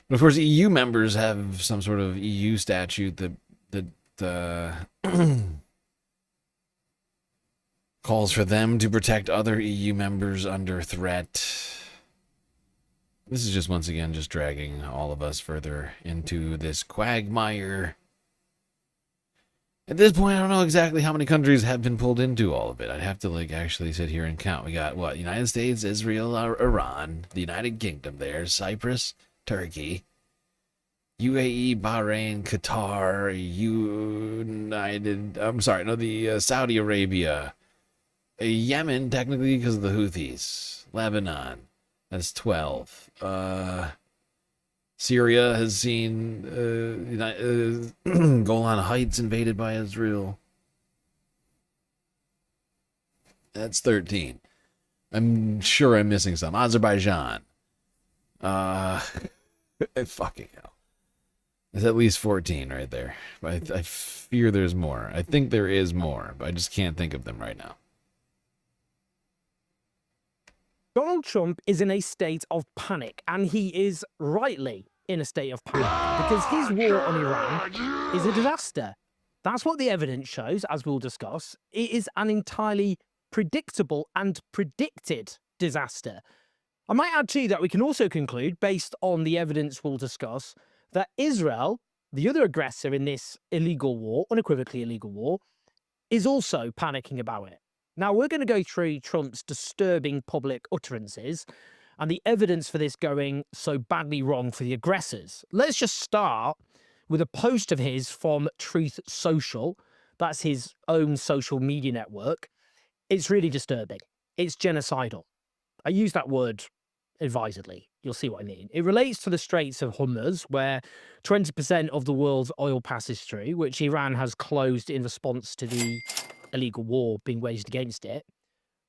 But of course, EU members have some sort of EU statute that calls for them to protect other EU members under threat This is just once again just dragging all of us further into this quagmire. At this point, I don't know exactly how many countries have been pulled into all of it. I'd have to like actually sit here and count. We got what? United States, Israel, Iran, the United Kingdom there, Cyprus, Turkey, UAE, Bahrain, Qatar, Saudi Arabia, Yemen, technically because of the Houthis, Lebanon, that's 12. Syria has seen Golan Heights invaded by Israel. That's 13. I'm sure I'm missing some. Azerbaijan. Fucking hell. There's at least 14 right there. I fear there's more. I think there is more, but I just can't think of them right now. Donald Trump is in a state of panic, and he is rightly in a state of panic because his war on Iran is a disaster. That's what the evidence shows, as we'll discuss. It is an entirely predictable and predicted disaster. I might add too that we can also conclude, based on the evidence we'll discuss, that Israel, the other aggressor in this illegal war, unequivocally illegal war, is also panicking about it. Now, we're going to go through Trump's disturbing public utterances and the evidence for this going so badly wrong for the aggressors. Let's just start with a post of his from Truth Social. That's his own social media network. It's really disturbing. It's genocidal. I use that word advisedly. You'll see what I mean. It relates to the Straits of Hormuz, where 20% of the world's oil passes through, which Iran has closed in response to the illegal war being waged against it.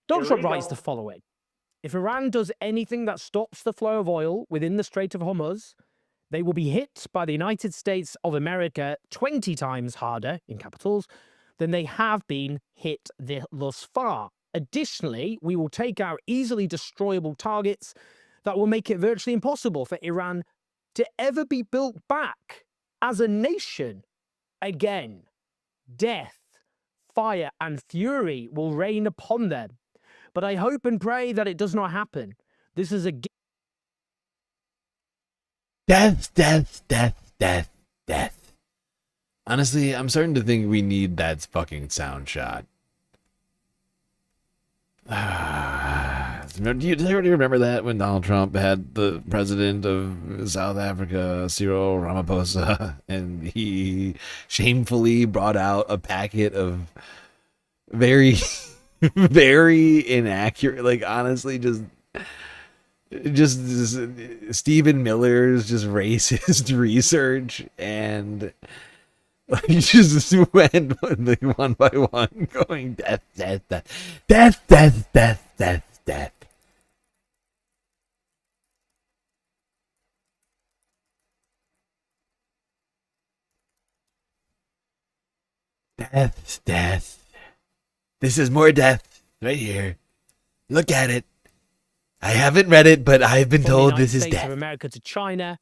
Donald Trump writes the following: if Iran does anything that stops the flow of oil within the Strait of Hormuz, they will be hit by the United States of America 20 times harder, in capitals, than they have been hit thus far. Additionally, we will take out easily destroyable targets that will make it virtually impossible for Iran to ever be built back as a nation again. Death, fire, and fury will rain upon them. But I hope and pray that it does not happen. This is a Death, death, death, death, death. Honestly, I'm starting to think we need that fucking sound shot. Do you remember that when Donald Trump had the president of South Africa, Cyril Ramaphosa, and he shamefully brought out a packet of very, very inaccurate, like honestly, just Stephen Miller's just racist research, and he just went one by one, going death, death, death, death, death, death, death, death. Death, death. This is more death right here. Look at it. I haven't read it, but I've been told this is death. From America to China,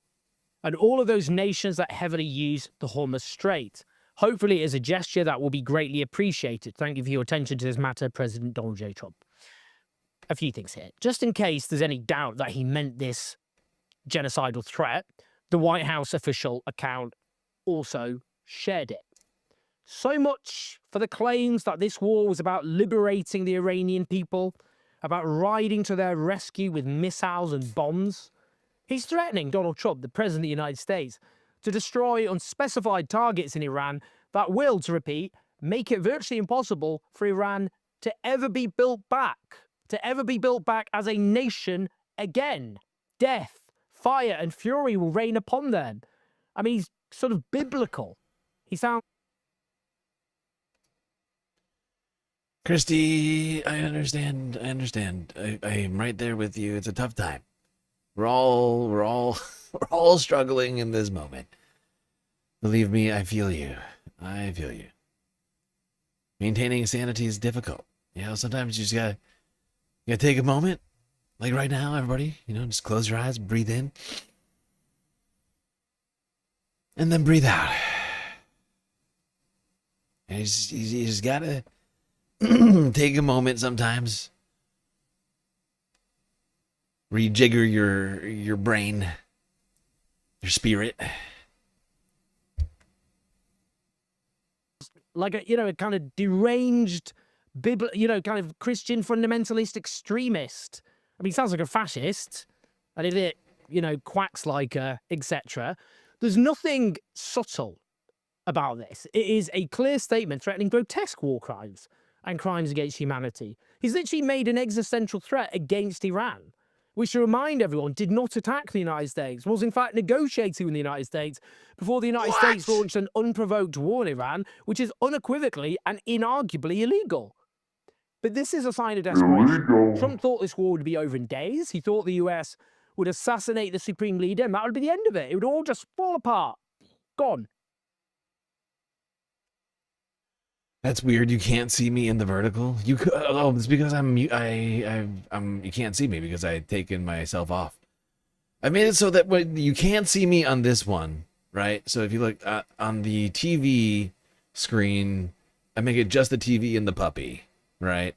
and all of those nations that heavily use the Hormuz Strait. Hopefully, it is a gesture that will be greatly appreciated. Thank you for your attention to this matter, President Donald J. Trump. A few things here. Just in case there's any doubt that he meant this genocidal threat, the White House official account also shared it. So much for the claims that this war was about liberating the Iranian people, about riding to their rescue with missiles and bombs. He's threatening Donald Trump, the President of the United States, to destroy unspecified targets in Iran that will, to repeat, make it virtually impossible for Iran to ever be built back, as a nation again. Death, fire, and fury will rain upon them. I mean, he's sort of biblical. He sounds... Christy, I understand. I am right there with you. It's a tough time. We're all struggling in this moment. Believe me, I feel you. Maintaining sanity is difficult. You know, sometimes you just gotta take a moment. Like right now, everybody, just close your eyes, breathe in. And then breathe out. And you just gotta take a moment sometimes rejigger your brain, your spirit. Like a kind of deranged, kind of Christian fundamentalist extremist. I mean, he sounds like a fascist, and if it, quacks like etc. There's nothing subtle about this. It is a clear statement threatening grotesque war crimes and crimes against humanity. He's literally made an existential threat against Iran, which, to remind everyone, did not attack the United States, was in fact negotiating with the United States before the United States launched an unprovoked war in Iran, which is unequivocally and inarguably illegal. But this is a sign of desperation. Trump thought this war would be over in days. He thought the US would assassinate the supreme leader, and that would be the end of it. It would all just fall apart. Gone. That's weird. You can't see me in the vertical. It's because you can't see me because I've taken myself off. I made it so that you can't see me on this one, right? So if you look on the TV screen, I make it just the TV and the puppy, right?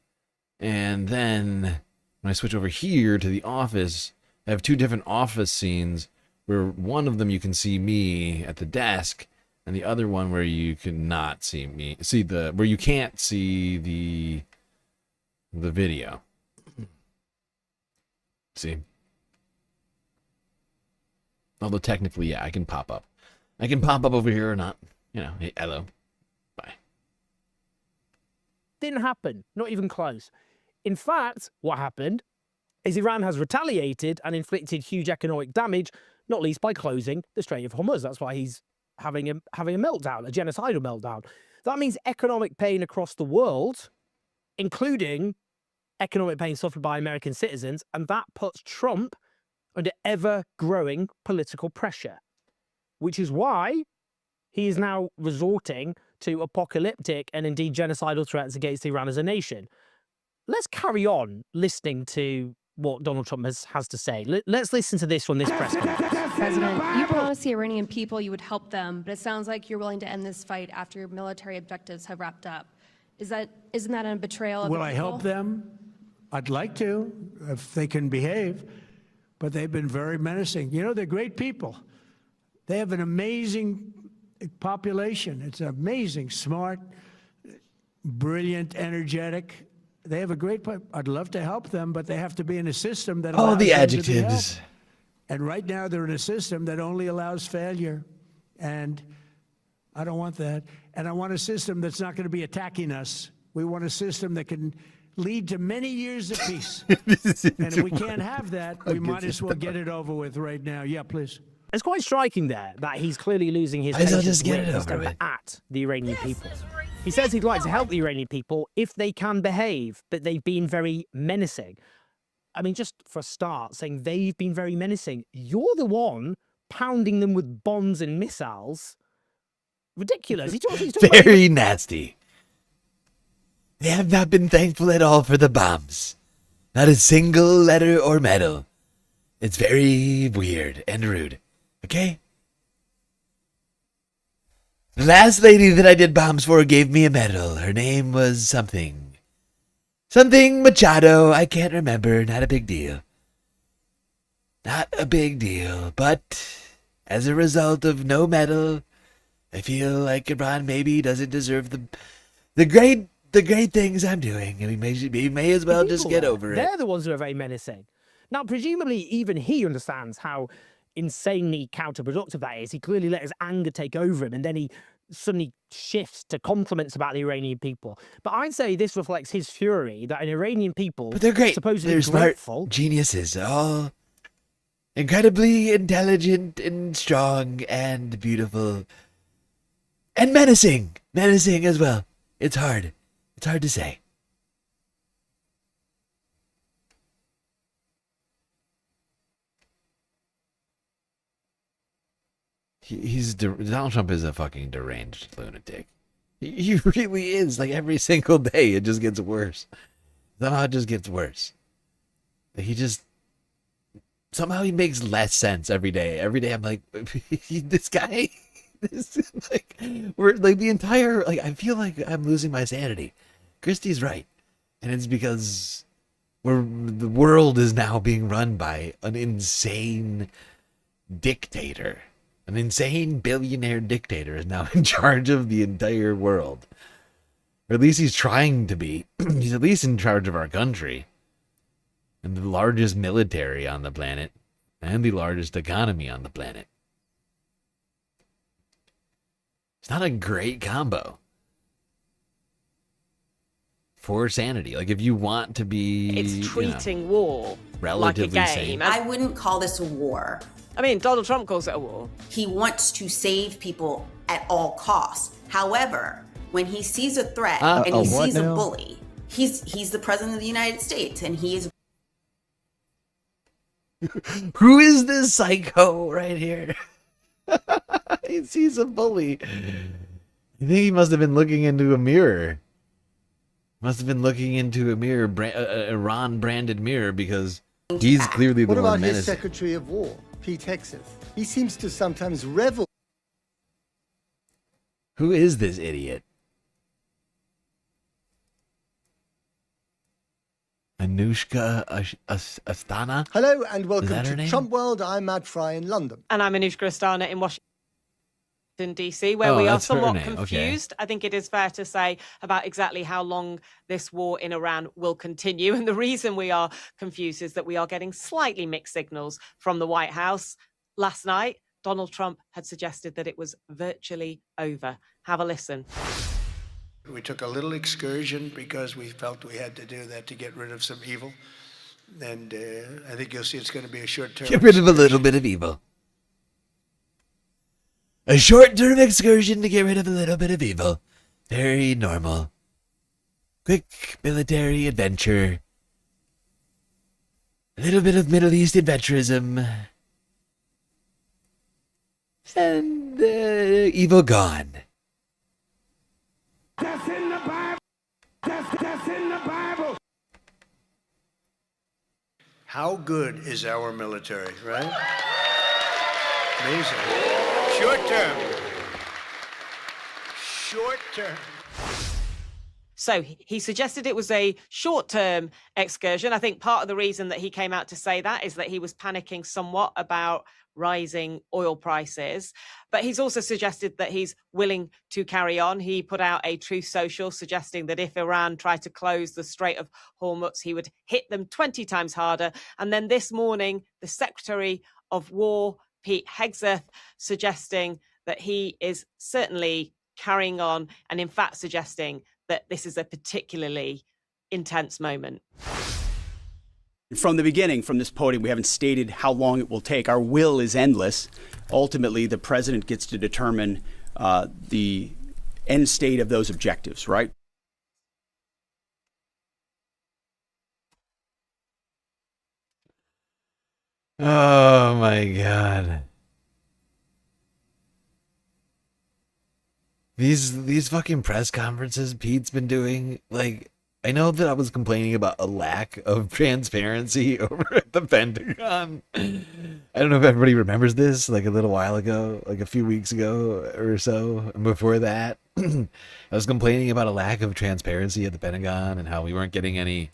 And then when I switch over here to the office, I have two different office scenes where one of them you can see me at the desk, and the other one where you cannot see me, where you can't see the video. See? Although technically, yeah, I can pop up. I can pop up over here or not. Hey, hello. Bye. Didn't happen. Not even close. In fact, what happened is Iran has retaliated and inflicted huge economic damage, not least by closing the Strait of Hormuz. That's why he's having a meltdown, a genocidal meltdown. That means economic pain across the world, including economic pain suffered by American citizens, and that puts Trump under ever-growing political pressure, which is why he is now resorting to apocalyptic and indeed genocidal threats against Iran as a nation. Let's carry on listening to what Donald Trump has to say. Let's listen to this from this press conference. President, you promised the Iranian people you would help them, but it sounds like you're willing to end this fight after your military objectives have wrapped up. Isn't that a betrayal of the people? Will I help them? I'd like to, if they can behave, but they've been very menacing. They're great people. They have an amazing population. It's amazing, smart, brilliant, energetic. They have a great. I'd love to help them, but they have to be in a system that all allows the them to be adjectives. helped. And right now they're in a system that only allows failure, and I don't want that. And I want a system that's not going to be attacking us. We want a system that can lead to many years of peace. And if we can't have that, we might as well get it over with right now. Yeah, please. It's quite striking there that he's clearly losing his patience at the Iranian people. He says he'd like to help the Iranian people if they can behave, but they've been very menacing. I mean, just for a start, saying they've been very menacing. You're the one pounding them with bombs and missiles. Ridiculous. He's very nasty. They have not been thankful at all for the bombs. Not a single letter or medal. It's very weird and rude. Okay? The last lady that I did bombs for gave me a medal. Her name was something. Something Machado. I can't remember. Not a big deal. Not a big deal. But as a result of no medal, I feel like Iran maybe doesn't deserve the great things I'm doing. I mean, we may as well just get over it. They're the ones who are very menacing. Now, presumably, even he understands how insanely counterproductive that is. He clearly let his anger take over him, and then he suddenly shifts to compliments about the Iranian people. But I'd say this reflects his fury that an Iranian people, but they're great. Supposedly they're smart grateful, geniuses, all incredibly intelligent and strong and beautiful and menacing as well. It's hard to say. Donald Trump is a fucking deranged lunatic. He really is. Like, every single day, it just gets worse. Somehow it just gets worse. Somehow he makes less sense every day. Every day I'm like, this guy, we're like the entire, I feel like I'm losing my sanity. Christie's right. And it's because where the world is now being run by an insane dictator. An insane billionaire dictator is now in charge of the entire world. Or at least he's trying to be. He's at least in charge of our country. And the largest military on the planet. And the largest economy on the planet. It's not a great combo for sanity. Like, if you want to be, it's treating war relatively like a game. sane. I wouldn't call this a war. I mean, Donald Trump calls it a war. He wants to save people at all costs. However, when he sees a threat and he sees a bully, he's the president of the United States, and he is. Who is this psycho right here? He sees a bully. I think he must have been looking into a mirror. Must have been looking into a mirror, Iran-branded mirror, because he's clearly the What one about menacing. his Secretary of War, Pete Hegseth? He seems to sometimes revel. Who is this idiot? Anushka Astana? Hello and Is welcome that her to name? Trump World. I'm Matt Fry in London. And I'm Anushka Astana in Washington, D.C., where Oh, we are that's her somewhat name. Okay. confused, I think it is fair to say, about exactly how long this war in Iran will continue. And the reason we are confused is that we are getting slightly mixed signals from the White House. Last night, Donald Trump had suggested that it was virtually over. Have a listen. We took a little excursion because we felt we had to do that to get rid of some evil. And I think you'll see it's going to be a short-term. Get rid of a little bit of evil. A short-term excursion to get rid of a little bit of evil. Very normal. Quick military adventure. A little bit of Middle East adventurism. And evil gone. That's in the Bible. That's in the Bible. How good is our military, right? Amazing. Short term. Short term. So he suggested it was a short-term excursion. I think part of the reason that he came out to say that is that he was panicking somewhat about rising oil prices. But he's also suggested that he's willing to carry on. He put out a Truth Social suggesting that if Iran tried to close the Strait of Hormuz, he would hit them 20 times harder. And then this morning, the Secretary of War, Pete Hegseth, suggesting that he is certainly carrying on and in fact suggesting that this is a particularly intense moment. From the beginning, from this podium, we haven't stated how long it will take. Our will is endless. Ultimately, the president gets to determine the end state of those objectives, right? Oh my God. These fucking press conferences Pete's been doing, like, I know that I was complaining about a lack of transparency over at the Pentagon. I don't know if everybody remembers this, like a little while ago, like a few weeks ago or so. And before that, I was complaining about a lack of transparency at the Pentagon and how we weren't getting any,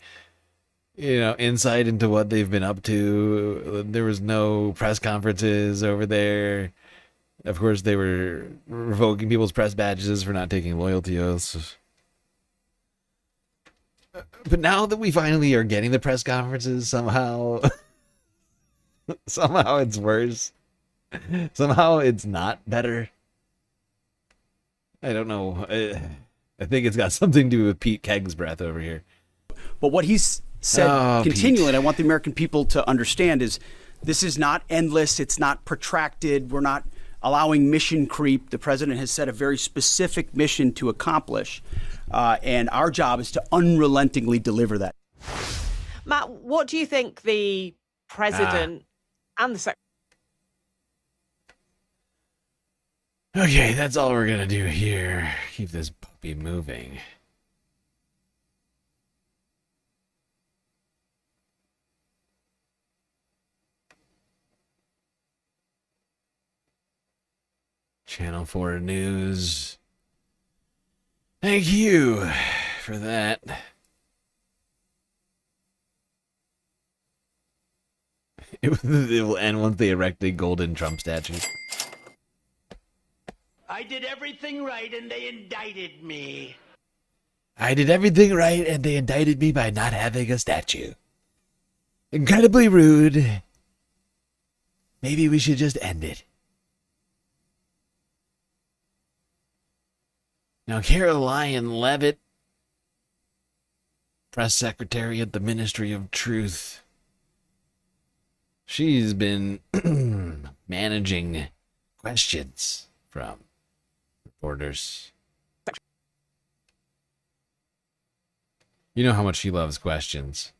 insight into what they've been up to. There was no press conferences over there. Of course, they were revoking people's press badges for not taking loyalty oaths. But now that we finally are getting the press conferences, somehow it's worse. Somehow it's not better. I don't know. I think it's got something to do with Pete Keg's breath over here. But what he's said continually, Pete. and I want the American people to understand, is this is not endless. It's not protracted. We're not allowing mission creep. The president has set a very specific mission to accomplish. And our job is to unrelentingly deliver that. Matt, what do you think the president and the secretary? Okay, that's all we're going to do here. Keep this puppy moving. Channel 4 News. Thank you for that. It will end once they erect a golden Trump statue. I did everything right and they indicted me. I did everything right and they indicted me by not having a statue. Incredibly rude. Maybe we should just end it. Now, Caroline Levitt, press secretary at the Ministry of Truth, she's been managing questions from reporters. You know how much she loves questions.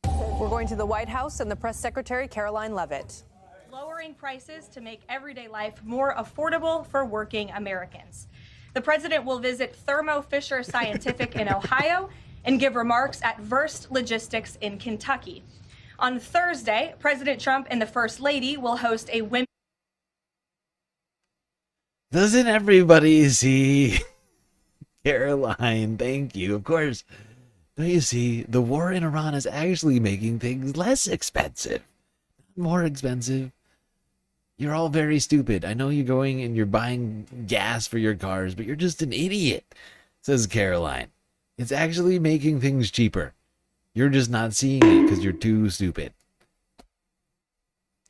We're going to the White House and the press secretary, Caroline Levitt. Lowering prices to make everyday life more affordable for working Americans. The president will visit Thermo Fisher Scientific in Ohio and give remarks at Verst Logistics in Kentucky. On Thursday, President Trump and the First Lady will host a women. Doesn't everybody see? Caroline, thank you. Of course. Don't you see? The war in Iran is actually making things less expensive. More expensive. You're all very stupid. I know you're going and you're buying gas for your cars, but you're just an idiot, says Caroline. It's actually making things cheaper. You're just not seeing it because you're too stupid.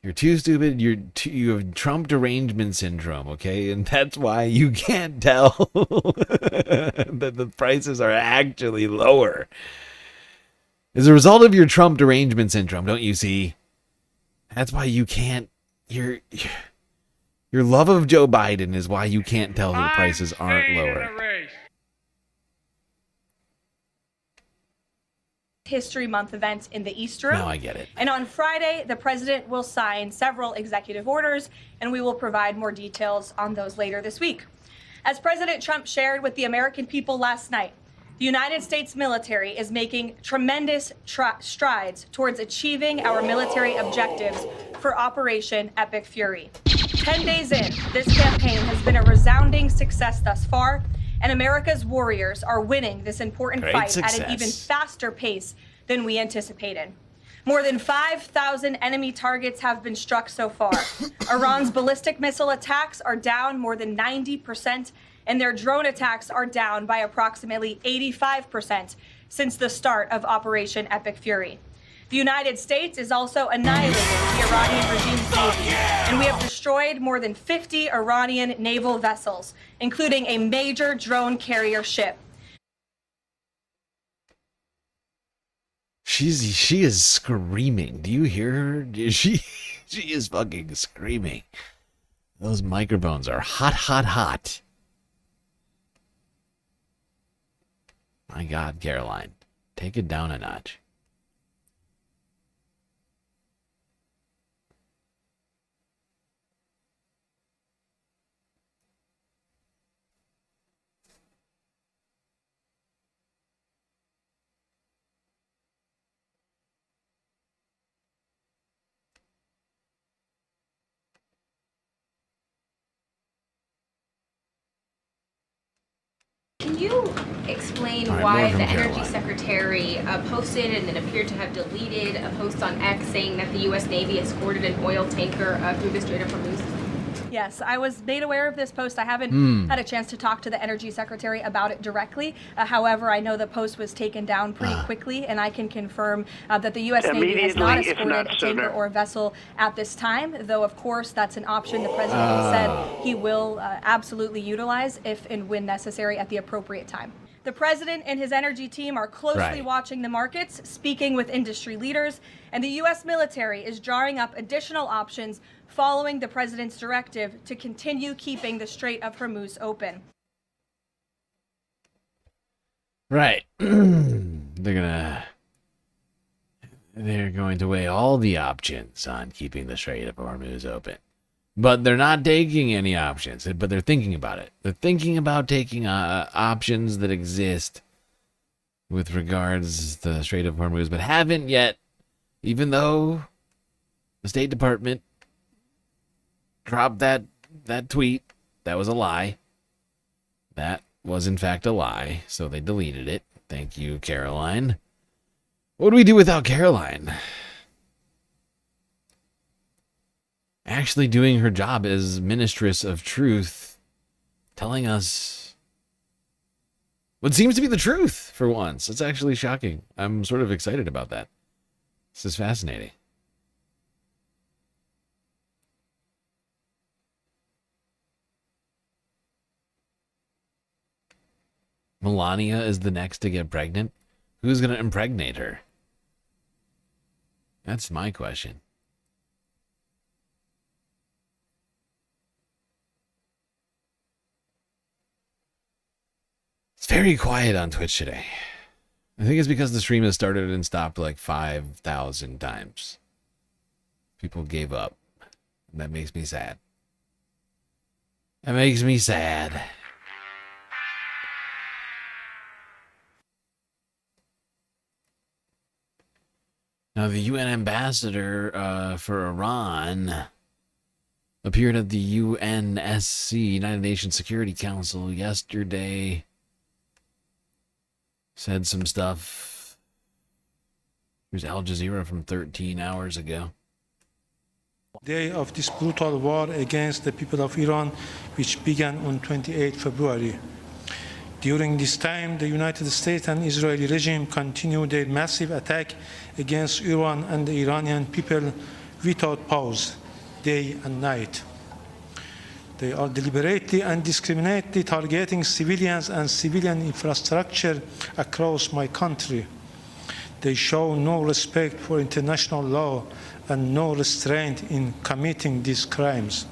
You're too stupid. You have Trump derangement syndrome, okay? And that's why you can't tell that the prices are actually lower. As a result of your Trump derangement syndrome, don't you see? That's why you can't. Your love of Joe Biden is why you can't tell the prices aren't lower. History Month event in the East Room. Now I get it. And on Friday, the president will sign several executive orders, and we will provide more details on those later this week. As President Trump shared with the American people last night, the United States military is making tremendous strides towards achieving our military objectives for Operation Epic Fury. 10 days in, this campaign has been a resounding success thus far, and America's warriors are winning this important fight at an even faster pace than we anticipated. More than 5,000 enemy targets have been struck so far. Iran's ballistic missile attacks are down more than 90%, and their drone attacks are down by approximately 85% since the start of Operation Epic Fury. The United States is also annihilating the Iranian regime's navy, and we have destroyed more than 50 Iranian naval vessels, including a major drone carrier ship. She is screaming. Do you hear her? She is fucking screaming. Those microphones are hot, hot, hot. My God, Caroline, take it down a notch. Can you explain All right, why more from the Energy Caroline. Secretary posted and then appeared to have deleted a post on X saying that the U.S. Navy escorted an oil tanker through the Strait of Hormuz? Yes, I was made aware of this post. I haven't had a chance to talk to the Energy Secretary about it directly. However, I know the post was taken down pretty quickly, and I can confirm that the U.S. Navy has not escorted a tanker or a vessel at this time, though, of course, that's an option the President has said he will absolutely utilize if and when necessary at the appropriate time. The President and his energy team are closely watching the markets, speaking with industry leaders, and the U.S. military is drawing up additional options following the President's directive to continue keeping the Strait of Hormuz open. Right. They're going to weigh all the options on keeping the Strait of Hormuz open. But they're not taking any options, but they're thinking about it. They're thinking about taking options that exist with regards to the Strait of Hormuz, but haven't yet, even though the State Department dropped that tweet. That was a lie. That was, in fact, a lie, so they deleted it. Thank you, Caroline. What would we do without Caroline? Actually doing her job as Ministress of Truth, telling us what seems to be the truth for once. It's actually shocking. I'm sort of excited about that. This is fascinating. Melania is the next to get pregnant. Who's going to impregnate her? That's my question. It's very quiet on Twitch today. I think it's because the stream has started and stopped like 5,000 times. People gave up. And that makes me sad. That makes me sad. Now, the UN ambassador for Iran appeared at the UNSC, United Nations Security Council, yesterday. Said some stuff. Here's Al Jazeera from 13 hours ago. Day of this brutal war against the people of Iran, which began on 28 February. During this time, the United States and Israeli regime continue their massive attack against Iran and the Iranian people without pause, day and night. They are deliberately and discriminately targeting civilians and civilian infrastructure across my country. They show no respect for international law and no restraint in committing these crimes.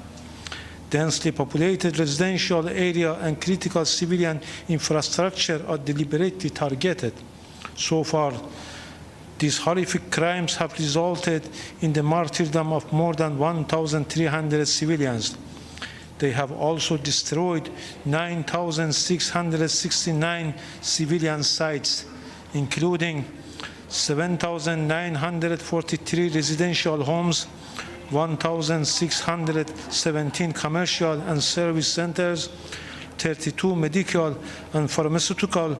Densely populated residential area and critical civilian infrastructure are deliberately targeted. So far, these horrific crimes have resulted in the martyrdom of more than 1,300 civilians. They have also destroyed 9,669 civilian sites, including 7,943 residential homes, 1,617 commercial and service centers, 32 medical and pharmaceutical.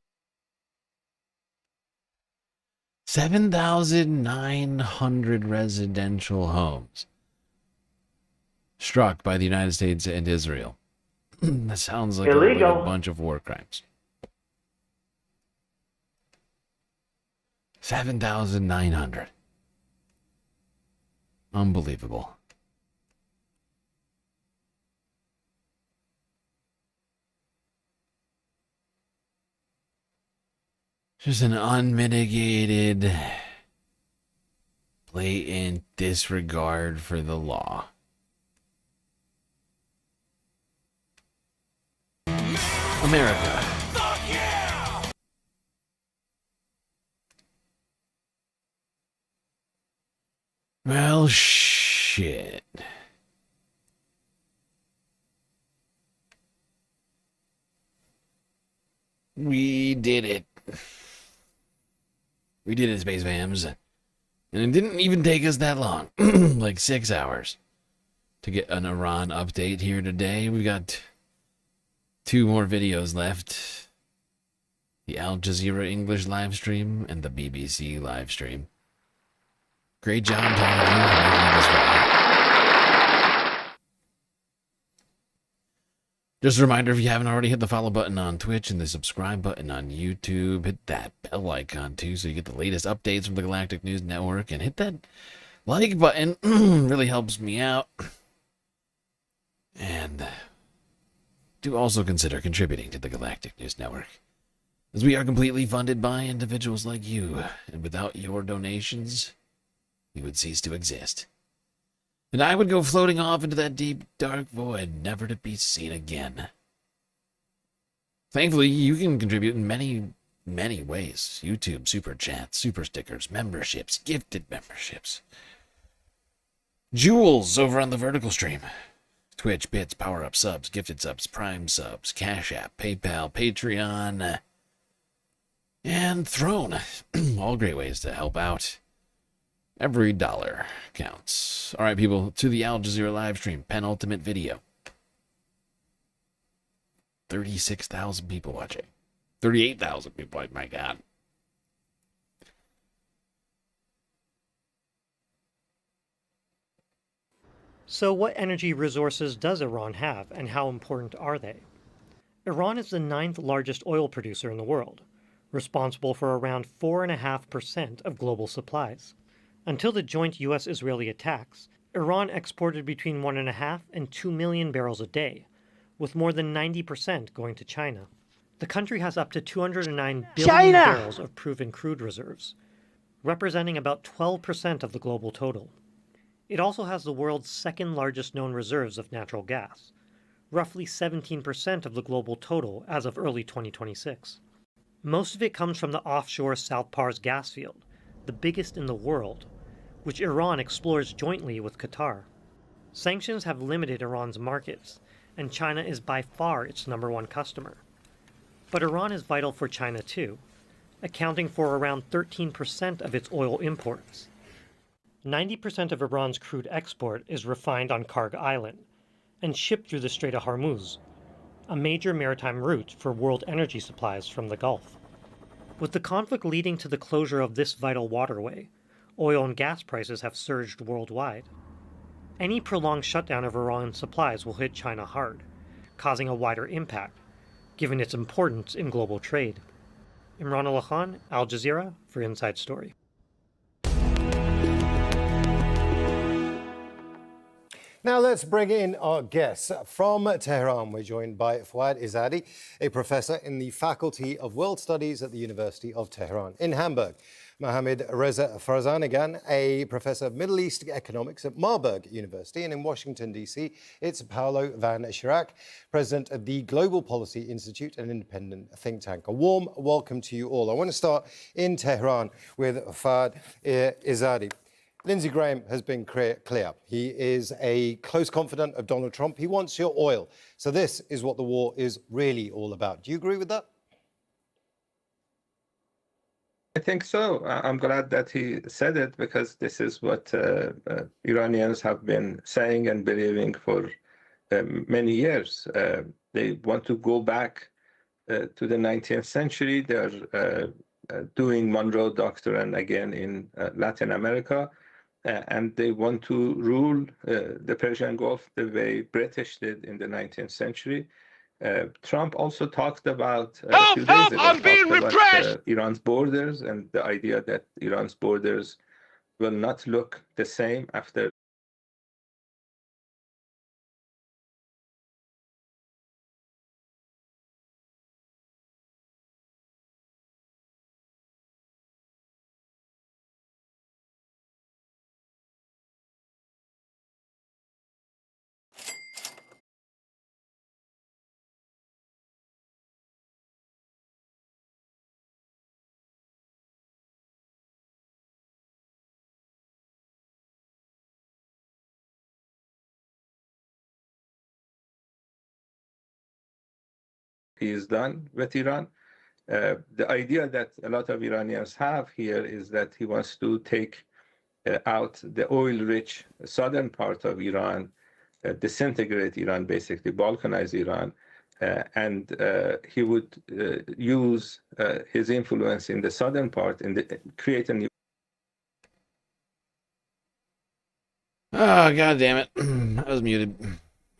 7,900 residential homes struck by the United States and Israel. That sounds like a bunch of war crimes. 7,900. Unbelievable. Just an unmitigated, blatant disregard for the law. America. Well, shit. We did it. We did it, Space Vams. And it didn't even take us that long. Like 6 hours to get an Iran update here today. We got 2 more videos left. The Al Jazeera English live stream and the BBC live stream. Great job, Tom, for making this video. Just a reminder, if you haven't already, hit the follow button on Twitch and the subscribe button on YouTube. Hit that bell icon, too, so you get the latest updates from the Galactic News Network. And hit that like button. Really helps me out. And do also consider contributing to the Galactic News Network, as we are completely funded by individuals like you. And without your donations, we would cease to exist. And I would go floating off into that deep, dark void, never to be seen again. Thankfully, you can contribute in many, many ways. YouTube, super chats, super stickers, memberships, gifted memberships. Jewels over on the vertical stream. Twitch, bits, power-up subs, gifted subs, prime subs, Cash App, PayPal, Patreon, and Throne. All great ways to help out. Every dollar counts. All right, people, to the Al Jazeera live stream, penultimate video. 36,000 people watching. 38,000 people, my God. So what energy resources does Iran have, and how important are they? Iran is the 9th largest oil producer in the world, responsible for around 4.5% of global supplies. Until the joint U.S.-Israeli attacks, Iran exported between 1.5 and 2 million barrels a day, with more than 90% going to China. The country has up to 209 billion barrels of proven crude reserves, representing about 12% of the global total. It also has the world's second largest known reserves of natural gas, roughly 17% of the global total as of early 2026. Most of it comes from the offshore South Pars gas field, the biggest in the world, which Iran explores jointly with Qatar. Sanctions have limited Iran's markets, and China is by far its #1 customer. But Iran is vital for China too, accounting for around 13% of its oil imports. 90% of Iran's crude export is refined on Karg Island and shipped through the Strait of Hormuz, a major maritime route for world energy supplies from the Gulf. With the conflict leading to the closure of this vital waterway, oil and gas prices have surged worldwide. Any prolonged shutdown of Iran's supplies will hit China hard, causing a wider impact, given its importance in global trade. Imran Allah Khan, Al Jazeera, for Inside Story. Now let's bring in our guests. From Tehran, we're joined by Fouad Izzadi, a professor in the Faculty of World Studies at the University of Tehran. In Hamburg, Mohammad Reza Farzanagan, a professor of Middle East economics at Marburg University. And in Washington, D.C., it's Paolo Van Schirach, president of the Global Policy Institute, an independent think tank. A warm welcome to you all. I want to start in Tehran with Fouad Izzadi. Lindsey Graham has been clear. He is a close confidant of Donald Trump. He wants your oil. So this is what the war is really all about. Do you agree with that? I think so. I'm glad that he said it, because this is what Iranians have been saying and believing for many years. They want to go back to the 19th century. They're doing Monroe Doctrine again in Latin America. And they want to rule the Persian Gulf the way British did in the 19th century. Trump also talked about a few days ago, I'm being repressed! Iran's borders, and the idea that Iran's borders will not look the same after. He is done with Iran. The idea that a lot of Iranians have here is that he wants to take out the oil-rich southern part of Iran, disintegrate Iran, basically balkanize Iran, and he would use his influence in the southern part and create a new. Oh, God damn it. I was muted.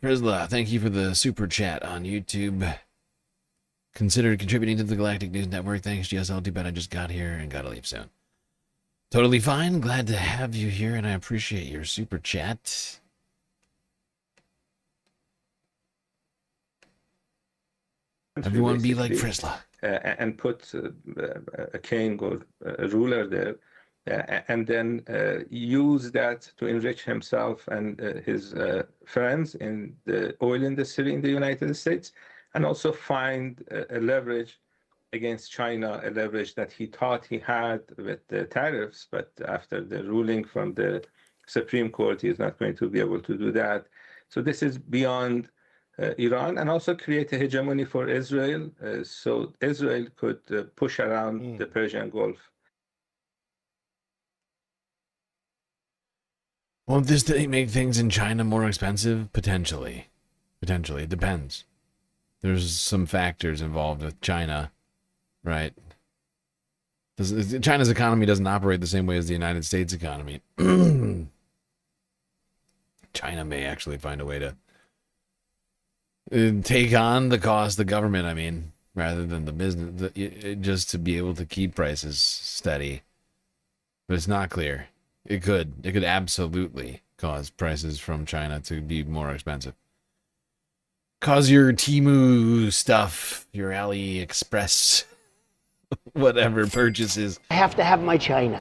Rizla, thank you for the super chat on YouTube. Consider contributing to the Galactic News Network. Thanks, GSL. Too bad I just got here and gotta leave soon. Totally fine. Glad to have you here, and I appreciate your super chat. Everyone be like Frisla. And put a king or a ruler there, and then use that to enrich himself and his friends in the oil industry in the United States, and also find a leverage against China, a leverage that he thought he had with the tariffs, but after the ruling from the Supreme Court, he is not going to be able to do that. So this is beyond Iran, and also create a hegemony for Israel, so Israel could push around the Persian Gulf. Won't this make things in China more expensive? Potentially. Potentially. It depends. There's some factors involved with China, right? China's economy doesn't operate the same way as the United States economy. China may actually find a way to take on the cost, the government, I mean, rather than the business, just to be able to keep prices steady. But it's not clear. It could absolutely cause prices from China to be more expensive. Cause your Temu stuff, your AliExpress, whatever purchases. I have to have my China.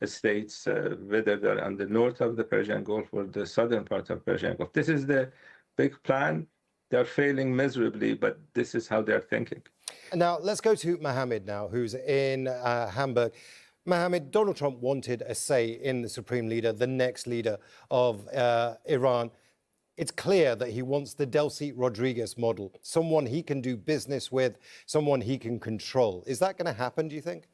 States, whether they're on the north of the Persian Gulf or the southern part of Persian Gulf. This is the big plan. They're failing miserably, but this is how they're thinking. Now, let's go to Mohammed now, who's in Hamburg. Mohammed, Donald Trump wanted a say in the supreme leader, the next leader of Iran. It's clear that he wants the Delcy Rodriguez model, someone he can do business with, someone he can control. Is that going to happen, do you think?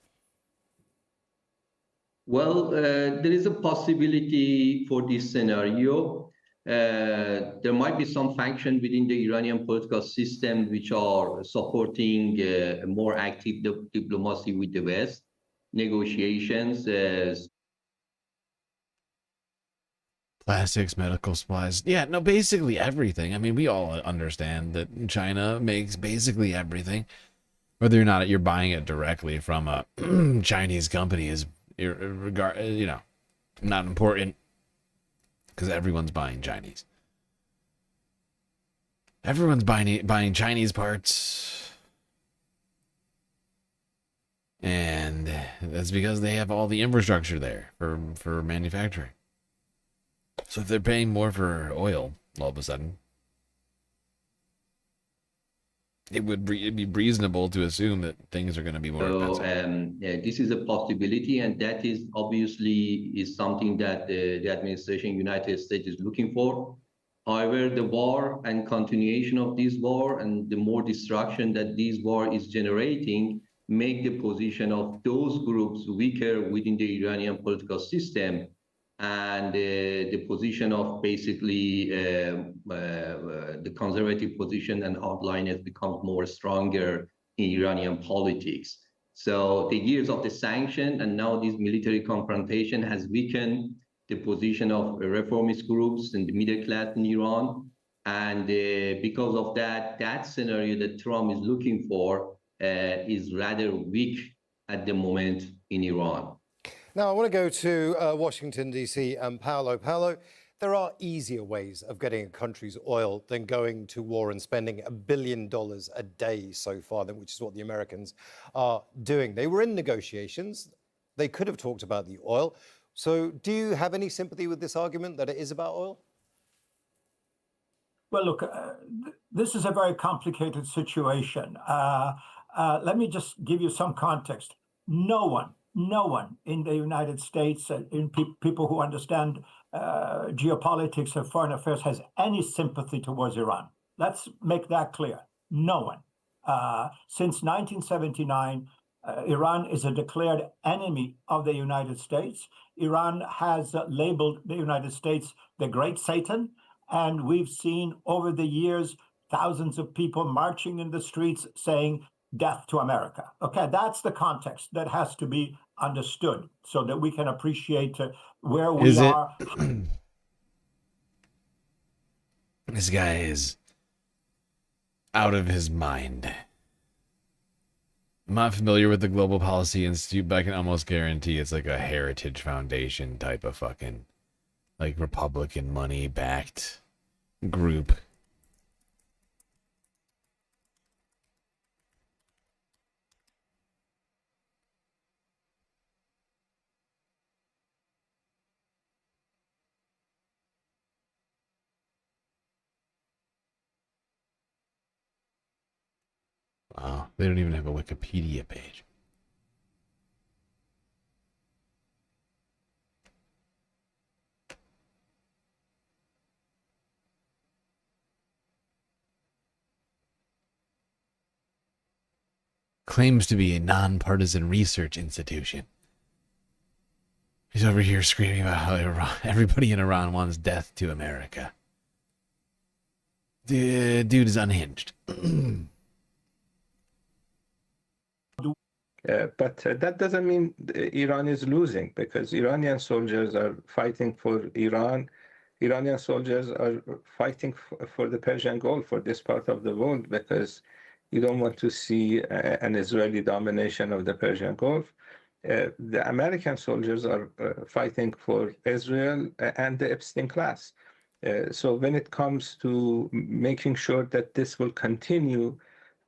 Well, there is a possibility for this scenario. There might be some faction within the Iranian political system which are supporting a more active diplomacy with the West, negotiations. Plastics, medical supplies. Yeah, no, basically everything. I mean, we all understand that China makes basically everything. Whether or not you're buying it directly from a Chinese company is, not important, because everyone's buying Chinese. Everyone's buying Chinese parts, and that's because they have all the infrastructure there for manufacturing. So if they're paying more for oil, all of a sudden, it'd be reasonable to assume that things are going to be more expensive. Yeah, this is a possibility, and that is obviously something that the administration United States is looking for. However, the war and continuation of this war and the more destruction that this war is generating make the position of those groups weaker within the Iranian political system. And the position of basically the conservative position and outline has become more stronger in Iranian politics. So the years of the sanction and now this military confrontation has weakened the position of reformist groups and the middle class in Iran. And because of that, that scenario that Trump is looking for is rather weak at the moment in Iran. Now, I want to go to Washington, D.C. and Paolo. Paolo, there are easier ways of getting a country's oil than going to war and spending $1 billion a day so far, which is what the Americans are doing. They were in negotiations. They could have talked about the oil. So do you have any sympathy with this argument that it is about oil? Well, look, this is a very complicated situation. Let me just give you some context. No one in the United States, people who understand geopolitics and foreign affairs, has any sympathy towards Iran. Let's make that clear. No one. Since 1979, Iran is a declared enemy of the United States. Iran has labeled the United States the Great Satan, and we've seen over the years thousands of people marching in the streets saying, "Death to America." Okay, that's the context that has to be understood so that we can appreciate where we are. This guy is out of his mind. I'm not familiar with the Global Policy Institute, but I can almost guarantee it's like a Heritage Foundation type of fucking, like, Republican money-backed group. Wow, they don't even have a Wikipedia page. Claims to be a nonpartisan research institution. He's over here screaming about how everybody in Iran wants death to America. The dude is unhinged. But that doesn't mean Iran is losing, because Iranian soldiers are fighting for Iran. Iranian soldiers are fighting for the Persian Gulf, for this part of the world, because you don't want to see an Israeli domination of the Persian Gulf. The American soldiers are fighting for Israel and the Epstein class. So when it comes to making sure that this will continue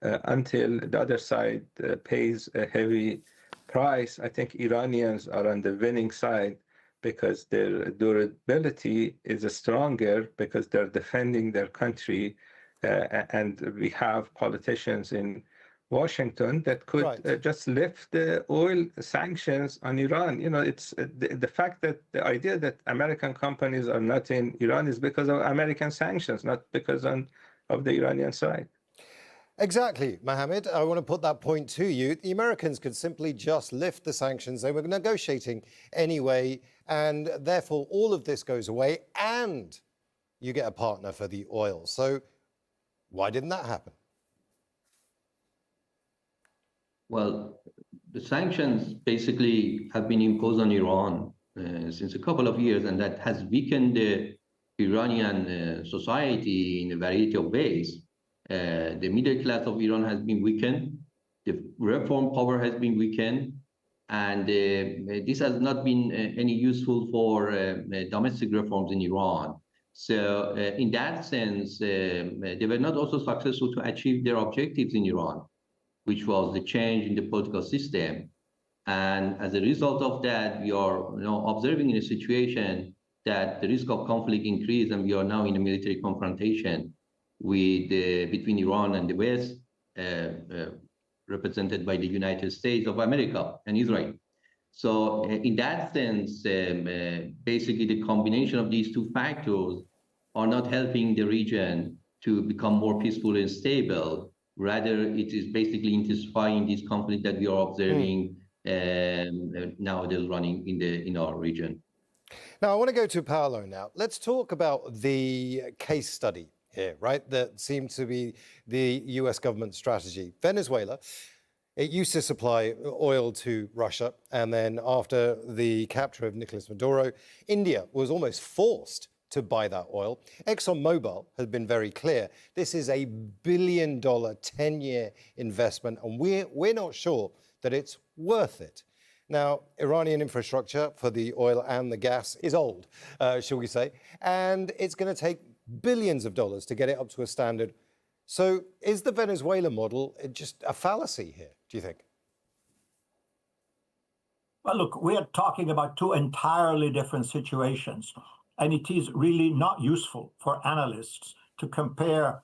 until the other side pays a heavy price, I think Iranians are on the winning side, because their durability is stronger, because they're defending their country, and we have politicians in Washington that could just lift the oil sanctions on Iran. You know, it's the fact that the idea that American companies are not in Iran is because of American sanctions, not because of the Iranian side. Exactly, Mohammed. I want to put that point to you. The Americans could simply just lift the sanctions. They were negotiating anyway, and therefore all of this goes away, and you get a partner for the oil. So why didn't that happen? Well, the sanctions basically have been imposed on Iran since a couple of years, and that has weakened the Iranian society in a variety of ways. The middle class of Iran has been weakened, the reform power has been weakened, and this has not been any useful for domestic reforms in Iran. So in that sense, they were not also successful to achieve their objectives in Iran, which was the change in the political system. And as a result of that, we are observing in a situation that the risk of conflict increased, and we are now in a military confrontation with between Iran and the West, represented by the United States of America and Israel. So in that sense, basically the combination of these two factors are not helping the region to become more peaceful and stable. Rather, it is basically intensifying this conflict that we are observing nowadays running in our region. Now, I want to go to Paolo now. Let's talk about the case study here, right? That seemed to be the US government strategy. Venezuela, it used to supply oil to Russia, and then after the capture of Nicolas Maduro, India was almost forced to buy that oil. ExxonMobil has been very clear. This is a $1 billion 10-year investment, and we're not sure that it's worth it. Now, Iranian infrastructure for the oil and the gas is old, shall we say, and it's going to take billions of dollars to get it up to a standard. So is the Venezuela model just a fallacy here, do you think? Well, look, we are talking about two entirely different situations, and it is really not useful for analysts to compare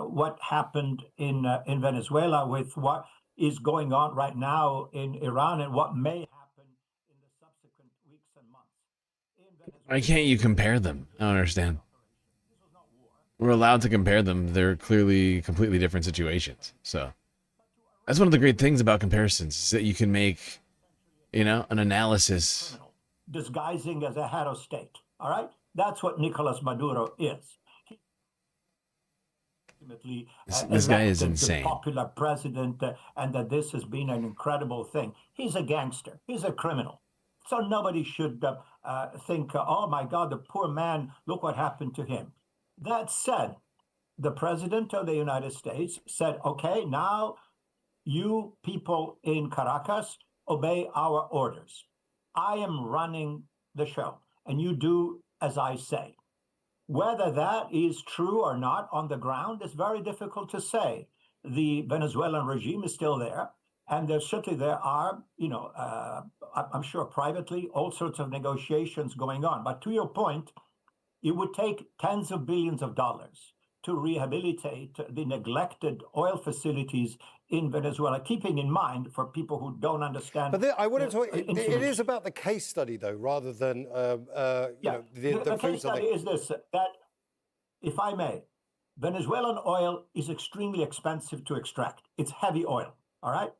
what happened in Venezuela with what is going on right now in Iran and what may happen in the subsequent weeks and months. Why can't you compare them? I don't understand. We're allowed to compare them. They're clearly completely different situations. So that's one of the great things about comparisons, is that you can make, an analysis. Disguising as a head of state, all right? That's what Nicolas Maduro is. Ultimately, this guy is insane. The popular president, and that this has been an incredible thing. He's a gangster. He's a criminal. So nobody should think, oh my God, the poor man, look what happened to him. That said, the president of the United States said, okay, now you people in Caracas obey our orders. I am running the show, and you do as I say. Whether that is true or not on the ground is very difficult to say. The Venezuelan regime is still there, and certainly there are, I'm sure privately, all sorts of negotiations going on. But to your point, it would take tens of billions of dollars to rehabilitate the neglected oil facilities in Venezuela, keeping in mind for people who don't understand. But I want to talk, it is about the case study, though, rather than the case study is this, that, if I may, Venezuelan oil is extremely expensive to extract. It's heavy oil, all right?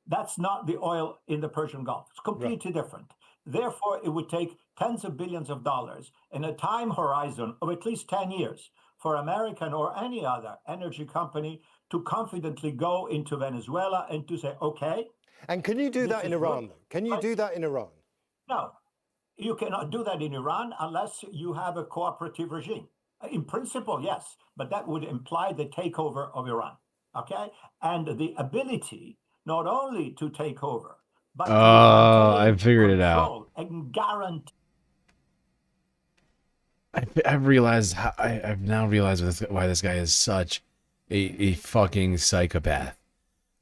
That's not the oil in the Persian Gulf. It's completely different. Therefore, it would take tens of billions of dollars in a time horizon of at least 10 years for American or any other energy company to confidently go into Venezuela and to say, okay. And can you do that in Iran? Can you do that in Iran? No, you cannot do that in Iran unless you have a cooperative regime. In principle, yes, but that would imply the takeover of Iran, okay? And the ability not only to take over, but to I figured it out. control and guarantee. I've realized I've now realized why this guy is such a fucking psychopath.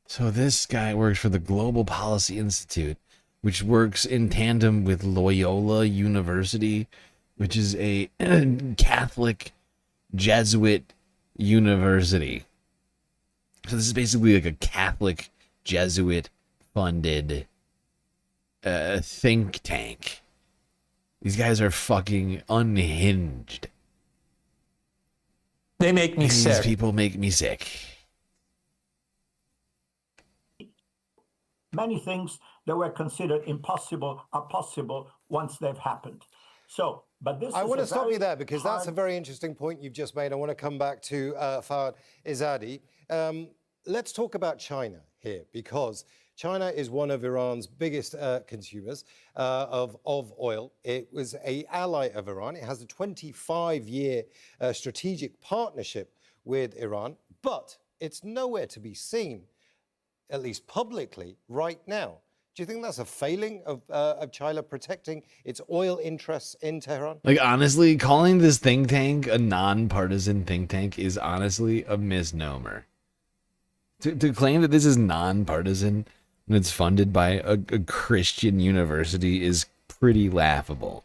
So this guy works for the Global Policy Institute, which works in tandem with Loyola University, which is a Catholic Jesuit university. So this is basically like a Catholic Jesuit funded think tank. These guys are fucking unhinged. They make me sick. These people make me sick. Many things that were considered impossible are possible once they've happened. So, but this I is want a to stop very you there because that's a hard- very interesting point you've just made. I want to come back to Fawad Izadi. Let's talk about China here, because China is one of Iran's biggest consumers of oil. It was an ally of Iran. It has a 25-year strategic partnership with Iran, but it's nowhere to be seen, at least publicly, right now. Do you think that's a failing of China protecting its oil interests in Tehran? Like, honestly, calling this think tank a non-partisan think tank is honestly a misnomer. To claim that this is non-partisan and it's funded by a Christian university is pretty laughable.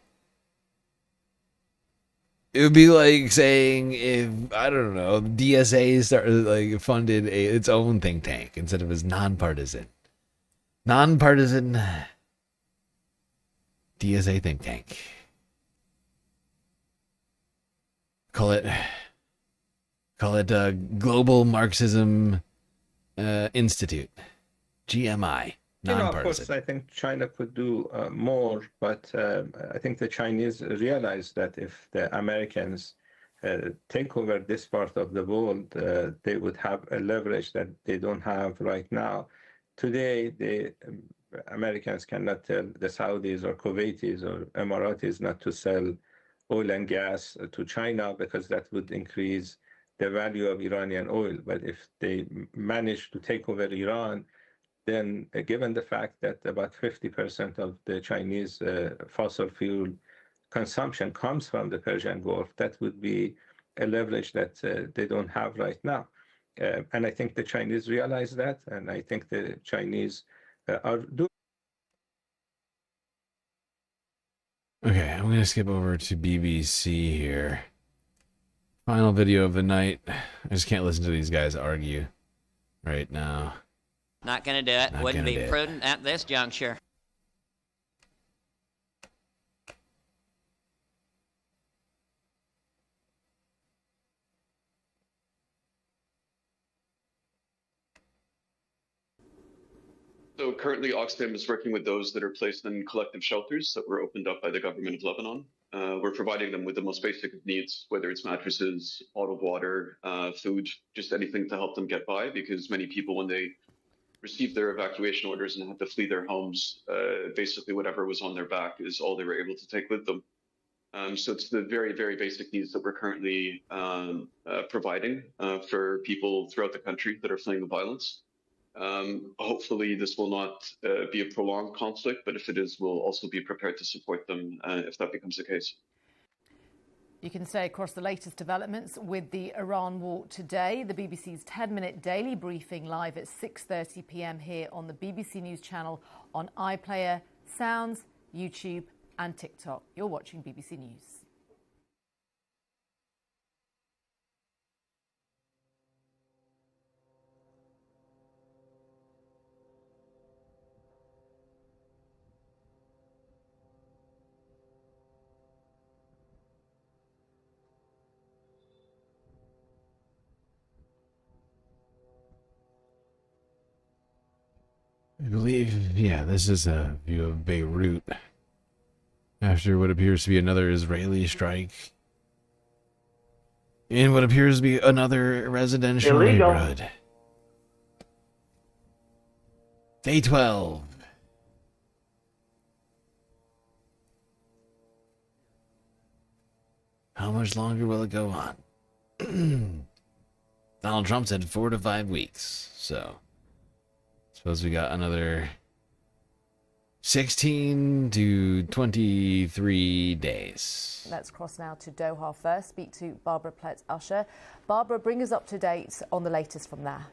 It would be like saying if, I don't know, DSA started, funded its own think tank instead of as non-partisan. Non-partisan DSA think tank. Call it Global Marxism Institute, GMI. Of course, I think China could do more, but I think the Chinese realize that if the Americans take over this part of the world, they would have a leverage that they don't have right now. Today, the Americans cannot tell the Saudis or Kuwaitis or Emiratis not to sell oil and gas to China because that would increase the value of Iranian oil. But if they manage to take over Iran, then given the fact that about 50% of the Chinese fossil fuel consumption comes from the Persian Gulf, that would be a leverage that they don't have right now. And I think the Chinese realize that, and I think the Chinese are doing. Okay, I'm going to skip over to BBC here. Final video of the night. I just can't listen to these guys argue right now. Not going to do it. Wouldn't be prudent at this juncture. So currently Oxfam is working with those that are placed in collective shelters that were opened up by the government of Lebanon. We're providing them with the most basic of needs, whether it's mattresses, bottled water, food, just anything to help them get by, because many people, when they received their evacuation orders and had to flee their homes, basically whatever was on their back is all they were able to take with them. So it's the very, very basic needs that we're currently providing for people throughout the country that are fleeing the violence. Hopefully this will not be a prolonged conflict, but if it is, we'll also be prepared to support them if that becomes the case. You can stay across the latest developments with the Iran war today. The BBC's 10-minute daily briefing live at 6:30 p.m. here on the BBC News channel on iPlayer, Sounds, YouTube and TikTok. You're watching BBC News. I believe, yeah, this is a view of Beirut after what appears to be another Israeli strike in what appears to be another residential neighborhood. Day 12. How much longer will it go on? Donald Trump said 4 to 5 weeks. So, suppose we got another 16 to 23 days. Let's cross now to Doha first. Speak to Barbara Plett-Usher. Barbara, bring us up to date on the latest from there.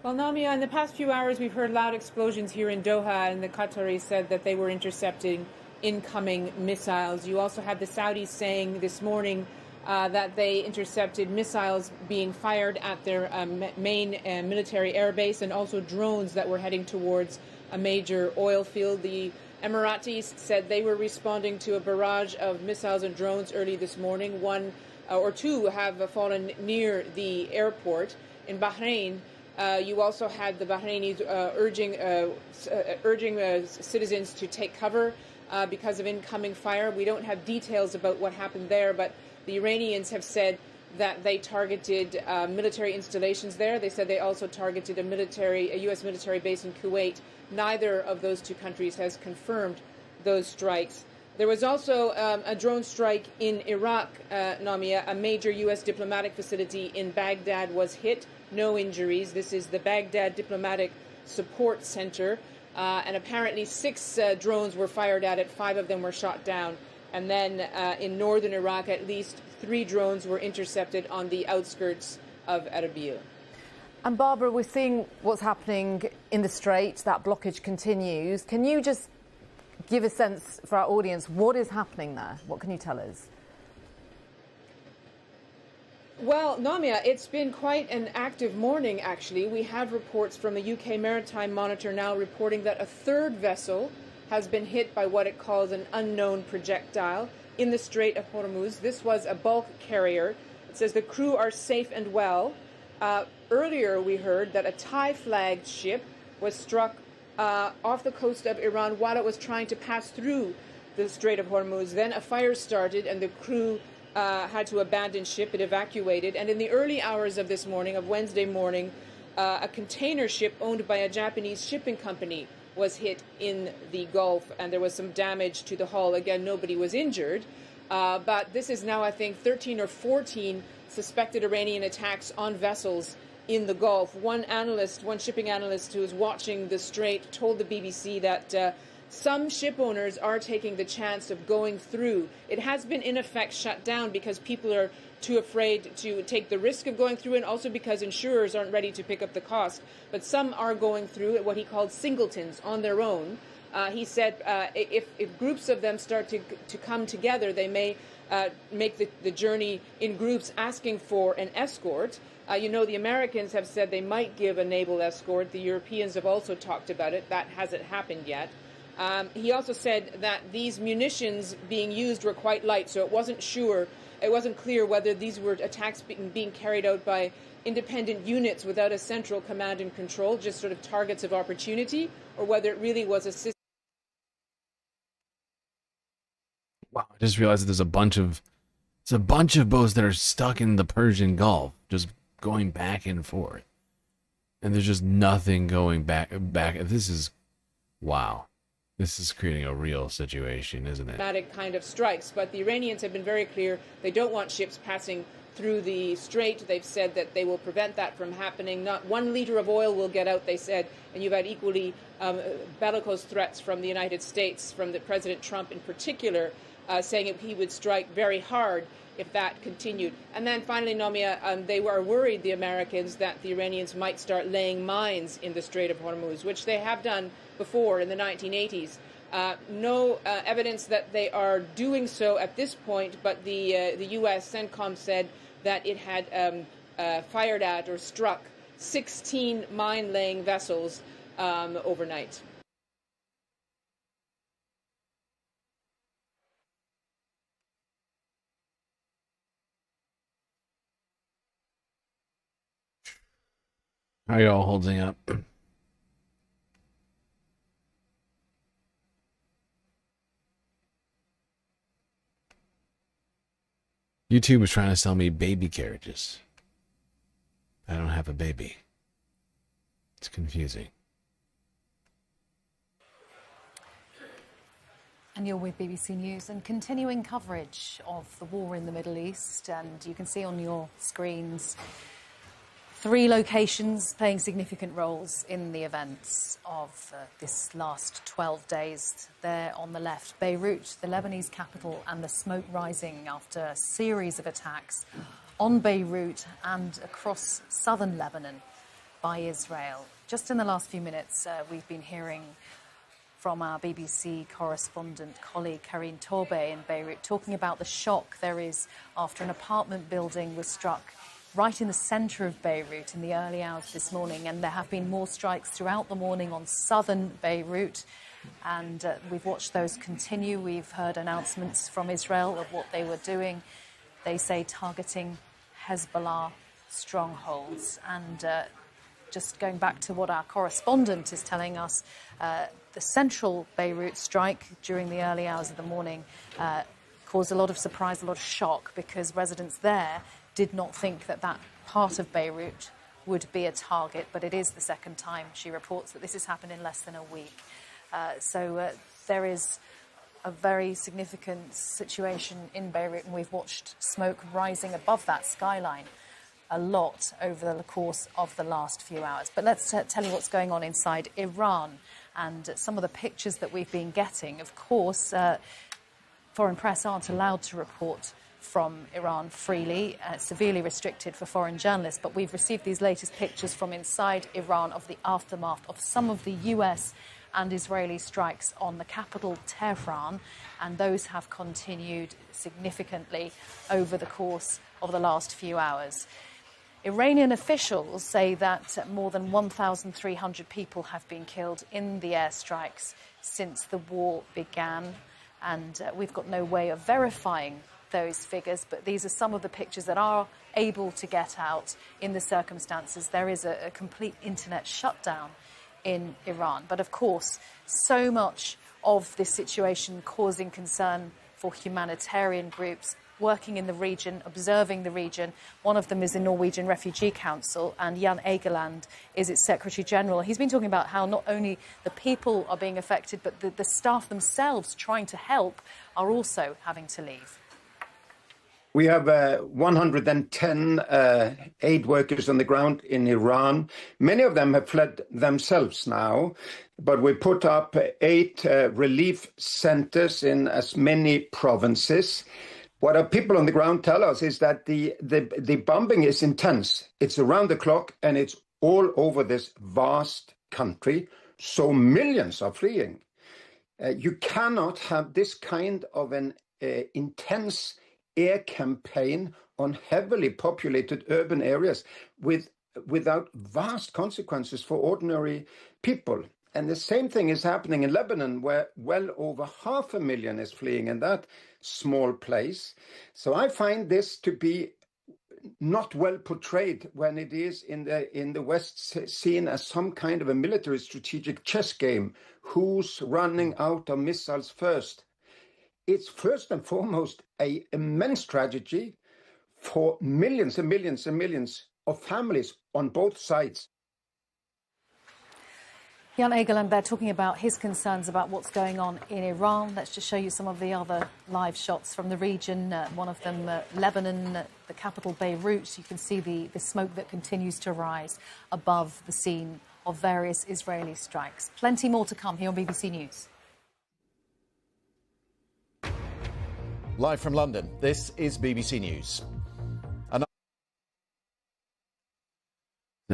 Well, Namia, in the past few hours, we've heard loud explosions here in Doha, and the Qataris said that they were intercepting incoming missiles. You also had the Saudis saying this morning that they intercepted missiles being fired at their main military airbase, and also drones that were heading towards a major oil field. The Emiratis said they were responding to a barrage of missiles and drones early this morning. One or two have fallen near the airport. In Bahrain, you also had the Bahrainis urging citizens to take cover because of incoming fire. We don't have details about what happened there, but the Iranians have said that they targeted military installations there. They said they also targeted a U.S. military base in Kuwait. Neither of those two countries has confirmed those strikes. There was also a drone strike in Iraq, Namia. A major U.S. diplomatic facility in Baghdad was hit. No injuries. This is the Baghdad Diplomatic Support Center. And apparently 6 drones were fired at it. 5 of them were shot down. And then in northern Iraq, at least 3 drones were intercepted on the outskirts of Erbil. And Barbara, we're seeing what's happening in the Strait. That blockage continues. Can you just give a sense for our audience what is happening there? What can you tell us? Well, Namia, it's been quite an active morning, actually. We have reports from the UK Maritime Monitor now reporting that a 3rd vessel has been hit by what it calls an unknown projectile in the Strait of Hormuz. This was a bulk carrier. It says the crew are safe and well. Earlier, we heard that a Thai-flagged ship was struck off the coast of Iran while it was trying to pass through the Strait of Hormuz. Then a fire started and the crew had to abandon ship. It evacuated. And in the early hours of this morning, of Wednesday morning, a container ship owned by a Japanese shipping company was hit in the Gulf, and there was some damage to the hull. Again, nobody was injured. But this is now, I think, 13 or 14 suspected Iranian attacks on vessels in the Gulf. One shipping analyst who was watching the Strait told the BBC that some ship owners are taking the chance of going through. It has been, in effect, shut down because people are too afraid to take the risk of going through, and also because insurers aren't ready to pick up the cost. But some are going through at what he called singletons on their own. He said if groups of them start to come together, they may make the journey in groups asking for an escort. The Americans have said they might give a naval escort. The Europeans have also talked about it. That hasn't happened yet. He also said that these munitions being used were quite light, so it wasn't clear whether these were attacks being carried out by independent units without a central command and control, just sort of targets of opportunity, or whether it really was a system. Wow, I just realized that there's a bunch of boats that are stuck in the Persian Gulf, just going back and forth. And there's just nothing going back. This is, wow. This is creating a real situation, isn't it? Dramatic kind of strikes, but the Iranians have been very clear. They don't want ships passing through the strait. They've said that they will prevent that from happening. Not 1 liter of oil will get out, they said. And you've had equally bellicose threats from the United States, from the President Trump in particular, saying that he would strike very hard if that continued. And then finally, Namia, they were worried, the Americans, that the Iranians might start laying mines in the Strait of Hormuz, which they have done before in the 1980s. No evidence that they are doing so at this point, but the U.S. CENTCOM said that it had fired at or struck 16 mine-laying vessels overnight. How are y'all holding up? YouTube was trying to sell me baby carriages. I don't have a baby. confusing. And you're with BBC News and continuing coverage of the war in the Middle East. And you can see on your screens 3 locations playing significant roles in the events of this last 12 days. There on the left, Beirut, the Lebanese capital, and the smoke rising after a series of attacks on Beirut and across southern Lebanon by Israel. Just in the last few minutes, we've been hearing from our BBC correspondent colleague Karine Torbeh in Beirut, talking about the shock there is after an apartment building was struck right in the centre of Beirut in the early hours this morning. And there have been more strikes throughout the morning on southern Beirut. And we've watched those continue. We've heard announcements from Israel of what they were doing. They say targeting Hezbollah strongholds. And just going back to what our correspondent is telling us, the central Beirut strike during the early hours of the morning caused a lot of surprise, a lot of shock, because residents there did not think that that part of Beirut would be a target. But it is the second time, she reports, that this has happened in less than a week. So there is a very significant situation in Beirut, and we've watched smoke rising above that skyline a lot over the course of the last few hours. But let's tell you what's going on inside Iran and some of the pictures that we've been getting. Of course, foreign press aren't allowed to report from Iran freely, severely restricted for foreign journalists, but we've received these latest pictures from inside Iran of the aftermath of some of the US and Israeli strikes on the capital, Tehran, and those have continued significantly over the course of the last few hours. Iranian officials say that more than 1,300 people have been killed in the airstrikes since the war began, and we've got no way of verifying those figures, but these are some of the pictures that are able to get out in the circumstances. There is a complete internet shutdown in Iran. But of course, so much of this situation causing concern for humanitarian groups working in the region, observing the region. One of them is the Norwegian Refugee Council, and Jan Egeland is its Secretary General. He's been talking about how not only the people are being affected, but the staff themselves trying to help are also having to leave. We have 110 aid workers on the ground in Iran. Many of them have fled themselves now, but we put up 8 relief centers in as many provinces. What our people on the ground tell us is that the bombing is intense. It's around the clock, and it's all over this vast country, so millions are fleeing. You cannot have this kind of an intense air campaign on heavily populated urban areas without vast consequences for ordinary people. And the same thing is happening in Lebanon, where well over 500,000 is fleeing in that small place. So I find this to be not well portrayed when it is in the West seen as some kind of a military strategic chess game. Who's running out of missiles first? It's first and foremost an immense tragedy for millions and millions and millions of families on both sides. Jan Egeland there talking about his concerns about what's going on in Iran. Let's just show you some of the other live shots from the region. One of them, Lebanon, the capital Beirut. You can see the smoke that continues to rise above the scene of various Israeli strikes. Plenty more to come here on BBC News. Live from London, this is BBC News. Does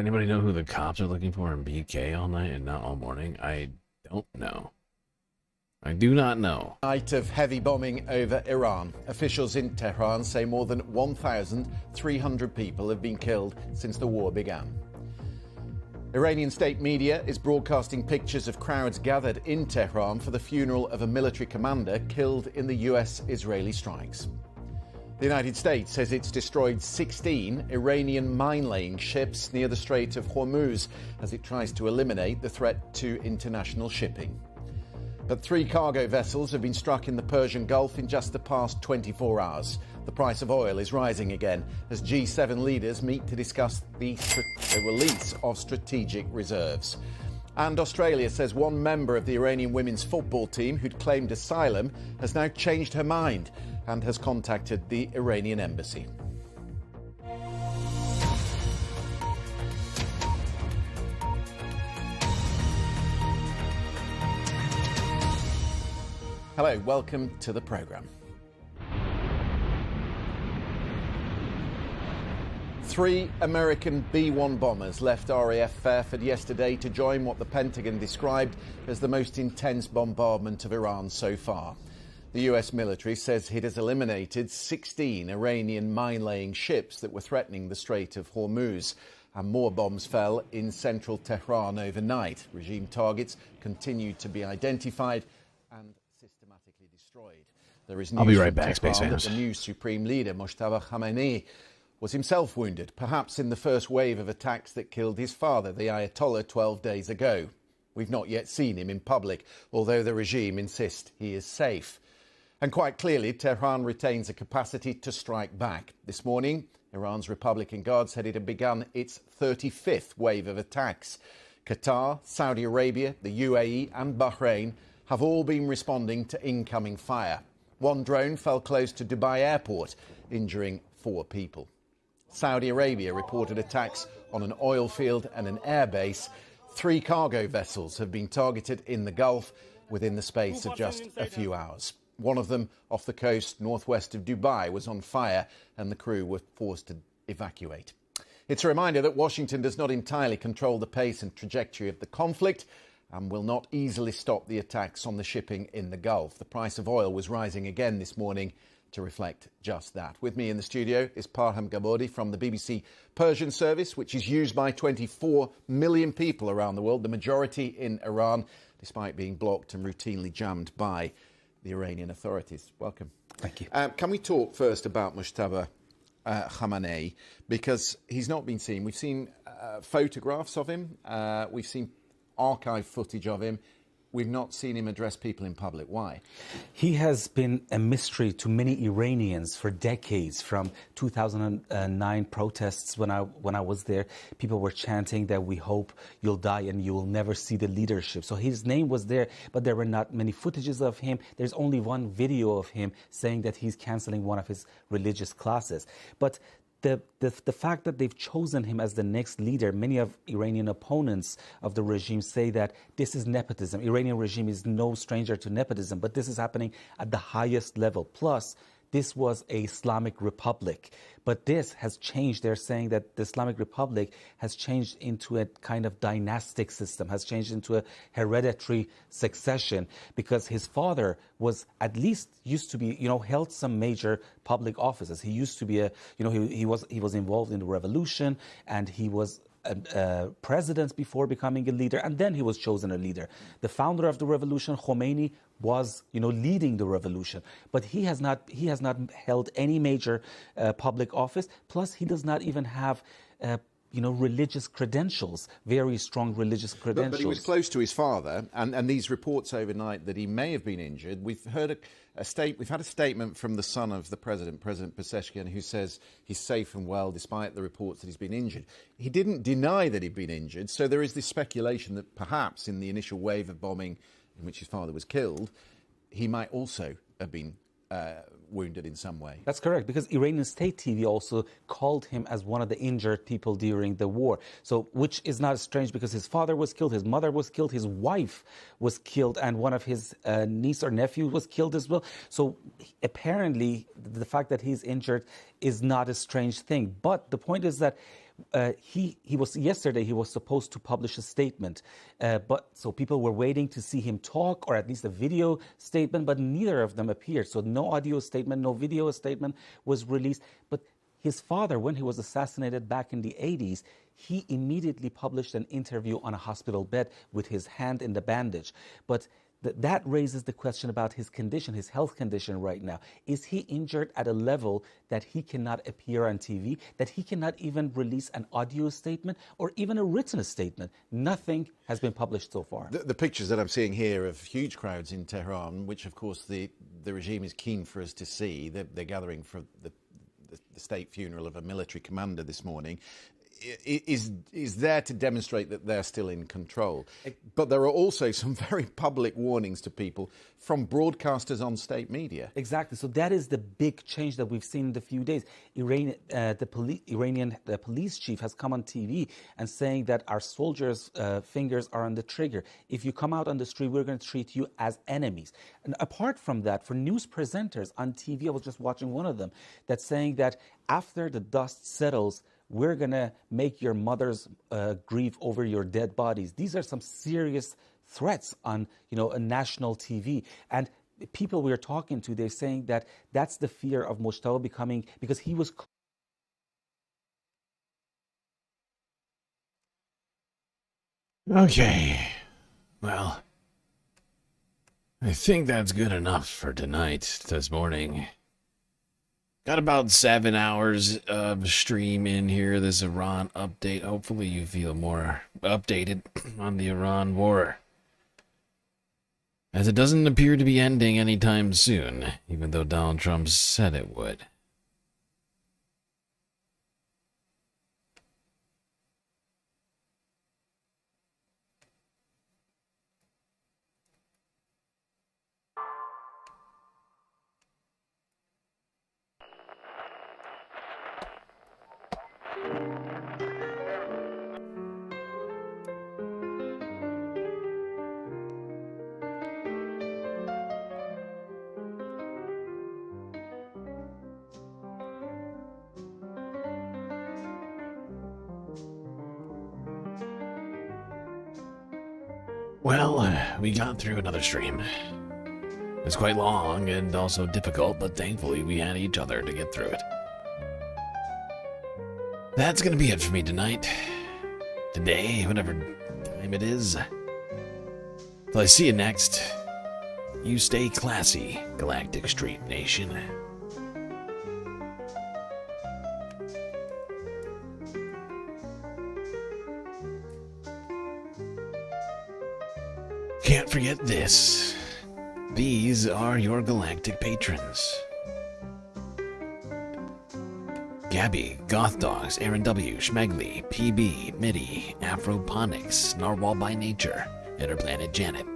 anybody know who the cops are looking for in BK all night and not all morning? I don't know. I do not know. Night of heavy bombing over Iran. Officials in Tehran say more than 1,300 people have been killed since the war began. Iranian state media is broadcasting pictures of crowds gathered in Tehran for the funeral of a military commander killed in the US-Israeli strikes. The United States says it's destroyed 16 Iranian mine-laying ships near the Strait of Hormuz as it tries to eliminate the threat to international shipping. But 3 cargo vessels have been struck in the Persian Gulf in just the past 24 hours. The price of oil is rising again as G7 leaders meet to discuss the release of strategic reserves. And Australia says one member of the Iranian women's football team who'd claimed asylum has now changed her mind and has contacted the Iranian embassy. Hello, welcome to the programme. 3 American B-1 bombers left RAF Fairford yesterday to join what the Pentagon described as the most intense bombardment of Iran so far. The US military says it has eliminated 16 Iranian mine-laying ships that were threatening the Strait of Hormuz, and more bombs fell in central Tehran overnight. Regime targets continue to be identified and systematically destroyed. There is news I'll be right from back, Space Tehran that Fans. the new supreme leader, Mojtaba Khamenei, was himself wounded, perhaps in the first wave of attacks that killed his father, the Ayatollah, 12 days ago. We've not yet seen him in public, although the regime insists he is safe. And quite clearly, Tehran retains a capacity to strike back. This morning, Iran's Republican Guard said it had begun its 35th wave of attacks. Qatar, Saudi Arabia, the UAE and Bahrain have all been responding to incoming fire. One drone fell close to Dubai airport, injuring 4 people. Saudi Arabia reported attacks on an oil field and an airbase. 3 cargo vessels have been targeted in the Gulf within the space of just a few hours. One of them, off the coast northwest of Dubai, was on fire and the crew were forced to evacuate. It's a reminder that Washington does not entirely control the pace and trajectory of the conflict and will not easily stop the attacks on the shipping in the Gulf. The price of oil was rising again this morning to reflect just that. With me in the studio is Parham Gabodi from the BBC Persian service, which is used by 24 million people around the world, the majority in Iran, despite being blocked and routinely jammed by the Iranian authorities. Welcome. Thank you. Can we talk first about Mojtaba Khamenei, because he's not been seen. We've seen photographs of him. We've seen archive footage of him. We've not seen him address people in public. Why? He has been a mystery to many Iranians for decades. From 2009 protests, when I was there, people were chanting that we hope you'll die and you will never see the leadership. So his name was there, but there were not many footages of him. There's only one video of him saying that he's canceling one of his religious classes. But the fact that they've chosen him as the next leader, many of Iranian opponents of the regime say that this is nepotism. Iranian regime is no stranger to nepotism, but this is happening at the highest level. Plus, this was an Islamic republic. But this has changed. They're saying that the Islamic Republic has changed into a kind of dynastic system, has changed into a hereditary succession, because his father was at least used to be, held some major public offices. He used to be he was involved in the revolution, and he was president before becoming a leader, and then he was chosen a leader. The founder of the revolution, Khomeini, was leading the revolution, but he has not held any major public office. Plus, he does not even have religious credentials, very strong religious credentials. But he was close to his father, and these reports overnight that he may have been injured. We've heard we've had a statement from the son of the president, President Pezeshkian, who says he's safe and well despite the reports that he's been injured. He didn't deny that he'd been injured, so there is this speculation that perhaps in the initial wave of bombing in which his father was killed, he might also have been wounded in some way. That's correct, because Iranian state TV also called him as one of the injured people during the war. So, which is not strange, because his father was killed, his mother was killed, his wife was killed, and one of his niece or nephew was killed as well. So apparently the fact that he's injured is not a strange thing. But the point is that yesterday he was supposed to publish a statement, but so people were waiting to see him talk, or at least a video statement, but neither of them appeared. So no audio statement, no video statement was released. But his father, when he was assassinated back in the 80s, he immediately published an interview on a hospital bed with his hand in the bandage. But That raises the question about his condition, his health condition right now. Is he injured at a level that he cannot appear on TV, that he cannot even release an audio statement or even a written statement? Nothing has been published so far. The pictures that I'm seeing here of huge crowds in Tehran, which of course the regime is keen for us to see. They're gathering for the state funeral of a military commander this morning. Is there to demonstrate that they're still in control. But there are also some very public warnings to people from broadcasters on state media. Exactly. So that is the big change that we've seen in the few days. Iranian police chief has come on TV and saying that our soldiers' fingers are on the trigger. If you come out on the street, we're going to treat you as enemies. And apart from that, for news presenters on TV, I was just watching one of them that's saying that after the dust settles, we're going to make your mothers grieve over your dead bodies. These are some serious threats on, a national TV. And people we're talking to, they're saying that that's the fear of Mujtaba becoming, because he was... Okay. Well, I think that's good enough for tonight, this morning. Got about 7 hours of stream in here, this Iran update. Hopefully you feel more updated on the Iran war, as it doesn't appear to be ending anytime soon, even though Donald Trump said it would. Well, we got through another stream. It's quite long and also difficult, but thankfully we had each other to get through it. That's gonna be it for me tonight. Today, whatever time it is. Till I see you next, you stay classy, Galactic Stream Nation. Can't forget this. These are your galactic patrons. Gabby, Goth Dogs, Aaron W, Schmegley, PB, Mitty, Afroponics, Narwhal by Nature, Interplanet Janet,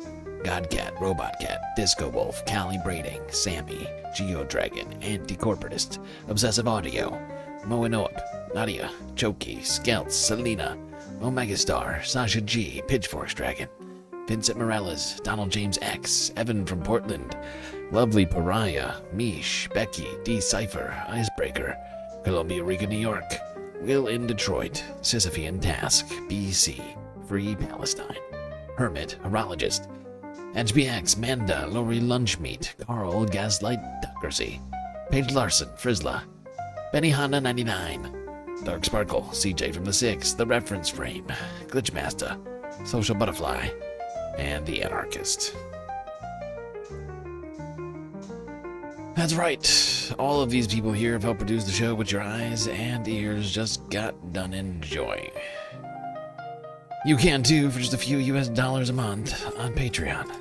Godcat, Robot Cat, Disco Wolf, Callie Braiding, Sammy, Geodragon, Anti-Corporatist, Obsessive Audio, Moenoap, Nadia, Choki, Skelts, Selena, Omegastar, Sasha G, Pitchforks Dragon, Vincent Morales, Donald James X, Evan from Portland, Lovely Pariah, Mish, Becky, D Cypher, Icebreaker, Columbia Rica, New York, Will in Detroit, Sisyphean Task, BC, Free Palestine, Hermit, Horologist, HBX, Manda, Lori Lunchmeat, Carl, Gaslight, Duckersy, Paige Larson, Frizzla, Benny Honda 99, Dark Sparkle, CJ from the 6, The Reference Frame, Glitchmaster, Social Butterfly, and The Anarchist. That's right, all of these people here have helped produce the show, which your eyes and ears just got done enjoying. You can too for just a few US dollars a month on Patreon.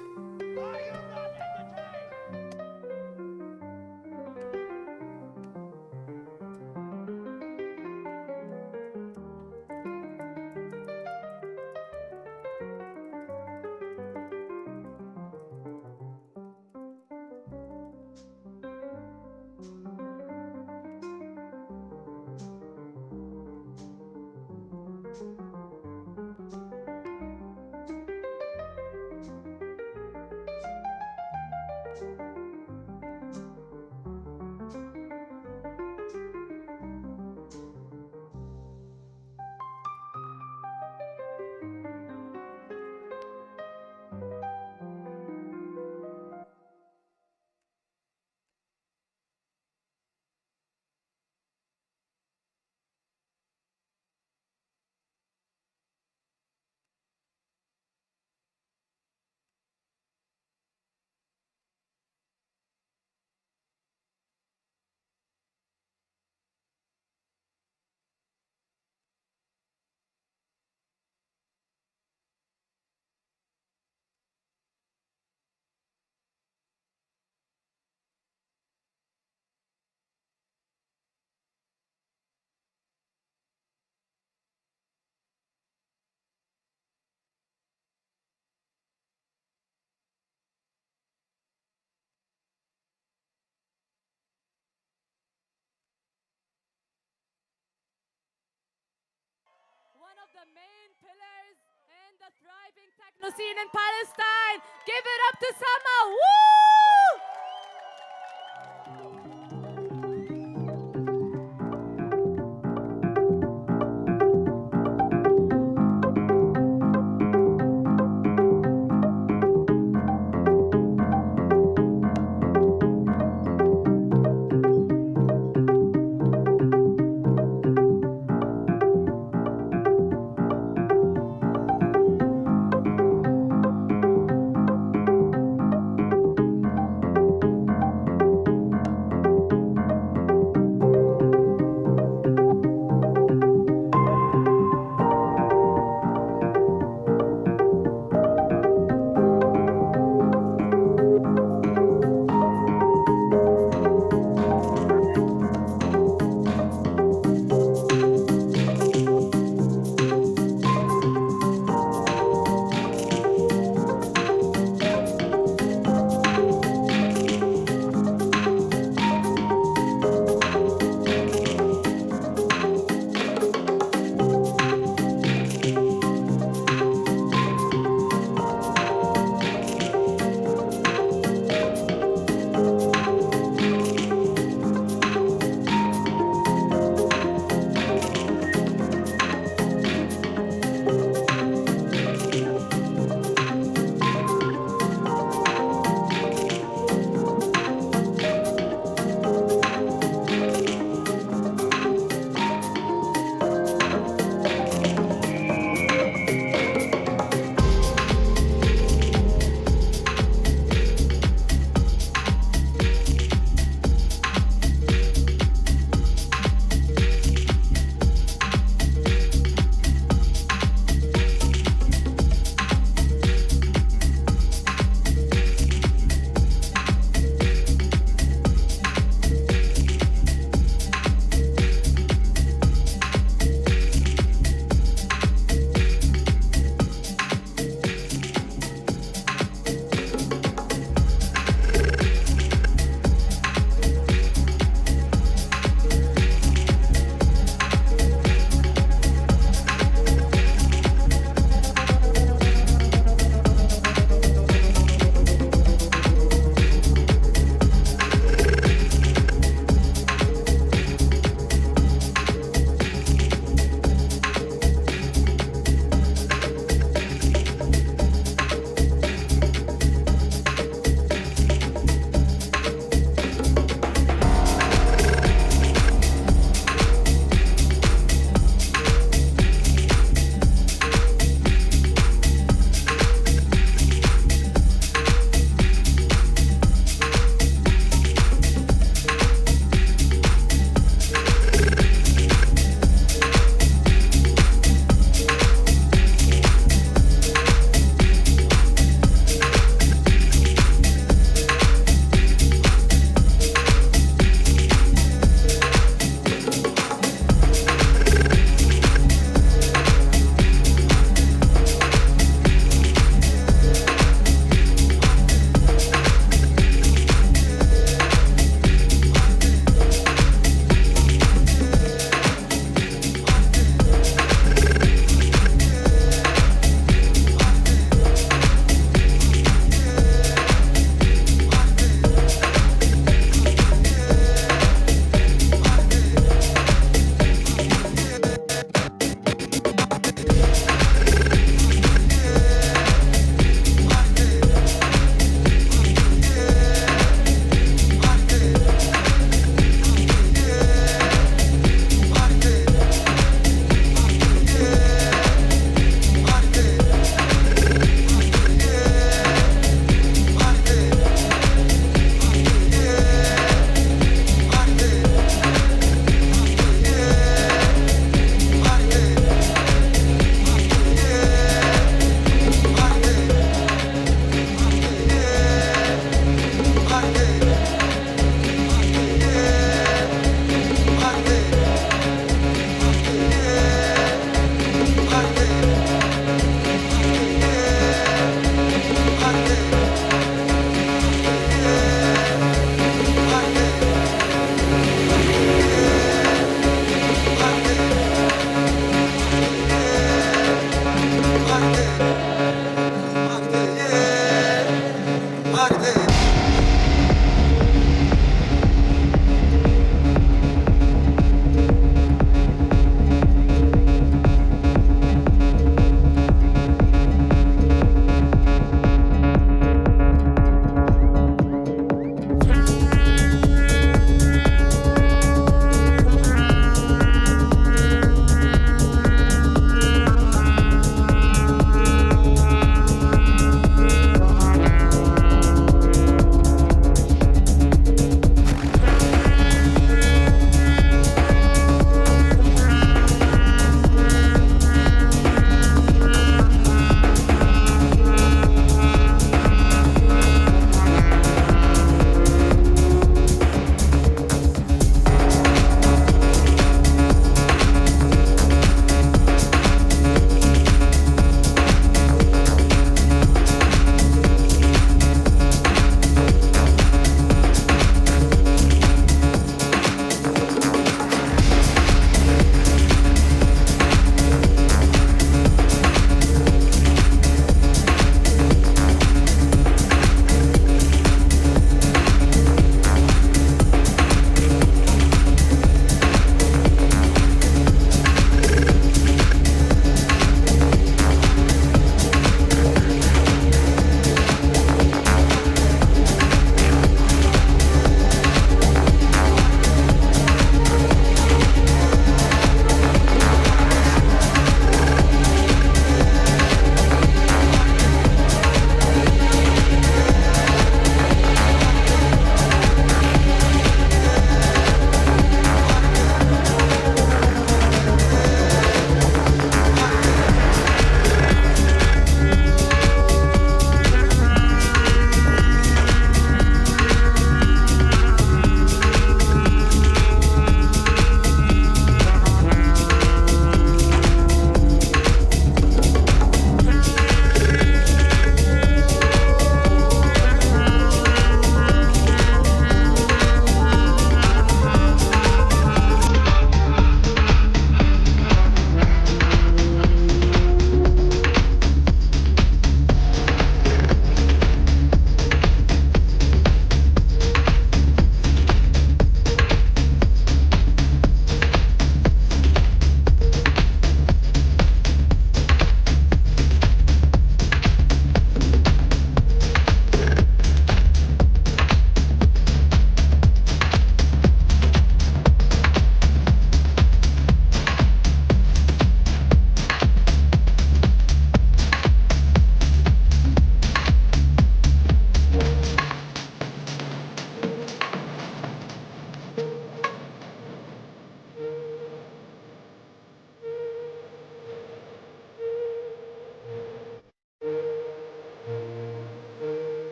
techno scene in Palestine. Give it up to Sama. Woo!